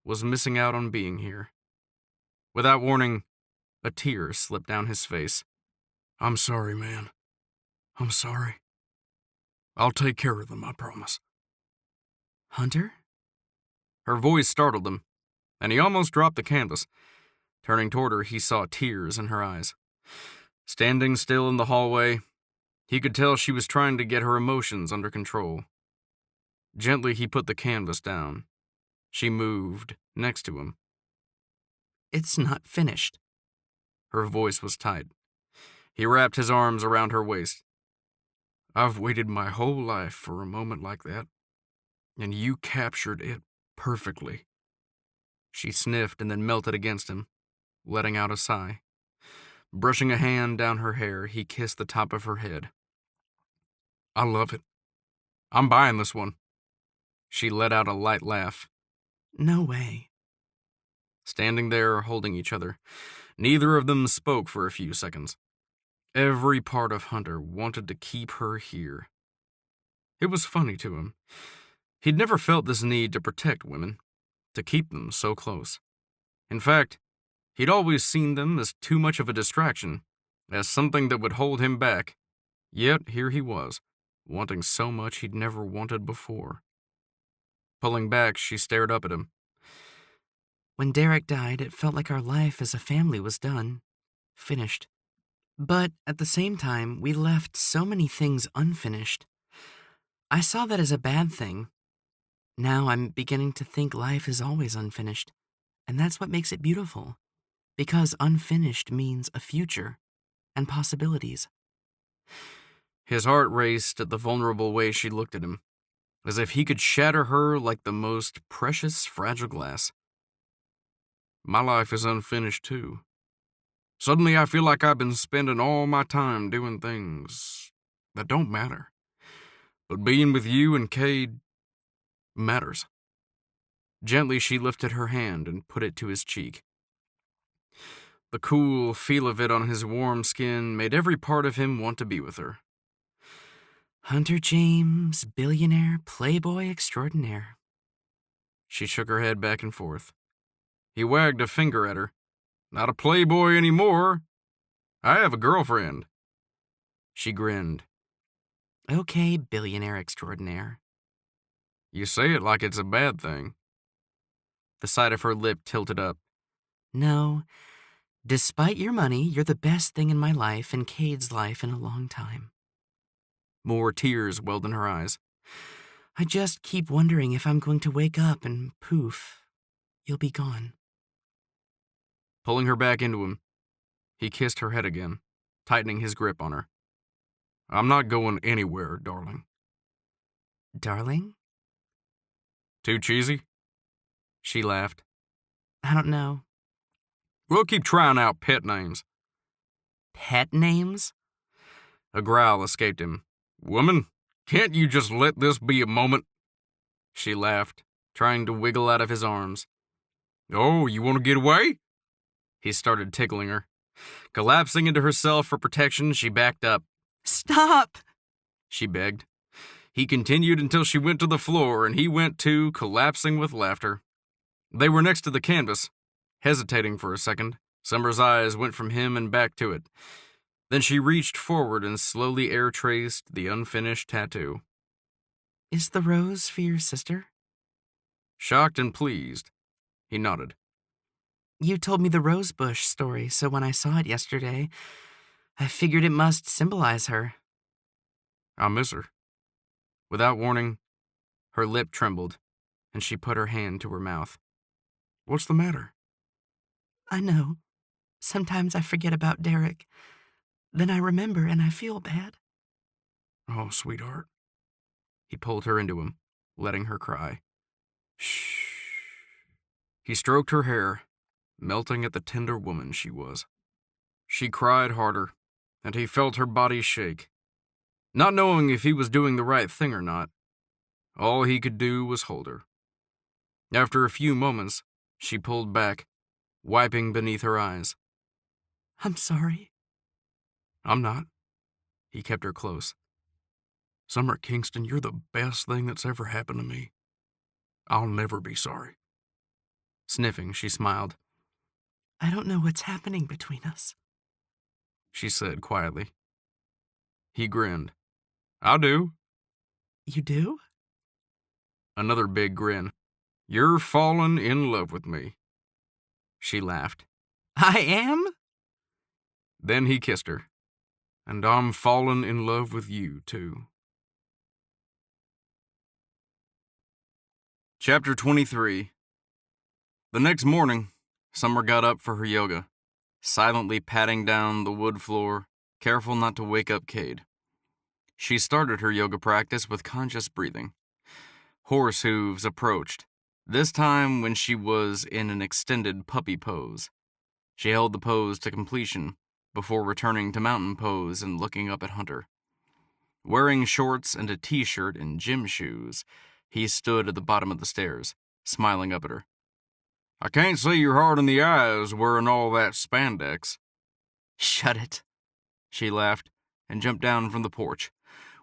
was missing out on being here. Without warning, a tear slipped down his face. I'm sorry, man. I'm sorry. I'll take care of them, I promise. Hunter? Her voice startled him, and he almost dropped the canvas. Turning toward her, he saw tears in her eyes. Standing still in the hallway, he could tell she was trying to get her emotions under control. Gently, he put the canvas down. She moved next to him. It's not finished. Her voice was tight. He wrapped his arms around her waist. I've waited my whole life for a moment like that, and you captured it perfectly. She sniffed and then melted against him, letting out a sigh. Brushing a hand down her hair, he kissed the top of her head. I love it. I'm buying this one. She let out a light laugh. No way. Standing there, holding each other, neither of them spoke for a few seconds. Every part of Hunter wanted to keep her here. It was funny to him. He'd never felt this need to protect women, to keep them so close. In fact, he'd always seen them as too much of a distraction, as something that would hold him back. Yet here he was, wanting so much he'd never wanted before. Pulling back, she stared up at him. When Derek died, it felt like our life as a family was done, finished. But at the same time, we left so many things unfinished. I saw that as a bad thing. Now I'm beginning to think life is always unfinished, and that's what makes it beautiful, because unfinished means a future and possibilities. His heart raced at the vulnerable way she looked at him, as if he could shatter her like the most precious, fragile glass. My life is unfinished, too. Suddenly I feel like I've been spending all my time doing things that don't matter. But being with you and Cade matters. Gently, she lifted her hand and put it to his cheek. The cool feel of it on his warm skin made every part of him want to be with her. Hunter James, billionaire, playboy extraordinaire. She shook her head back and forth. He wagged a finger at her. Not a playboy anymore. I have a girlfriend. She grinned. Okay, billionaire extraordinaire. You say it like it's a bad thing. The side of her lip tilted up. No, despite your money, you're the best thing in my life and Cade's life in a long time. More tears welled in her eyes. I just keep wondering if I'm going to wake up and poof, you'll be gone. Pulling her back into him, he kissed her head again, tightening his grip on her. I'm not going anywhere, darling. Darling? Too cheesy? She laughed. I don't know. We'll keep trying out pet names. Pet names? A growl escaped him. Woman, can't you just let this be a moment? She laughed, trying to wiggle out of his arms. Oh, you want to get away? He started tickling her. Collapsing into herself for protection, she backed up. Stop! She begged. He continued until she went to the floor, and he went too, collapsing with laughter. They were next to the canvas. Hesitating for a second, Summer's eyes went from him and back to it. Then she reached forward and slowly air-traced the unfinished tattoo. Is the rose for your sister? Shocked and pleased, he nodded. You told me the rose bush story, so when I saw it yesterday, I figured it must symbolize her. I miss her. Without warning, her lip trembled, and she put her hand to her mouth. What's the matter? I know. Sometimes I forget about Derek. Then I remember and I feel bad. Oh, sweetheart. He pulled her into him, letting her cry. Shh. He stroked her hair, melting at the tender woman she was. She cried harder, and he felt her body shake. Not knowing if he was doing the right thing or not, all he could do was hold her. After a few moments, she pulled back, wiping beneath her eyes. I'm sorry. I'm not. He kept her close. Summer Kingston, you're the best thing that's ever happened to me. I'll never be sorry. Sniffing, she smiled. I don't know what's happening between us, she said quietly. He grinned. I do. You do? Another big grin. You're falling in love with me. She laughed. I am? Then he kissed her. And I'm falling in love with you, too. Chapter 23. The next morning, Summer got up for her yoga, silently patting down the wood floor, careful not to wake up Cade. She started her yoga practice with conscious breathing. Horse hooves approached, this time when she was in an extended puppy pose. She held the pose to completion before returning to mountain pose and looking up at Hunter. Wearing shorts and a t-shirt and gym shoes, he stood at the bottom of the stairs, smiling up at her. I can't see your heart in the eyes wearing all that spandex. Shut it. She laughed and jumped down from the porch,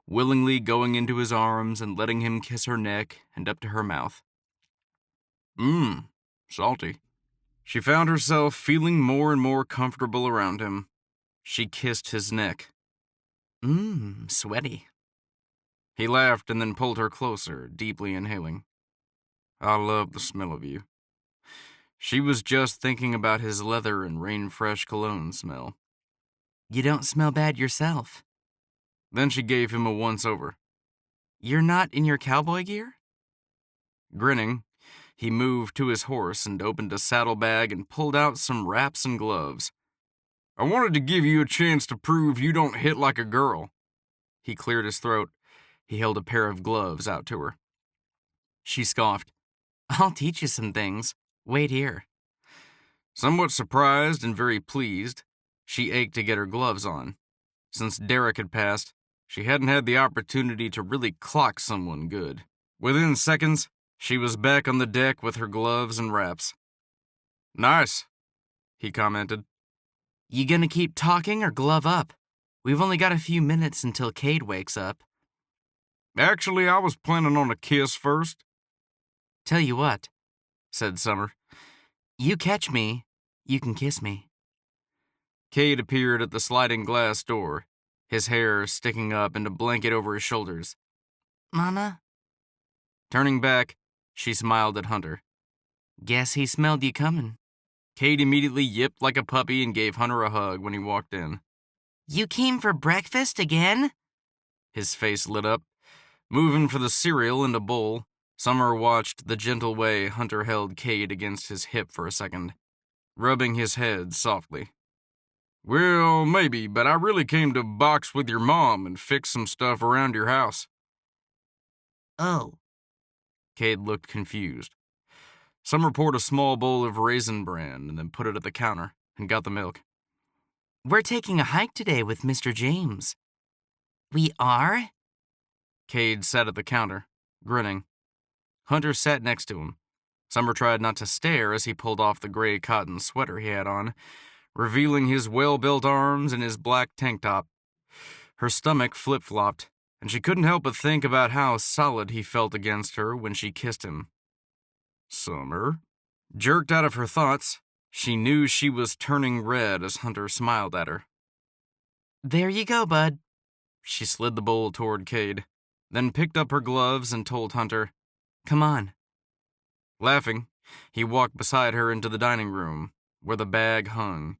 willingly going into his arms and letting him kiss her neck and up to her mouth. Salty. She found herself feeling more and more comfortable around him. She kissed his neck. Sweaty. He laughed and then pulled her closer, deeply inhaling. I love the smell of you. She was just thinking about his leather and rain-fresh cologne smell. You don't smell bad yourself. Then she gave him a once-over. You're not in your cowboy gear? Grinning, he moved to his horse and opened a saddlebag and pulled out some wraps and gloves. I wanted to give you a chance to prove you don't hit like a girl. He cleared his throat. He held a pair of gloves out to her. She scoffed. I'll teach you some things. Wait here. Somewhat surprised and very pleased, she ached to get her gloves on. Since Derek had passed, she hadn't had the opportunity to really clock someone good. Within seconds, she was back on the deck with her gloves and wraps. Nice, he commented. You gonna keep talking or glove up? We've only got a few minutes until Cade wakes up. Actually, I was planning on a kiss first. Tell you what, said Summer. You catch me, you can kiss me. Cade appeared at the sliding glass door, his hair sticking up in a blanket over his shoulders. Mama? Turning back, she smiled at Hunter. Guess he smelled you coming. Cade immediately yipped like a puppy and gave Hunter a hug when he walked in. You came for breakfast again? His face lit up. Moving for the cereal in a bowl, Summer watched the gentle way Hunter held Cade against his hip for a second, rubbing his head softly. Well, maybe, but I really came to box with your mom and fix some stuff around your house. Oh. Cade looked confused. Summer poured a small bowl of Raisin Bran and then put it at the counter and got the milk. We're taking a hike today with Mr. James. We are? Cade sat at the counter, grinning. Hunter sat next to him. Summer tried not to stare as he pulled off the gray cotton sweater he had on, revealing his well-built arms and his black tank top. Her stomach flip-flopped, and she couldn't help but think about how solid he felt against her when she kissed him. Summer? Jerked out of her thoughts, she knew she was turning red as Hunter smiled at her. There you go, bud. She slid the bowl toward Cade, then picked up her gloves and told Hunter, Come on. Laughing, he walked beside her into the dining room, where the bag hung.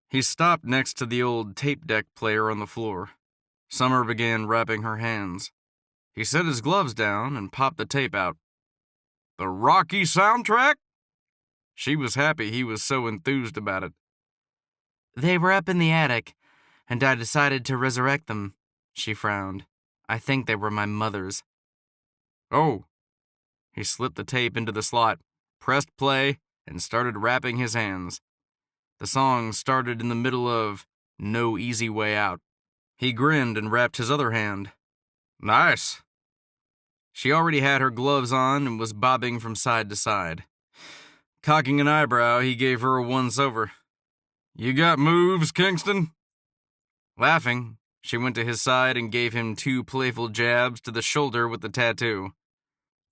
He stopped next to the old tape deck player on the floor. Summer began wrapping her hands. He set his gloves down and popped the tape out. The Rocky soundtrack? She was happy he was so enthused about it. They were up in the attic, and I decided to resurrect them, she frowned. I think they were my mother's. Oh. He slipped the tape into the slot, pressed play, and started wrapping his hands. The song started in the middle of No Easy Way Out. He grinned and wrapped his other hand. Nice. She already had her gloves on and was bobbing from side to side. Cocking an eyebrow, he gave her a once-over. You got moves, Kingston? Laughing, she went to his side and gave him 2 playful jabs to the shoulder with the tattoo.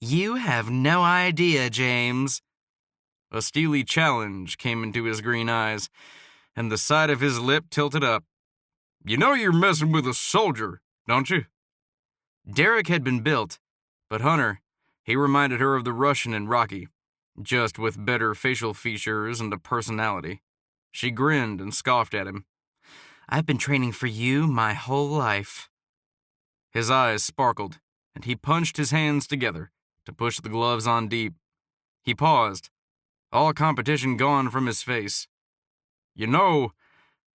You have no idea, James. A steely challenge came into his green eyes, and the side of his lip tilted up. You know you're messing with a soldier, don't you? Derek had been built, but Hunter, he reminded her of the Russian in Rocky, just with better facial features and a personality. She grinned and scoffed at him. I've been training for you my whole life. His eyes sparkled, and he punched his hands together to push the gloves on deep. He paused, all competition gone from his face. You know,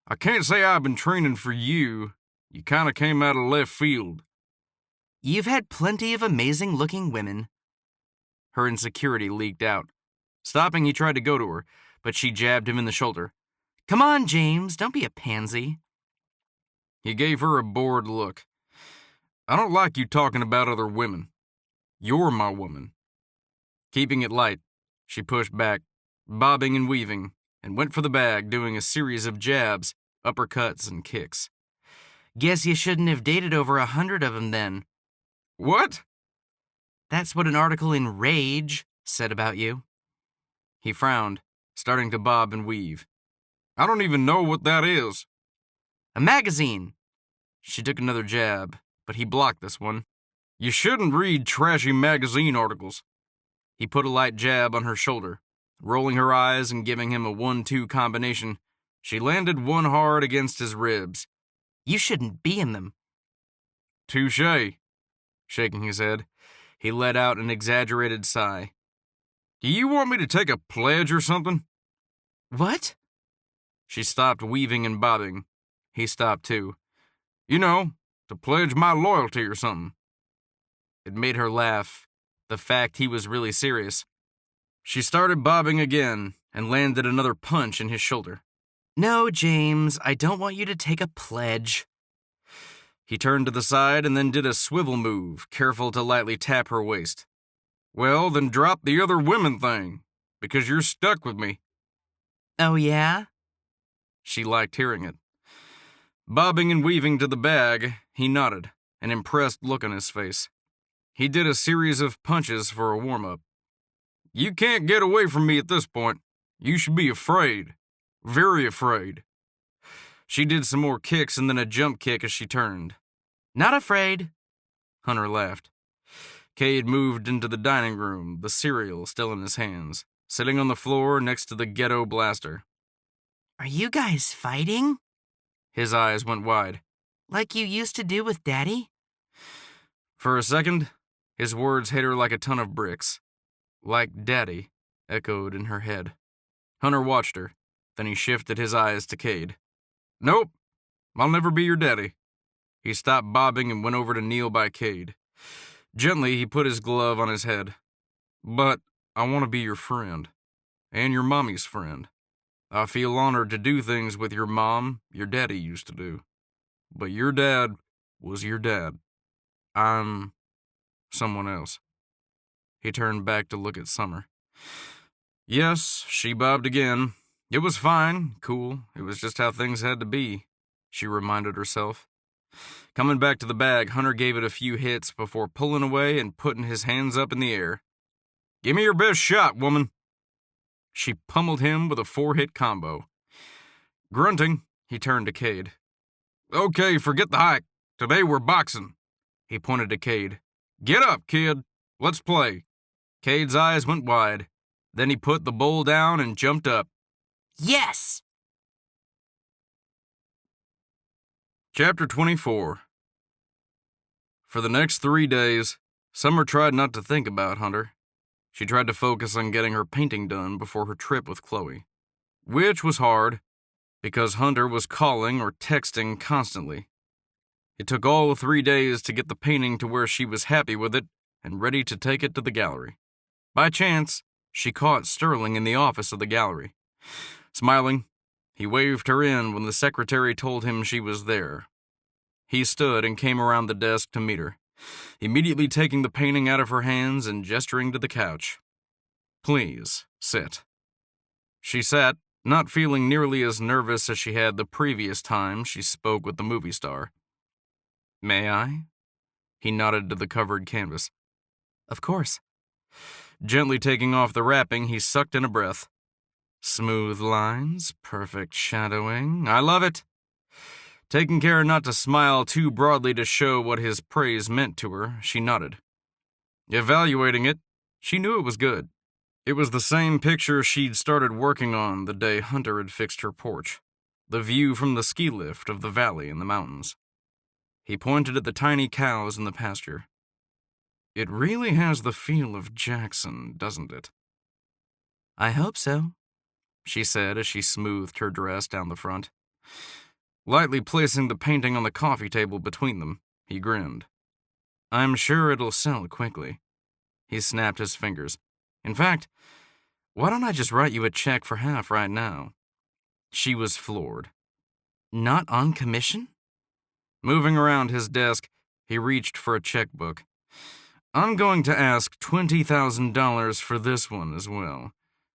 I can't say I've been training for you. You kind of came out of left field. You've had plenty of amazing-looking women. Her insecurity leaked out. Stopping, he tried to go to her, but she jabbed him in the shoulder. Come on, James, don't be a pansy. He gave her a bored look. I don't like you talking about other women. You're my woman. Keeping it light, she pushed back, bobbing and weaving, and went for the bag, doing a series of jabs, uppercuts, and kicks. Guess you shouldn't have dated over 100 of them then. What? That's what an article in Rage said about you. He frowned, starting to bob and weave. I don't even know what that is. A magazine. She took another jab, but he blocked this one. You shouldn't read trashy magazine articles. He put a light jab on her shoulder, rolling her eyes and giving him a 1-2 combination. She landed one hard against his ribs. You shouldn't be in them. Touché. Shaking his head, he let out an exaggerated sigh. Do you want me to take a pledge or something? What? She stopped weaving and bobbing. He stopped too. You know, to pledge my loyalty or something. It made her laugh, the fact he was really serious. She started bobbing again and landed another punch in his shoulder. No, James, I don't want you to take a pledge. He turned to the side and then did a swivel move, careful to lightly tap her waist. Well, then drop the other women thing, because you're stuck with me. Oh, yeah? She liked hearing it. Bobbing and weaving to the bag, he nodded, an impressed look on his face. He did a series of punches for a warm-up. You can't get away from me at this point. You should be afraid. Very afraid. She did some more kicks and then a jump kick as she turned. Not afraid. Hunter laughed. Cade moved into the dining room, the cereal still in his hands, sitting on the floor next to the ghetto blaster. Are you guys fighting? His eyes went wide. Like you used to do with Daddy? For a second, his words hit her like a ton of bricks. Like Daddy, echoed in her head. Hunter watched her, then he shifted his eyes to Cade. Nope, I'll never be your daddy. He stopped bobbing and went over to kneel by Cade. Gently, he put his glove on his head. But I want to be your friend, and your mommy's friend. I feel honored to do things with your mom your daddy used to do. But your dad was your dad. I'm someone else. He turned back to look at Summer. Yes, she bobbed again. It was fine, cool. It was just how things had to be, she reminded herself. Coming back to the bag, Hunter gave it a few hits before pulling away and putting his hands up in the air. Give me your best shot, woman. She pummeled him with a 4-hit combo. Grunting, he turned to Cade. Okay, forget the hike. Today we're boxing. He pointed to Cade. Get up, kid. Let's play. Cade's eyes went wide. Then he put the bowl down and jumped up. Yes! Chapter 24. For the next 3 days, Summer tried not to think about Hunter. She tried to focus on getting her painting done before her trip with Chloe, which was hard because Hunter was calling or texting constantly. It took all 3 days to get the painting to where she was happy with it and ready to take it to the gallery. By chance, she caught Sterling in the office of the gallery. Smiling, he waved her in when the secretary told him she was there. He stood and came around the desk to meet her, immediately taking the painting out of her hands and gesturing to the couch. Please, sit. She sat, not feeling nearly as nervous as she had the previous time she spoke with the movie star. May I? He nodded to the covered canvas. Of course. Gently taking off the wrapping, he sucked in a breath. Smooth lines, perfect shadowing. I love it. Taking care not to smile too broadly to show what his praise meant to her, she nodded. Evaluating it, she knew it was good. It was the same picture she'd started working on the day Hunter had fixed her porch, the view from the ski lift of the valley and the mountains. He pointed at the tiny cows in the pasture. It really has the feel of Jackson, doesn't it? I hope so, she said as she smoothed her dress down the front. Lightly placing the painting on the coffee table between them, he grinned. I'm sure it'll sell quickly. He snapped his fingers. In fact, why don't I just write you a check for half right now? She was floored. Not on commission? Moving around his desk, he reached for a checkbook. I'm going to ask $20,000 for this one as well.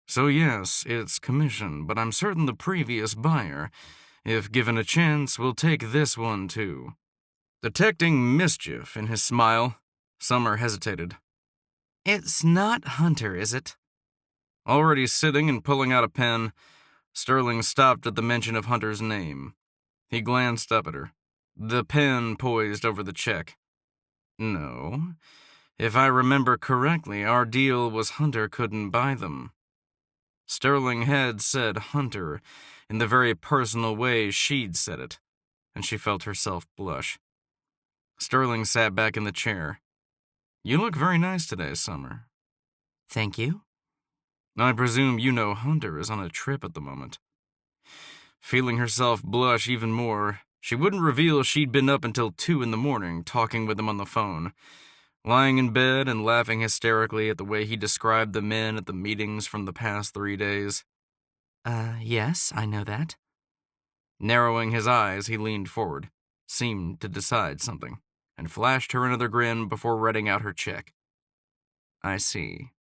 So yes, it's commission, but I'm certain the previous buyer, if given a chance, will take this one too. Detecting mischief in his smile, Summer hesitated. It's not Hunter, is it? Already sitting and pulling out a pen, Sterling stopped at the mention of Hunter's name. He glanced up at her, the pen poised over the check. No. If I remember correctly, our deal was Hunter couldn't buy them. Sterling had said Hunter in the very personal way she'd said it, and she felt herself blush. Sterling sat back in the chair. You look very nice today, Summer. Thank you. I presume you know Hunter is on a trip at the moment. Feeling herself blush even more, she wouldn't reveal she'd been up until 2 a.m. talking with him on the phone, lying in bed and laughing hysterically at the way he described the men at the meetings from the past 3 days. Yes, I know that. Narrowing his eyes, he leaned forward, seemed to decide something, and flashed her another grin before writing out her check. I see.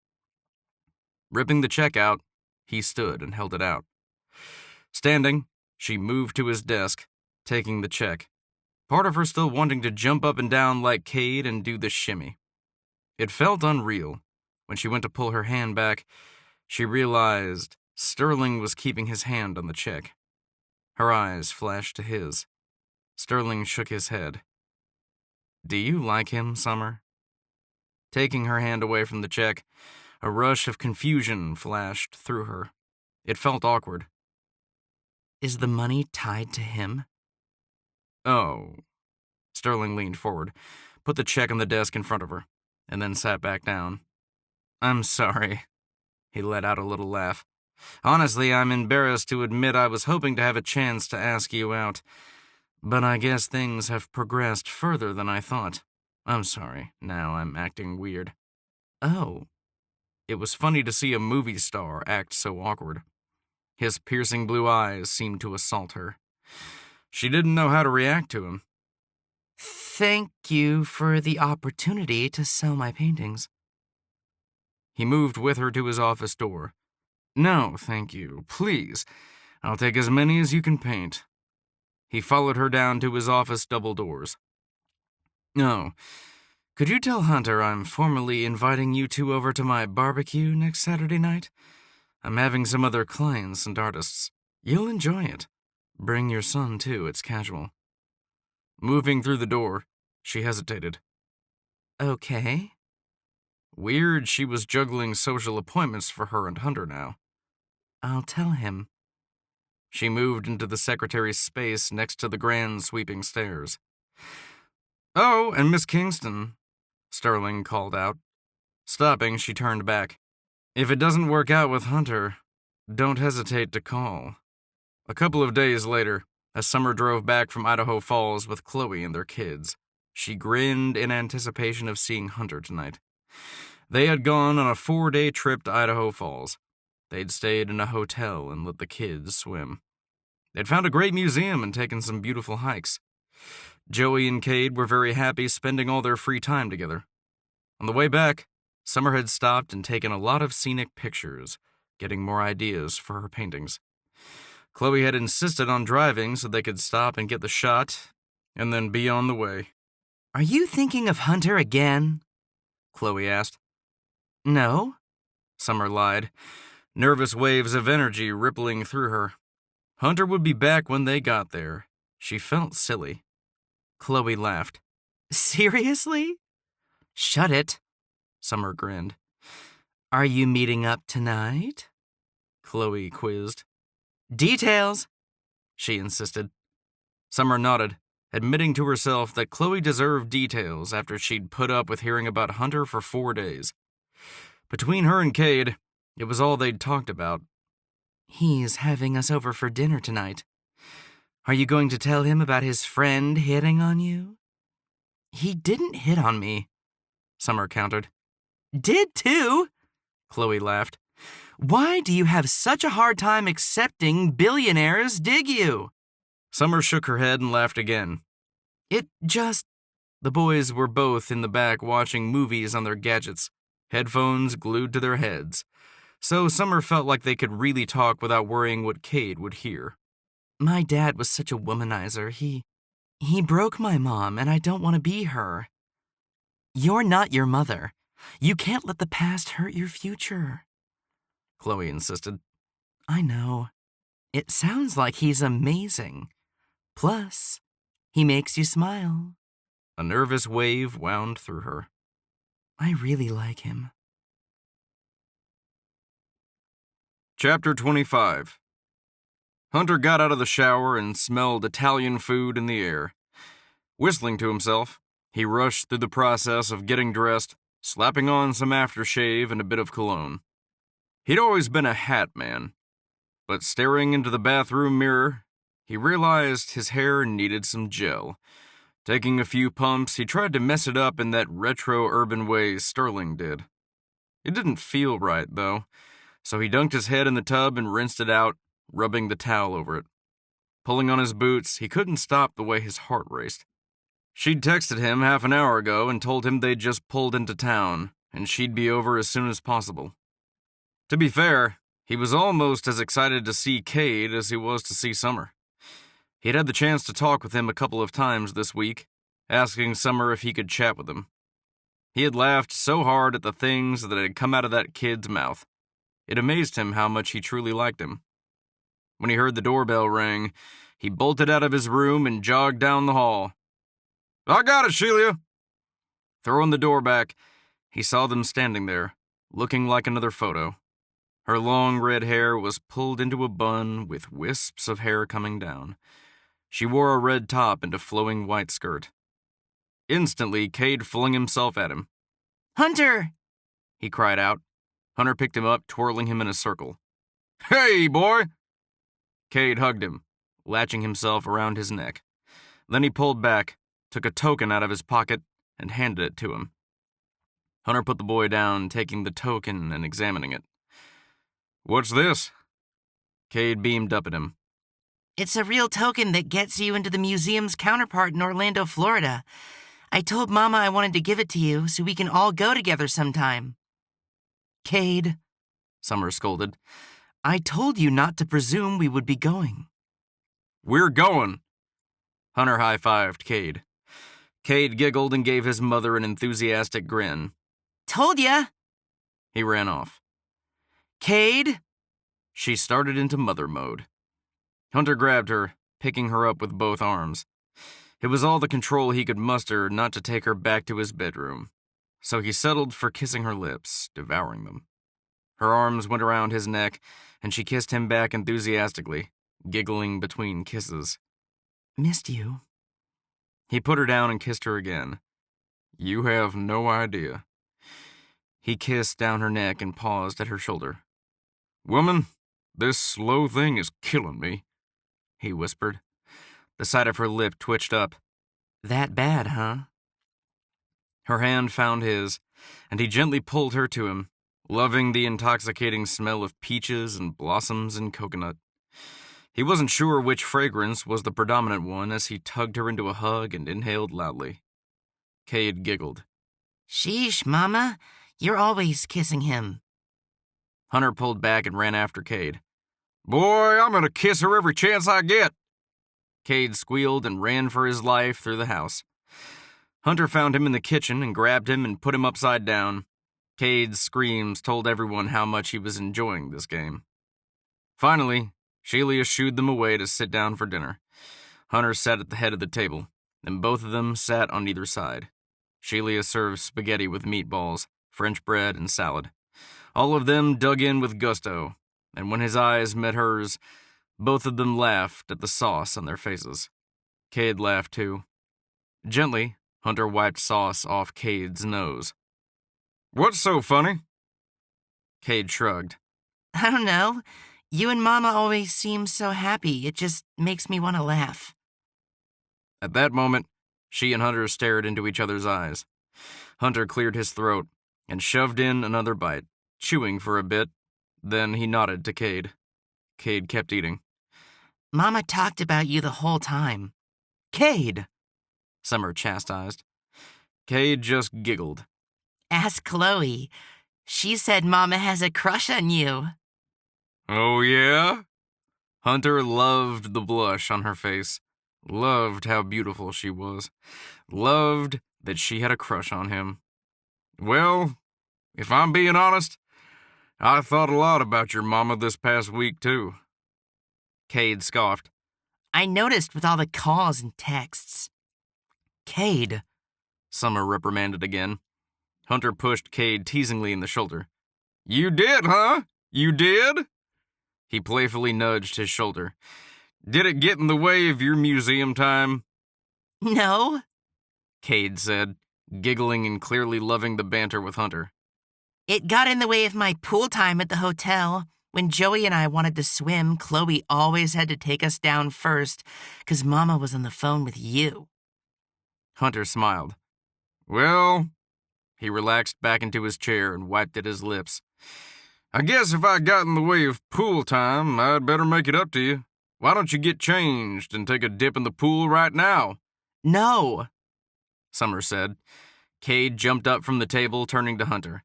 Ripping the check out, he stood and held it out. Standing, she moved to his desk, taking the check, part of her still wanting to jump up and down like Cade and do the shimmy. It felt unreal. When she went to pull her hand back, she realized Sterling was keeping his hand on the check. Her eyes flashed to his. Sterling shook his head. Do you like him, Summer? Taking her hand away from the check, a rush of confusion flashed through her. It felt awkward. Is the money tied to him? Oh. Sterling leaned forward, put the check on the desk in front of her, and then sat back down. I'm sorry. He let out a little laugh. Honestly, I'm embarrassed to admit I was hoping to have a chance to ask you out, but I guess things have progressed further than I thought. I'm sorry. Now I'm acting weird. Oh. It was funny to see a movie star act so awkward. His piercing blue eyes seemed to assault her. She didn't know how to react to him. Thank you for the opportunity to sell my paintings. He moved with her to his office door. No, thank you. Please. I'll take as many as you can paint. He followed her down to his office double doors. No. Could you tell Hunter I'm formally inviting you two over to my barbecue next Saturday night? I'm having some other clients and artists. You'll enjoy it. Bring your son, too. It's casual. Moving through the door, she hesitated. Okay. Weird she was juggling social appointments for her and Hunter now. I'll tell him. She moved into the secretary's space next to the grand sweeping stairs. Oh, and Miss Kingston, Sterling called out. Stopping, she turned back. If it doesn't work out with Hunter, don't hesitate to call. A couple of days later, as Summer drove back from Idaho Falls with Chloe and their kids, she grinned in anticipation of seeing Hunter tonight. They had gone on a 4-day trip to Idaho Falls. They'd stayed in a hotel and let the kids swim. They'd found a great museum and taken some beautiful hikes. Joey and Cade were very happy spending all their free time together. On the way back, Summer had stopped and taken a lot of scenic pictures, getting more ideas for her paintings. Chloe had insisted on driving so they could stop and get the shot, and then be on the way. Are you thinking of Hunter again? Chloe asked. No. Summer lied, nervous waves of energy rippling through her. Hunter would be back when they got there. She felt silly. Chloe laughed. Seriously? Shut it. Summer grinned. Are you meeting up tonight? Chloe quizzed. Details, she insisted. Summer nodded, admitting to herself that Chloe deserved details after she'd put up with hearing about Hunter for 4 days. Between her and Cade, it was all they'd talked about. He's having us over for dinner tonight. Are you going to tell him about his friend hitting on you? He didn't hit on me, Summer countered. Did too, Chloe laughed. Why do you have such a hard time accepting billionaires dig you? Summer shook her head and laughed again. It just... The boys were both in the back watching movies on their gadgets, headphones glued to their heads, so Summer felt like they could really talk without worrying what Cade would hear. My dad was such a womanizer. He broke my mom, and I don't want to be her. You're not your mother. You can't let the past hurt your future, Chloe insisted. I know. It sounds like he's amazing. Plus, he makes you smile. A nervous wave wound through her. I really like him. Chapter 25. Hunter got out of the shower and smelled Italian food in the air. Whistling to himself, he rushed through the process of getting dressed, slapping on some aftershave and a bit of cologne. He'd always been a hat man, but staring into the bathroom mirror, he realized his hair needed some gel. Taking a few pumps, he tried to mess it up in that retro urban way Sterling did. It didn't feel right, though, so he dunked his head in the tub and rinsed it out, rubbing the towel over it. Pulling on his boots, he couldn't stop the way his heart raced. She'd texted him half an hour ago and told him they'd just pulled into town, and she'd be over as soon as possible. To be fair, he was almost as excited to see Cade as he was to see Summer. He'd had the chance to talk with him a couple of times this week, asking Summer if he could chat with him. He had laughed so hard at the things that had come out of that kid's mouth. It amazed him how much he truly liked him. When he heard the doorbell ring, He bolted out of his room and jogged down the hall. "I got it, Sheila." Throwing the door back, he saw them standing there, looking like another photo. Her long red hair was pulled into a bun with wisps of hair coming down. She wore a red top and a flowing white skirt. Instantly, Cade flung himself at him. "Hunter!" he cried out. Hunter picked him up, twirling him in a circle. "Hey, boy!" Cade hugged him, latching himself around his neck. Then he pulled back, took a token out of his pocket, and handed it to him. Hunter put the boy down, taking the token and examining it. "What's this?" Cade beamed up at him. "It's a real token that gets you into the museum's counterpart in Orlando, Florida. I told Mama I wanted to give it to you so we can all go together sometime." "Cade," Summer scolded, "I told you not to presume we would be going." "We're going." Hunter high-fived Cade. Cade giggled and gave his mother an enthusiastic grin. "Told ya!" He ran off. "Cade!" She started into mother mode. Hunter grabbed her, picking her up with both arms. It was all the control he could muster not to take her back to his bedroom, so he settled for kissing her lips, devouring them. Her arms went around his neck, and she kissed him back enthusiastically, giggling between kisses. "Missed you." He put her down and kissed her again. "You have no idea." He kissed down her neck and paused at her shoulder. "Woman, this slow thing is killing me," he whispered. The side of her lip twitched up. "That bad, huh?" Her hand found his, and he gently pulled her to him, loving the intoxicating smell of peaches and blossoms and coconut. He wasn't sure which fragrance was the predominant one as he tugged her into a hug and inhaled loudly. Cade giggled. "Sheesh, Mama. You're always kissing him." Hunter pulled back and ran after Cade. "Boy, I'm going to kiss her every chance I get." Cade squealed and ran for his life through the house. Hunter found him in the kitchen and grabbed him and put him upside down. Cade's screams told everyone how much he was enjoying this game. Finally, Sheila shooed them away to sit down for dinner. Hunter sat at the head of the table, and both of them sat on either side. Sheila served spaghetti with meatballs, French bread, and salad. All of them dug in with gusto, and when his eyes met hers, both of them laughed at the sauce on their faces. Cade laughed too. Gently, Hunter wiped sauce off Cade's nose. "What's so funny?" Cade shrugged. "I don't know. You and Mama always seem so happy. It just makes me want to laugh." At that moment, she and Hunter stared into each other's eyes. Hunter cleared his throat and shoved in another bite, chewing for a bit. Then he nodded to Cade. Cade kept eating. "Mama talked about you the whole time." "Cade!" Summer chastised. Cade just giggled. "Ask Chloe. She said Mama has a crush on you." "Oh, yeah?" Hunter loved the blush on her face, loved how beautiful she was, loved that she had a crush on him. "Well, if I'm being honest, I thought a lot about your mama this past week, too." Cade scoffed. "I noticed with all the calls and texts." "Cade," Summer reprimanded again. Hunter pushed Cade teasingly in the shoulder. "You did, huh? You did?" He playfully nudged his shoulder. "Did it get in the way of your museum time?" "No." Cade said, giggling and clearly loving the banter with Hunter. "It got in the way of my pool time at the hotel. When Joey and I wanted to swim, Chloe always had to take us down first, 'cause Mama was on the phone with you." Hunter smiled. "Well," he relaxed back into his chair and wiped at his lips. "I guess if I got in the way of pool time, I'd better make it up to you. Why don't you get changed and take a dip in the pool right now?" "No," Summer said. Cade jumped up from the table, turning to Hunter.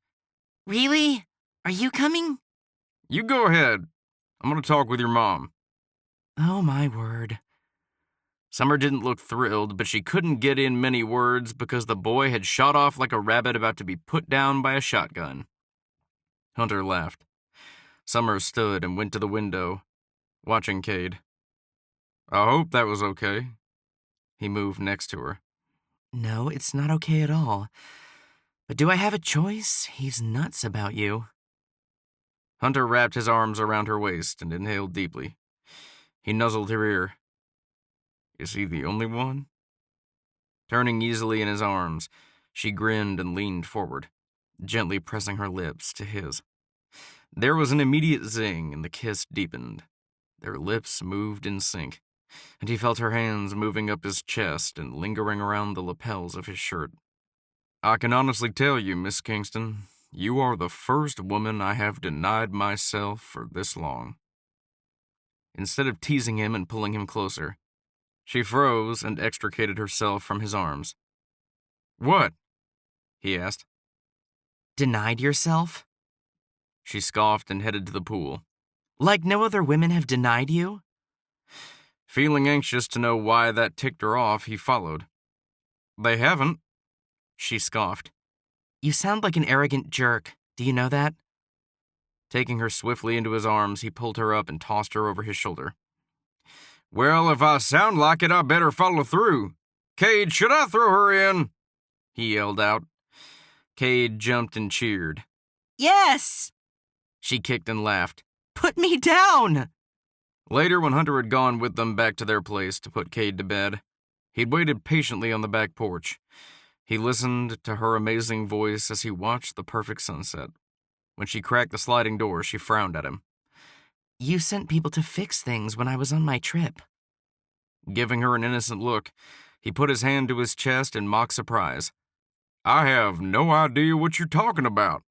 "Really? Are you coming?" "You go ahead. I'm going to talk with your mom." Oh, my word. Summer didn't look thrilled, but she couldn't get in many words because the boy had shot off like a rabbit about to be put down by a shotgun. Hunter laughed. Summer stood and went to the window, watching Cade. I hope that was okay. He moved next to her. No, it's not okay at all. But do I have a choice? He's nuts about you. Hunter wrapped his arms around her waist and inhaled deeply. He nuzzled her ear. Is he the only one? Turning easily in his arms, she grinned and leaned forward, gently pressing her lips to his. There was an immediate zing, and the kiss deepened. Their lips moved in sync, and he felt her hands moving up his chest and lingering around the lapels of his shirt. I can honestly tell you, Miss Kingston, you are the first woman I have denied myself for this long. Instead of teasing him and pulling him closer, she froze and extricated herself from his arms. What? He asked. Denied yourself? She scoffed and headed to the pool. Like no other women have denied you? Feeling anxious to know why that ticked her off, he followed. They haven't. She scoffed. You sound like an arrogant jerk. Do you know that? Taking her swiftly into his arms, he pulled her up and tossed her over his shoulder. Well, if I sound like it, I better follow through. Cade, should I throw her in? He yelled out. Cade jumped and cheered. Yes! She kicked and laughed. Put me down! Later, when Hunter had gone with them back to their place to put Cade to bed, he'd waited patiently on the back porch. He listened to her amazing voice as he watched the perfect sunset. When she cracked the sliding door, she frowned at him. You sent people to fix things when I was on my trip. Giving her an innocent look, he put his hand to his chest in mock surprise. I have no idea what you're talking about.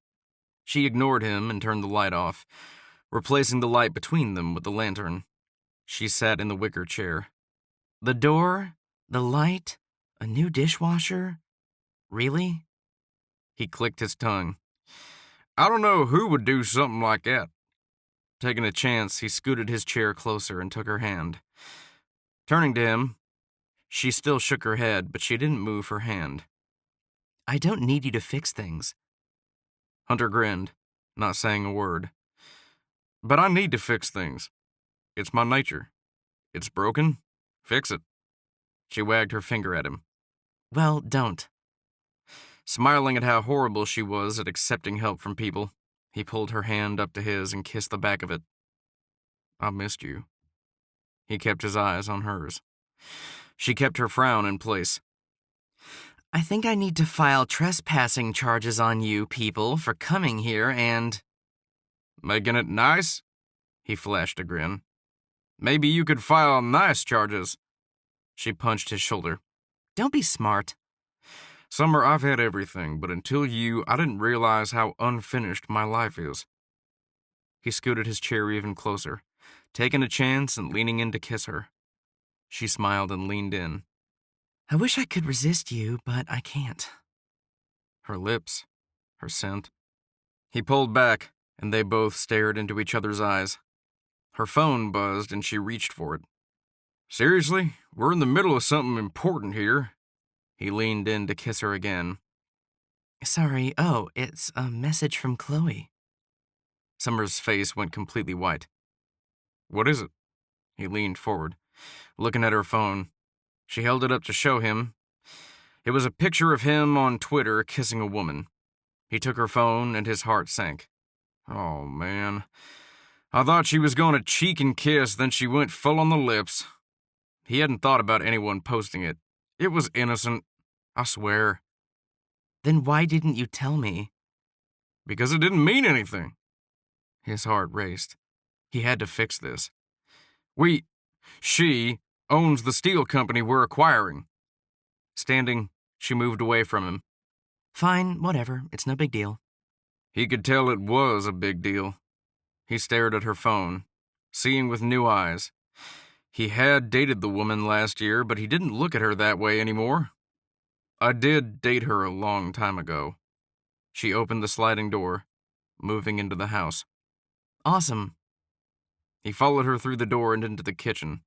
She ignored him and turned the light off, replacing the light between them with the lantern. She sat in the wicker chair. The door, the light, a new dishwasher. Really? He clicked his tongue. I don't know who would do something like that. Taking a chance, he scooted his chair closer and took her hand. Turning to him, she still shook her head, but she didn't move her hand. I don't need you to fix things. Hunter grinned, not saying a word. But I need to fix things. It's my nature. It's broken. Fix it. She wagged her finger at him. Well, don't. Smiling at how horrible she was at accepting help from people, he pulled her hand up to his and kissed the back of it. I missed you. He kept his eyes on hers. She kept her frown in place. I think I need to file trespassing charges on you people for coming here and... Making it nice? He flashed a grin. Maybe you could file nice charges. She punched his shoulder. Don't be smart. Summer, I've had everything, but until you, I didn't realize how unfinished my life is. He scooted his chair even closer, taking a chance and leaning in to kiss her. She smiled and leaned in. I wish I could resist you, but I can't. Her lips, her scent. He pulled back, and they both stared into each other's eyes. Her phone buzzed, and she reached for it. Seriously? We're in the middle of something important here. He leaned in to kiss her again. Sorry, it's a message from Chloe. Summer's face went completely white. What is it? He leaned forward, looking at her phone. She held it up to show him. It was a picture of him on Twitter kissing a woman. He took her phone and his heart sank. Oh, man. I thought she was going to cheek and kiss, then she went full on the lips. He hadn't thought about anyone posting it. It was innocent, I swear. Then why didn't you tell me? Because it didn't mean anything. His heart raced. He had to fix this. She owns the steel company we're acquiring. Standing, she moved away from him. Fine, whatever. It's no big deal. He could tell it was a big deal. He stared at her phone, seeing with new eyes. He had dated the woman last year, but he didn't look at her that way anymore. I did date her a long time ago. She opened the sliding door, moving into the house. Awesome. He followed her through the door and into the kitchen.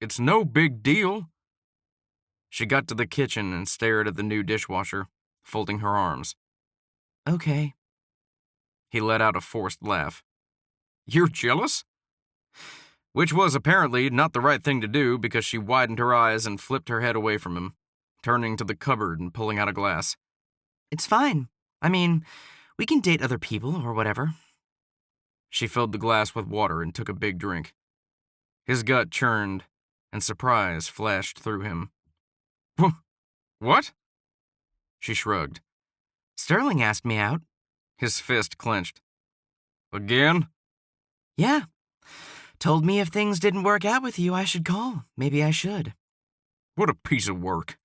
It's no big deal. She got to the kitchen and stared at the new dishwasher, folding her arms. Okay. He let out a forced laugh. You're jealous? which was apparently not the right thing to do because she widened her eyes and flipped her head away from him, turning to the cupboard and pulling out a glass. It's fine. I mean, we can date other people or whatever. She filled the glass with water and took a big drink. His gut churned, and surprise flashed through him. What? She shrugged. Sterling asked me out. His fist clenched. Again? Yeah. Told me if things didn't work out with you, I should call. Maybe I should. What a piece of work.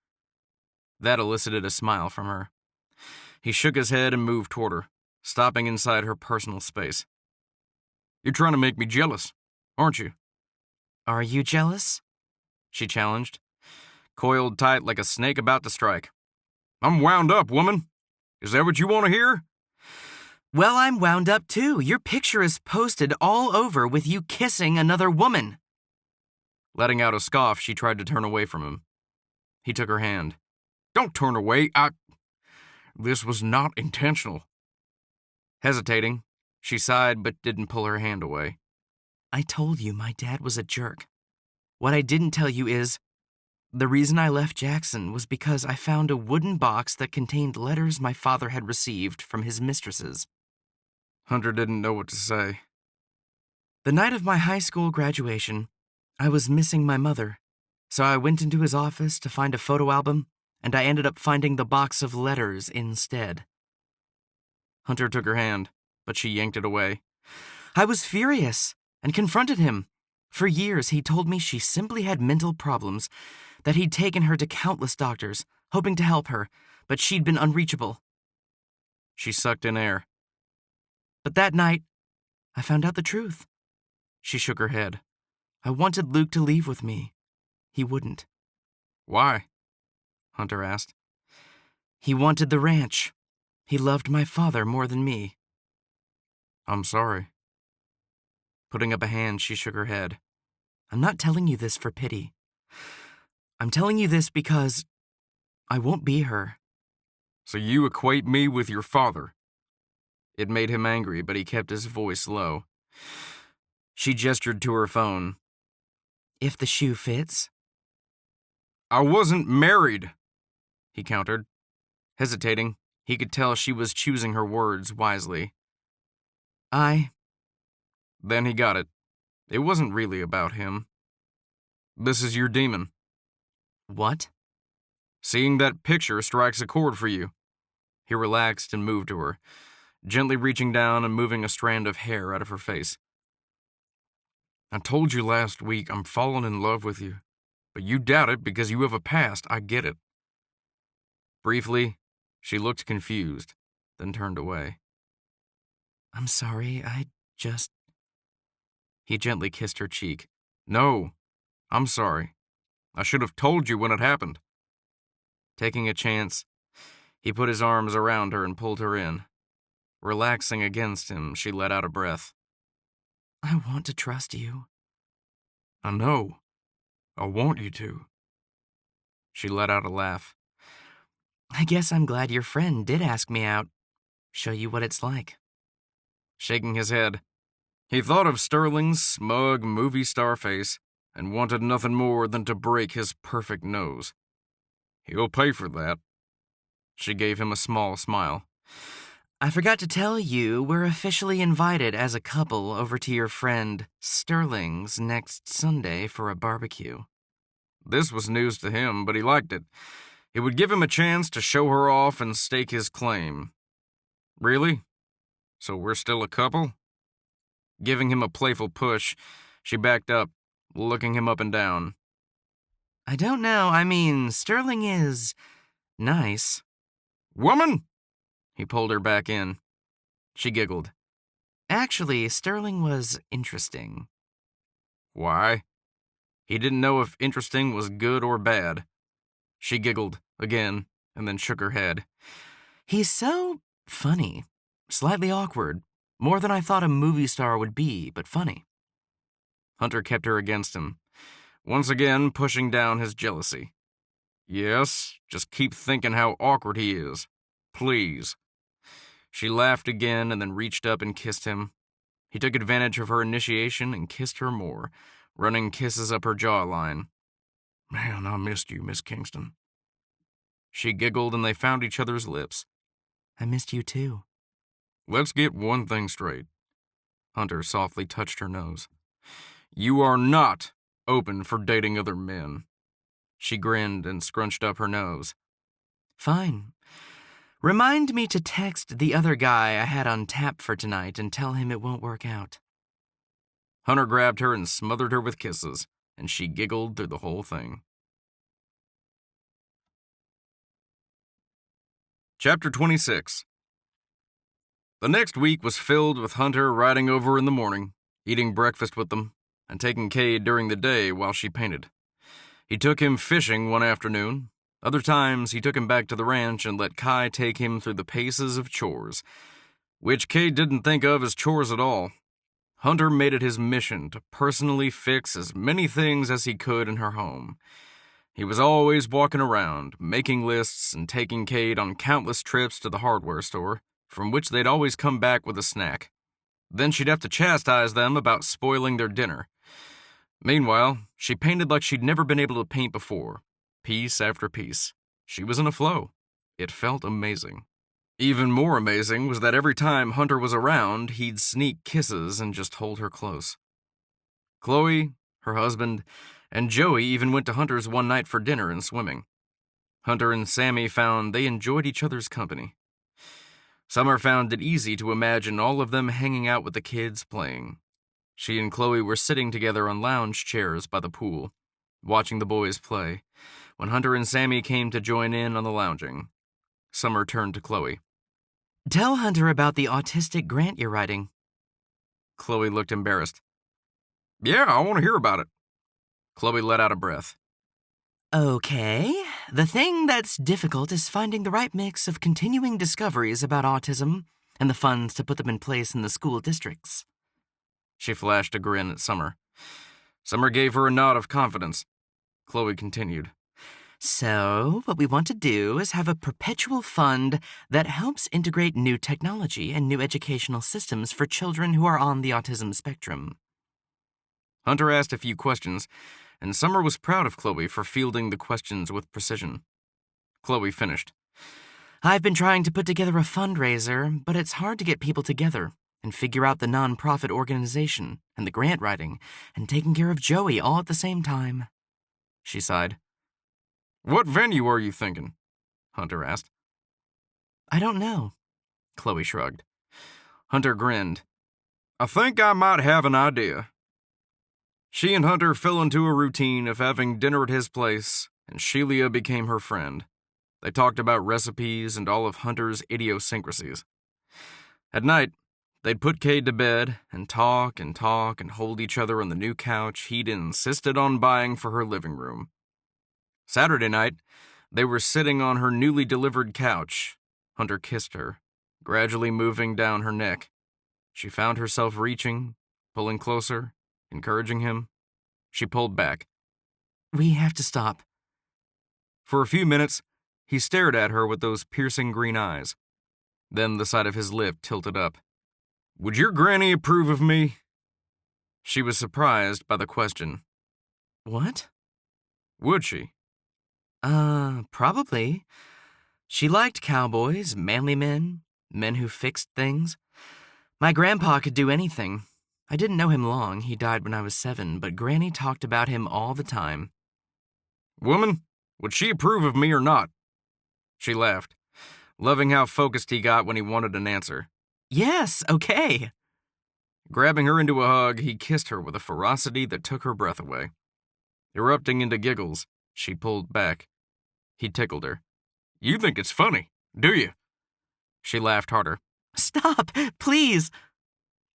That elicited a smile from her. He shook his head and moved toward her, stopping inside her personal space. You're trying to make me jealous, aren't you? Are you jealous? She challenged, coiled tight like a snake about to strike. I'm wound up, woman. Is that what you want to hear? Well, I'm wound up too. Your picture is posted all over with you kissing another woman. Letting out a scoff, she tried to turn away from him. He took her hand. Don't turn away. This was not intentional. Hesitating, she sighed but didn't pull her hand away. I told you my dad was a jerk. What I didn't tell you is, the reason I left Jackson was because I found a wooden box that contained letters my father had received from his mistresses. Hunter didn't know what to say. The night of my high school graduation, I was missing my mother, so I went into his office to find a photo album, and I ended up finding the box of letters instead. Hunter took her hand, but she yanked it away. I was furious and confronted him. For years, he told me she simply had mental problems, that he'd taken her to countless doctors, hoping to help her, but she'd been unreachable. She sucked in air. But that night, I found out the truth. She shook her head. I wanted Luke to leave with me. He wouldn't. Why? Hunter asked. He wanted the ranch. He loved my father more than me. I'm sorry. Putting up a hand, she shook her head. I'm not telling you this for pity. I'm telling you this because I won't be her. So you equate me with your father? It made him angry, but he kept his voice low. She gestured to her phone. If the shoe fits. I wasn't married, he countered. Hesitating, he could tell she was choosing her words wisely. Then he got it. It wasn't really about him. This is your demon. What? Seeing that picture strikes a chord for you. He relaxed and moved to her, gently reaching down and moving a strand of hair out of her face. I told you last week I'm falling in love with you, but you doubt it because you have a past. I get it. Briefly, she looked confused, then turned away. I'm sorry, He gently kissed her cheek. No, I'm sorry. I should have told you when it happened. Taking a chance, he put his arms around her and pulled her in. Relaxing against him, she let out a breath. I want to trust you. I know. I want you to. She let out a laugh. I guess I'm glad your friend did ask me out. Show you what it's like. Shaking his head, he thought of Sterling's smug movie star face and wanted nothing more than to break his perfect nose. He'll pay for that. She gave him a small smile. I forgot to tell you, we're officially invited as a couple over to your friend Sterling's next Sunday for a barbecue. This was news to him, but he liked it. It would give him a chance to show her off and stake his claim. Really? So we're still a couple? Giving him a playful push, she backed up, looking him up and down. I don't know, I mean, Sterling is nice. Woman! He pulled her back in. She giggled. Actually, Sterling was interesting. Why? He didn't know if interesting was good or bad. She giggled again and then shook her head. He's so funny, slightly awkward, more than I thought a movie star would be, but funny. Hunter kept her against him, once again pushing down his jealousy. Yes, just keep thinking how awkward he is. Please. She laughed again and then reached up and kissed him. He took advantage of her initiation and kissed her more, running kisses up her jawline. Man, I missed you, Miss Kingston. She giggled and they found each other's lips. I missed you too. Let's get one thing straight. Hunter softly touched her nose. You are not open for dating other men. She grinned and scrunched up her nose. Fine. Remind me to text the other guy I had on tap for tonight and tell him it won't work out. Hunter grabbed her and smothered her with kisses, and she giggled through the whole thing. Chapter 26. The next week was filled with Hunter riding over in the morning, eating breakfast with them, and taking Cade during the day while she painted. He took him fishing one afternoon. Other times, he took him back to the ranch and let Kai take him through the paces of chores, which Cade didn't think of as chores at all. Hunter made it his mission to personally fix as many things as he could in her home. He was always walking around, making lists and taking Cade on countless trips to the hardware store, from which they'd always come back with a snack. Then she'd have to chastise them about spoiling their dinner. Meanwhile, she painted like she'd never been able to paint before, piece after piece. She was in a flow. It felt amazing. Even more amazing was that every time Hunter was around, he'd sneak kisses and just hold her close. Chloe, her husband, and Joey even went to Hunter's one night for dinner and swimming. Hunter and Sammy found they enjoyed each other's company. Summer found it easy to imagine all of them hanging out with the kids playing. She and Chloe were sitting together on lounge chairs by the pool, watching the boys play, when Hunter and Sammy came to join in on the lounging. Summer turned to Chloe. Tell Hunter about the autistic grant you're writing. Chloe looked embarrassed. Yeah, I want to hear about it. Chloe let out a breath. Okay. The thing that's difficult is finding the right mix of continuing discoveries about autism and the funds to put them in place in the school districts. She flashed a grin at Summer. Summer gave her a nod of confidence. Chloe continued. So, what we want to do is have a perpetual fund that helps integrate new technology and new educational systems for children who are on the autism spectrum. Hunter asked a few questions, and Summer was proud of Chloe for fielding the questions with precision. Chloe finished. I've been trying to put together a fundraiser, but it's hard to get people together and figure out the nonprofit organization and the grant writing and taking care of Joey all at the same time. She sighed. What venue are you thinking? Hunter asked. I don't know. Chloe shrugged. Hunter grinned. I think I might have an idea. She and Hunter fell into a routine of having dinner at his place, and Sheila became her friend. They talked about recipes and all of Hunter's idiosyncrasies. At night, they'd put Cade to bed and talk and hold each other on the new couch he'd insisted on buying for her living room. Saturday night, they were sitting on her newly delivered couch. Hunter kissed her, gradually moving down her neck. She found herself reaching, pulling closer, encouraging him. She pulled back. We have to stop. For a few minutes, he stared at her with those piercing green eyes. Then the side of his lip tilted up. Would your granny approve of me? She was surprised by the question. What? Would she? Probably. She liked cowboys, manly men, men who fixed things. My grandpa could do anything. I didn't know him long. He died when I was 7, but Granny talked about him all the time. Woman, would she approve of me or not? She laughed, loving how focused he got when he wanted an answer. Yes, okay. Grabbing her into a hug, he kissed her with a ferocity that took her breath away. Erupting into giggles, she pulled back. He tickled her. You think it's funny, do you? She laughed harder. Stop, please.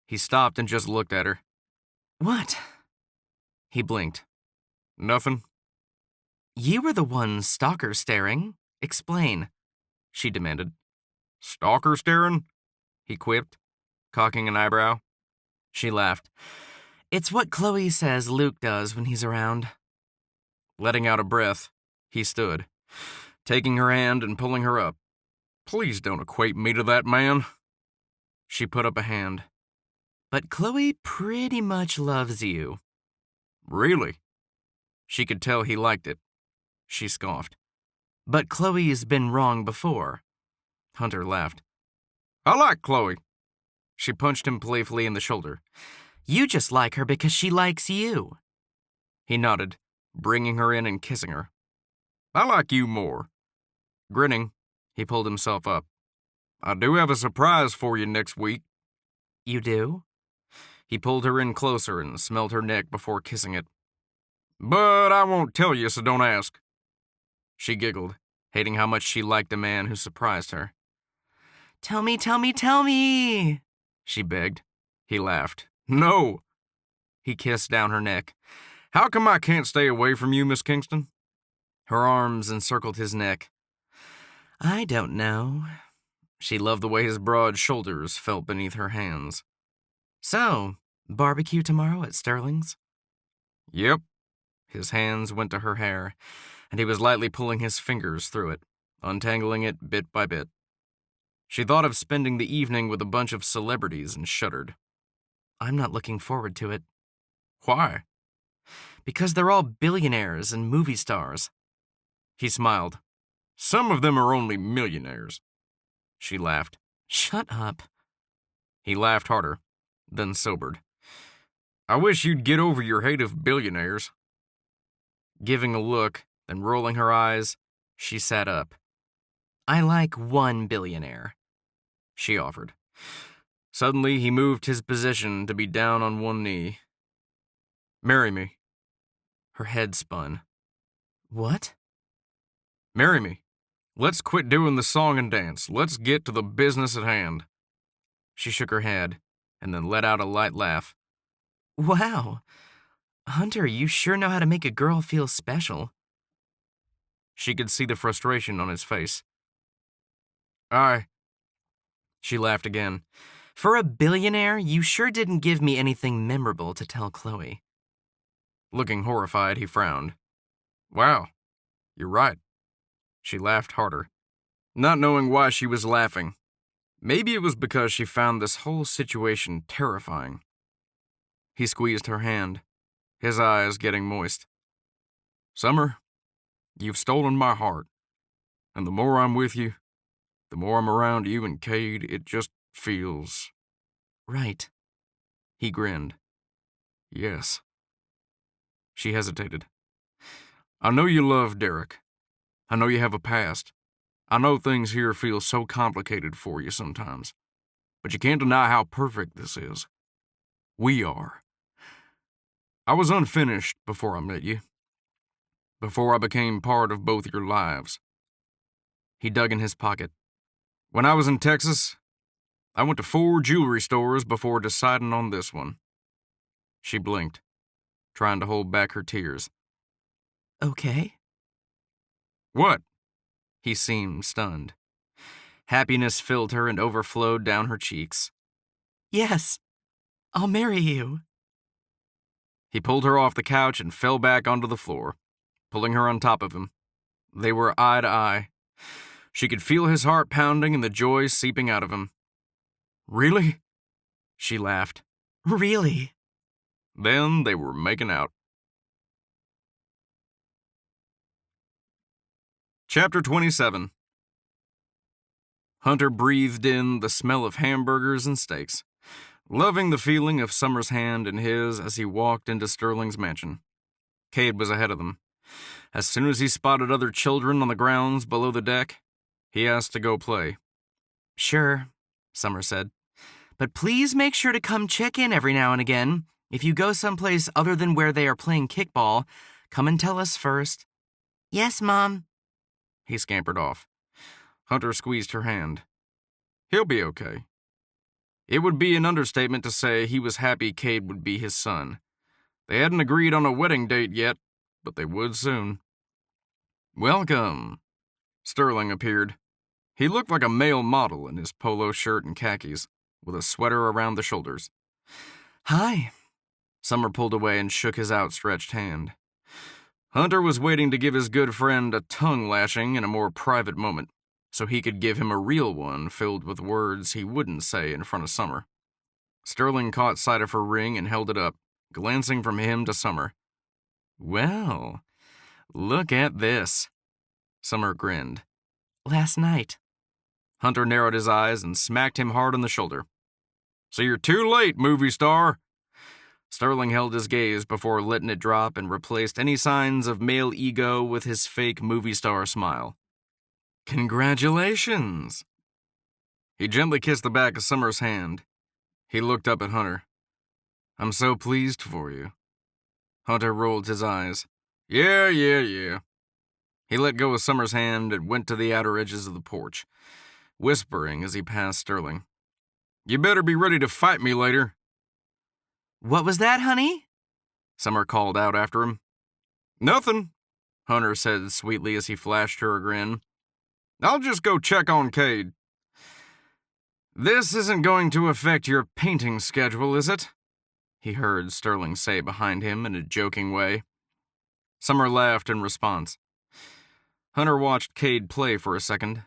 He stopped and just looked at her. What? He blinked. Nothing. You were the one stalker staring. Explain, she demanded. Stalker staring? He quipped, cocking an eyebrow. She laughed. It's what Chloe says Luke does when he's around. Letting out a breath, he stood, taking her hand and pulling her up. Please don't equate me to that man. She put up a hand. But Chloe pretty much loves you. Really? She could tell he liked it. She scoffed. But Chloe's been wrong before. Hunter laughed. I like Chloe. She punched him playfully in the shoulder. You just like her because she likes you. He nodded, bringing her in and kissing her. I like you more. Grinning, he pulled himself up. I do have a surprise for you next week. You do? He pulled her in closer and smelled her neck before kissing it. But I won't tell you, so don't ask. She giggled, hating how much she liked the man who surprised her. Tell me, tell me, tell me, she begged. He laughed. No. He kissed down her neck. How come I can't stay away from you, Miss Kingston? Her arms encircled his neck. I don't know. She loved the way his broad shoulders felt beneath her hands. So, barbecue tomorrow at Sterling's? Yep. His hands went to her hair, and he was lightly pulling his fingers through it, untangling it bit by bit. She thought of spending the evening with a bunch of celebrities and shuddered. I'm not looking forward to it. Why? Because they're all billionaires and movie stars. He smiled. Some of them are only millionaires. She laughed. Shut up. He laughed harder, then sobered. I wish you'd get over your hate of billionaires. Giving a look, then rolling her eyes, she sat up. I like one billionaire, she offered. Suddenly, he moved his position to be down on one knee. Marry me. Her head spun. What? Marry me. Let's quit doing the song and dance. Let's get to the business at hand. She shook her head, and then let out a light laugh. Wow. Hunter, you sure know how to make a girl feel special. She could see the frustration on his face. She laughed again. For a billionaire, you sure didn't give me anything memorable to tell Chloe. Looking horrified, he frowned. Wow, you're right. She laughed harder, not knowing why she was laughing. Maybe it was because she found this whole situation terrifying. He squeezed her hand, his eyes getting moist. Summer, you've stolen my heart, and the more I'm with you, the more I'm around you and Cade, it just feels... Right. He grinned. Yes. She hesitated. I know you love Derek. I know you have a past. I know things here feel so complicated for you sometimes. But you can't deny how perfect this is. We are. I was unfinished before I met you. Before I became part of both your lives. He dug in his pocket. When I was in Texas, I went to 4 jewelry stores before deciding on this one. She blinked, trying to hold back her tears. Okay. What? He seemed stunned. Happiness filled her and overflowed down her cheeks. Yes, I'll marry you. He pulled her off the couch and fell back onto the floor, pulling her on top of him. They were eye to eye. She could feel his heart pounding and the joy seeping out of him. Really? She laughed. Really? Then they were making out. Chapter 27. Hunter breathed in the smell of hamburgers and steaks, loving the feeling of Summer's hand in his as he walked into Sterling's mansion. Cade was ahead of them. As soon as he spotted other children on the grounds below the deck, he asked to go play. Sure, Summer said. But please make sure to come check in every now and again. If you go someplace other than where they are playing kickball, come and tell us first. Yes, Mom. He scampered off. Hunter squeezed her hand. He'll be okay. It would be an understatement to say he was happy Cade would be his son. They hadn't agreed on a wedding date yet, but they would soon. Welcome. Sterling appeared. He looked like a male model in his polo shirt and khakis, with a sweater around the shoulders. Hi. Summer pulled away and shook his outstretched hand. Hunter was waiting to give his good friend a tongue lashing in a more private moment, so he could give him a real one filled with words he wouldn't say in front of Summer. Sterling caught sight of her ring and held it up, glancing from him to Summer. Well, look at this. Summer grinned. Last night. Hunter narrowed his eyes and smacked him hard on the shoulder. So you're too late, movie star. Sterling held his gaze before letting it drop and replaced any signs of male ego with his fake movie star smile. Congratulations. He gently kissed the back of Summer's hand. He looked up at Hunter. I'm so pleased for you. Hunter rolled his eyes. Yeah. He let go of Summer's hand and went to the outer edges of the porch, whispering as he passed Sterling. You better be ready to fight me later. What was that, honey? Summer called out after him. Nothing, Hunter said sweetly as he flashed her a grin. I'll just go check on Cade. This isn't going to affect your painting schedule, is it? He heard Sterling say behind him in a joking way. Summer laughed in response. Hunter watched Cade play for a second,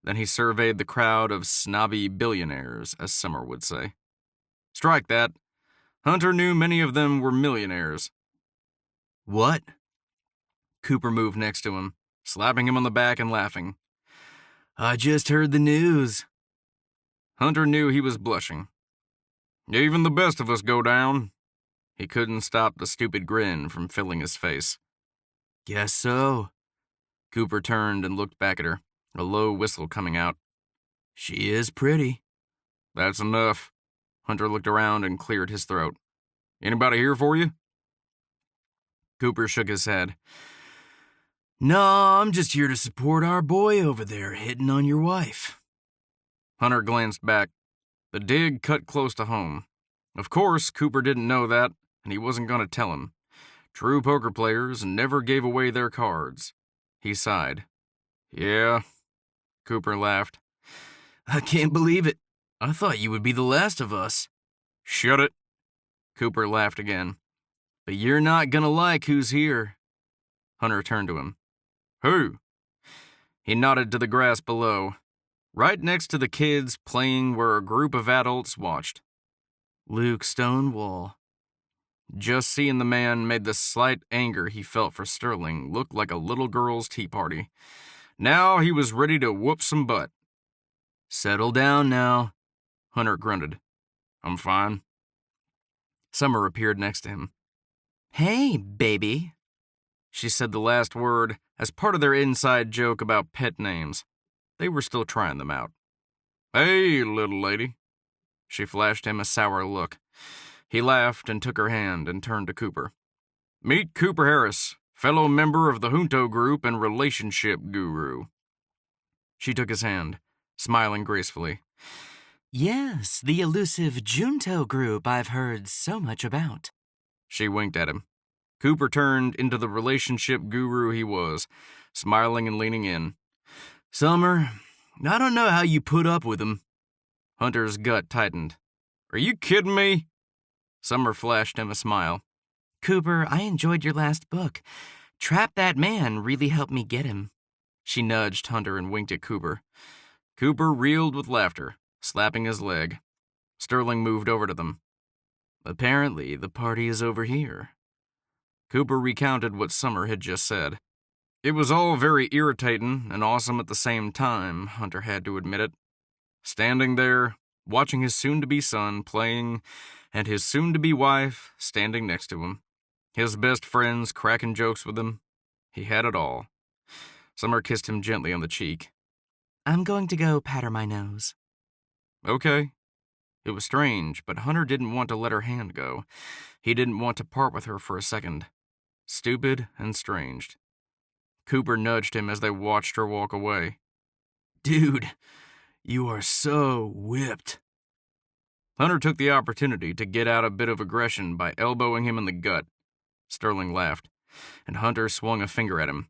then he surveyed the crowd of snobby billionaires, as Summer would say. Strike that. Hunter knew many of them were millionaires. What? Cooper moved next to him, slapping him on the back and laughing. I just heard the news. Hunter knew he was blushing. Even the best of us go down. He couldn't stop the stupid grin from filling his face. Guess so. Cooper turned and looked back at her, a low whistle coming out. She is pretty. That's enough. Hunter looked around and cleared his throat. Anybody here for you? Cooper shook his head. No, I'm just here to support our boy over there hitting on your wife. Hunter glanced back. The dig cut close to home. Of course, Cooper didn't know that, and he wasn't going to tell him. True poker players never gave away their cards. He sighed. Yeah, Cooper laughed. I can't believe it. I thought you would be the last of us. Shut it. Cooper laughed again. But you're not gonna like who's here. Hunter turned to him. Who? He nodded to the grass below, right next to the kids playing where a group of adults watched. Luke Stonewall. Just seeing the man made the slight anger he felt for Sterling look like a little girl's tea party. Now he was ready to whoop some butt. Settle down now, Hunter grunted. I'm fine. Summer appeared next to him. Hey, baby. She said the last word as part of their inside joke about pet names. They were still trying them out. Hey, little lady. She flashed him a sour look. He laughed and took her hand and turned to Cooper. Meet Cooper Harris, fellow member of the Junto Group and relationship guru. She took his hand, smiling gracefully. Yes, the elusive Junto group I've heard so much about. She winked at him. Cooper turned into the relationship guru he was, smiling and leaning in. Summer, I don't know how you put up with him. Hunter's gut tightened. Are you kidding me? Summer flashed him a smile. Cooper, I enjoyed your last book. Trap That Man really helped me get him. She nudged Hunter and winked at Cooper. Cooper reeled with laughter, slapping his leg. Sterling moved over to them. Apparently, the party is over here. Cooper recounted what Summer had just said. It was all very irritating and awesome at the same time, Hunter had to admit it. Standing there, watching his soon-to-be son playing, and his soon-to-be wife standing next to him. His best friends cracking jokes with him. He had it all. Summer kissed him gently on the cheek. I'm going to go pat her my nose. Okay. It was strange, but Hunter didn't want to let her hand go. He didn't want to part with her for a second. Stupid and strange. Cooper nudged him as they watched her walk away. Dude, you are so whipped. Hunter took the opportunity to get out a bit of aggression by elbowing him in the gut. Sterling laughed, and Hunter swung a finger at him.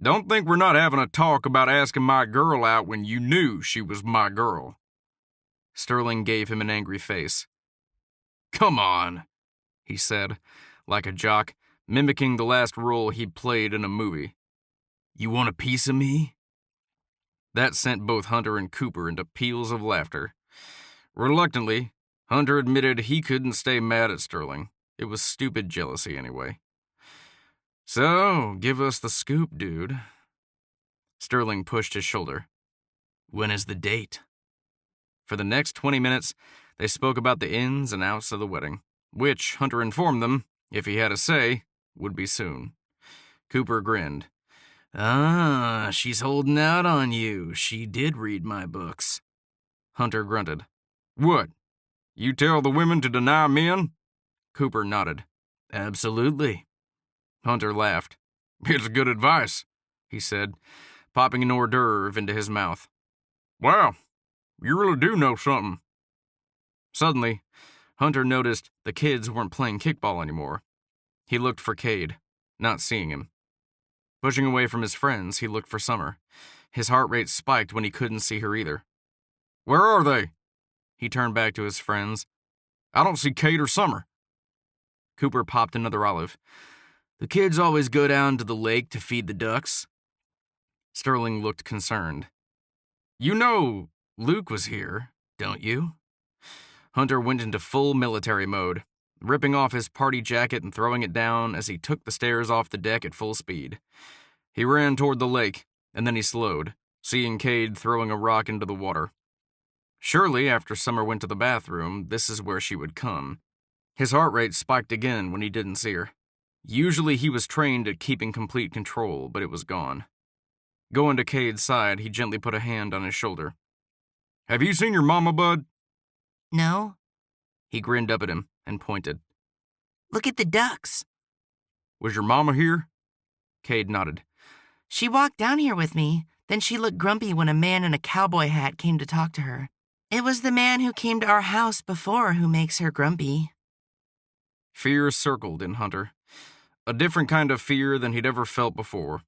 Don't think we're not having a talk about asking my girl out when you knew she was my girl. Sterling gave him an angry face. Come on, he said, like a jock, mimicking the last role he'd played in a movie. You want a piece of me? That sent both Hunter and Cooper into peals of laughter. Reluctantly, Hunter admitted he couldn't stay mad at Sterling. It was stupid jealousy anyway. So, give us the scoop, dude. Sterling pushed his shoulder. When is the date? For the next 20 minutes, they spoke about the ins and outs of the wedding, which, Hunter informed them, if he had a say, would be soon. Cooper grinned. Ah, she's holding out on you. She did read my books. Hunter grunted. What? You tell the women to deny men? Cooper nodded. Absolutely. Hunter laughed. It's good advice, he said, popping an hors d'oeuvre into his mouth. Wow, you really do know something. Suddenly, Hunter noticed the kids weren't playing kickball anymore. He looked for Cade, not seeing him. Pushing away from his friends, he looked for Summer. His heart rate spiked when he couldn't see her either. Where are they? He turned back to his friends. I don't see Cade or Summer. Cooper popped another olive. The kids always go down to the lake to feed the ducks. Sterling looked concerned. You know Luke was here, don't you? Hunter went into full military mode, ripping off his party jacket and throwing it down as he took the stairs off the deck at full speed. He ran toward the lake, and then he slowed, seeing Cade throwing a rock into the water. Surely, after Summer went to the bathroom, this is where she would come. His heart rate spiked again when he didn't see her. Usually he was trained at keeping complete control, but it was gone. Going to Cade's side, he gently put a hand on his shoulder. Have you seen your mama, bud? No. He grinned up at him and pointed. Look at the ducks. Was your mama here? Cade nodded. She walked down here with me. Then she looked grumpy when a man in a cowboy hat came to talk to her. It was the man who came to our house before who makes her grumpy. Fear circled in Hunter. A different kind of fear than he'd ever felt before.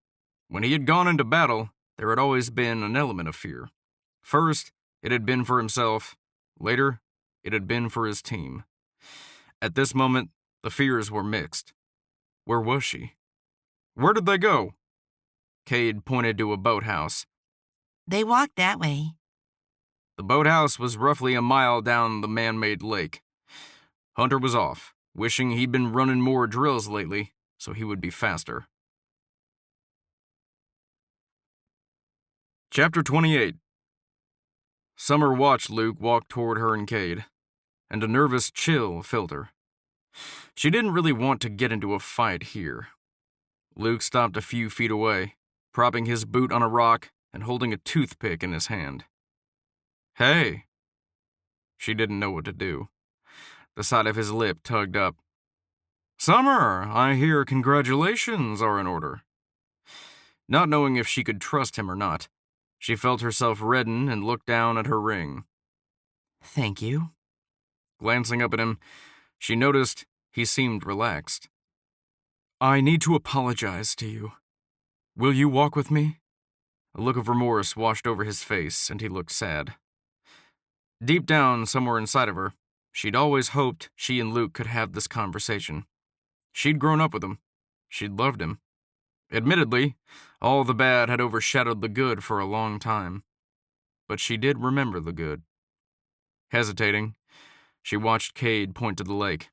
When he had gone into battle, there had always been an element of fear. First, it had been for himself. Later, it had been for his team. At this moment, the fears were mixed. Where was she? Where did they go? Cade pointed to a boathouse. They walked that way. The boathouse was roughly a mile down the man-made lake. Hunter was off, wishing he'd been running more drills lately, so he would be faster. Chapter 28. Summer watched Luke walk toward her and Cade, and a nervous chill filled her. She didn't really want to get into a fight here. Luke stopped a few feet away, propping his boot on a rock and holding a toothpick in his hand. Hey. She didn't know what to do. The side of his lip tugged up. Summer, I hear congratulations are in order. Not knowing if she could trust him or not, she felt herself redden and looked down at her ring. Thank you. Glancing up at him, she noticed he seemed relaxed. I need to apologize to you. Will you walk with me? A look of remorse washed over his face, and he looked sad. Deep down, somewhere inside of her, she'd always hoped she and Luke could have this conversation. She'd grown up with him. She'd loved him. Admittedly, all the bad had overshadowed the good for a long time. But she did remember the good. Hesitating, she watched Cade point to the lake.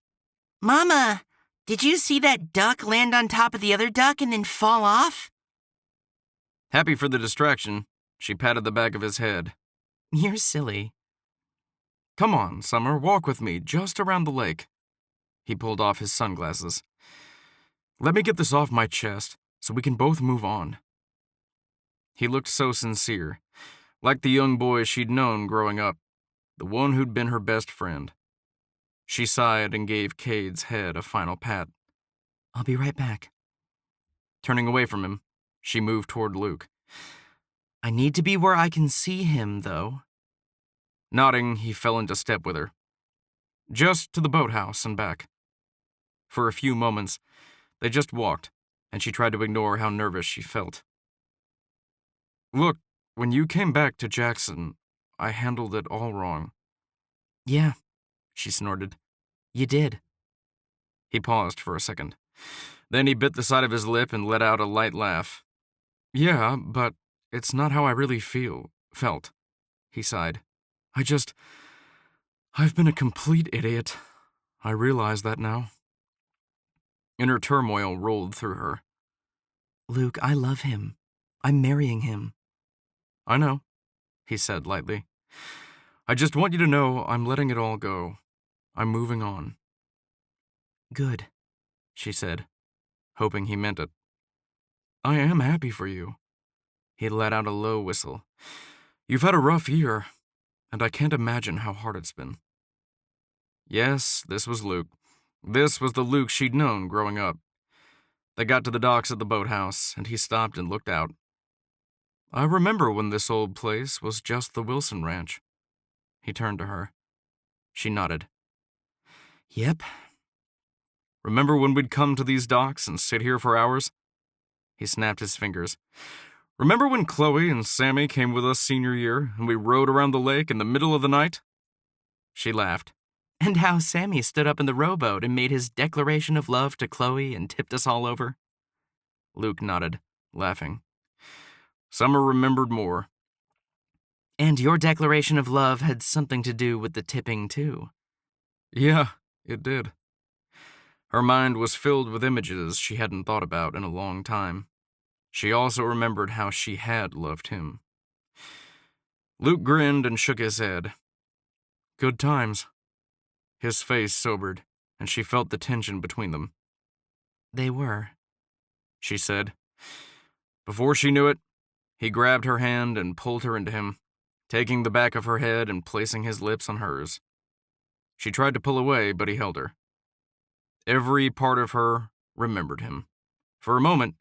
Mama, did you see that duck land on top of the other duck and then fall off? Happy for the distraction, she patted the back of his head. You're silly. Come on, Summer, walk with me, just around the lake. He pulled off his sunglasses. Let me get this off my chest, so we can both move on. He looked so sincere, like the young boy she'd known growing up, the one who'd been her best friend. She sighed and gave Cade's head a final pat. I'll be right back. Turning away from him, she moved toward Luke. I need to be where I can see him, though. Nodding, he fell into step with her. Just to the boathouse and back. For a few moments, they just walked, and she tried to ignore how nervous she felt. Look, when you came back to Jackson, I handled it all wrong. Yeah, she snorted. You did. He paused for a second. Then he bit the side of his lip and let out a light laugh. Yeah, but it's not how I really felt, he sighed. I've been a complete idiot. I realize that now. Inner turmoil rolled through her. Luke, I love him. I'm marrying him. I know, he said lightly. I just want you to know I'm letting it all go. I'm moving on. Good, She said, hoping he meant it. I am happy for you. He let out a low whistle. You've had a rough year, and I can't imagine how hard it's been. Yes, this was Luke. This was the Luke she'd known growing up. They got to the docks at the boathouse, and he stopped and looked out. I remember when this old place was just the Wilson Ranch. He turned to her. She nodded. Yep. Remember when we'd come to these docks and sit here for hours? He snapped his fingers. Remember when Chloe and Sammy came with us senior year and we rode around the lake in the middle of the night? She laughed. And how Sammy stood up in the rowboat and made his declaration of love to Chloe and tipped us all over? Luke nodded, laughing. Summer remembered more. And your declaration of love had something to do with the tipping, too. Yeah, it did. Her mind was filled with images she hadn't thought about in a long time. She also remembered how she had loved him. Luke grinned and shook his head. Good times. His face sobered, and she felt the tension between them. They were, she said. Before she knew it, he grabbed her hand and pulled her into him, taking the back of her head and placing his lips on hers. She tried to pull away, but he held her. Every part of her remembered him. For a moment,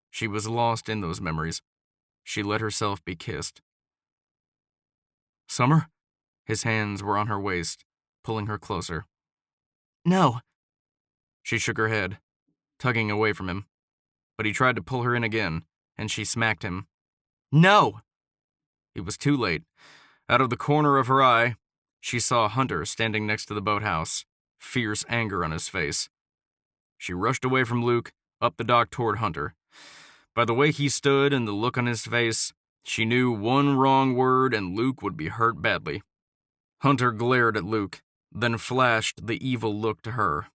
she was lost in those memories. She let herself be kissed. Summer? His hands were on her waist, pulling her closer. No. She shook her head, tugging away from him. But he tried to pull her in again, and she smacked him. No! It was too late. Out of the corner of her eye, she saw Hunter standing next to the boathouse, fierce anger on his face. She rushed away from Luke, up the dock toward Hunter. By the way he stood and the look on his face, she knew one wrong word and Luke would be hurt badly. Hunter glared at Luke, then flashed the evil look to her.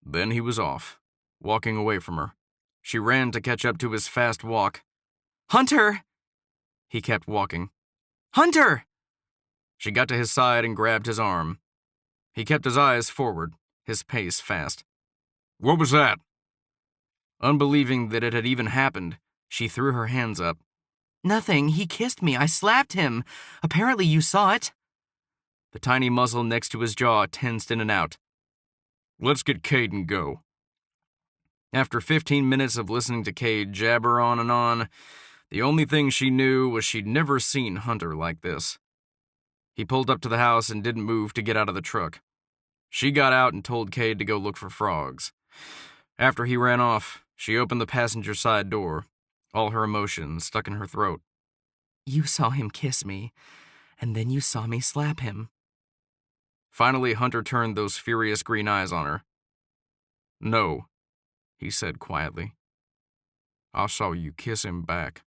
Then he was off, walking away from her. She ran to catch up to his fast walk. Hunter! He kept walking. Hunter! She got to his side and grabbed his arm. He kept his eyes forward, his pace fast. What was that? Unbelieving that it had even happened, she threw her hands up. Nothing. He kissed me. I slapped him. Apparently you saw it. The tiny muzzle next to his jaw tensed in and out. Let's get Cade and go. After 15 minutes of listening to Cade jabber on and on, the only thing she knew was she'd never seen Hunter like this. He pulled up to the house and didn't move to get out of the truck. She got out and told Cade to go look for frogs. After he ran off, she opened the passenger side door, all her emotions stuck in her throat. You saw him kiss me, and then you saw me slap him. Finally, Hunter turned those furious green eyes on her. No, he said quietly. I saw you kiss him back.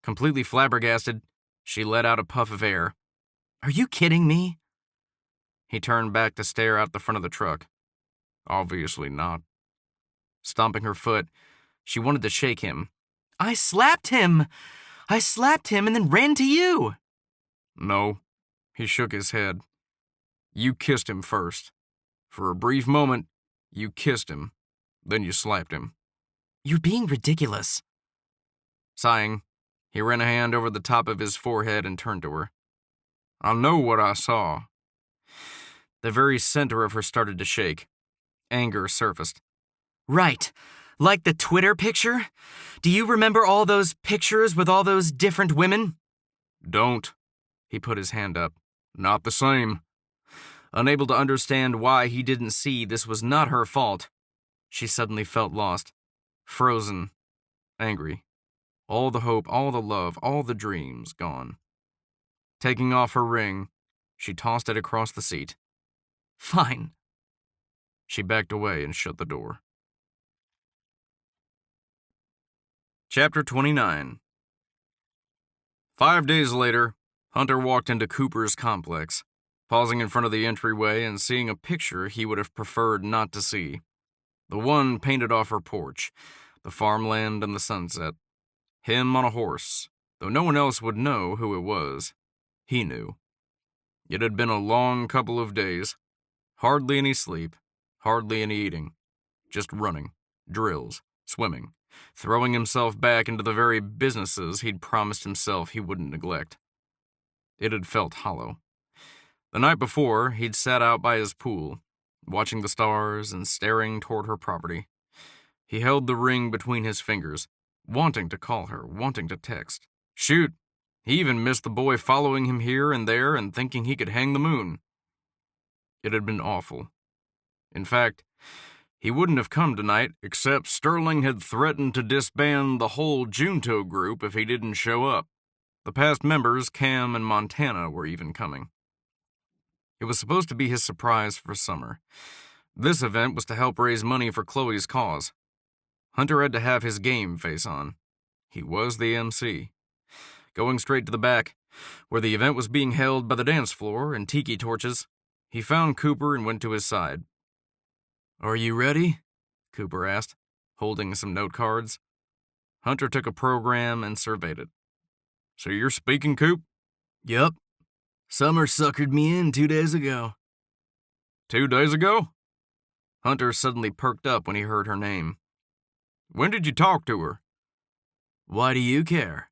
Completely flabbergasted, she let out a puff of air. Are you kidding me? He turned back to stare out the front of the truck. Obviously not. Stomping her foot, she wanted to shake him. I slapped him! I slapped him and then ran to you! No, he shook his head. You kissed him first. For a brief moment, you kissed him. Then you slapped him. You're being ridiculous. Sighing, he ran a hand over the top of his forehead and turned to her. I know what I saw. The very center of her started to shake. Anger surfaced. Right. Like the Twitter picture? Do you remember all those pictures with all those different women? Don't. He put his hand up. Not the same. Unable to understand why he didn't see this was not her fault, she suddenly felt lost. Frozen. Angry. All the hope, all the love, all the dreams gone. Taking off her ring, she tossed it across the seat. Fine. She backed away and shut the door. Chapter 29. 5 days later, Hunter walked into Cooper's complex, pausing in front of the entryway and seeing a picture he would have preferred not to see. The one painted off her porch, the farmland and the sunset. Him on a horse, though no one else would know who it was. He knew. It had been a long couple of days. Hardly any sleep, hardly any eating. Just running, drills, swimming, throwing himself back into the very businesses he'd promised himself he wouldn't neglect. It had felt hollow. The night before, he'd sat out by his pool, watching the stars and staring toward her property. He held the ring between his fingers, wanting to call her, wanting to text. Shoot, he even missed the boy following him here and there and thinking he could hang the moon. It had been awful. In fact, he wouldn't have come tonight, except Sterling had threatened to disband the whole Junto group if he didn't show up. The past members, Cam and Montana, were even coming. It was supposed to be his surprise for summer. This event was to help raise money for Chloe's cause. Hunter had to have his game face on. He was the MC. Going straight to the back, where the event was being held by the dance floor and tiki torches, he found Cooper and went to his side. "Are you ready?" Cooper asked, holding some note cards. Hunter took a program and surveyed it. "So you're speaking, Coop?" "Yup. Summer suckered me in 2 days ago." 2 days ago? Hunter suddenly perked up when he heard her name. "When did you talk to her?" "Why do you care?"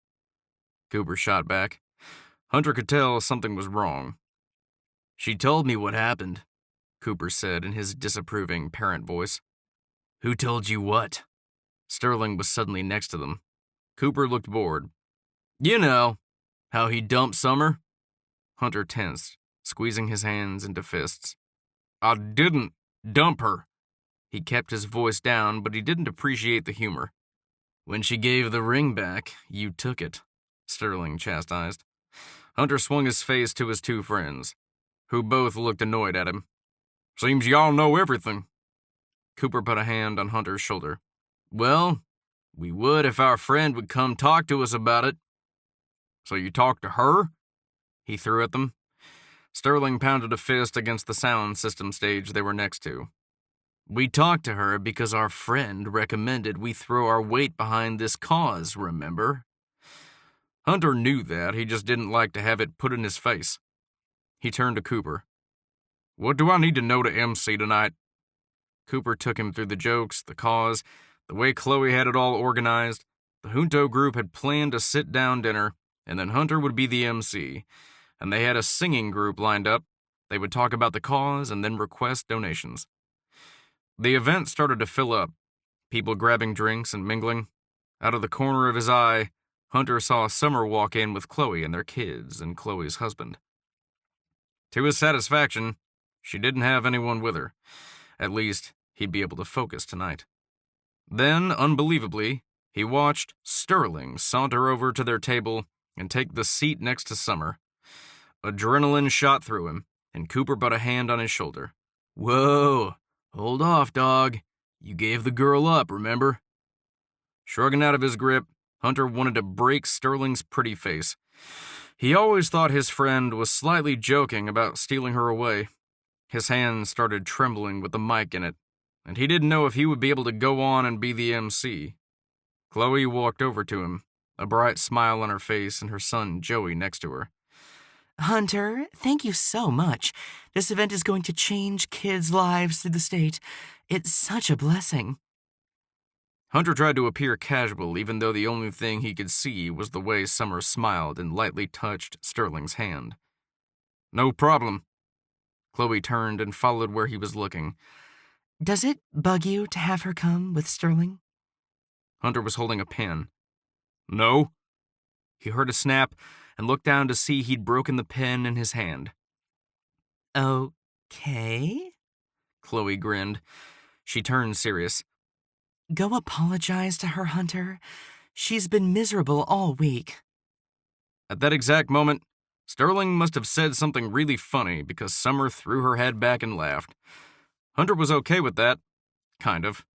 Cooper shot back. Hunter could tell something was wrong. "She told me what happened," Cooper said in his disapproving parent voice. "Who told you what?" Sterling was suddenly next to them. Cooper looked bored. "You know, how he dumped Summer." Hunter tensed, squeezing his hands into fists. "I didn't dump her." He kept his voice down, but he didn't appreciate the humor. "When she gave the ring back, you took it," Sterling chastised. Hunter swung his face to his two friends, who both looked annoyed at him. "Seems y'all know everything." Cooper put a hand on Hunter's shoulder. "Well, we would if our friend would come talk to us about it." "So you talked to her?" He threw at them. Sterling pounded a fist against the sound system stage they were next to. "We talked to her because our friend recommended we throw our weight behind this cause, remember?" Hunter knew that, he just didn't like to have it put in his face. He turned to Cooper. "What do I need to know to MC tonight?" Cooper took him through the jokes, the cause, the way Chloe had it all organized. The Junto group had planned a sit-down dinner, and then Hunter would be the MC, and they had a singing group lined up. They would talk about the cause and then request donations. The event started to fill up, people grabbing drinks and mingling. Out of the corner of his eye, Hunter saw Summer walk in with Chloe and their kids and Chloe's husband. To his satisfaction, she didn't have anyone with her. At least, he'd be able to focus tonight. Then, unbelievably, he watched Sterling saunter over to their table and take the seat next to Summer. Adrenaline shot through him, and Cooper put a hand on his shoulder. "Whoa, hold off, dog. You gave the girl up, remember?" Shrugging out of his grip, Hunter wanted to break Sterling's pretty face. He always thought his friend was slightly joking about stealing her away. His hand started trembling with the mic in it, and he didn't know if he would be able to go on and be the MC. Chloe walked over to him, a bright smile on her face and her son Joey next to her. "Hunter, thank you so much. This event is going to change kids' lives through the state. It's such a blessing." Hunter tried to appear casual, even though the only thing he could see was the way Summer smiled and lightly touched Sterling's hand. "No problem." Chloe turned and followed where he was looking. "Does it bug you to have her come with Sterling?" Hunter was holding a pen. "No." He heard a snap and looked down to see he'd broken the pen in his hand. "Okay." Chloe grinned. She turned serious. "Go apologize to her, Hunter. She's been miserable all week." At that exact moment, Sterling must have said something really funny because Summer threw her head back and laughed. Hunter was okay with that. Kind of.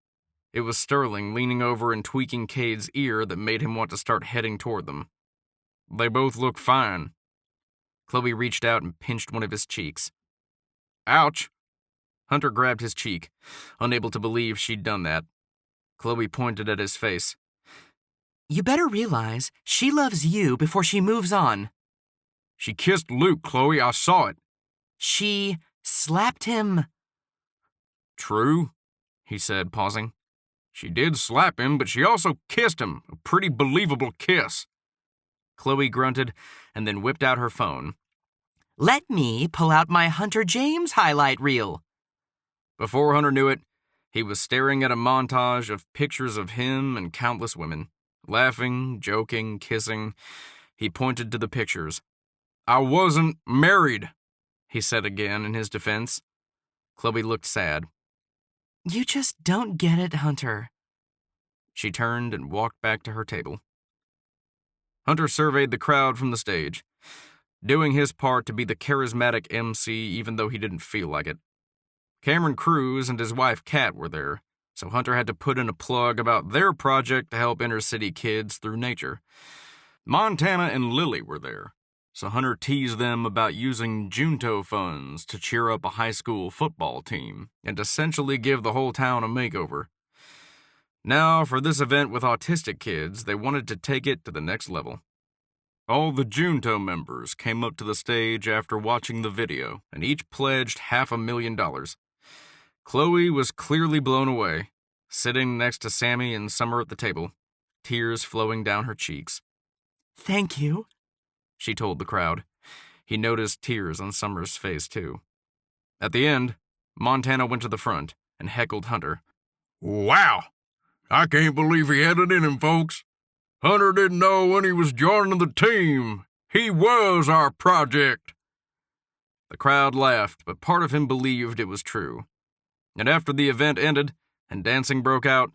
It was Sterling leaning over and tweaking Cade's ear that made him want to start heading toward them. They both look fine. Chloe reached out and pinched one of his cheeks. "Ouch!" Hunter grabbed his cheek, unable to believe she'd done that. Chloe pointed at his face. You better realize she loves you before she moves on. She kissed Luke, Chloe. I saw it. She slapped him. True, he said, pausing. She did slap him, but she also kissed him. A pretty believable kiss. Chloe grunted and then whipped out her phone. Let me pull out my Hunter James highlight reel. Before Hunter knew it, he was staring at a montage of pictures of him and countless women. Laughing, joking, kissing. He pointed to the pictures. I wasn't married, he said again in his defense. Chloe looked sad. You just don't get it, Hunter. She turned and walked back to her table. Hunter surveyed the crowd from the stage, doing his part to be the charismatic MC even though he didn't feel like it. Cameron Cruz and his wife Kat were there, so Hunter had to put in a plug about their project to help inner-city kids through nature. Montana and Lily were there, so Hunter teased them about using Junto funds to cheer up a high school football team and essentially give the whole town a makeover. Now, for this event with autistic kids, they wanted to take it to the next level. All the Junto members came up to the stage after watching the video, and each pledged $500,000. Chloe was clearly blown away, sitting next to Sammy and Summer at the table, tears flowing down her cheeks. Thank you, she told the crowd. He noticed tears on Summer's face, too. At the end, Montana went to the front and heckled Hunter. Wow! I can't believe he had it in him, folks. Hunter didn't know when he was joining the team. He was our project. The crowd laughed, but part of him believed it was true. And after the event ended and dancing broke out,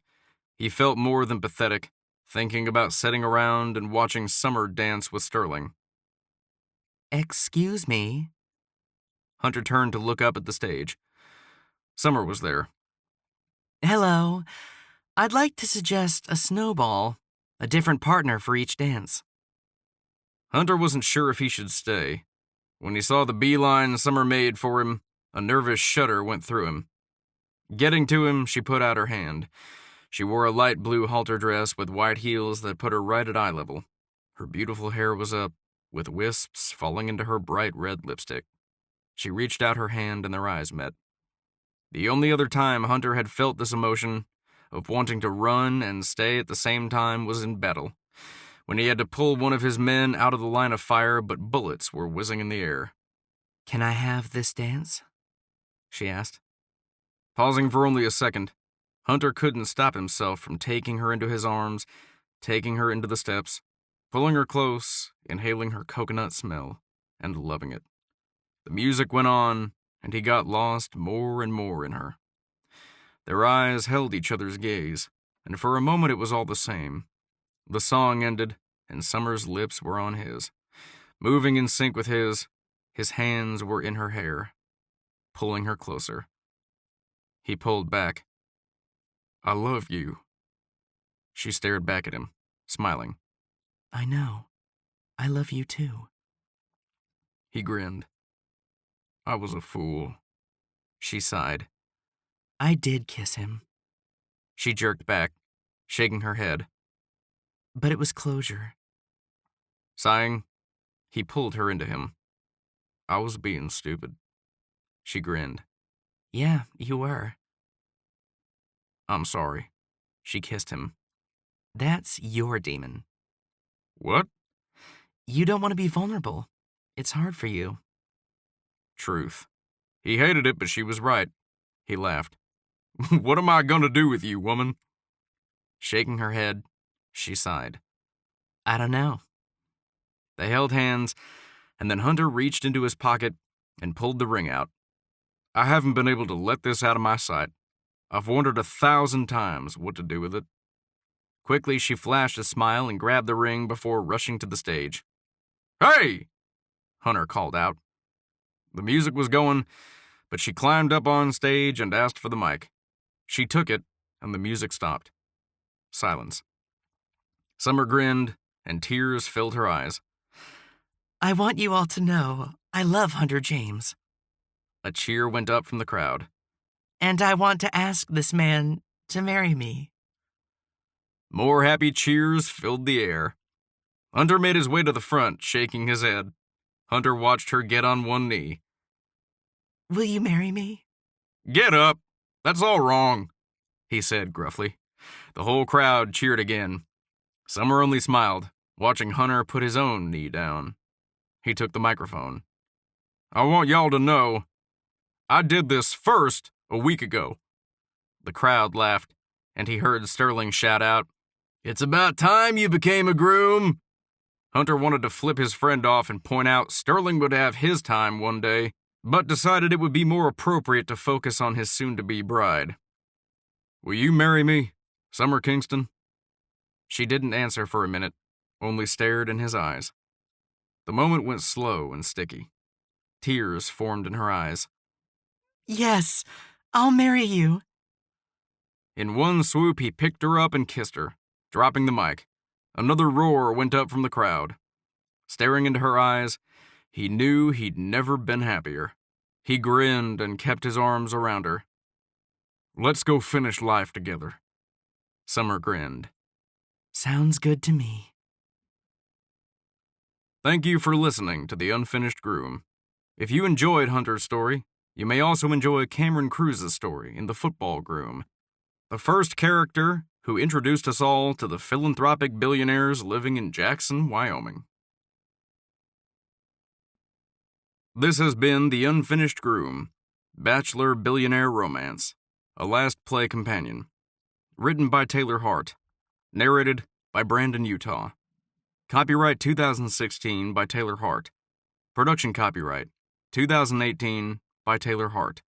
he felt more than pathetic, thinking about sitting around and watching Summer dance with Sterling. Excuse me. Hunter turned to look up at the stage. Summer was there. Hello. I'd like to suggest a snowball, a different partner for each dance. Hunter wasn't sure if he should stay. When he saw the beeline Summer made for him, a nervous shudder went through him. Getting to him, she put out her hand. She wore a light blue halter dress with white heels that put her right at eye level. Her beautiful hair was up, with wisps falling into her bright red lipstick. She reached out her hand and their eyes met. The only other time Hunter had felt this emotion of wanting to run and stay at the same time was in battle, when he had to pull one of his men out of the line of fire but bullets were whizzing in the air. Can I have this dance? She asked. Pausing for only a second, Hunter couldn't stop himself from taking her into his arms, taking her into the steps, pulling her close, inhaling her coconut smell, and loving it. The music went on, and he got lost more and more in her. Their eyes held each other's gaze, and for a moment it was all the same. The song ended, and Summer's lips were on his. Moving in sync with his hands were in her hair, pulling her closer. He pulled back. I love you. She stared back at him, smiling. I know. I love you too. He grinned. I was a fool. She sighed. I did kiss him. She jerked back, shaking her head. But it was closure. Sighing, he pulled her into him. I was being stupid. She grinned. Yeah, you were. I'm sorry. She kissed him. That's your demon. What? You don't want to be vulnerable. It's hard for you. Truth. He hated it, but she was right. He laughed. What am I going to do with you, woman? Shaking her head, she sighed. I don't know. They held hands, and then Hunter reached into his pocket and pulled the ring out. I haven't been able to let this out of my sight. I've wondered 1,000 times what to do with it. Quickly, she flashed a smile and grabbed the ring before rushing to the stage. Hey! Hunter called out. The music was going, but she climbed up on stage and asked for the mic. She took it, and the music stopped. Silence. Summer grinned, and tears filled her eyes. I want you all to know I love Hunter James. A cheer went up from the crowd. And I want to ask this man to marry me. More happy cheers filled the air. Hunter made his way to the front, shaking his head. Hunter watched her get on one knee. Will you marry me? Get up! That's all wrong, he said gruffly. The whole crowd cheered again. Summer only smiled, watching Hunter put his own knee down. He took the microphone. I want y'all to know, I did this first a week ago. The crowd laughed, and he heard Sterling shout out, It's about time you became a groom. Hunter wanted to flip his friend off and point out Sterling would have his time one day, but decided it would be more appropriate to focus on his soon-to-be bride. Will you marry me, Summer Kingston? She didn't answer for a minute, only stared in his eyes. The moment went slow and sticky. Tears formed in her eyes. Yes, I'll marry you. In one swoop, he picked her up and kissed her, dropping the mic. Another roar went up from the crowd. Staring into her eyes, he knew he'd never been happier. He grinned and kept his arms around her. Let's go finish life together. Summer grinned. Sounds good to me. Thank you for listening to The Unfinished Groom. If you enjoyed Hunter's story, you may also enjoy Cameron Cruz's story in The Football Groom, the first character who introduced us all to the philanthropic billionaires living in Jackson, Wyoming. This has been The Unfinished Groom, Bachelor Billionaire Romance, a Last Play Companion. Written by Taylor Hart. Narrated by Brandon Utah. Copyright 2016 by Taylor Hart. Production copyright 2018 by Taylor Hart.